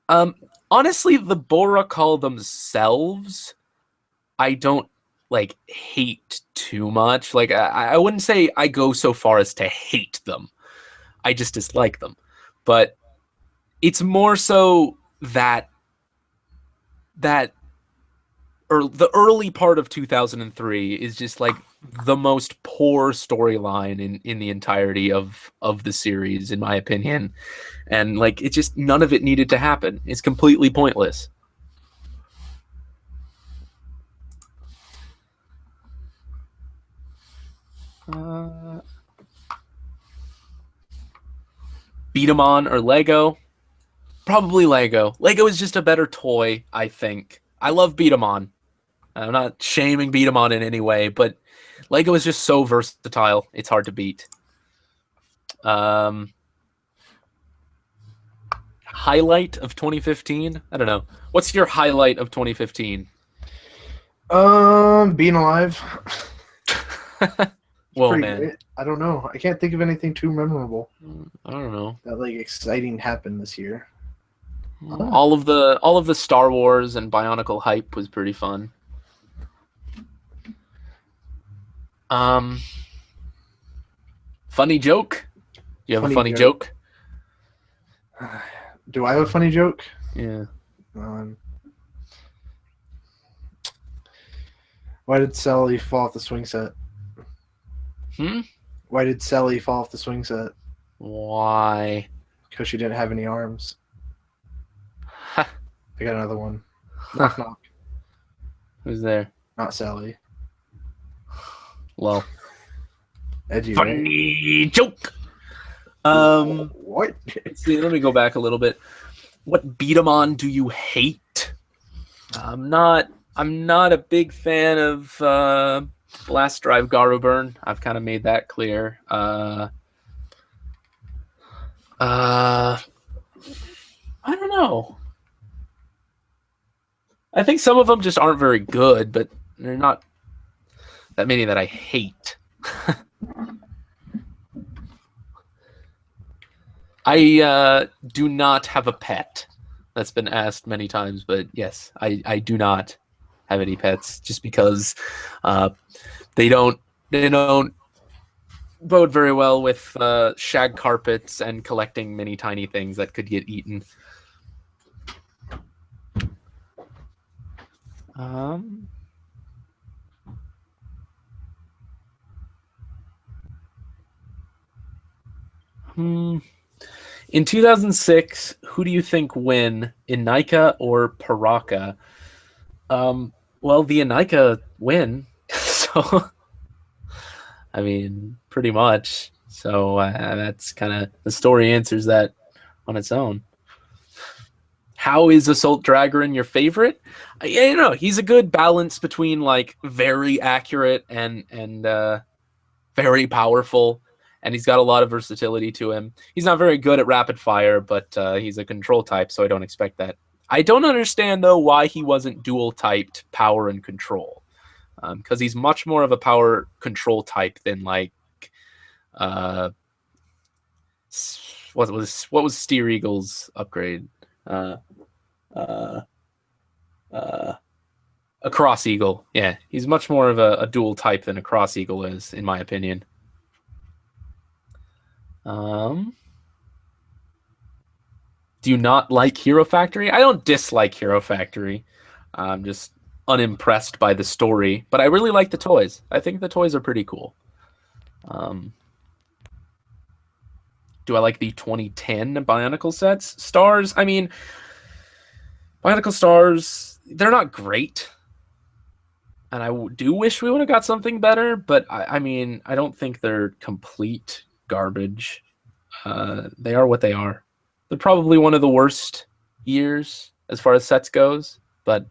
Honestly, the Borakal themselves, I don't like hate too much. Like I wouldn't say I go so far as to hate them. I just dislike them. But it's more so that or the early part of 2003 is just like the most poor storyline in the entirety of the series, in my opinion. And like it just none of it needed to happen. It's completely pointless. Beat 'em on or Lego? Probably Lego. Lego is just a better toy, I think. I love Beat 'em on. I'm not shaming Beat 'em on in any way, but Lego is just so versatile. It's hard to beat. Highlight of 2015? I don't know. What's your highlight of 2015? Being alive. Whoa, man. Great. I don't know. I can't think of anything too memorable. I don't know. That like exciting happened this year. All of the Star Wars and Bionicle hype was pretty fun. Funny joke? You have a funny joke? Do I have a funny joke? Yeah. Why did Sally fall off the swing set? Why did Sally fall off the swing set? Why? Because she didn't have any arms. I got another one. Knock knock. Who's there? Not Sally. Well. Edgy, funny right? Joke. What? Let's see, let me go back a little bit. What beat 'em on do you hate? I'm not a big fan of Blast Drive Garu Burn. I've kind of made that clear. I don't know. I think some of them just aren't very good, but they're not that many that I hate. I do not have a pet. That's been asked many times, but yes, I do not have any pets just because they don't bode very well with shag carpets and collecting many tiny things that could get eaten. In 2006, who do you think win, Inika or Paraka? Well, the Inika win, so I mean, pretty much. So that's kind of the story answers that on its own. How is Assault Dragarin your favorite? Yeah, he's a good balance between like very accurate and very powerful, and he's got a lot of versatility to him. He's not very good at rapid fire, but he's a control type, so I don't expect that. I don't understand though why he wasn't dual typed power and control, because he's much more of a power control type than like what was Steer Eagle's upgrade? A Cross Eagle. Yeah, he's much more of a dual type than a Cross Eagle is, in my opinion. Do you not like Hero Factory? I don't dislike Hero Factory. I'm just unimpressed by the story, but I really like the toys. I think the toys are pretty cool. Do I like the 2010 Bionicle sets? Stars, I mean, Bionicle Stars, they're not great. And I do wish we would have got something better, but I mean, I don't think they're complete garbage. They are what they are. They're probably one of the worst years as far as sets goes, but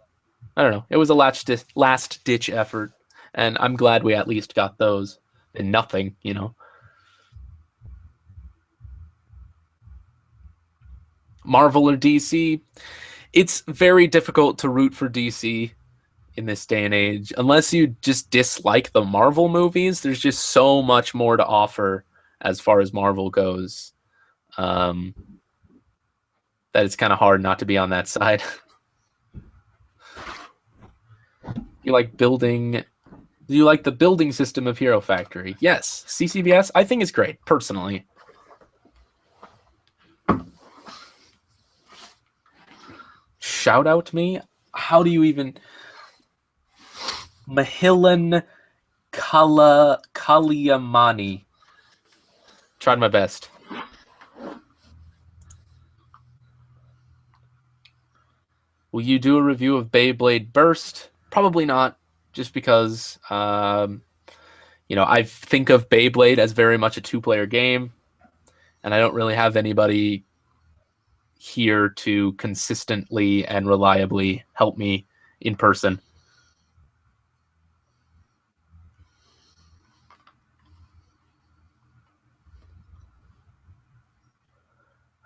I don't know. It was a last-ditch effort, and I'm glad we at least got those and nothing, Marvel or DC? It's very difficult to root for DC in this day and age. Unless you just dislike the Marvel movies, there's just so much more to offer as far as Marvel goes, that it's kind of hard not to be on that side. Do you like the building system of Hero Factory? Yes. CCBS, I think is great, personally. Shout out me? How do you even... Mahilan Kaliamani. Tried my best. Will you do a review of Beyblade Burst? Probably not, just because, I think of Beyblade as very much a two-player game, and I don't really have anybody here to consistently and reliably help me in person.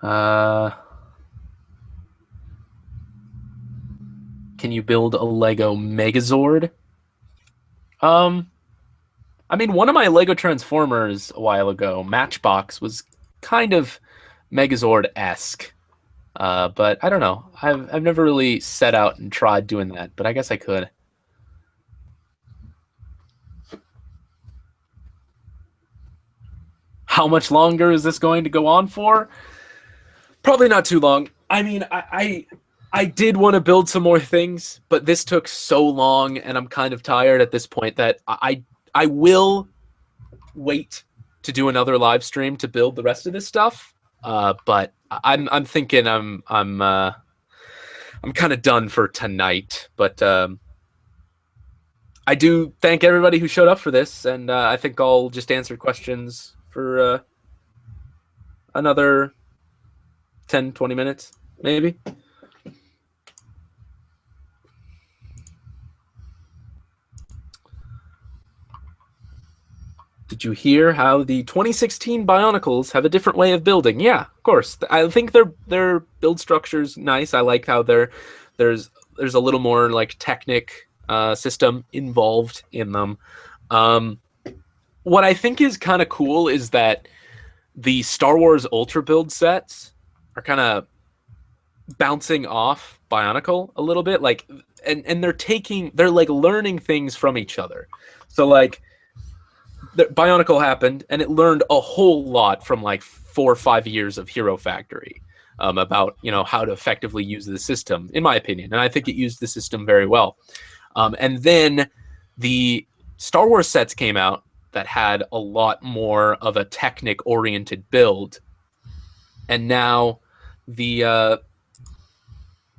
Can you build a Lego Megazord? I mean, one of my Lego Transformers a while ago, Matchbox, was kind of Megazord-esque. But I don't know. I've never really set out and tried doing that, but I guess I could. How much longer is this going to go on for? Probably not too long. I mean, I did want to build some more things, but this took so long, and I'm kind of tired at this point that I will wait to do another live stream to build the rest of this stuff. But I'm thinking I'm kind of done for tonight. But I do thank everybody who showed up for this, and I think I'll just answer questions for another 10, 20 minutes, maybe. Did you hear how the 2016 Bionicles have a different way of building? Yeah, of course. I think their build structure's nice. I like how there's a little more like Technic system involved in them. What I think is kind of cool is that the Star Wars Ultra build sets are kind of bouncing off Bionicle a little bit, like, and they're like learning things from each other. So like, the Bionicle happened, and it learned a whole lot from like 4 or 5 years of Hero Factory about how to effectively use the system, in my opinion, and I think it used the system very well. And then the Star Wars sets came out that had a lot more of a Technic-oriented build, and now the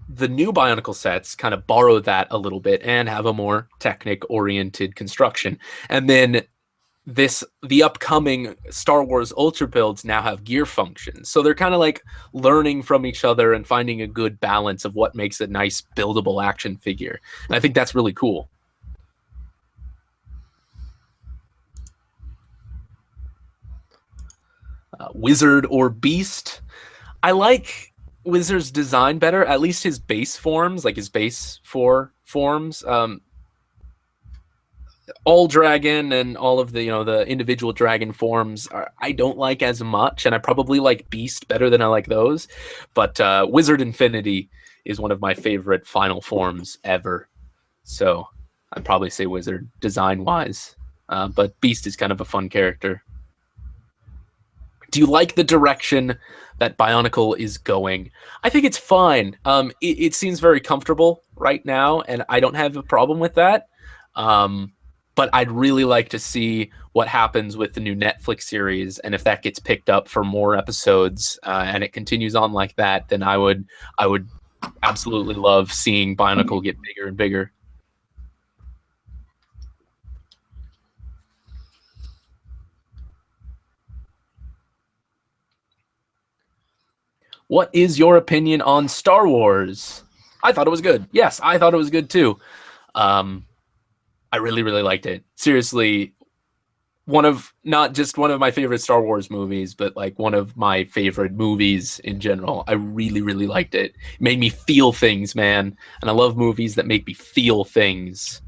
new Bionicle sets kind of borrow that a little bit and have a more Technic-oriented construction. And then the upcoming Star Wars Ultra builds now have gear functions. So they're kind of like learning from each other and finding a good balance of what makes a nice buildable action figure. And I think that's really cool. Wizard or Beast. I like Wizard's design better, at least his base forms, like his base 4 forms. All dragon and all of the the individual dragon forms I don't like as much, and I probably like Beast better than I like those. But Wizard Infinity is one of my favorite final forms ever, so I'd probably say Wizard design wise. But Beast is kind of a fun character. Do you like the direction that Bionicle is going? I think it's fine. It seems very comfortable right now, and I don't have a problem with that. But I'd really like to see what happens with the new Netflix series, and if that gets picked up for more episodes and it continues on like that, then I would absolutely love seeing Bionicle get bigger and bigger. What is your opinion on Star Wars? I thought it was good. Yes, I thought it was good too. I really, really liked it. Seriously, not just one of my favorite Star Wars movies, but like one of my favorite movies in general. I really, really liked it. It made me feel things, man. And I love movies that make me feel things.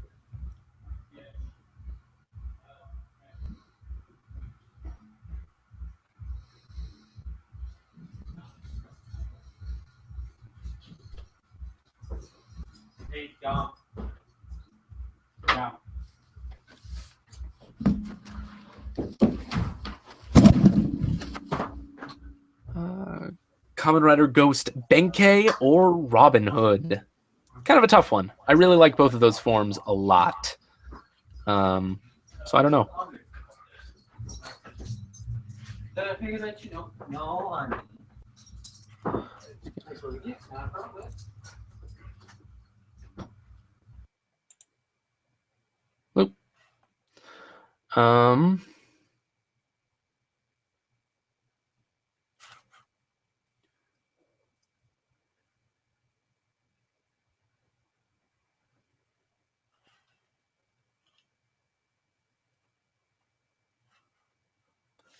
Hey, Dom. Now. Kamen Rider Ghost Benkei or Robin Hood? Kind of a tough one. I really like both of those forms a lot. So I don't know. The figure that no, Oop.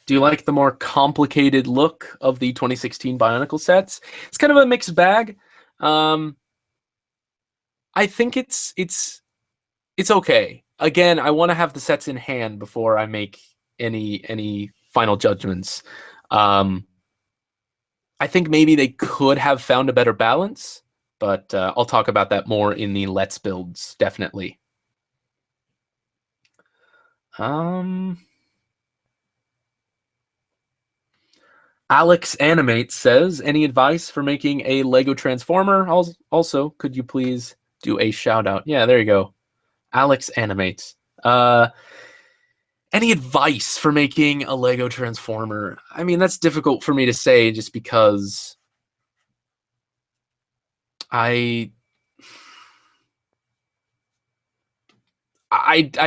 Do you like the more complicated look of the 2016 Bionicle sets? It's kind of a mixed bag. I think it's okay. Again, I want to have the sets in hand before I make any final judgments. I think maybe they could have found a better balance, but I'll talk about that more in the Let's Builds, definitely. Alex Animates says, any advice for making a Lego Transformer? Also, could you please do a shout out? Yeah, there you go. Alex Animates. Any advice for making a Lego Transformer? I mean, that's difficult for me to say just because I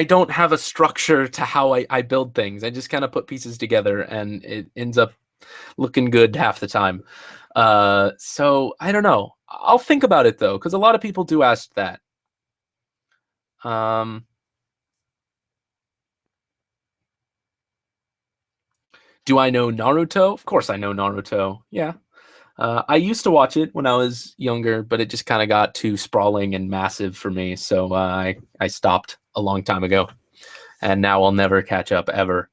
don't have a structure to how I build things. I just kind of put pieces together and it ends up looking good half the time. So I don't know. I'll think about it though, because a lot of people do ask that. Do I know Naruto? Of course I know Naruto. Yeah. I used to watch it when I was younger, but it just kind of got too sprawling and massive for me. So I stopped a long time ago. And now I'll never catch up ever.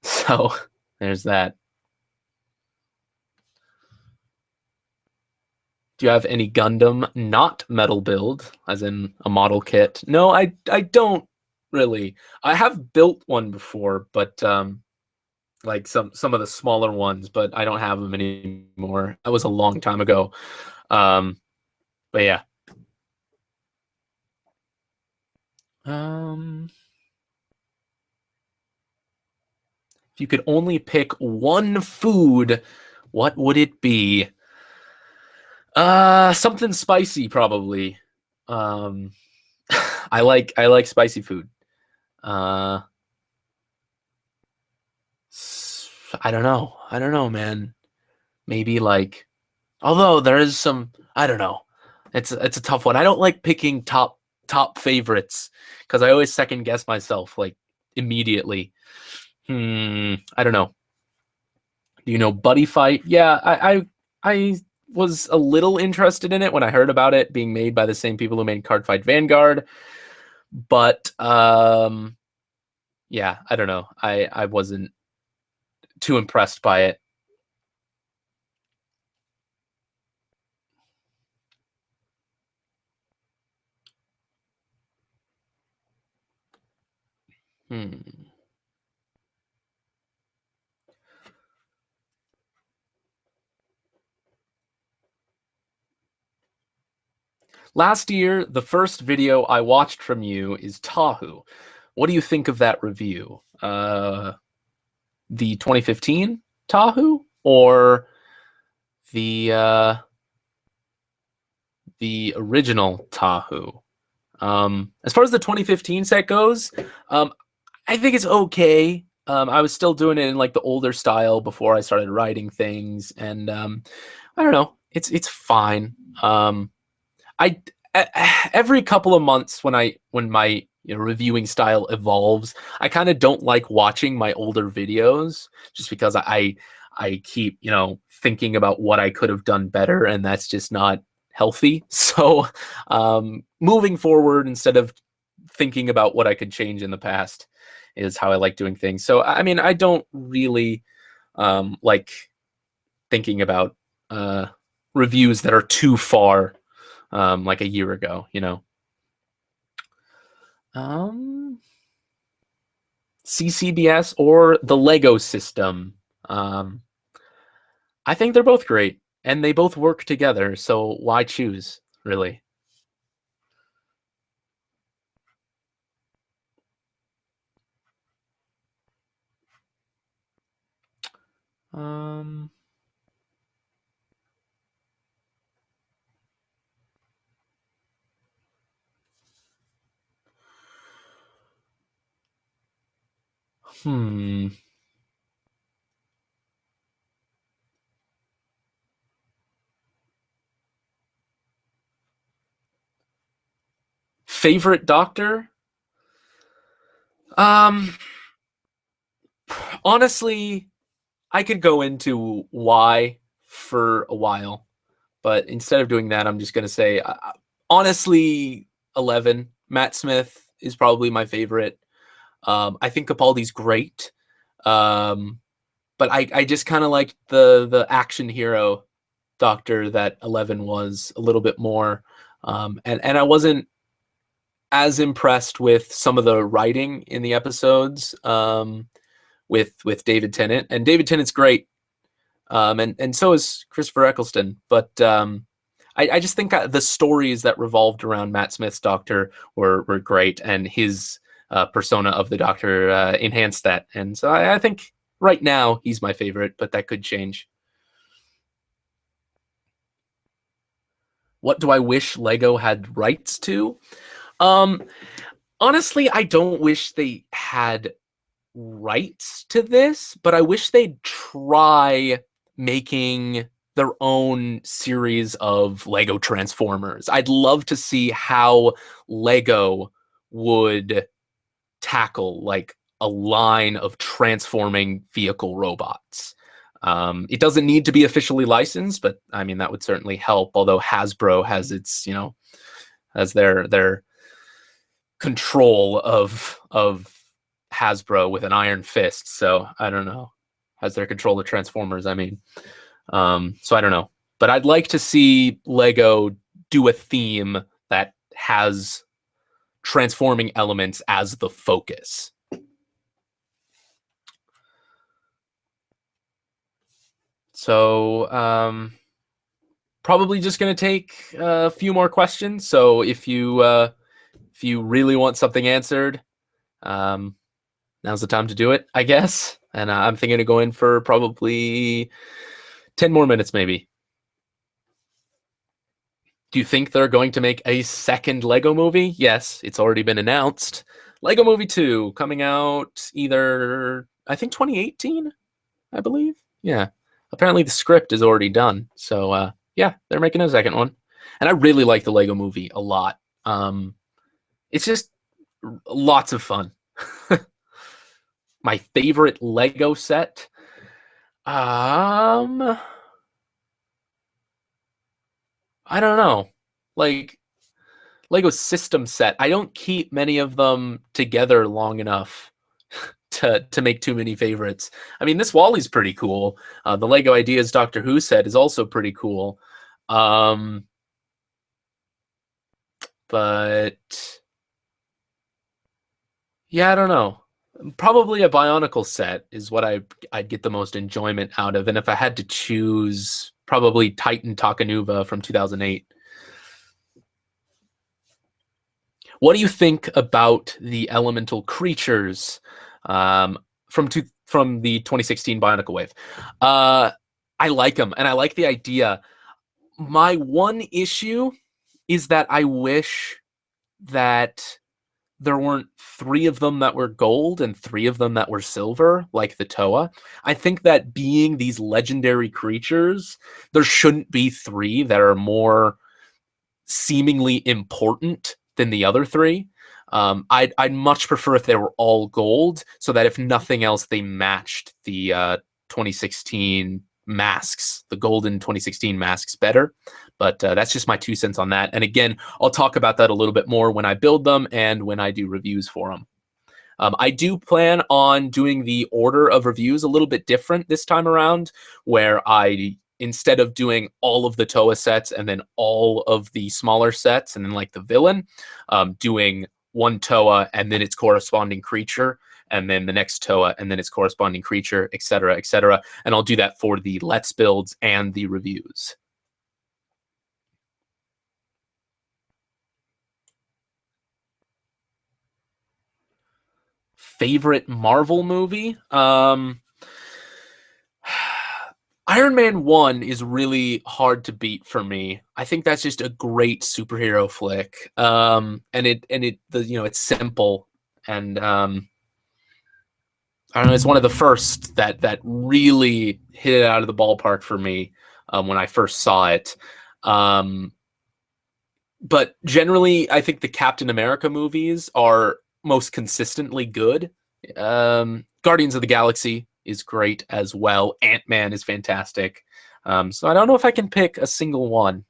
So there's that. Do you have any Gundam not metal build, as in a model kit? No, I don't really. I have built one before, but like some of the smaller ones, but I don't have them anymore. That was a long time ago. But yeah. If you could only pick one food What would it be? Something spicy, probably. I like spicy food. I don't know. I don't know, man. Maybe like, although there is some, I don't know. It's a tough one. I don't like picking top favorites because I always second guess myself like immediately. I don't know. Do you know Buddy Fight? Yeah, I was a little interested in it when I heard about it being made by the same people who made Card Fight Vanguard, but yeah, I don't know. I wasn't too impressed by it. Last year, the first video I watched from you is Tahu. What do you think of that review? The 2015 Tahu or the original Tahu? As far as the 2015 set goes, I think it's okay. I was still doing it in like the older style before I started writing things, and I don't know. It's fine. I every couple of months when my reviewing style evolves, I kind of don't like watching my older videos just because I keep thinking about what I could have done better, and that's just not healthy. So moving forward, instead of thinking about what I could change in the past, is how I like doing things. So I mean, I don't really like thinking about reviews that are too far like a year ago, CCBS or the Lego system. I think they're both great and they both work together. So why choose, really? Favorite Doctor? Honestly, I could go into why for a while, but instead of doing that, I'm just going to say, honestly, 11. Matt Smith is probably my favorite. I think Capaldi's great, but I just kind of like the action hero Doctor that 11 was a little bit more, and I wasn't as impressed with some of the writing in the episodes with David Tennant, and David Tennant's great, and so is Christopher Eccleston, but I just think the stories that revolved around Matt Smith's Doctor were great, and his persona of the Doctor enhanced that, and so I think right now he's my favorite, but that could change. What do I wish Lego had rights to? Honestly, I don't wish they had rights to this, but I wish they'd try making their own series of Lego Transformers. I'd love to see how Lego would tackle like a line of transforming vehicle robots. It doesn't need to be officially licensed, but I mean that would certainly help. Although Hasbro has its, has their control of Hasbro with an iron fist. So I don't know, has their control of Transformers. I mean, so I don't know, but I'd like to see Lego do a theme that has transforming elements as the focus. So probably just going to take a few more questions. So if you really want something answered, now's the time to do it, I guess. And I'm thinking of going for probably 10 more minutes, maybe. Do you think they're going to make a second Lego movie? Yes, it's already been announced. Lego Movie 2 coming out either, I think 2018, I believe. Yeah. Apparently the script is already done. So yeah, they're making a second one. And I really like the Lego Movie a lot. It's just lots of fun. My favorite Lego set. I don't know. Like Lego system set. I don't keep many of them together long enough to make too many favorites. I mean, this Wally's pretty cool. The Lego Ideas Doctor Who set is also pretty cool. But yeah, I don't know. Probably a Bionicle set is what I'd get the most enjoyment out of. And if I had to choose, probably Titan Takanuva from 2008. What do you think about the elemental creatures from the 2016 Bionicle Wave? I like them, and I like the idea. My one issue is that I wish that there weren't 3 of them that were gold and 3 of them that were silver, like the Toa. I think that being these legendary creatures, there shouldn't be 3 that are more seemingly important than the other 3. I'd much prefer if they were all gold, so that if nothing else, they matched the 2016 masks, the golden 2016 masks better. But that's just my 2 cents on that. And again, I'll talk about that a little bit more when I build them and when I do reviews for them. I do plan on doing the order of reviews a little bit different this time around, where instead of doing all of the Toa sets and then all of the smaller sets and then like the villain, doing one Toa and then its corresponding creature, and then the next Toa and then its corresponding creature, etc., etc. And I'll do that for the Let's Builds and the reviews. Favorite Marvel movie? Iron Man 1 is really hard to beat for me. I think that's just a great superhero flick. It's simple, and I don't know, it's one of the first that really hit it out of the ballpark for me when I first saw it. But generally, I think the Captain America movies are most consistently good. Guardians of the Galaxy is great as well. Ant-Man is fantastic. So I don't know if I can pick a single one.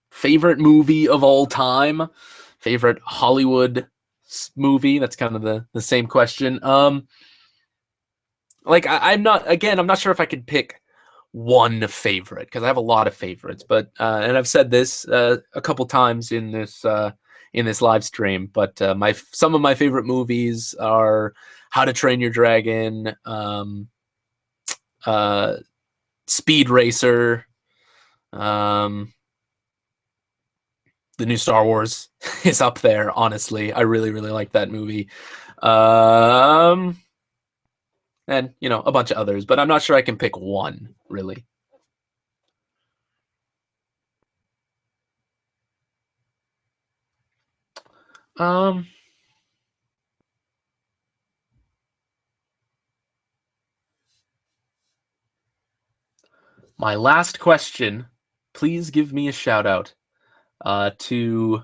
Favorite movie of all time? Favorite Hollywood movie? That's kind of the same question. I'm not sure if I could pick one favorite, because I have a lot of favorites, but and I've said this a couple times in this live stream, but some of my favorite movies are How to Train Your Dragon, Speed Racer, the new Star Wars is up there. Honestly, I really like that movie. And a bunch of others, but I'm not sure I can pick one, really. My last question, please give me a shout out to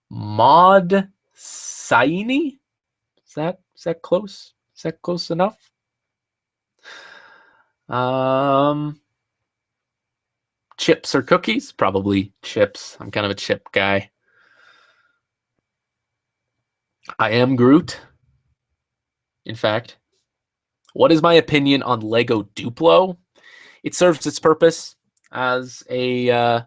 Mod Saini. Is that close? Is that close enough? Chips or cookies? Probably chips. I'm kind of a chip guy. I am Groot. In fact, what is my opinion on Lego Duplo? It serves its purpose as a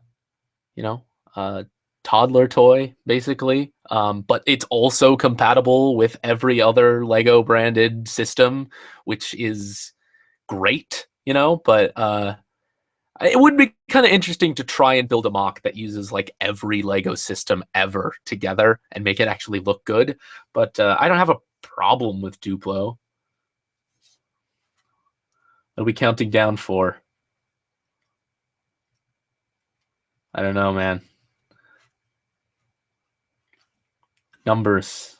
toddler toy, basically. But it's also compatible with every other Lego branded system, which is great, but it would be kind of interesting to try and build a mock that uses like every Lego system ever together and make it actually look good. But I don't have a problem with Duplo. What are we counting down for? I don't know, man. Numbers.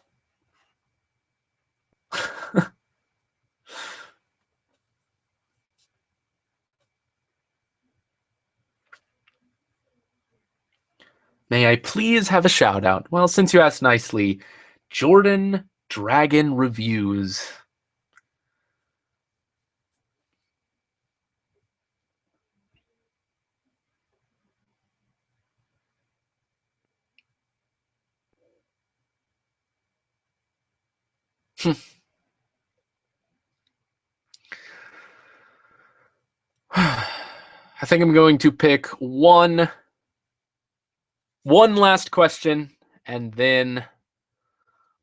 May I please have a shout out? Well, since you asked nicely, Jordan Dragon Reviews. I think I'm going to pick one last question, and then I'm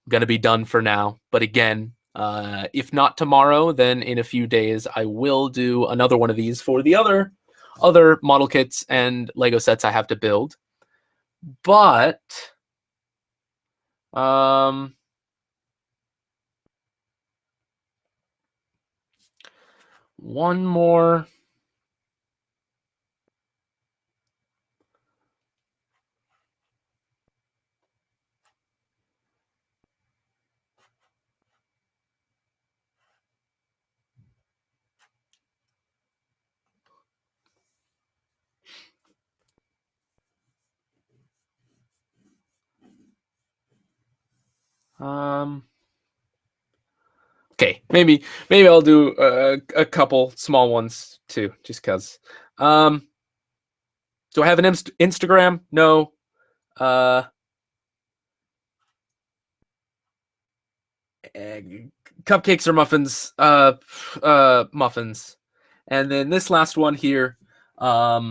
gonna be done for now. But again, if not tomorrow, then in a few days I will do another one of these for the other model kits and Lego sets I have to build. But one more. Okay, maybe I'll do a couple small ones too, just cause. Do I have an Instagram? No. Cupcakes or muffins? Muffins. And then this last one here. What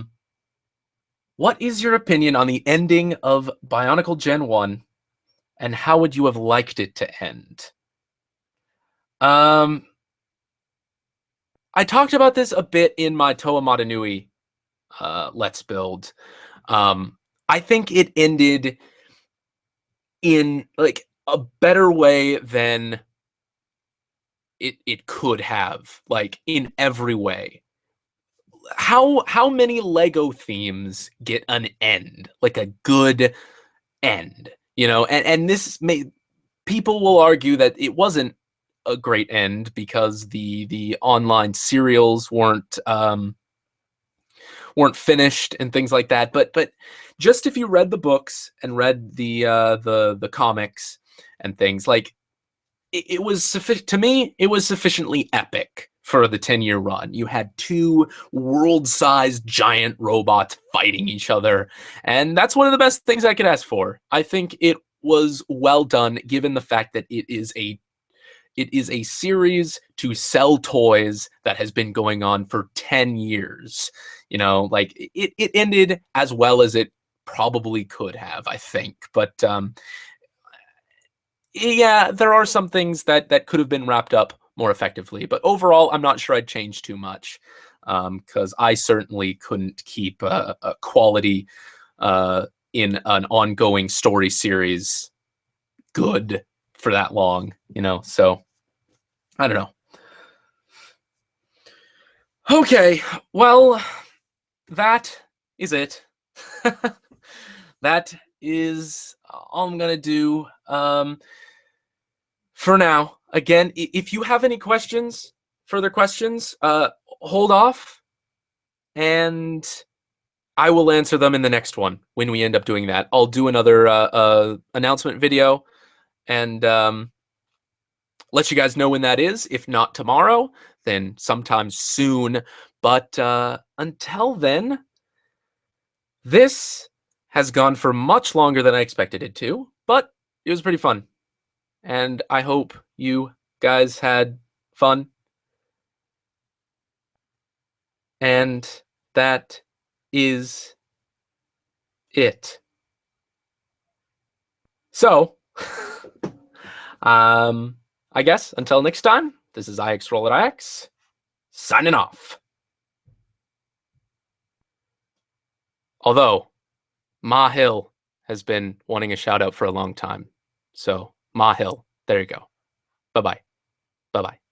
is your opinion on the ending of Bionicle Gen 1, and how would you have liked it to end? I talked about this a bit in my Toa Matanui Let's Build. I think it ended in like a better way than it could have, like in every way. How many Lego themes get an end, like a good end, you know? And this may, people will argue that it wasn't a great end because the online serials weren't finished and things like that. But just if you read the books and read the comics and things, like it was sufficient to me. It was sufficiently epic for the 10-year run. You had two world-sized giant robots fighting each other, and that's one of the best things I could ask for. I think it was well done, given the fact that it is a series to sell toys that has been going on for 10 years. You know, like it ended as well as it probably could have, I think. But yeah, there are some things that could have been wrapped up more effectively. But overall, I'm not sure I'd change too much, because I certainly couldn't keep a quality in an ongoing story series good for that long, you know? So I don't know. Okay, well, that is it. That is all I'm gonna do for now. Again, if you have any questions, further questions, hold off, and I will answer them in the next one when we end up doing that. I'll do another announcement video and let you guys know when that is. If not tomorrow, then sometime soon. But until then, this has gone for much longer than I expected it to, but it was pretty fun. And I hope you guys had fun. And that is it. So, I guess until next time, this is RolloutReviews signing off. Although, Ma Hill has been wanting a shout out for a long time. So, Ma Hill, there you go. Bye-bye. Bye-bye.